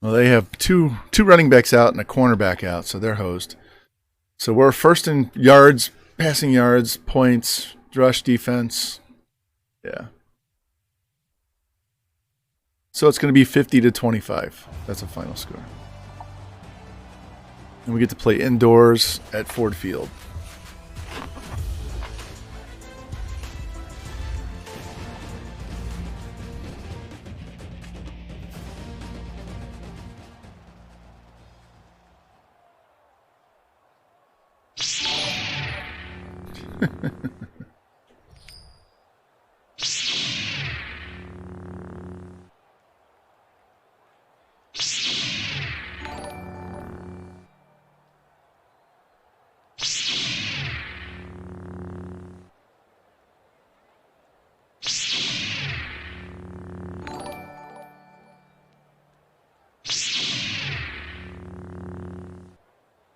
Well, they have two running backs out and a cornerback out, so they're hosed. So we're first in yards, passing yards, points, rush defense. Yeah. So it's going to be 50-25. That's a final score. And we get to play indoors at Ford Field.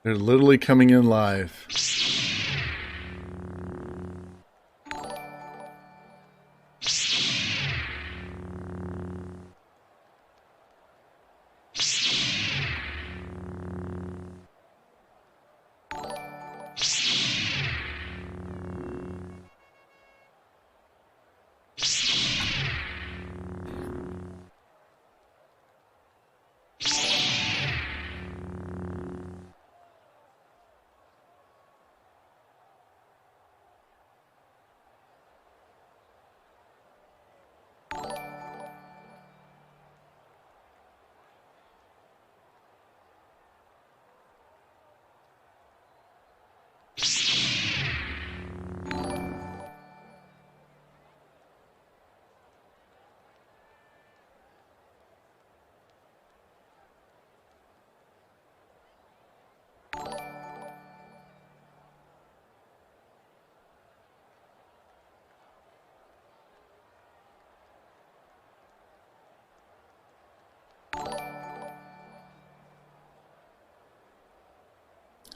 They're literally coming in live.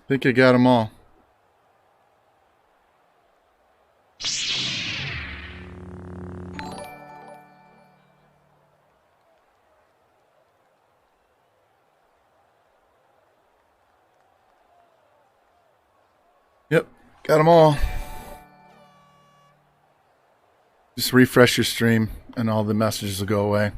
I think I got them all. Yep, got them all. Just refresh your stream and all the messages will go away.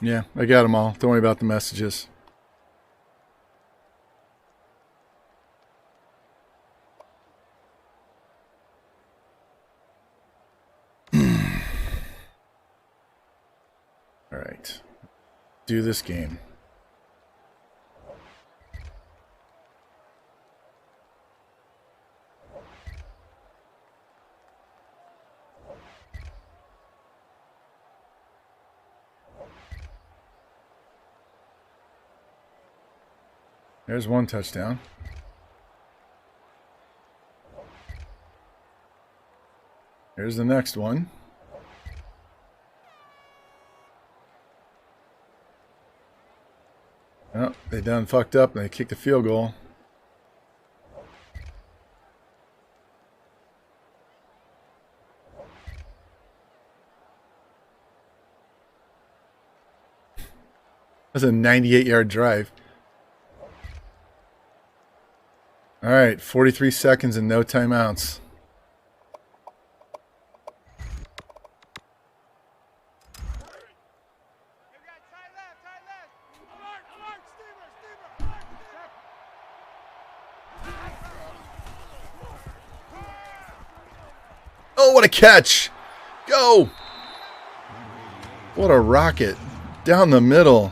Yeah, I got them all. Don't worry about the messages. All right. Do this game. There's one touchdown. Here's the next one. Oh, they done fucked up and they kicked a field goal. That's a 98-yard drive. All right, 43 seconds and no timeouts. You got tight left, tight left. Alert, steamer, Oh, what a catch! Go! What a rocket. Down the middle.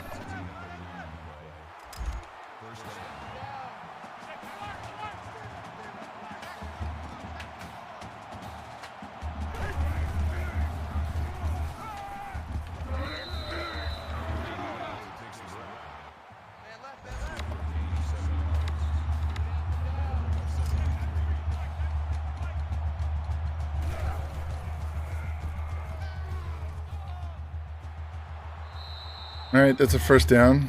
All right, that's a first down.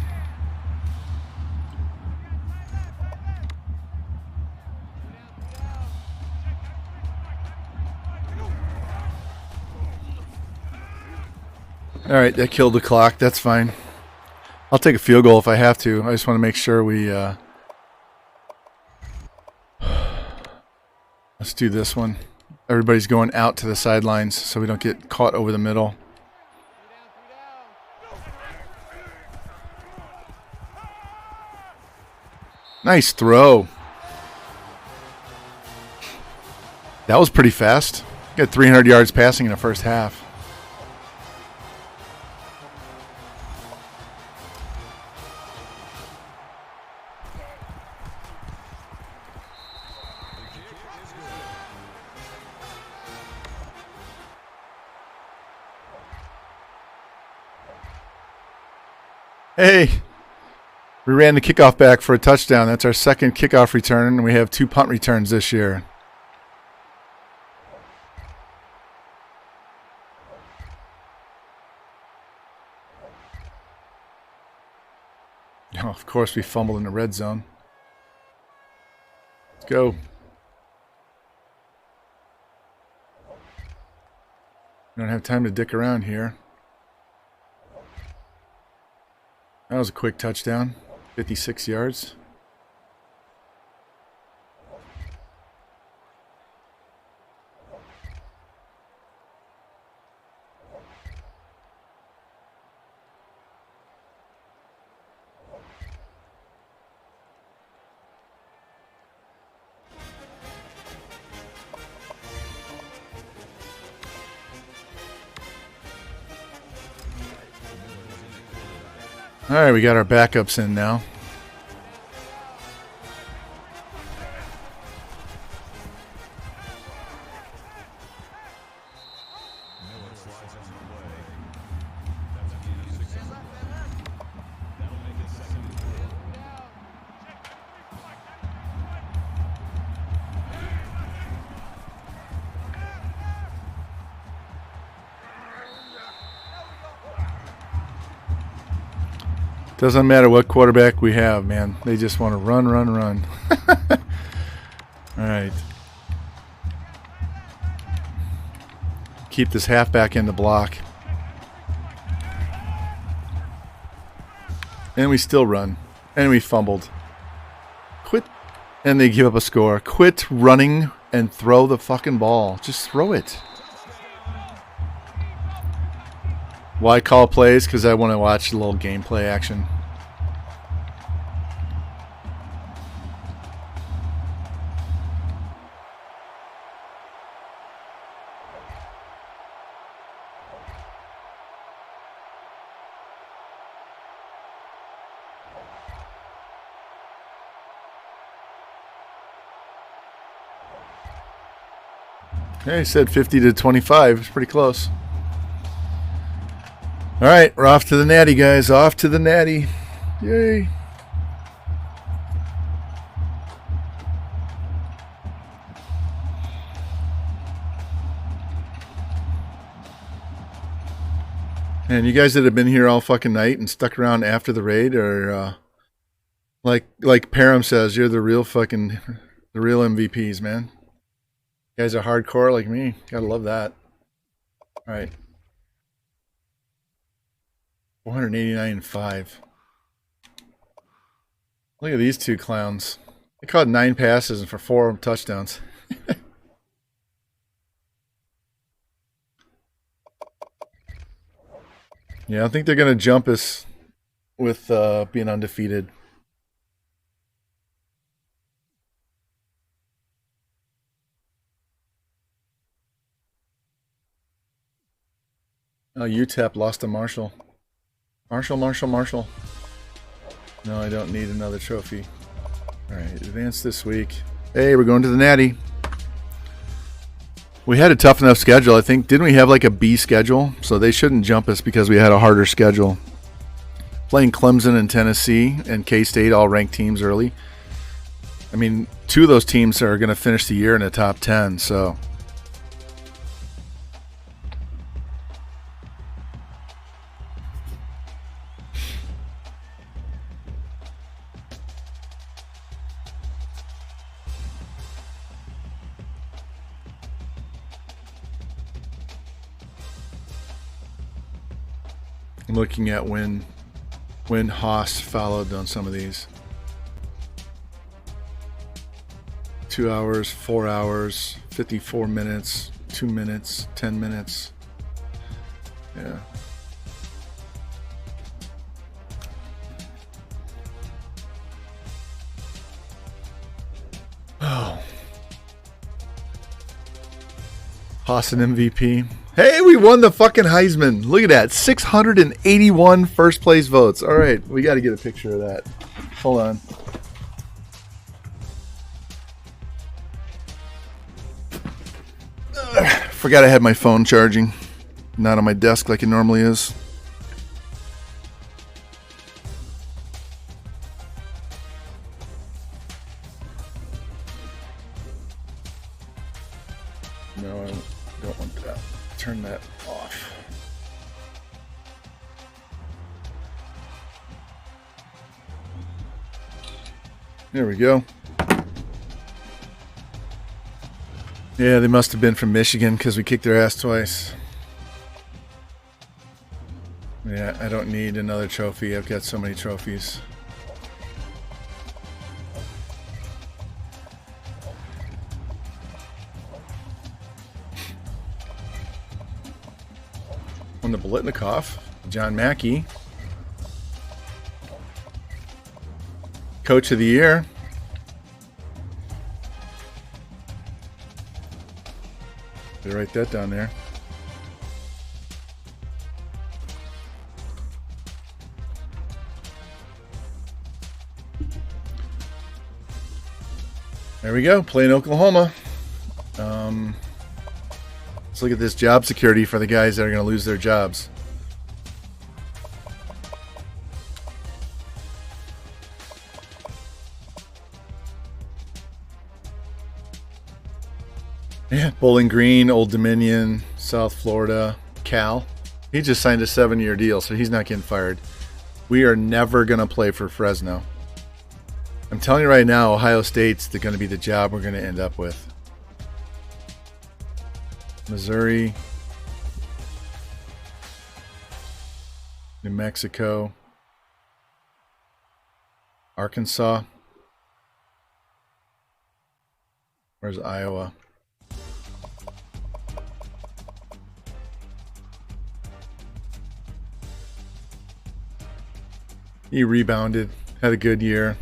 All right, that killed the clock. That's fine. I'll take a field goal if I have to. I just want to make sure we... Let's do this one. Everybody's going out to the sidelines so we don't get caught over the middle. Nice throw. That was pretty fast. Got 300 yards passing in the first half. Hey, we ran the kickoff back for a touchdown. That's our second kickoff return, and we have 2 punt returns this year. Oh, of course, we fumbled in the red zone. Let's go. We don't have time to dick around here. That was a quick touchdown. 56 yards. All right, we got our backups in now. Doesn't matter what quarterback we have, man. They just want to run, run, run. All right. Keep this halfback in the block. And we still run. And we fumbled. Quit. And they give up a score. Quit running and throw the fucking ball. Just throw it. Why call plays? Because I want to watch a little gameplay action. Yeah, he said 50 to 25. It's pretty close. All right, we're off to the Natty, guys. Off to the Natty. Yay. And you guys that have been here all fucking night and stuck around after the raid are, like Param says, you're the real MVPs, man. You guys are hardcore like me. Gotta love that. All right. 489.5. Look at these two clowns. They caught 9 passes and for 4 touchdowns. Yeah, I think they're going to jump us with being undefeated. Oh, UTEP lost to Marshall. Marshall. No, I don't need another trophy. All right, advance this week. Hey, we're going to the Natty. We had a tough enough schedule. I think, didn't we have like a B schedule? So they shouldn't jump us because we had a harder schedule. Playing Clemson and Tennessee and K-State, all ranked teams early. I mean, 2 of those teams are going to finish the year in the top 10, so... I'm looking at when Haas followed on some of these. 2 hours, 4 hours, 54 minutes, 2 minutes, 10 minutes. Yeah. Oh. Haas an MVP. Hey, we won the fucking Heisman. Look at that. 681 first place votes. All right, we got to get a picture of that. Hold on. Forgot I had my phone charging. Not on my desk like it normally is. No, I don't want that. Turn that off. There we go. Yeah, they must have been from Michigan because we kicked their ass twice. Yeah, I don't need another trophy. I've got so many trophies. Won the Bolitnikoff, John Mackey, Coach of the Year. Better write that down there. There we go, playing Oklahoma. Let's look at this job security for the guys that are going to lose their jobs. Yeah, Bowling Green, Old Dominion, South Florida, Cal. He just signed a 7-year deal, so he's not getting fired. We are never going to play for Fresno. I'm telling you right now, Ohio State's going to be the job we're going to end up with. Missouri, New Mexico, Arkansas. Where's Iowa? He rebounded, had a good year.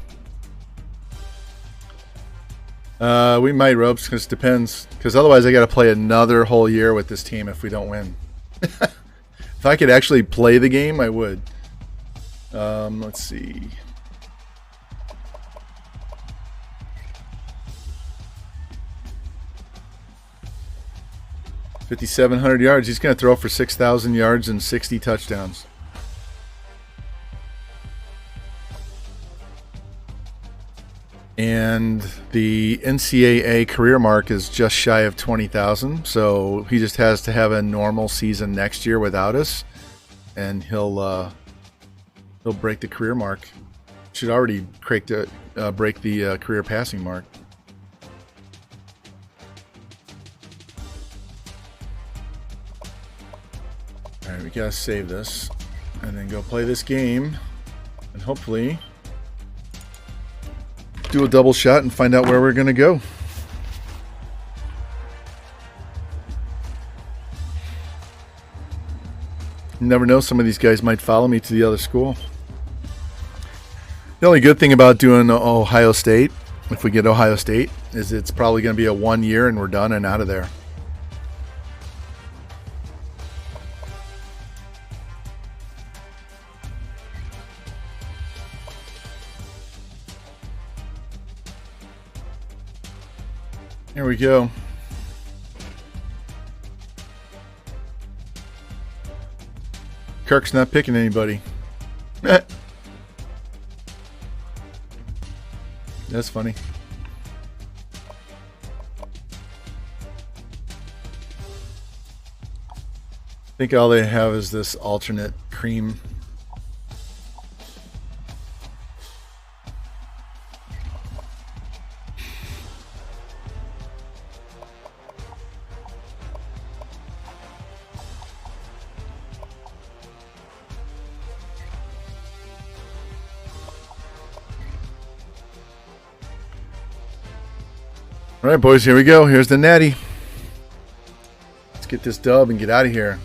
We might, Ropes, because it depends. Because otherwise I got to play another whole year with this team if we don't win. If I could actually play the game, I would. Let's see. $5,700 yards. He's going to throw for 6,000 yards and 60 touchdowns. And the NCAA career mark is just shy of 20,000. So he just has to have a normal season next year without us, and he'll break the career mark. Should already break the career passing mark. All right, we gotta save this and then go play this game, and hopefully do a double shot and find out where we're gonna go. You never know, some of these guys might follow me to the other school. The only good thing about doing Ohio State, if we get Ohio State, is it's probably going to be a 1 year and we're done and out of there. Here we go. Kirk's not picking anybody. That's funny. I think all they have is this alternate cream. All right, boys, here we go. Here's the Natty. Let's get this dub and get out of here.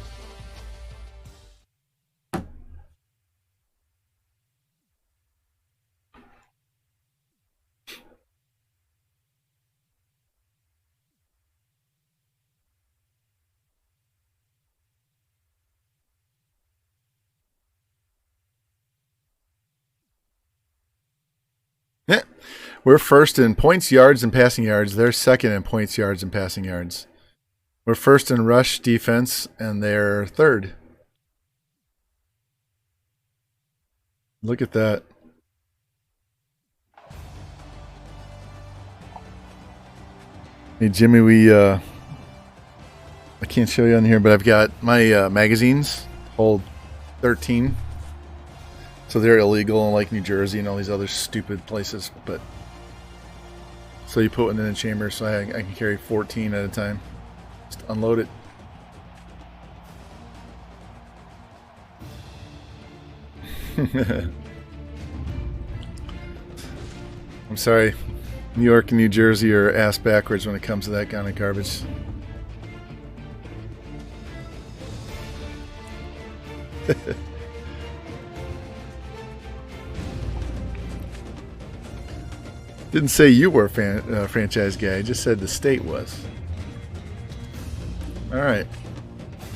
Yeah. We're first in points, yards, and passing yards. They're second in points, yards, and passing yards. We're first in rush defense, and they're third. Look at that. Hey, Jimmy, I can't show you on here, but I've got my magazines, hold 13. So they're illegal in like New Jersey and all these other stupid places, but so you put one in the chamber so I can carry 14 at a time. Just unload it. I'm sorry. New York and New Jersey are ass backwards when it comes to that kind of garbage. Didn't say you were a franchise guy. I just said the state was. All right.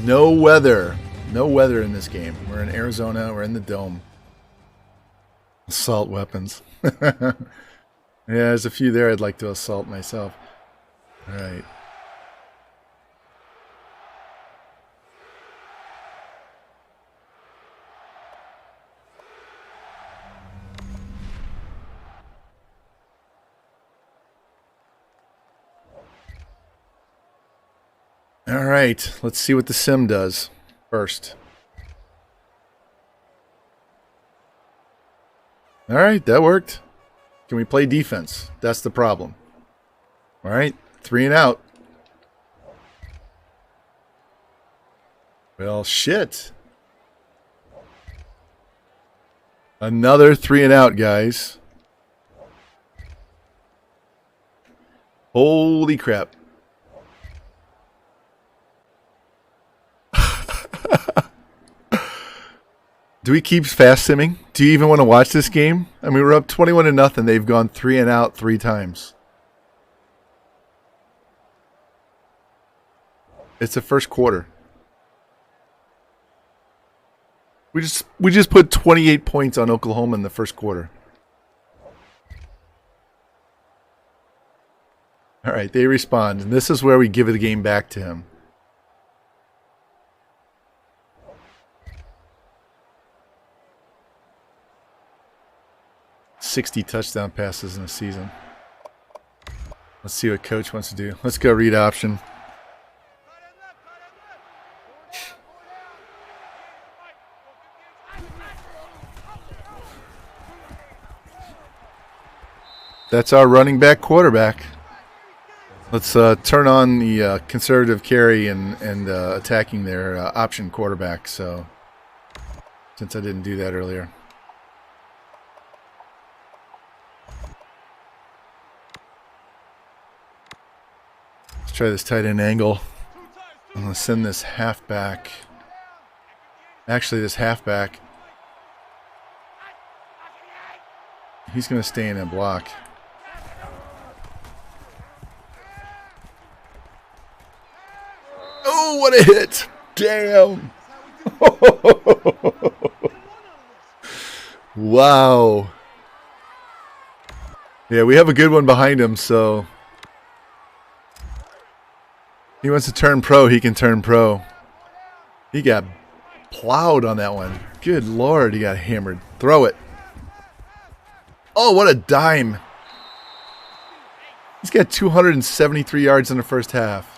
No weather. No weather in this game. We're in Arizona. We're in the dome. Assault weapons. Yeah, there's a few there I'd like to assault myself. All right. All right, let's see what the sim does first. All right, that worked. Can we play defense? That's the problem. All right, 3 and out. Well, shit. Another 3 and out, guys. Holy crap. Do we keep fast simming? Do you even want to watch this game? I mean, we're up 21-0. They've gone 3 and out 3 times. It's the first quarter. We just put 28 points on Oklahoma in the first quarter. All right, they respond, and this is where we give the game back to him. "60 touchdown passes in a season." Let's see what coach wants to do. Let's go read option. That's our running back quarterback. Let's turn on the conservative carry and attacking their option quarterback. So, since I didn't do that earlier. Let's try this tight end angle. I'm going to send this halfback. Actually, this halfback. He's going to stay in and block. Oh, what a hit! Damn! Wow. Yeah, we have a good one behind him, so he wants to turn pro, he can turn pro. He got plowed on that one. Good Lord, he got hammered. Throw it. Oh, what a dime. He's got 273 yards in the first half.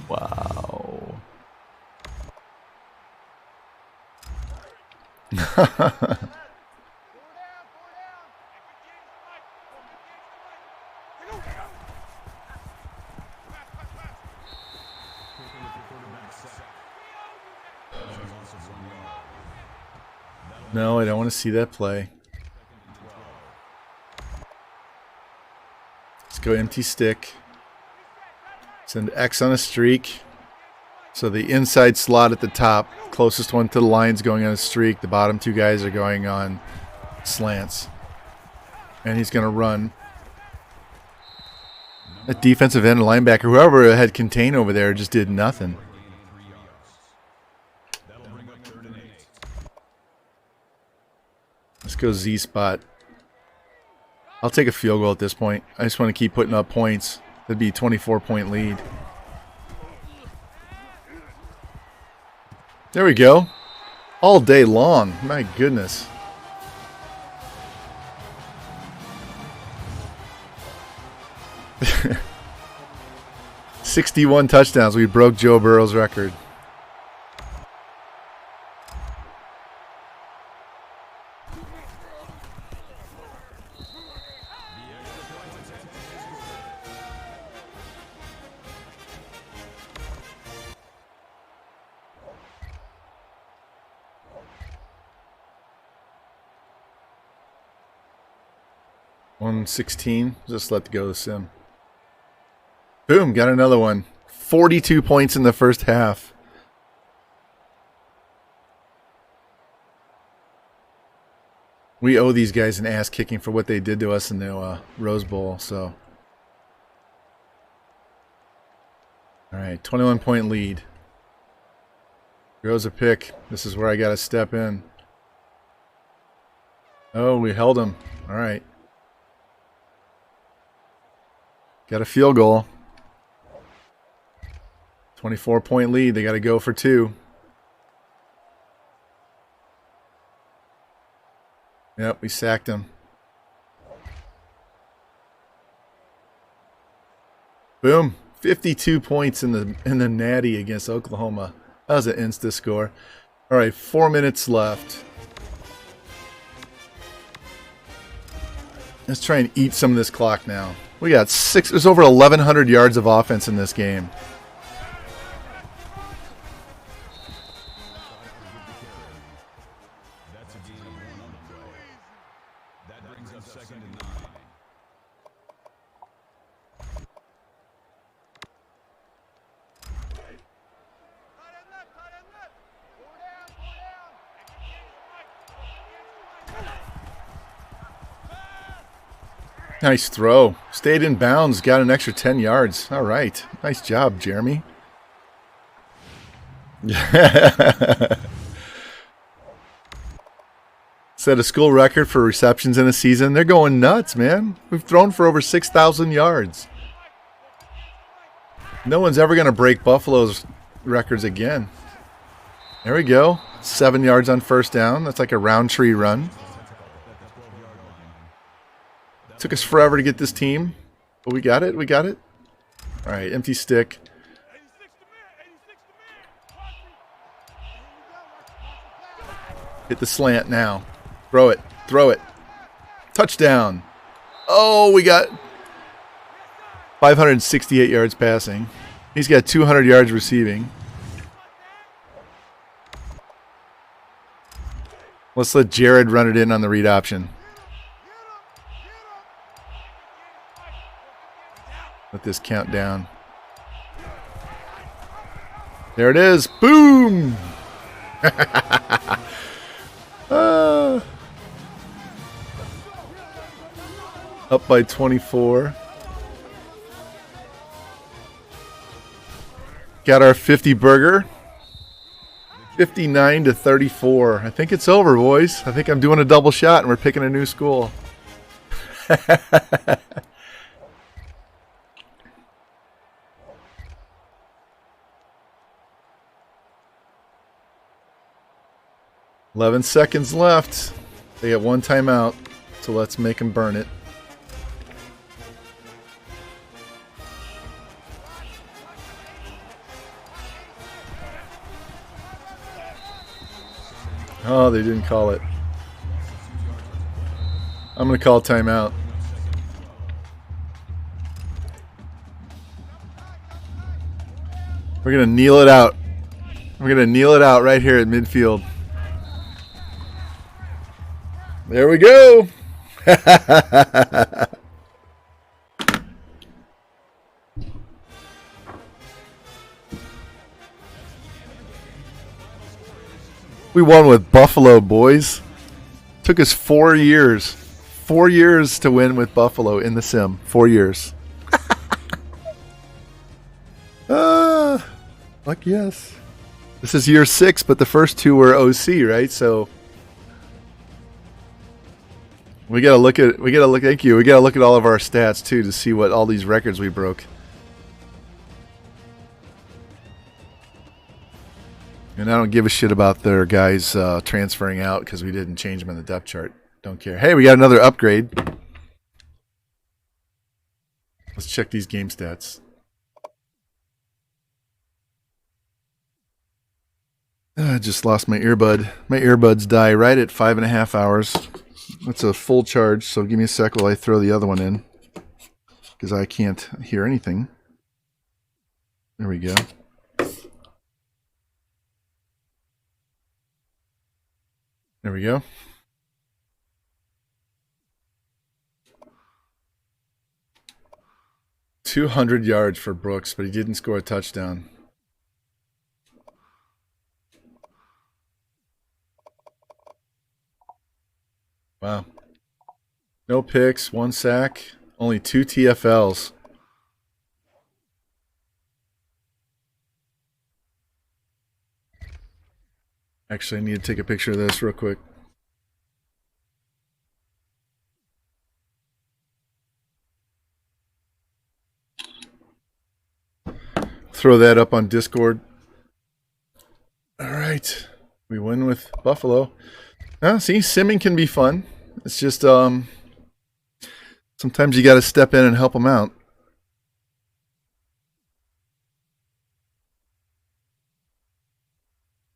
Wow. No, I don't want to see that play. Let's go empty stick. Send X on a streak. So the inside slot at the top, closest one to the line's going on a streak. The bottom 2 guys are going on slants. And he's going to run. That defensive end and linebacker, whoever had contain over there, just did nothing. Let's go Z spot. I'll take a field goal at this point. I just want to keep putting up points. That'd be a 24-point lead. There we go. All day long. My goodness. "61 touchdowns. We broke Joe Burrow's record. $116. Just let go of the sim. Boom, got another one. 42 points in the first half. We owe these guys an ass kicking for what they did to us in the Rose Bowl. So, all right, 21-point lead. Goes a pick. This is where I got to step in. Oh, we held him. All right. Got a field goal. 24-point lead. They got to go for 2. Yep, we sacked him. Boom. 52 points in the Natty against Oklahoma. That was an insta score. All right, 4 minutes left. Let's try and eat some of this clock now. We got there's over 1,100 yards of offense in this game. That's a gain of 1 on the play. That brings up second and 9. Tight end left, tight end left. Four down, four down. Nice throw. Stayed in bounds. Got an extra 10 yards. All right. Nice job, Jeremy. Set a school record for receptions in a season. They're going nuts, man. We've thrown for over 6,000 yards. No one's ever going to break Buffalo's records again. There we go. 7 yards on first down. That's like a round tree run. Took us forever to get this team, but we got it. We got it. All right, empty stick. 86 to man, 86 to man. Hit the slant now. Throw it. Throw it. Touchdown. Oh, we got 568 yards passing. He's got 200 yards receiving. Let's let Jared run it in on the read option. Let this count down. There it is. Boom! Up by 24. Got our 50 burger. 59 to 34. I think it's over, boys. I think I'm doing a double shot and we're picking a new school. 11 seconds left. They have one timeout, so let's make them burn it. Oh, they didn't call it. I'm going to call timeout. We're going to kneel it out. We're going to kneel it out right here at midfield. There we go. We won with Buffalo, boys. Took us 4 years. 4 years to win with Buffalo in the sim. 4 years. Fuck yes. This is year 6, but the first 2 were OC, right? So we gotta look at thank you. We gotta look at all of our stats too to see what all these records we broke. And I don't give a shit about their guys transferring out because we didn't change them in the depth chart. Don't care. Hey, we got another upgrade. Let's check these game stats. I just lost my earbud. My earbuds die right at 5.5 hours. That's a full charge, so give me a sec while I throw the other one in. Because I can't hear anything. There we go. There we go. "200 yards for Brooks, but he didn't score a touchdown." Wow. No picks, 1 sack, only 2 TFLs. Actually, I need to take a picture of this real quick. Throw that up on Discord. All right. We win with Buffalo. See, simming can be fun. It's just sometimes you got to step in and help them out.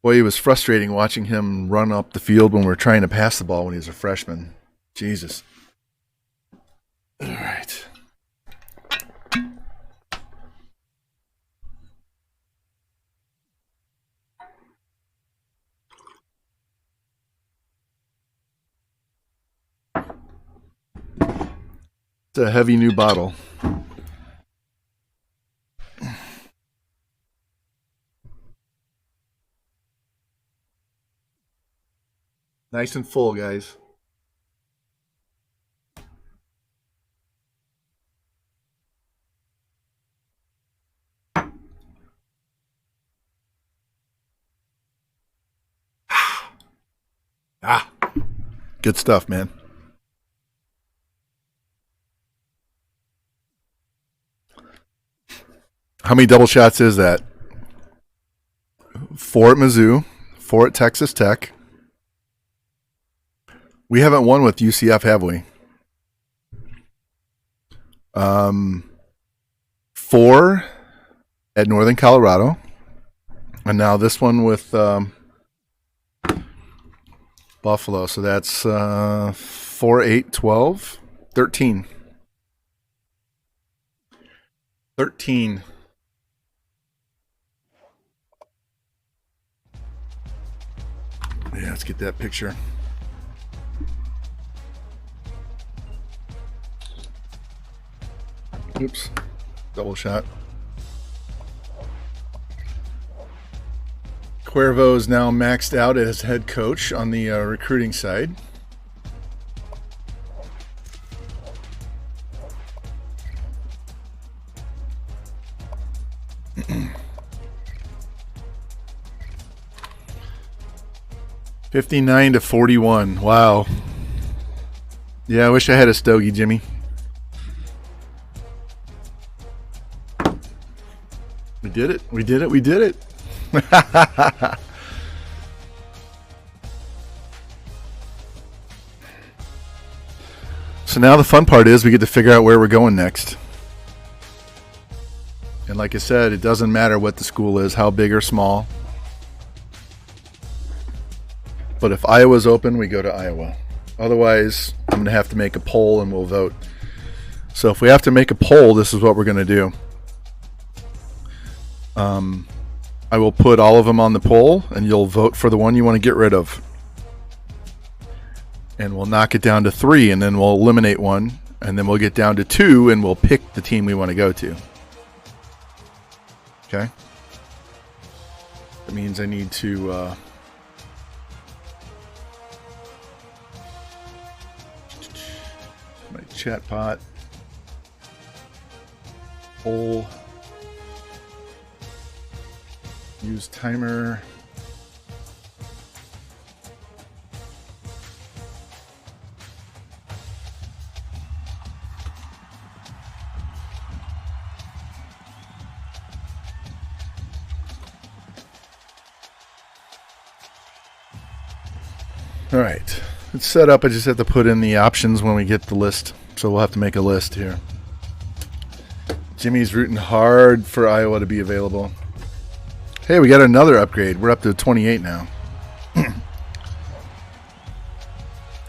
Boy, it was frustrating watching him run up the field when we were trying to pass the ball when he was a freshman. Jesus. All right. a heavy new bottle. Nice and full, guys. Ah, good stuff, man. How many double shots is that? 4 at Mizzou, 4 at Texas Tech. We haven't won with UCF, have we? 4 at Northern Colorado. And now this one with Buffalo. So that's 4, 8, 12, 13. 13. Yeah, let's get that picture. Oops. Double shot. Cuervo is now maxed out as head coach on the recruiting side. $59-41. Wow. Yeah, I wish I had a stogie, Jimmy. We did it. We did it. We did it. So now the fun part is we get to figure out where we're going next. And like I said, it doesn't matter what the school is, how big or small. But if Iowa's open, we go to Iowa. Otherwise, I'm going to have to make a poll and we'll vote. So if we have to make a poll, this is what we're going to do. I will put all of them on the poll, and you'll vote for the one you want to get rid of. And we'll knock it down to 3, and then we'll eliminate one, and then we'll get down to 2, and we'll pick the team we want to go to. Okay? That means I need to... my chat pot. Poll. Use timer. All right, it's set up. I just have to put in the options when we get the list. So we'll have to make a list here. Jimmy's rooting hard for Iowa to be available. Hey, we got another upgrade. We're up to 28 now. All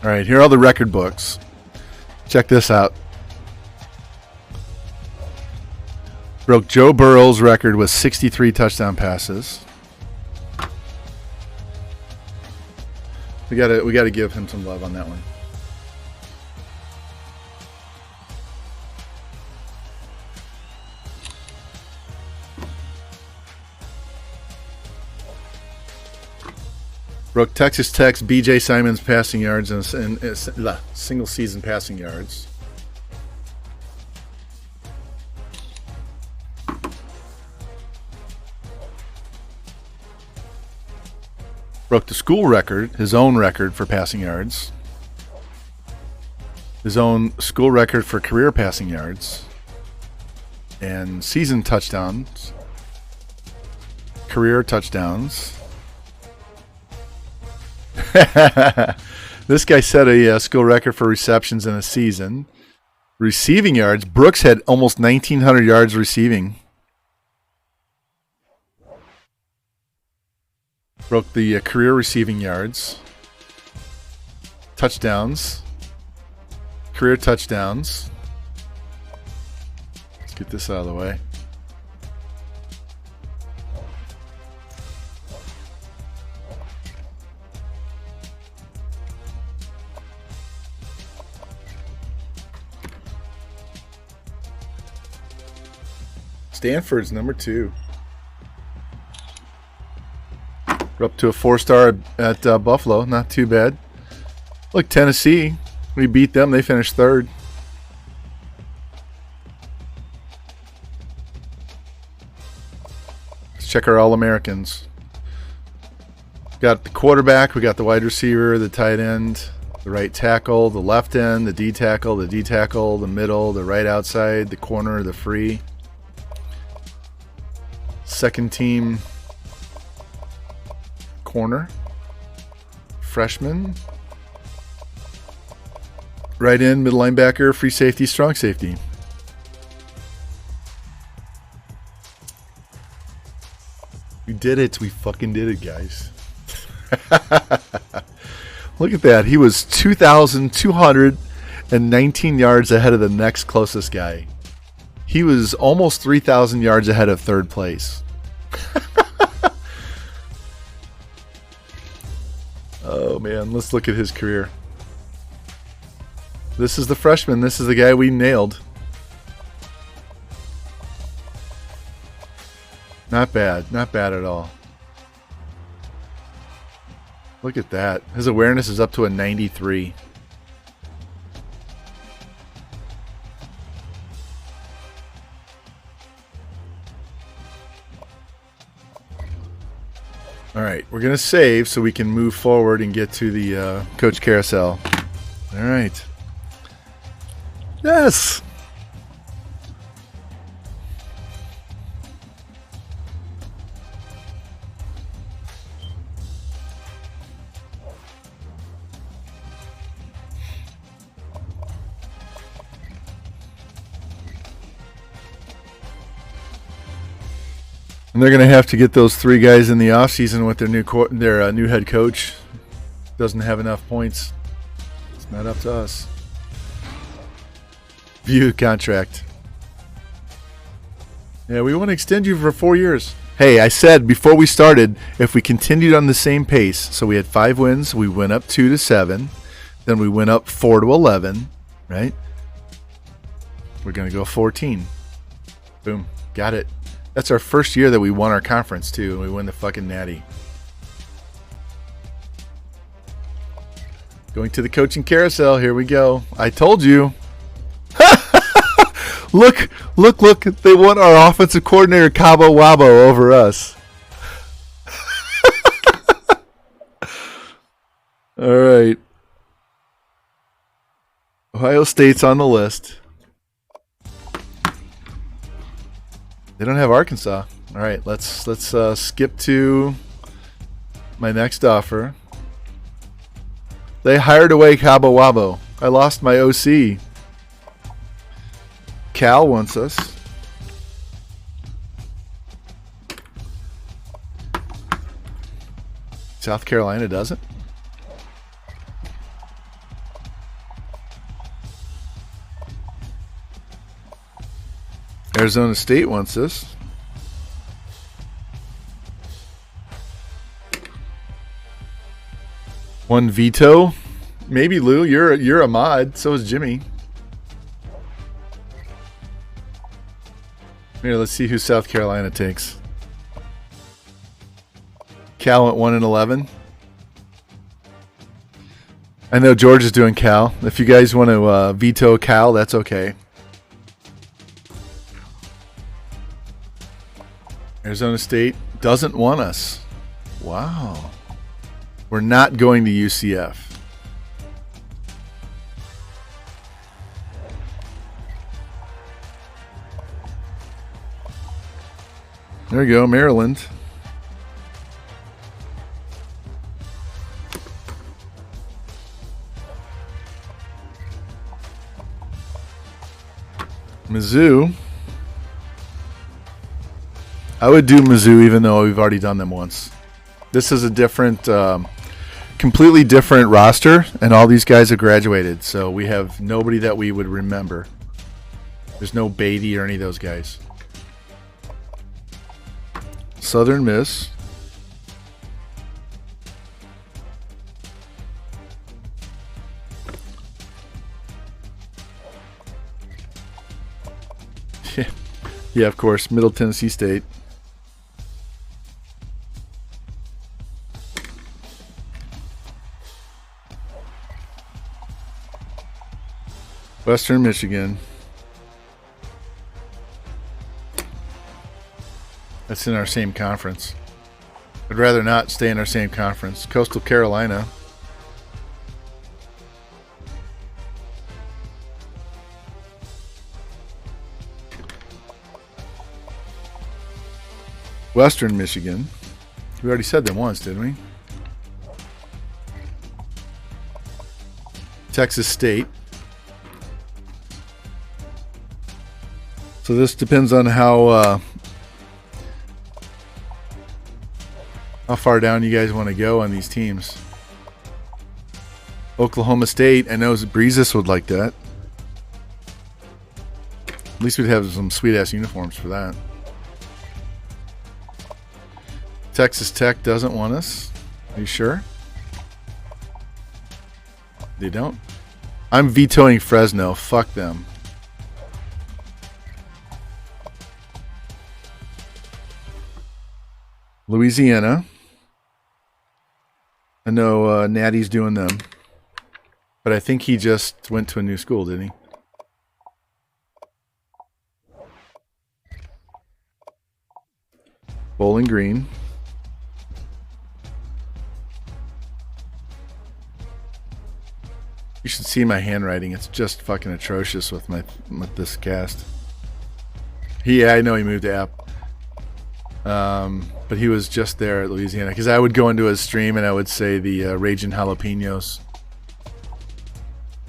right, here are all the record books. Check this out. Broke Joe Burrow's record with 63 touchdown passes. We gotta give him some love on that one. Broke Texas Tech's B.J. Simon's passing yards and single season passing yards. Broke the school record, his own record for passing yards. His own school record for career passing yards. And season touchdowns. Career touchdowns. This guy set a school record for receptions in a season. Receiving yards. Brooks had almost 1,900 yards receiving. Broke the career receiving yards. Touchdowns. Career touchdowns. Let's get this out of the way. Stanford's number 2. We're up to a 4-star at Buffalo. Not too bad. Look, Tennessee. We beat them. They finished 3rd. Let's check our All-Americans. Got the quarterback. We got the wide receiver, the tight end, the right tackle, the left end, the D tackle, the middle, the right outside, the corner, the free. Second team corner. Freshman. Right end, middle linebacker, free safety, strong safety. We did it. We fucking did it, guys. Look at that. He was 2,219 yards ahead of the next closest guy. He was almost 3,000 yards ahead of 3rd place. Oh, man. Let's look at his career. This is the freshman. This is the guy we nailed. Not bad. Not bad at all. Look at that. His awareness is up to a 93. All right, we're going to save so we can move forward and get to the Coach Carousel. All right. Yes. And they're going to have to get those 3 guys in the offseason with their new head coach. Doesn't have enough points. It's not up to us. View contract. Yeah, we want to extend you for 4 years. Hey, I said before we started, if we continued on the same pace, so we had 5 wins, we went up 2 to 7, then we went up 4 to 11, right? We're going to go 14. Boom. Got it. That's our first year that we won our conference, too, and we win the fucking Natty. Going to the coaching carousel. Here we go. I told you. Look. They want our offensive coordinator, Cabo Wabo, over us. All right. Ohio State's on the list. They don't have Arkansas. All right, let's skip to my next offer. They hired away Cabo Wabo. I lost my OC. Cal wants us. South Carolina doesn't. Arizona State wants this. One veto. Maybe Lou, you're a mod. So is Jimmy. Here, let's see who South Carolina takes. Cal went 1-11. I know George is doing Cal. If you guys want to veto Cal, that's okay. Arizona State doesn't want us. Wow. We're not going to UCF. There you go, Maryland. Mizzou. I would do Mizzou even though we've already done them once. This is a different, completely different roster, and all these guys have graduated, so we have nobody that we would remember. There's no Beatty or any of those guys. Southern Miss. Yeah, of course. Middle Tennessee State. Western Michigan. That's in our same conference. I'd rather not stay in our same conference. Coastal Carolina. Western Michigan. We already said them once, didn't we? Texas State. So this depends on how far down you guys want to go on these teams. Oklahoma State. I know Breezes would like that. At least we'd have some sweet-ass uniforms for that. Texas Tech doesn't want us. Are you sure? They don't? I'm vetoing Fresno. Fuck them. Louisiana. I know Natty's doing them. But I think he just went to a new school, didn't he? Bowling Green. You should see my handwriting. It's just fucking atrocious with this cast. I know he moved to App. But he was just there at Louisiana. Because I would go into his stream and I would say the Raging Jalapenos.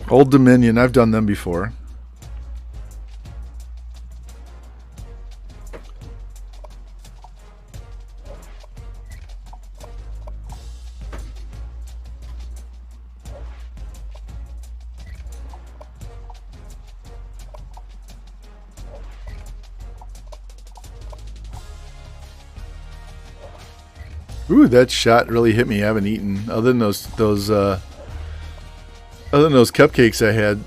Old Dominion. I've done them before. Ooh, that shot really hit me. I haven't eaten other than those cupcakes I had.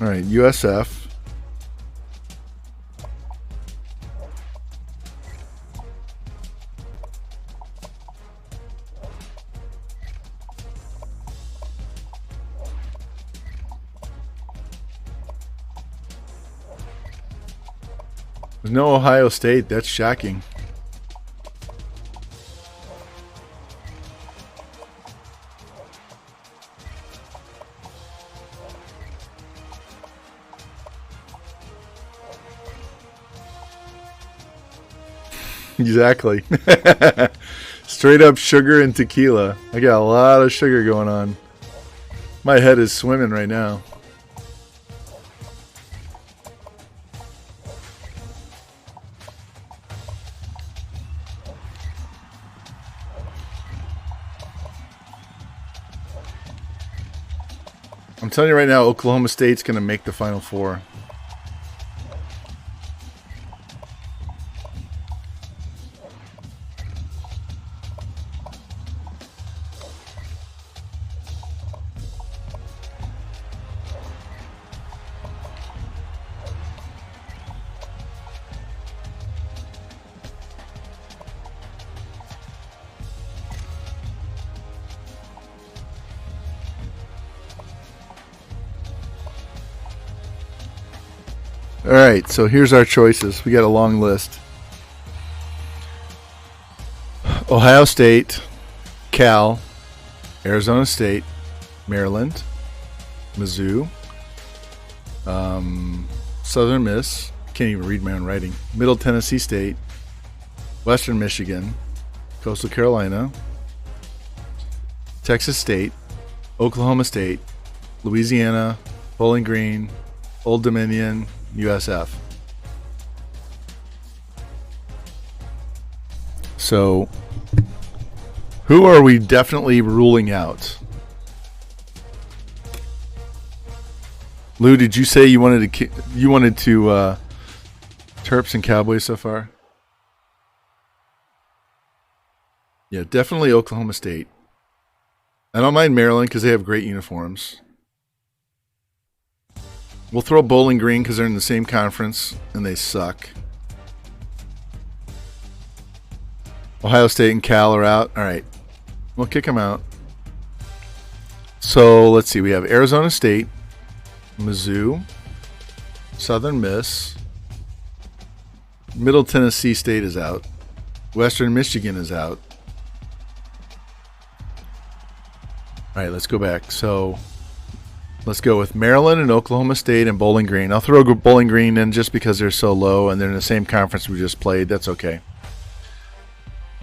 All right, USF. There's no Ohio State. That's shocking. Exactly. Straight up sugar and tequila. I got a lot of sugar going on. My head is swimming right now. I'm telling you right now, Oklahoma State's going to make the Final Four. All right, so here's our choices. We got a long list. Ohio State, Cal, Arizona State, Maryland, Mizzou, Southern Miss, can't even read my own writing, Middle Tennessee State, Western Michigan, Coastal Carolina, Texas State, Oklahoma State, Louisiana, Bowling Green, Old Dominion, USF. So, who are we definitely ruling out? Lou, did you say you wanted to Terps and Cowboys so far? Yeah, definitely Oklahoma State. I don't mind Maryland because they have great uniforms. We'll throw Bowling Green because they're in the same conference and they suck. Ohio State and Cal are out. All right. We'll kick them out. So let's see. We have Arizona State, Mizzou, Southern Miss, Middle Tennessee State is out. Western Michigan is out. All right, let's go back. So let's go with Maryland and Oklahoma State and Bowling Green. I'll throw Bowling Green in just because they're so low and they're in the same conference we just played. That's okay.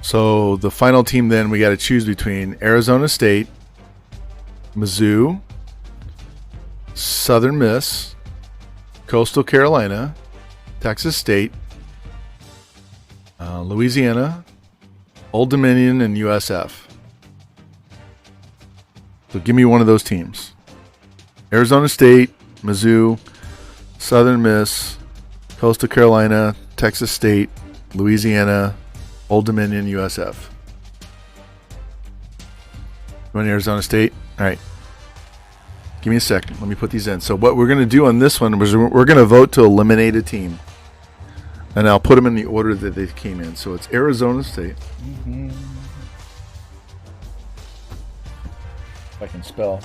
So the final team then we got to choose between Arizona State, Mizzou, Southern Miss, Coastal Carolina, Texas State, Louisiana, Old Dominion, and USF. So give me one of those teams. Arizona State, Mizzou, Southern Miss, Coastal Carolina, Texas State, Louisiana, Old Dominion, USF. You want Arizona State? All right. Give me a second. Let me put these in. So what we're going to do on this one is we're going to vote to eliminate a team. And I'll put them in the order that they came in. So it's Arizona State. If I can spell.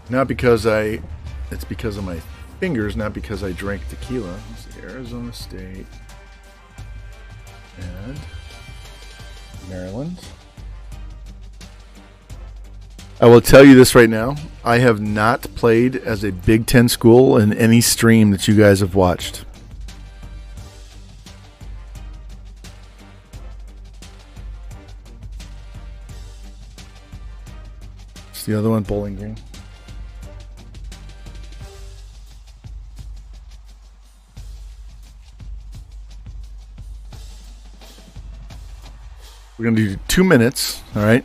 Not because it's because of my fingers, not because I drank tequila. Let's see, Arizona State and Maryland. I will tell you this right now. I have not played as a Big Ten school in any stream that you guys have watched. It's the other one, Bowling Green. We're going to do 2 minutes, all right?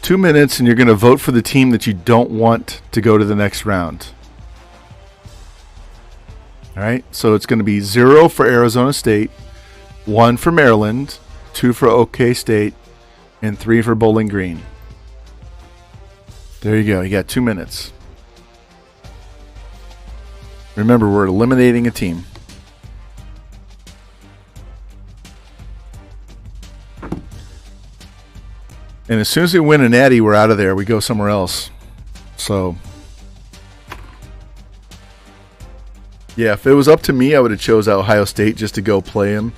2 minutes, and you're going to vote for the team that you don't want to go to the next round. All right? So it's going to be 0 for Arizona State, 1 for Maryland, 2 for OK State, and 3 for Bowling Green. There you go. You got 2 minutes. Remember, we're eliminating a team. And as soon as we win a Natty, we're out of there. We go somewhere else. So, yeah, if it was up to me, I would have chose Ohio State just to go play him.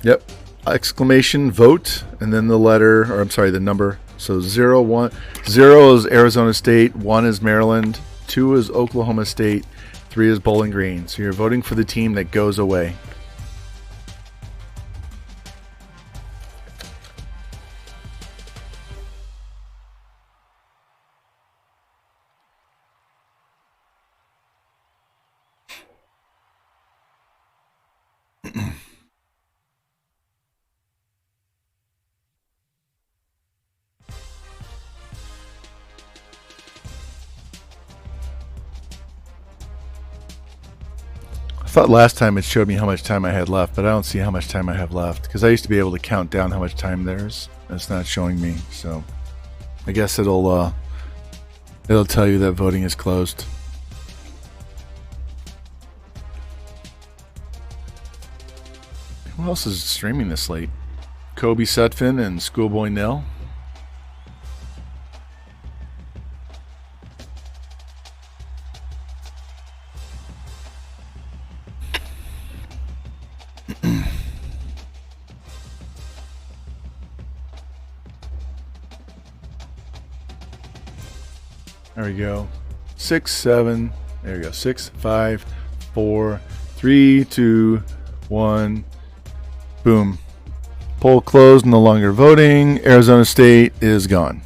Yep. Exclamation vote, and then the letter, or I'm sorry, the number. So 0, 1. 0 is Arizona State, 1 is Maryland, 2 is Oklahoma State, 3 is Bowling Green. So you're voting for the team that goes away. I thought last time it showed me how much time I had left, but I don't see how much time I have left because I used to be able to count down how much time there's. It's not showing me, so I guess it'll tell you that voting is closed. Who else is streaming this late? Kobe Sutphin and Schoolboy Nell. There we go. 6, 7. There we go. 6, 5, 4, 3, 2, 1. Boom. Poll closed. No longer voting. Arizona State is gone.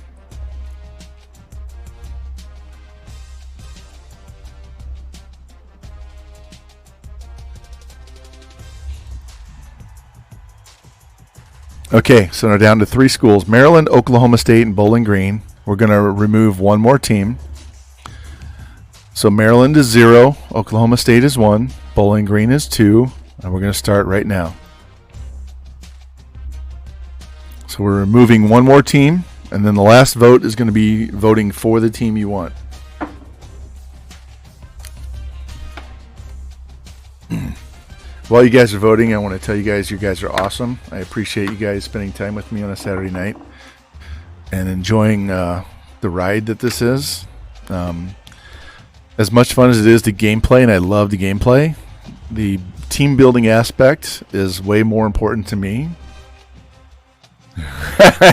Okay, so we're down to 3 schools. Maryland, Oklahoma State, and Bowling Green. We're going to remove one more team. So Maryland is 0, Oklahoma State is 1, Bowling Green is 2, and we're going to start right now. So we're removing one more team, and then the last vote is going to be voting for the team you want. While you guys are voting, I want to tell you guys are awesome. I appreciate you guys spending time with me on a Saturday night and enjoying the ride that this is. As much fun as it is the gameplay, and I love the gameplay, the team building aspect is way more important to me.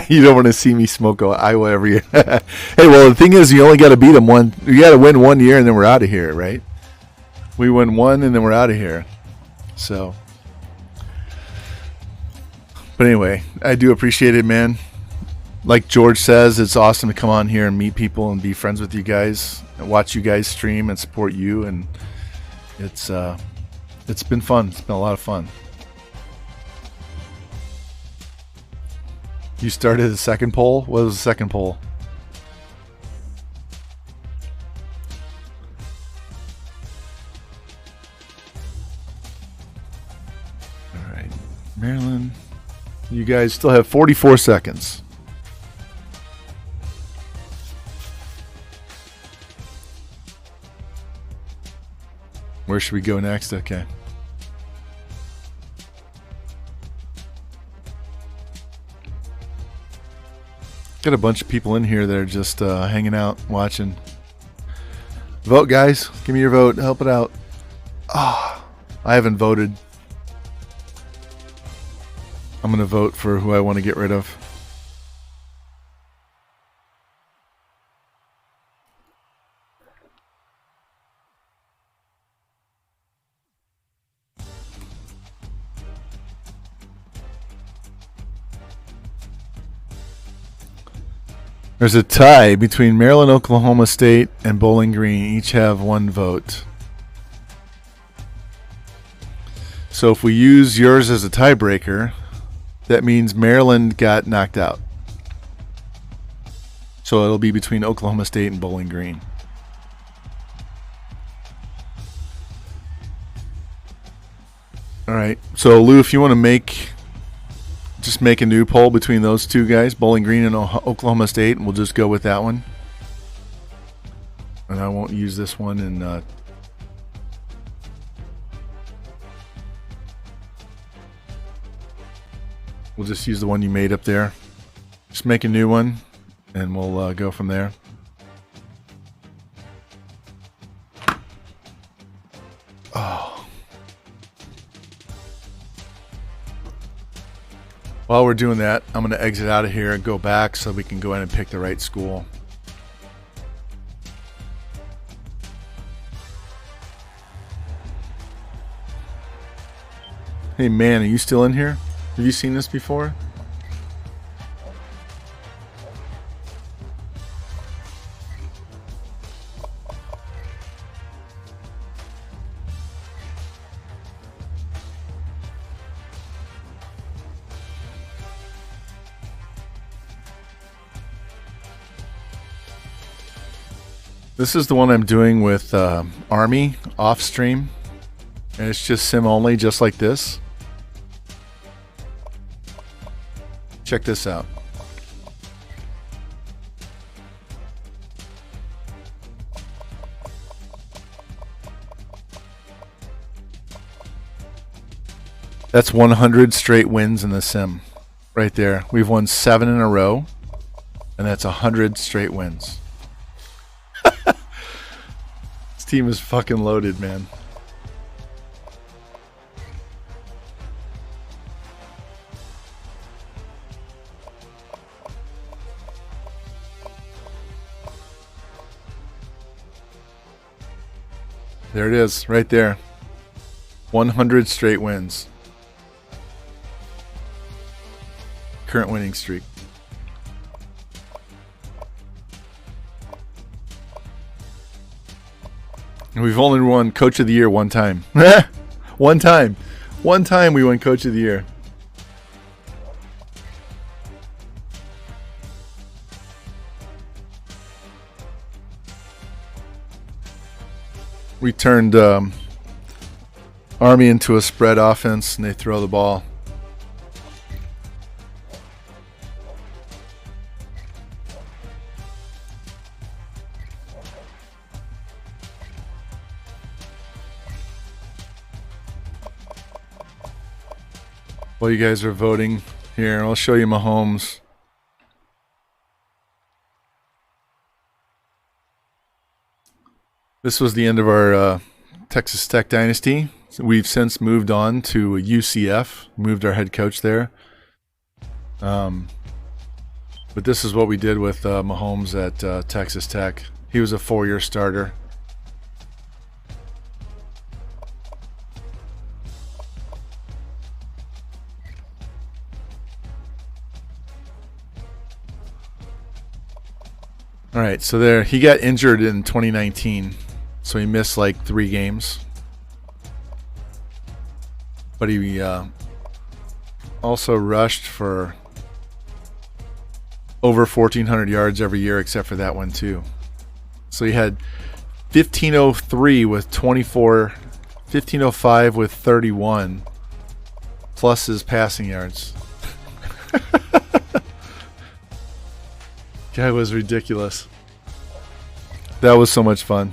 You don't want to see me smoke Iowa every year. Hey, well, the thing is, you only got to beat them one. You got to win 1 year, and then we're out of here, right? We win one, and then we're out of here. So, but anyway, I do appreciate it, man. Like George says, it's awesome to come on here and meet people and be friends with you guys and watch you guys stream and support you. And it's been fun. It's been a lot of fun. You started the second poll? What was the second poll? All right, Maryland. You guys still have 44 seconds. Where should we go next? Okay. Got a bunch of people in here that are just hanging out, watching. Vote, guys. Give me your vote. Help it out. Ah, I haven't voted. I'm going to vote for who I want to get rid of. There's a tie between Maryland, Oklahoma State, and Bowling Green. Each have 1 vote. So if we use yours as a tiebreaker, that means Maryland got knocked out. So it'll be between Oklahoma State and Bowling Green. All right. So Lou, if you want to just make a new poll between those two guys, Bowling Green and Oklahoma State, and we'll just go with that one. And I won't use this one. And we'll just use the one you made up there. Just make a new one, and we'll go from there. Oh. While we're doing that, I'm going to exit out of here and go back so we can go in and pick the right school. Hey, man, are you still in here? Have you seen this before? This is the one I'm doing with Army off stream, and it's just sim only, just like this. Check this out. That's 100 straight wins in the sim right there. We've won 7 in a row, and that's 100 straight wins. This team is fucking loaded, man. There it is, right there. 100 straight wins. Current winning streak. And we've only won Coach of the Year one time. One time. One time we won Coach of the Year. We turned Army into a spread offense, and they throw the ball. While you guys are voting here, I'll show you Mahomes. This was the end of our Texas Tech Dynasty. So we've since moved on to UCF, moved our head coach there. But this is what we did with Mahomes at Texas Tech. He was a 4-year starter. All right, so there, he got injured in 2019, so he missed like 3 games. But he also rushed for over 1,400 yards every year, except for that one too. So he had 1,503 with 24, 1,505 with 31, plus his passing yards. That was ridiculous. That was so much fun.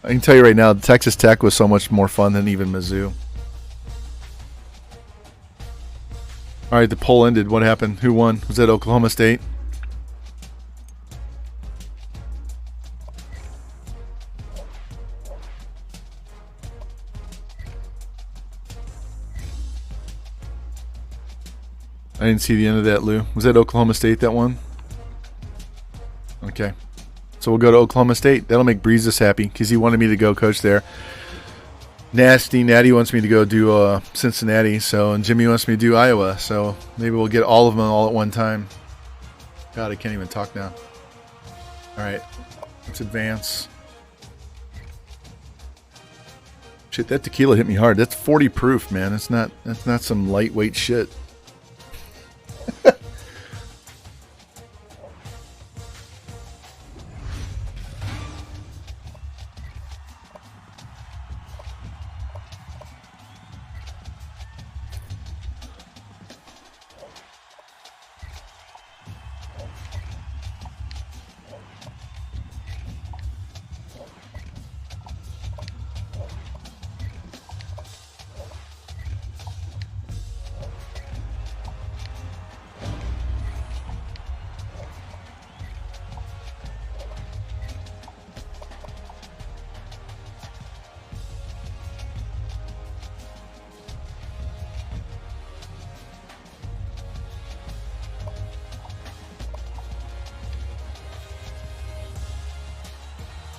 I can tell you right now, Texas Tech was so much more fun than even Mizzou. All right, the poll ended. What happened? Who won? Was that Oklahoma State? I didn't see the end of that, Lou. Was that Oklahoma State that won? Okay. So we'll go to Oklahoma State. That'll make Breezes happy because he wanted me to go coach there. Natty wants me to go do Cincinnati. And Jimmy wants me to do Iowa. So maybe we'll get all of them all at one time. God, I can't even talk now. All right. Let's advance. Shit, that tequila hit me hard. That's 40 proof, man. That's not some lightweight shit.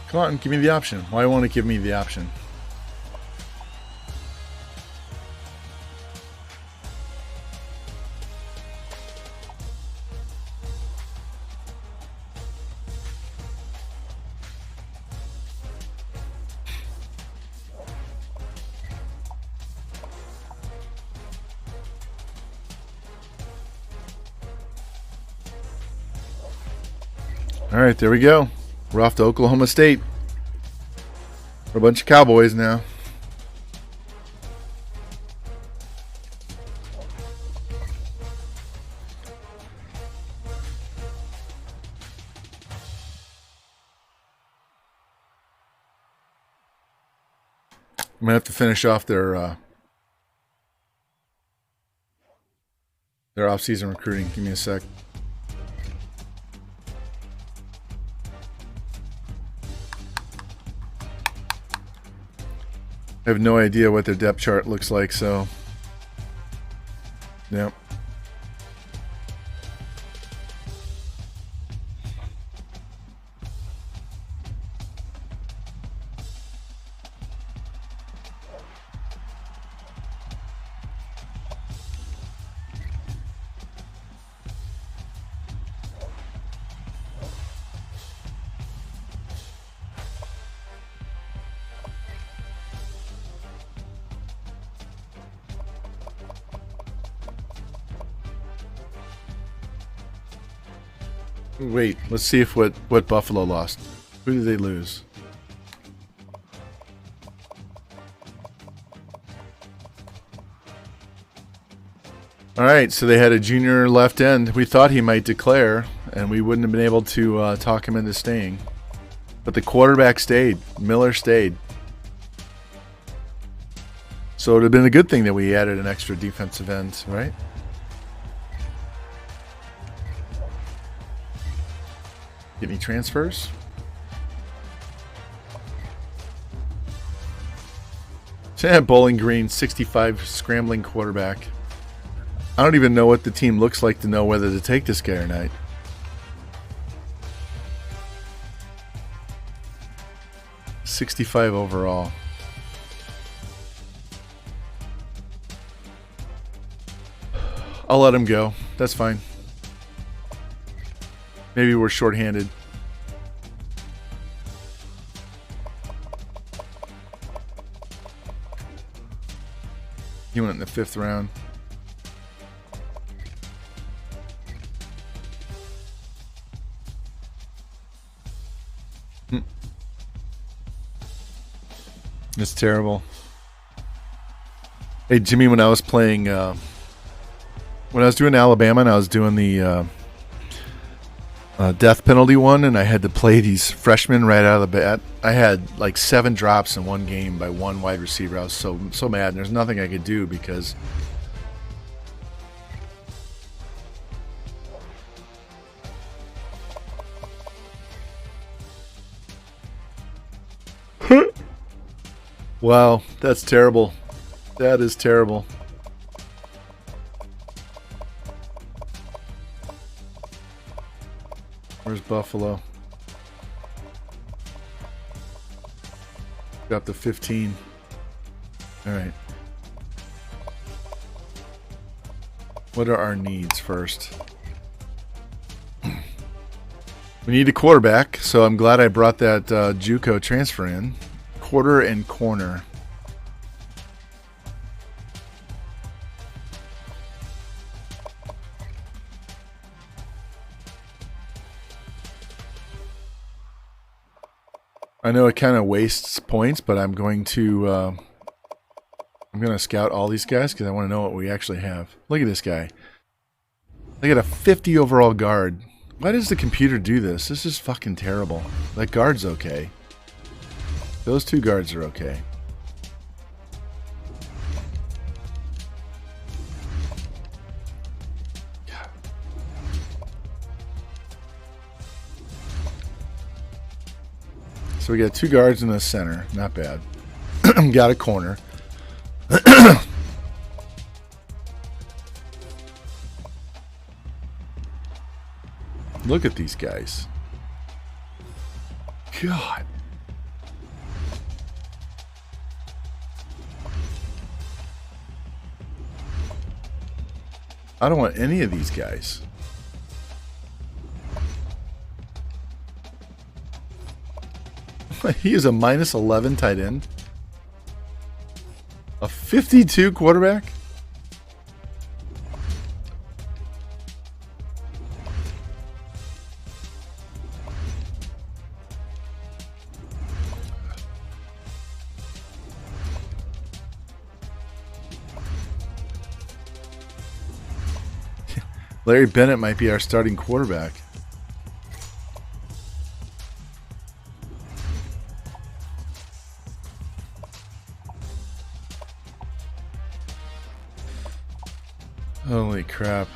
Come on, give me the option. Why won't it give me the option? All right, there we go. We're off to Oklahoma State. We're a bunch of Cowboys now. I'm going to have to finish off their off-season recruiting. Give me a sec. I have no idea what their depth chart looks like, so yep. Wait, let's see if what Buffalo lost. Who did they lose? All right, so they had a junior left end. We thought he might declare, and we wouldn't have been able to talk him into staying. But the quarterback stayed. Miller stayed. So it would have been a good thing that we added an extra defensive end, right? Get any transfers? Bowling Green, 65 scrambling quarterback. I don't even know what the team looks like to know whether to take this guy or not. $65 overall. I'll let him go. That's fine. Maybe we're shorthanded. He went in the 5th round. It's terrible. Hey, Jimmy, when I was playing, when I was doing Alabama and I was doing the death penalty one, and I had to play these freshmen right out of the bat, I had like 7 drops in one game by one wide receiver. I was so mad, and there's nothing I could do because wow, that's terrible. That is terrible. Where's Buffalo? Got the 15. All right. What are our needs first? We need a quarterback, so I'm glad I brought that JUCO transfer in. Quarter and corner. I know it kind of wastes points, but I'm going to scout all these guys because I want to know what we actually have. Look at this guy. They got a 50 overall guard. Why does the computer do this? This is fucking terrible. That guard's okay. Those 2 guards are okay. God. So we got 2 guards in the center. Not bad. Got a corner. Look at these guys. God. I don't want any of these guys. He is a -11 tight end. A 52 quarterback? Larry Bennett might be our starting quarterback. Holy crap.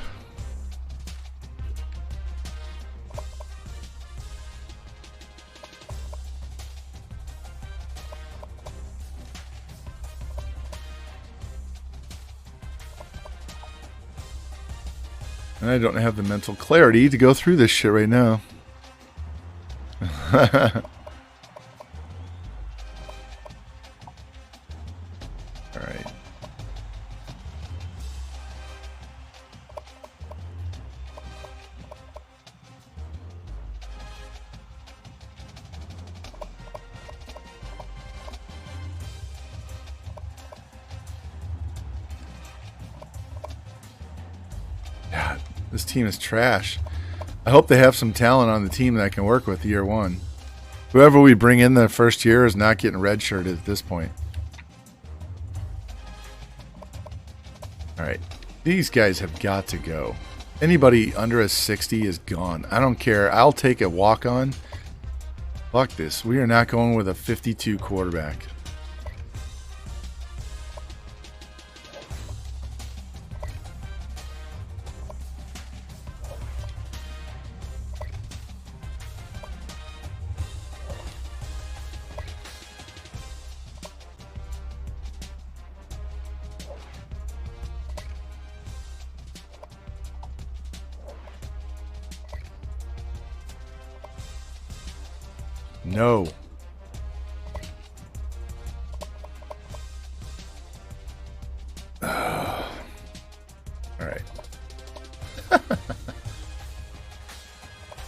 And I don't have the mental clarity to go through this shit right now. Alright. God, this team is trash. I hope they have some talent on the team that I can work with year one. Whoever we bring in the first year is not getting redshirted at this point. All right. These guys have got to go. Anybody under a 60 is gone. I don't care. I'll take a walk-on. Fuck this. We are not going with a 52 quarterback. No. All right.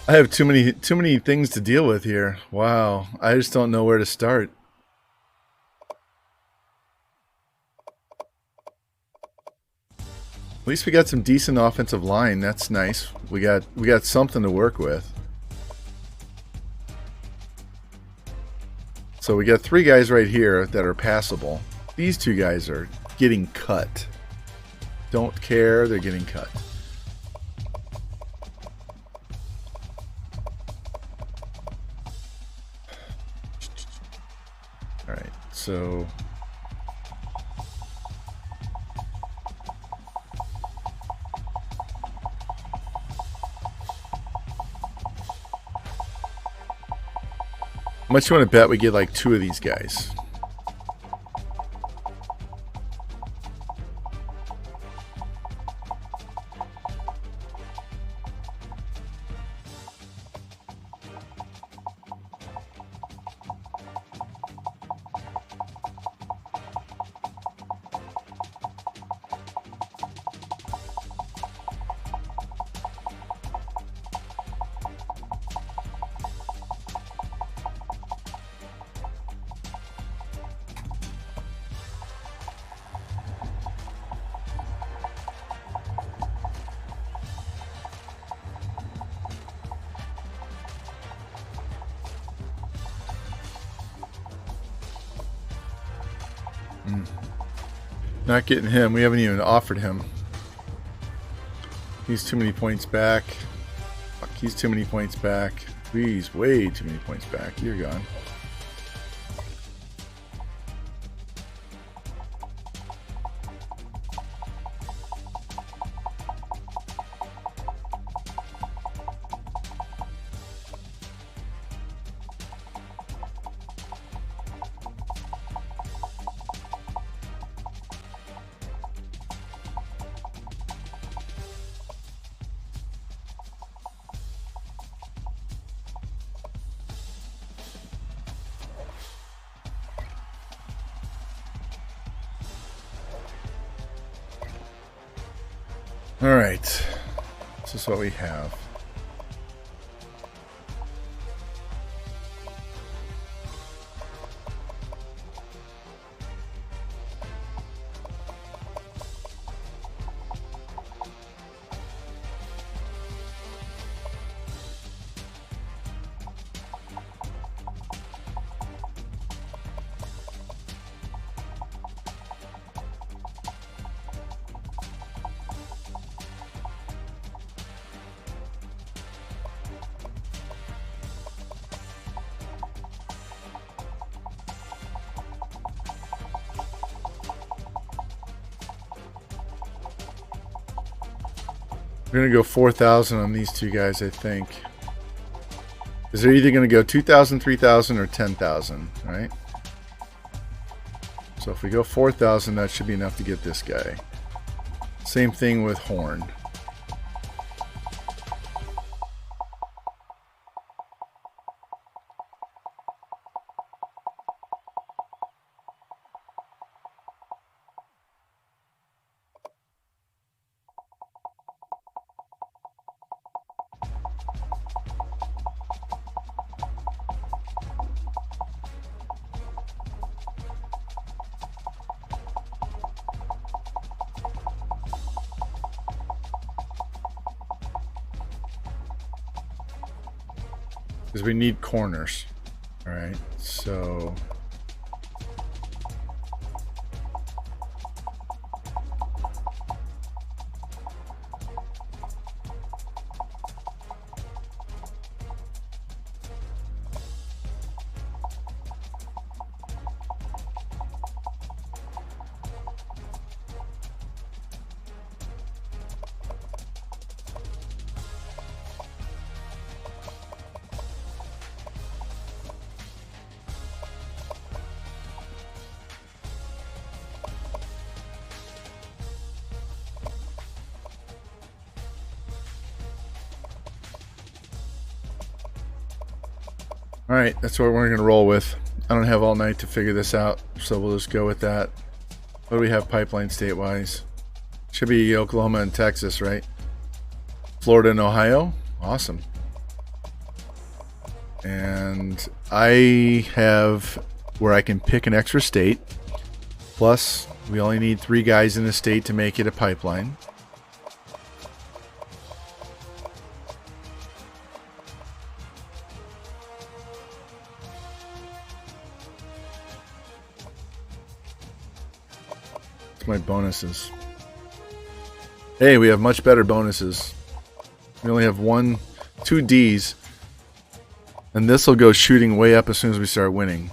I have too many things to deal with here. Wow. I just don't know where to start. At least we got some decent offensive line. That's nice. We got something to work with. So we got 3 guys right here that are passable. These 2 guys are getting cut. Don't care, they're getting cut. All right, so how much you want to bet we get like 2 of these guys? Not getting him. We haven't even offered him. He's too many points back. Fuck, he's too many points back. He's way too many points back. You're gone. All right, this is what we have. We're going to go 4,000 on these 2 guys, I think. Is they're either going to go 2,000, 3,000, or 10,000, right? So if we go 4,000, that should be enough to get this guy. Same thing with Horn. Because we need corners. All right, so All right, that's what we're going to roll with. I don't have all night to figure this out, so we'll just go with that. What do we have pipeline state-wise? Should be Oklahoma and Texas, right? Florida and Ohio? Awesome. And I have where I can pick an extra state. Plus, we only need 3 guys in the state to make it a pipeline. What's my bonuses? Hey, we have much better bonuses. We only have 2 Ds. And this will go shooting way up as soon as we start winning.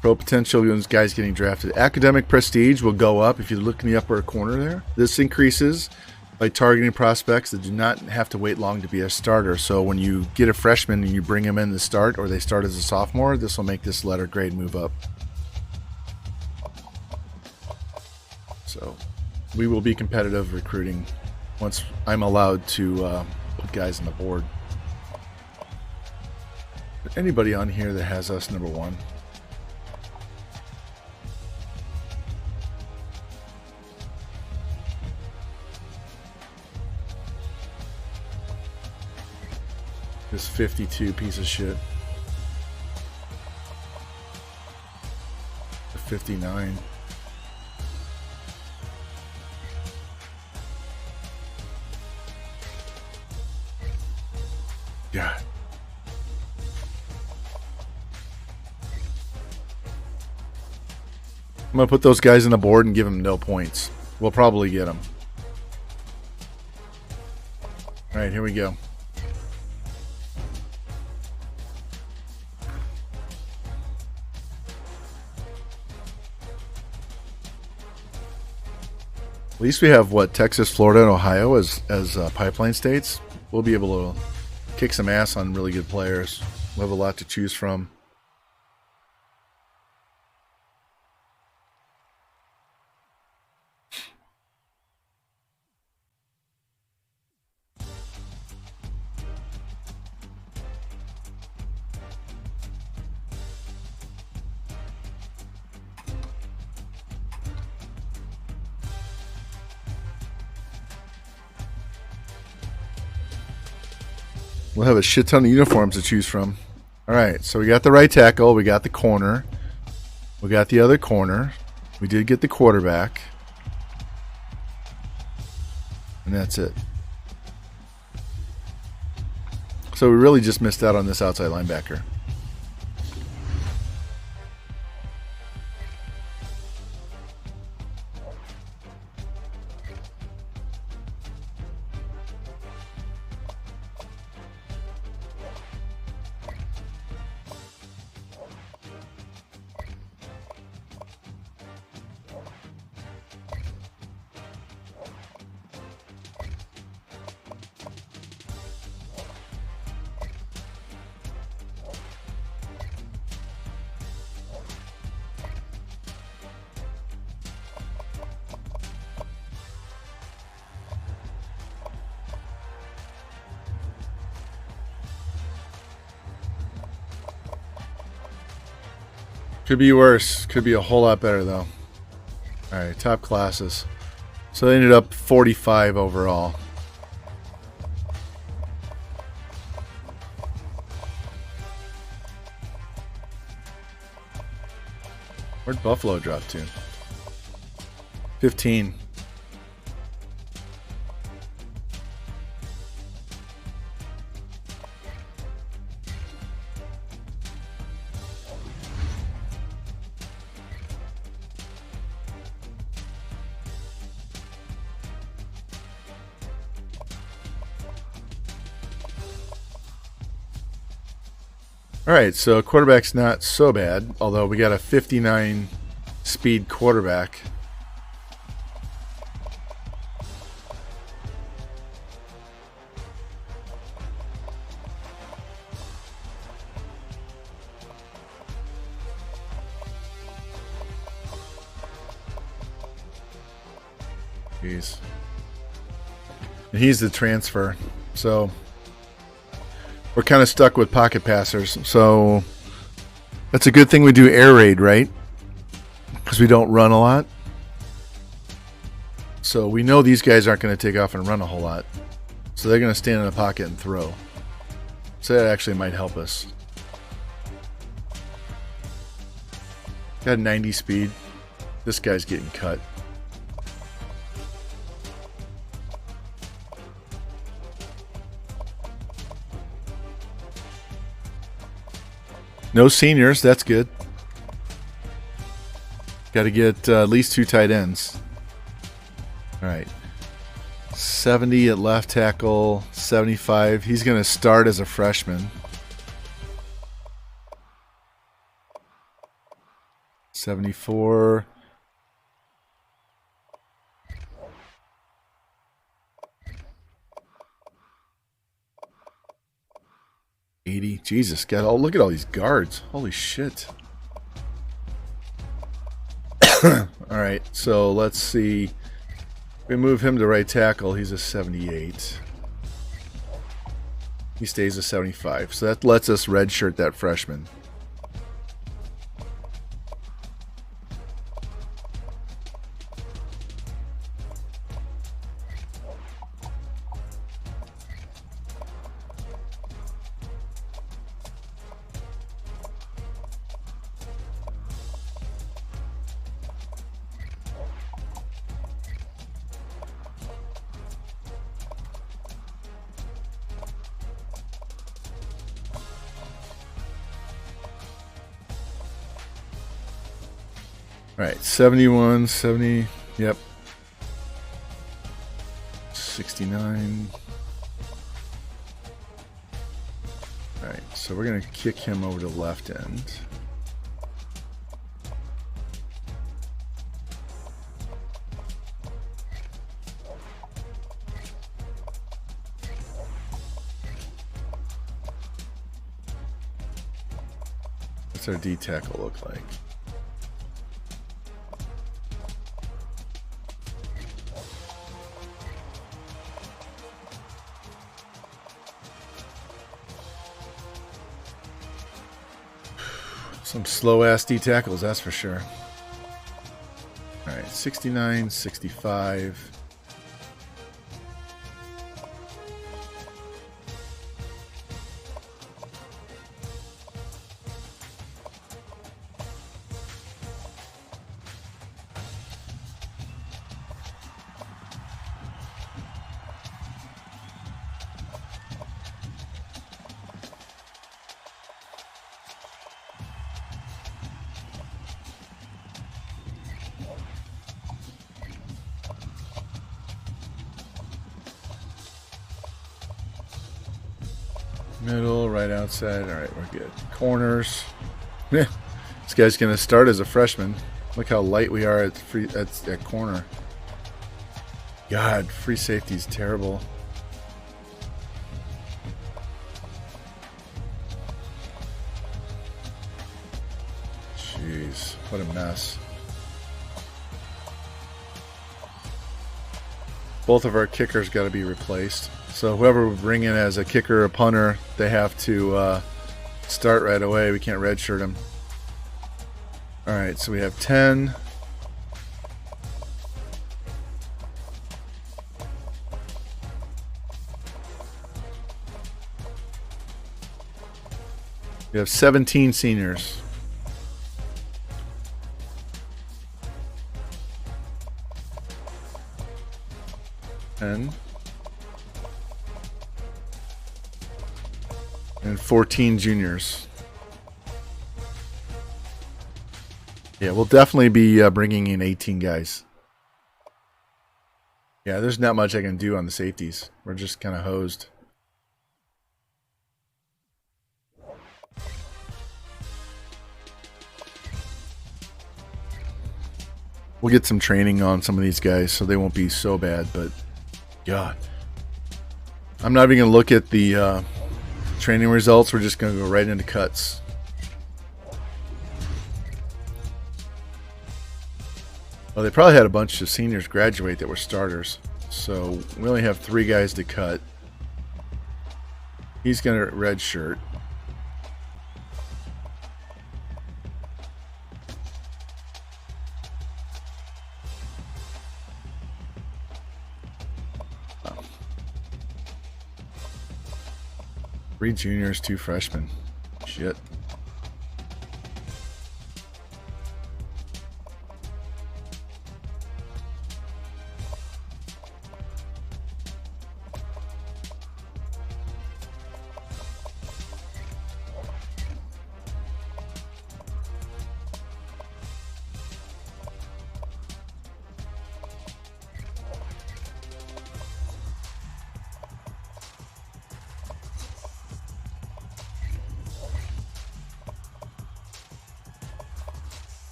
Pro potential guys getting drafted. Academic prestige will go up if you look in the upper corner there. This increases by targeting prospects that do not have to wait long to be a starter. So when you get a freshman and you bring them in to start, or they start as a sophomore, this will make this letter grade move up. So we will be competitive recruiting once I'm allowed to put guys on the board. Anybody on here that has us number 1? This 52 piece of shit. The 59. God. I'm going to put those guys on the board and give them no points. We'll probably get them. Alright, here we go. At least we have, what, Texas, Florida, and Ohio as pipeline states. We'll be able to kick some ass on really good players. We'll have a lot to choose from. We'll have a shit ton of uniforms to choose from. All right, so we got the right tackle. We got the corner. We got the other corner. We did get the quarterback. And that's it. So we really just missed out on this outside linebacker. Could be worse. Could be a whole lot better, though. All right, top classes. So they ended up 45 overall. Where'd Buffalo drop to? 15. All right, so quarterback's not so bad, although we got a 59 speed quarterback. And he's the transfer, so we're kind of stuck with pocket passers. So that's a good thing we do air raid, right? Because we don't run a lot. So we know these guys aren't going to take off and run a whole lot. So they're going to stand in the pocket and throw. So that actually might help us. Got 90 speed. This guy's getting cut. No seniors, that's good. Got to get at least 2 tight ends. All right. 70 at left tackle, 75. He's going to start as a freshman. 74. Jesus, God! Oh, look at all these guards! Holy shit! All right, so let's see. We move him to right tackle. He's a 78. He stays a 75. So that lets us redshirt that freshman. All right, 71, 70, yep. 69. All right, so we're going to kick him over to the left end. What's our D tackle look like? Some slow-ass D tackles, that's for sure. All right, 69, 65. Middle, right outside. All right, we're good. Corners. Yeah, this guy's going to start as a freshman. Look how light we are at corner. God, free safety's terrible. Jeez, what a mess. Both of our kickers got to be replaced. So whoever we bring in as a kicker or punter, they have to start right away. We can't redshirt them. All right, so we have 10. We have 17 seniors. And 14 juniors. Yeah, we'll definitely be bringing in 18 guys. Yeah, there's not much I can do on the safeties. We're just kind of hosed. We'll get some training on some of these guys so they won't be so bad, but God. I'm not even going to look at the training results. We're just going to go right into cuts. Well, they probably had a bunch of seniors graduate that were starters. So we only have 3 guys to cut. He's going to red shirt. Oh. 3 juniors, 2 freshmen. Shit.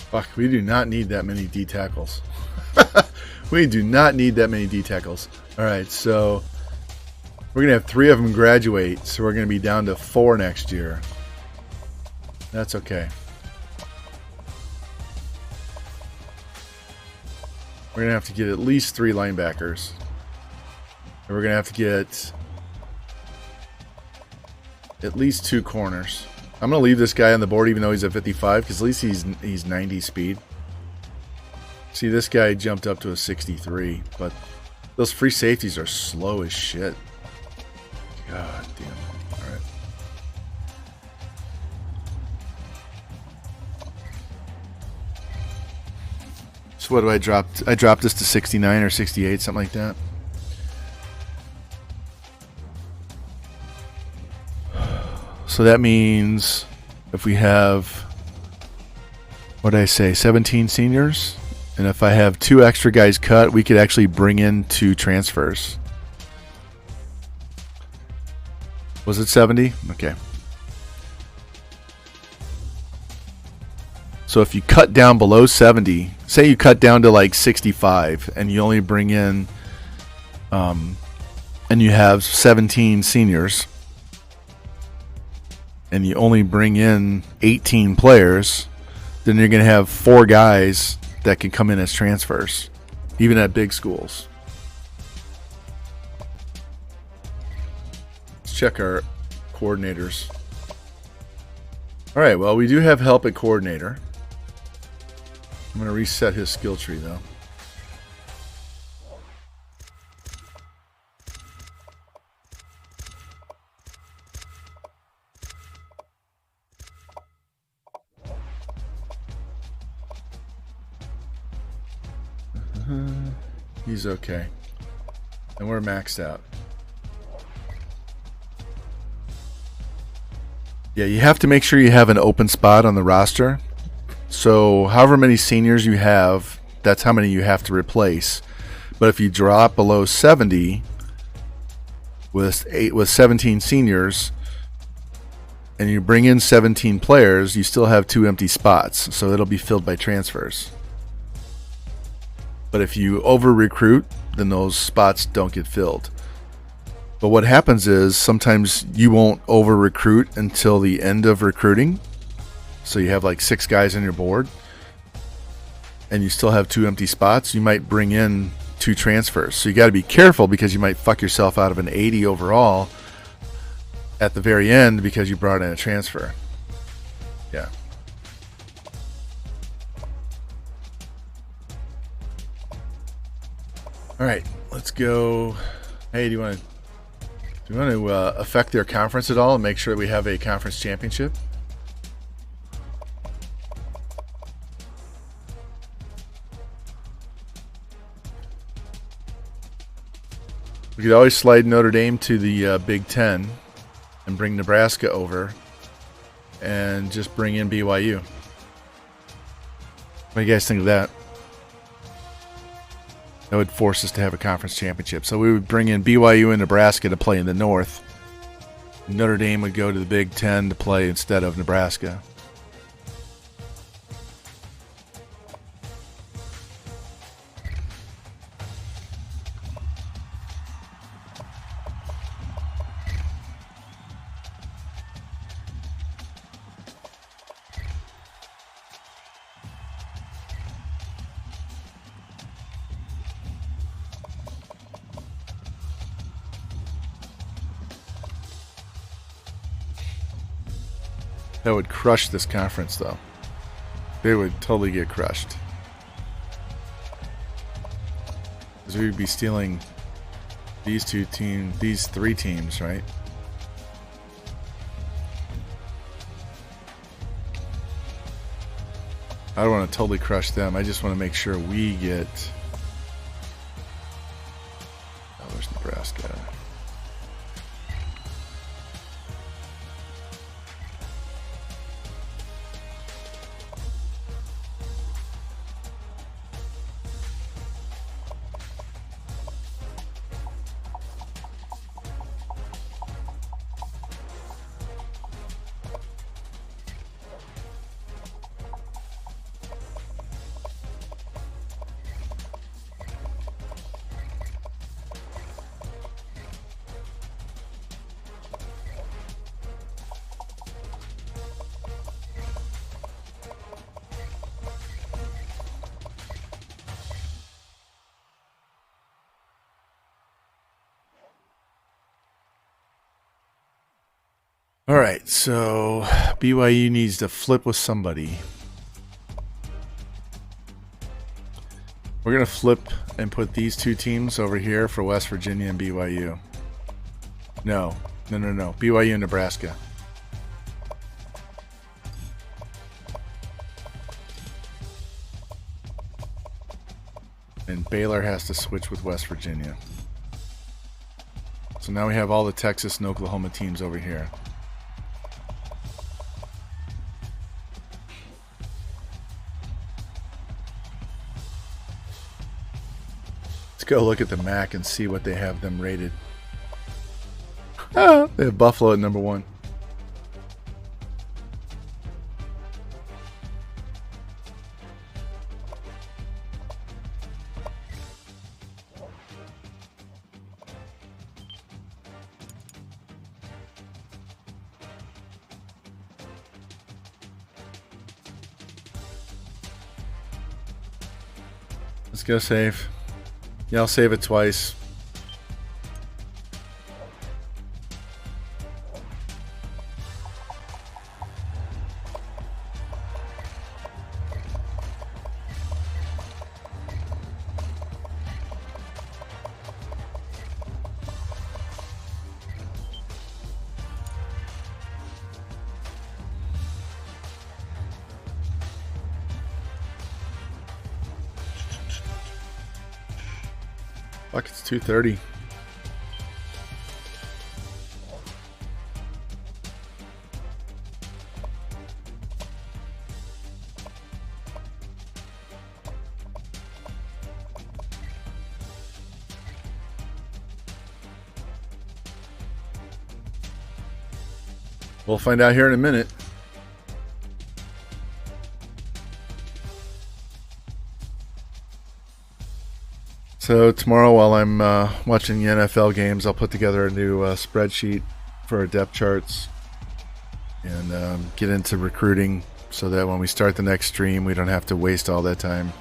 Fuck, we do not need that many D tackles. We do not need that many D tackles. Alright, so we're going to have 3 of them graduate, so we're going to be down to 4 next year. That's okay. We're going to have to get at least 3 linebackers. And we're going to have to get at least 2 corners. I'm going to leave this guy on the board even though he's at 55 because at least he's 90 speed. See, this guy jumped up to a 63, but those free safeties are slow as shit. God damn it. All right. So what do I drop? I dropped this to 69 or 68, something like that. So that means if we have, what did I say, 17 seniors? And if I have 2 extra guys cut, we could actually bring in 2 transfers. Was it 70? Okay. So if you cut down below 70, say you cut down to like 65 and you only bring in, and you have 17 seniors, and you only bring in 18 players, then you're going to have 4 guys that can come in as transfers, even at big schools. Let's check our coordinators. All right, well, we do have help at coordinator. I'm going to reset his skill tree, though. He's okay. And we're maxed out. Yeah, you have to make sure you have an open spot on the roster. So however many seniors you have, that's how many you have to replace. But if you drop below 70 with 17 seniors and you bring in 17 players, you still have 2 empty spots. So it'll be filled by transfers. But if you over-recruit, then those spots don't get filled. But what happens is sometimes you won't over-recruit until the end of recruiting. So you have like 6 guys on your board, and you still have 2 empty spots. You might bring in 2 transfers. So you got to be careful because you might fuck yourself out of an 80 overall at the very end because you brought in a transfer. Yeah. All right, let's go. Hey, do you want to affect their conference at all and make sure that we have a conference championship? We could always slide Notre Dame to the Big Ten and bring Nebraska over and just bring in BYU. What do you guys think of that? That would force us to have a conference championship. So we would bring in BYU and Nebraska to play in the North. Notre Dame would go to the Big Ten to play instead of Nebraska. That would crush this conference, though. They would totally get crushed. Because we'd be stealing these three teams, right? I don't want to totally crush them. I just want to make sure we get... Oh, there's Nebraska. All right, so BYU needs to flip with somebody. We're going to flip and put these two teams over here for West Virginia and BYU. No. BYU and Nebraska. And Baylor has to switch with West Virginia. So now we have all the Texas and Oklahoma teams over here. Go look at the MAC and see what they have them rated. They have Buffalo at number 1. Let's go save. Yeah, I'll save it twice. Fuck, it's 2:30. We'll find out here in a minute. So tomorrow, while I'm watching the NFL games, I'll put together a new spreadsheet for our depth charts and get into recruiting so that when we start the next stream, we don't have to waste all that time.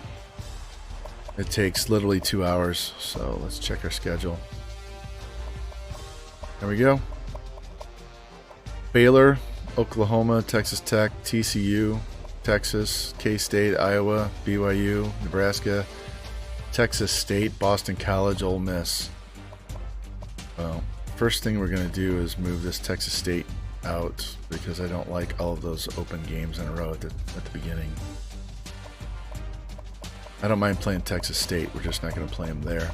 It takes literally 2 hours, so let's check our schedule. There we go. Baylor, Oklahoma, Texas Tech, TCU, Texas, K-State, Iowa, BYU, Nebraska, Texas State, Boston College, Ole Miss. Well, first thing we're going to do is move this Texas State out because I don't like all of those open games in a row at the beginning. I don't mind playing Texas State. We're just not going to play them there.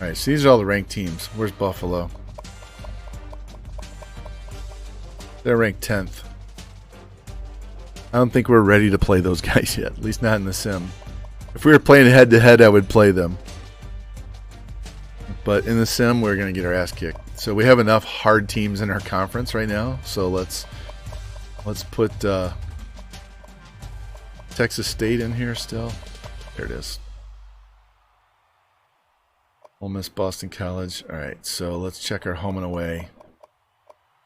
All right, so these are all the ranked teams. Where's Buffalo? They're ranked 10th. I don't think we're ready to play those guys yet, at least not in the sim. If we were playing head-to-head, I would play them. But in the sim, we're going to get our ass kicked. So we have enough hard teams in our conference right now. So let's put Texas State in here still. There it is. Ole Miss, Boston College. All right, so let's check our home and away.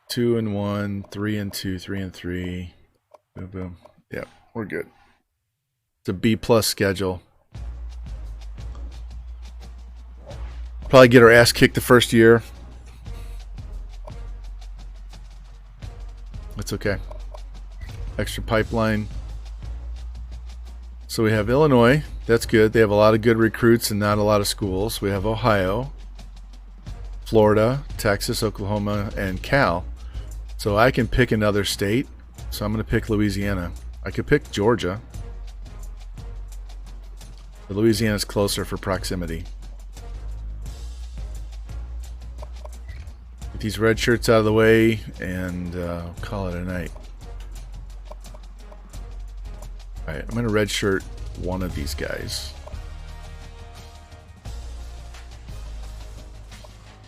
2-1, 3-2, 3-3. Boom, boom. Yep, we're good. It's a B+ schedule. Probably get our ass kicked the first year. That's okay. Extra pipeline. So we have Illinois. That's good. They have a lot of good recruits and not a lot of schools. We have Ohio, Florida, Texas, Oklahoma, and Cal. So I can pick another state. So I'm going to pick Louisiana. I could pick Georgia. But Louisiana's closer for proximity. Get these red shirts out of the way and call it a night. Alright, I'm going to redshirt one of these guys.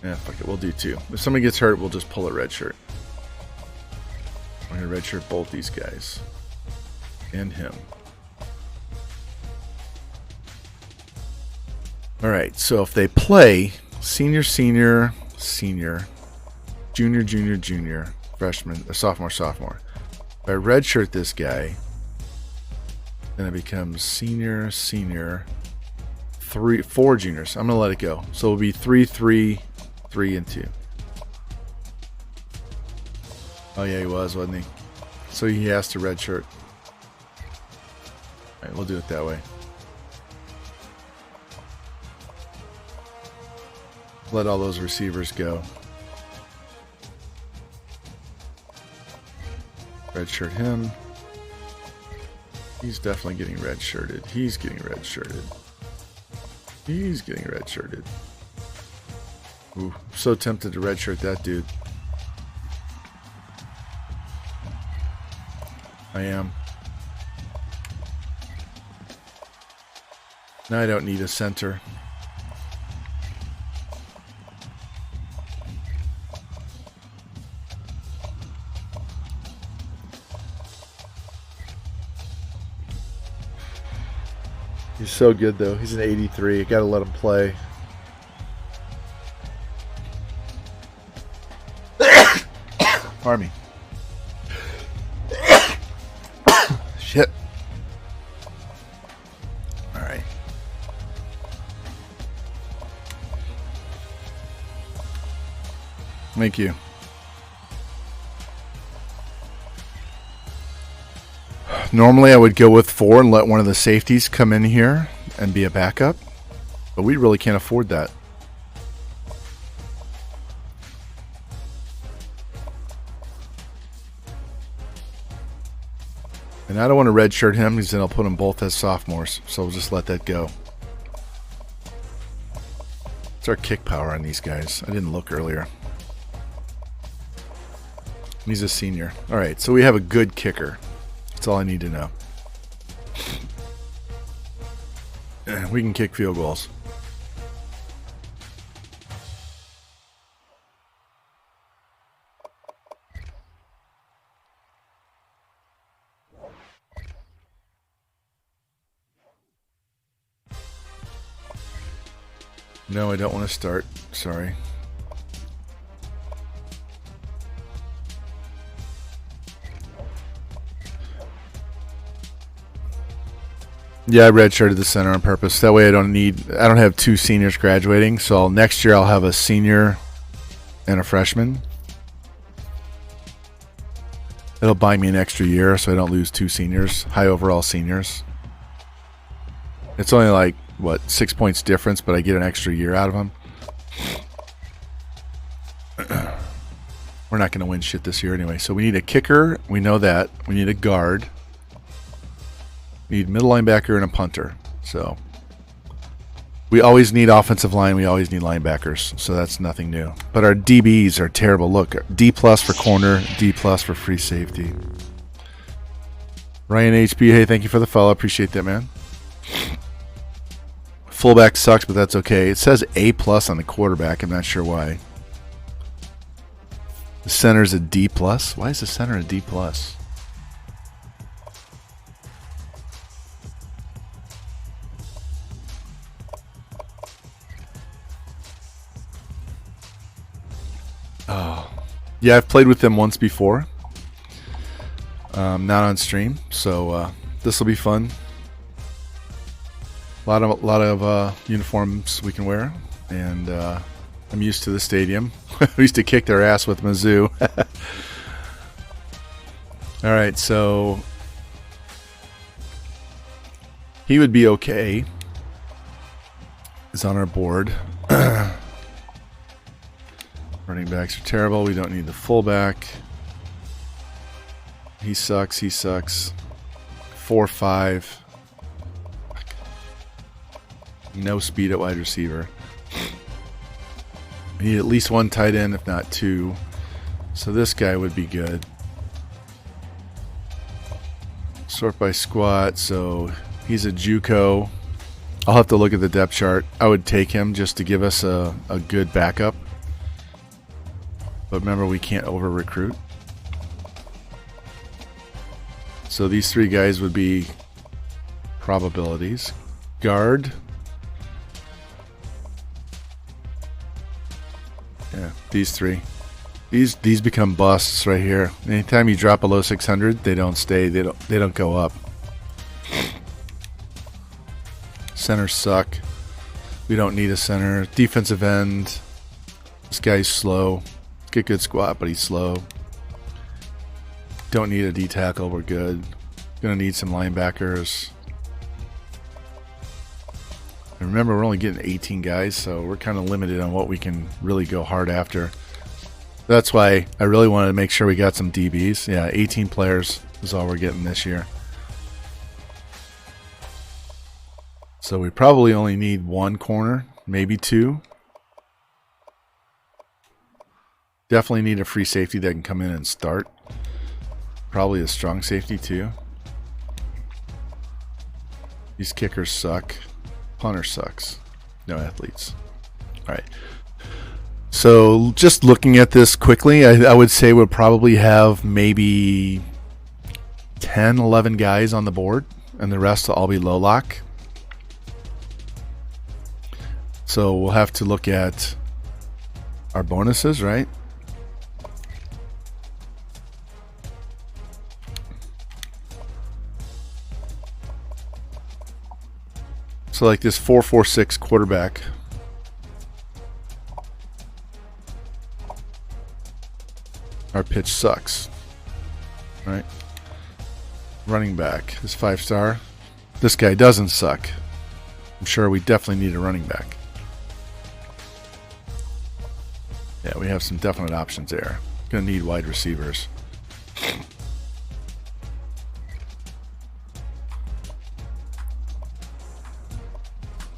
Yeah, fuck it, we'll do two. If somebody gets hurt, we'll just pull a red shirt. I'm going to redshirt both these guys. And him. Alright, so if they play senior, senior, senior, junior, junior, junior, freshman, sophomore, sophomore. If I redshirt this guy, then it becomes senior, senior, 4 juniors. I'm going to let it go. So it'll be 3, 3, 3, and 2. Oh, yeah, he was, wasn't he? So he has to redshirt. All right, we'll do it that way. Let all those receivers go. Redshirt him. He's definitely getting redshirted. He's getting redshirted. He's getting redshirted. Ooh, I'm so tempted to redshirt that dude. I am. Now I don't need a center. He's so good, though. He's an 83. Gotta let him play. Pardon me. Shit. Alright. Thank you. Normally I would go with 4 and let one of the safeties come in here and be a backup, but we really can't afford that. And I don't want to redshirt him because then I'll put them both as sophomores, so we'll just let that go. What's our kick power on these guys? I didn't look earlier. He's a senior. Alright, so we have a good kicker. That's all I need to know. We can kick field goals. No, I don't want to start. Sorry. Yeah, I redshirted the center on purpose. That way I don't have 2 seniors graduating. So next year I'll have a senior and a freshman. It'll buy me an extra year so I don't lose 2 seniors, high overall seniors. It's only like, what, 6 points difference, but I get an extra year out of them. We're not going to win shit this year anyway. So we need a kicker. We know that. We need a guard. We need middle linebacker and a punter. So we always need offensive line. We always need linebackers. So that's nothing new. But our DBs are terrible. Look, D+ for corner, D+ for free safety. Ryan HB, hey, thank you for the follow. Appreciate that, man. Fullback sucks, but that's okay. It says A+ on the quarterback. I'm not sure why. The center's a D+. Why is the center a D+? Oh, yeah, I've played with them once before. Not on stream, so this will be fun. A lot of uniforms we can wear, and I'm used to the stadium. We used to kick their ass with Mizzou. All right, so he would be okay. Is on our board. Running backs are terrible. We don't need the fullback. He sucks. He sucks. 4-5. No speed at wide receiver. We need at least one tight end, if not two. So this guy would be good. Sort by squat, so he's a JUCO. I'll have to look at the depth chart. I would take him just to give us a good backup. But remember, we can't over-recruit. So these three guys would be probabilities. Guard. Yeah, these three. These become busts right here. Anytime you drop below 600, they don't stay. They don't go up. Centers suck. We don't need a center. Defensive end. This guy's slow. Get good squat, but he's slow. Don't need a D tackle. We're good. Gonna need some linebackers. And remember, we're only getting 18 guys, so we're kind of limited on what we can really go hard after. That's why I really wanted to make sure we got some DBs. Yeah, 18 players is all we're getting this year. So we probably only need one corner, maybe two. Definitely need a free safety that can come in and start. Probably a strong safety too. These kickers suck. Punter sucks. No athletes. All right. So just looking at this quickly, I would say we'll probably have maybe 10, 11 guys on the board, and the rest will all be low lock. So we'll have to look at our bonuses, right? So like this 4-4-6 quarterback. Our pitch sucks, right? Running back is 5-star. This guy doesn't suck. I'm sure we definitely need a running back. Yeah, we have some definite options there. Gonna need wide receivers.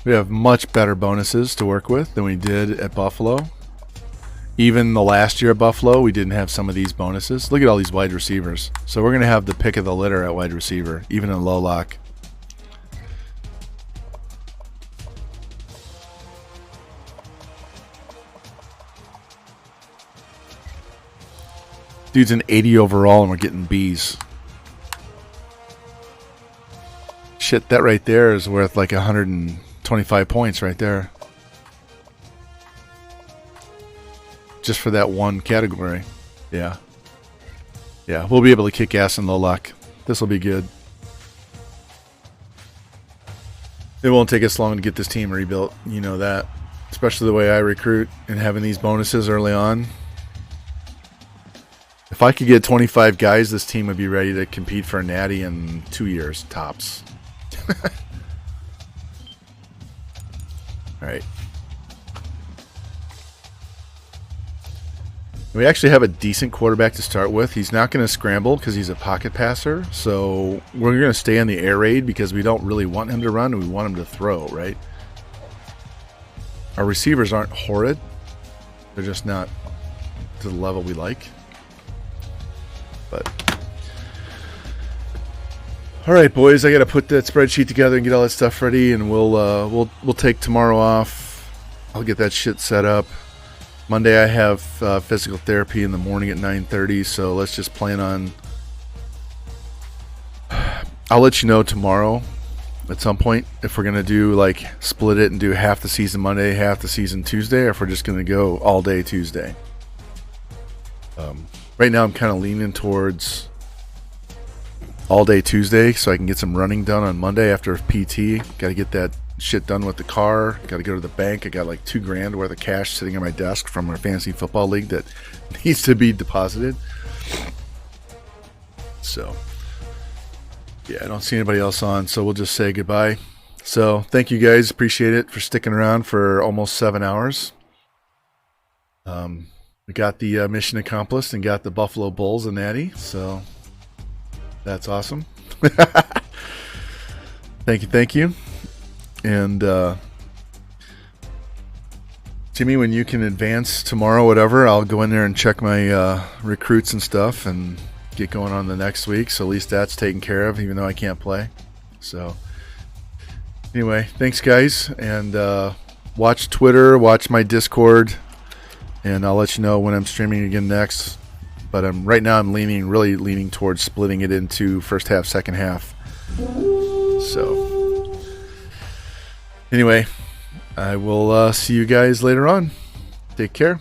We have much better bonuses to work with than we did at Buffalo. Even the last year at Buffalo, we didn't have some of these bonuses. Look at all these wide receivers. So we're going to have the pick of the litter at wide receiver, even in low lock. Dude's an 80 overall and we're getting Bs. Shit, that right there is worth like 125 points right there. Just for that one category. Yeah. Yeah, we'll be able to kick ass in low lock. This will be good. It won't take us long to get this team rebuilt. You know that. Especially the way I recruit and having these bonuses early on. If I could get 25 guys, this team would be ready to compete for a Natty in 2 years, tops. All right. We actually have a decent quarterback to start with. He's not going to scramble because he's a pocket passer. So we're going to stay on the air raid because we don't really want him to run and we want him to throw, right? Our receivers aren't horrid. They're just not to the level we like. But all right, boys, I got to put that spreadsheet together and get all that stuff ready, and we'll take tomorrow off. I'll get that shit set up. Monday I have physical therapy in the morning at 9:30, so let's just plan on. I'll let you know tomorrow at some point if we're gonna do like split it and do half the season Monday, half the season Tuesday, or if we're just gonna go all day Tuesday. Right now I'm kind of leaning towards all day Tuesday so I can get some running done on Monday after PT. Got to get that shit done with the car. Got to go to the bank. I got like $2,000 worth of cash sitting on my desk from our fantasy football league that needs to be deposited. So, yeah, I don't see anybody else on, so we'll just say goodbye. So, thank you guys. Appreciate it for sticking around for almost 7 hours. We got the mission accomplished and got the Buffalo Bulls and Natty, so that's awesome. Thank you. And Jimmy, when you can advance tomorrow, whatever, I'll go in there and check my recruits and stuff and get going on the next week. So at least that's taken care of, even though I can't play. So anyway, thanks guys, and watch Twitter, watch my Discord, and I'll let you know when I'm streaming again next. But right now I'm really leaning towards splitting it into first half, second half. So anyway, I will see you guys later on. Take care.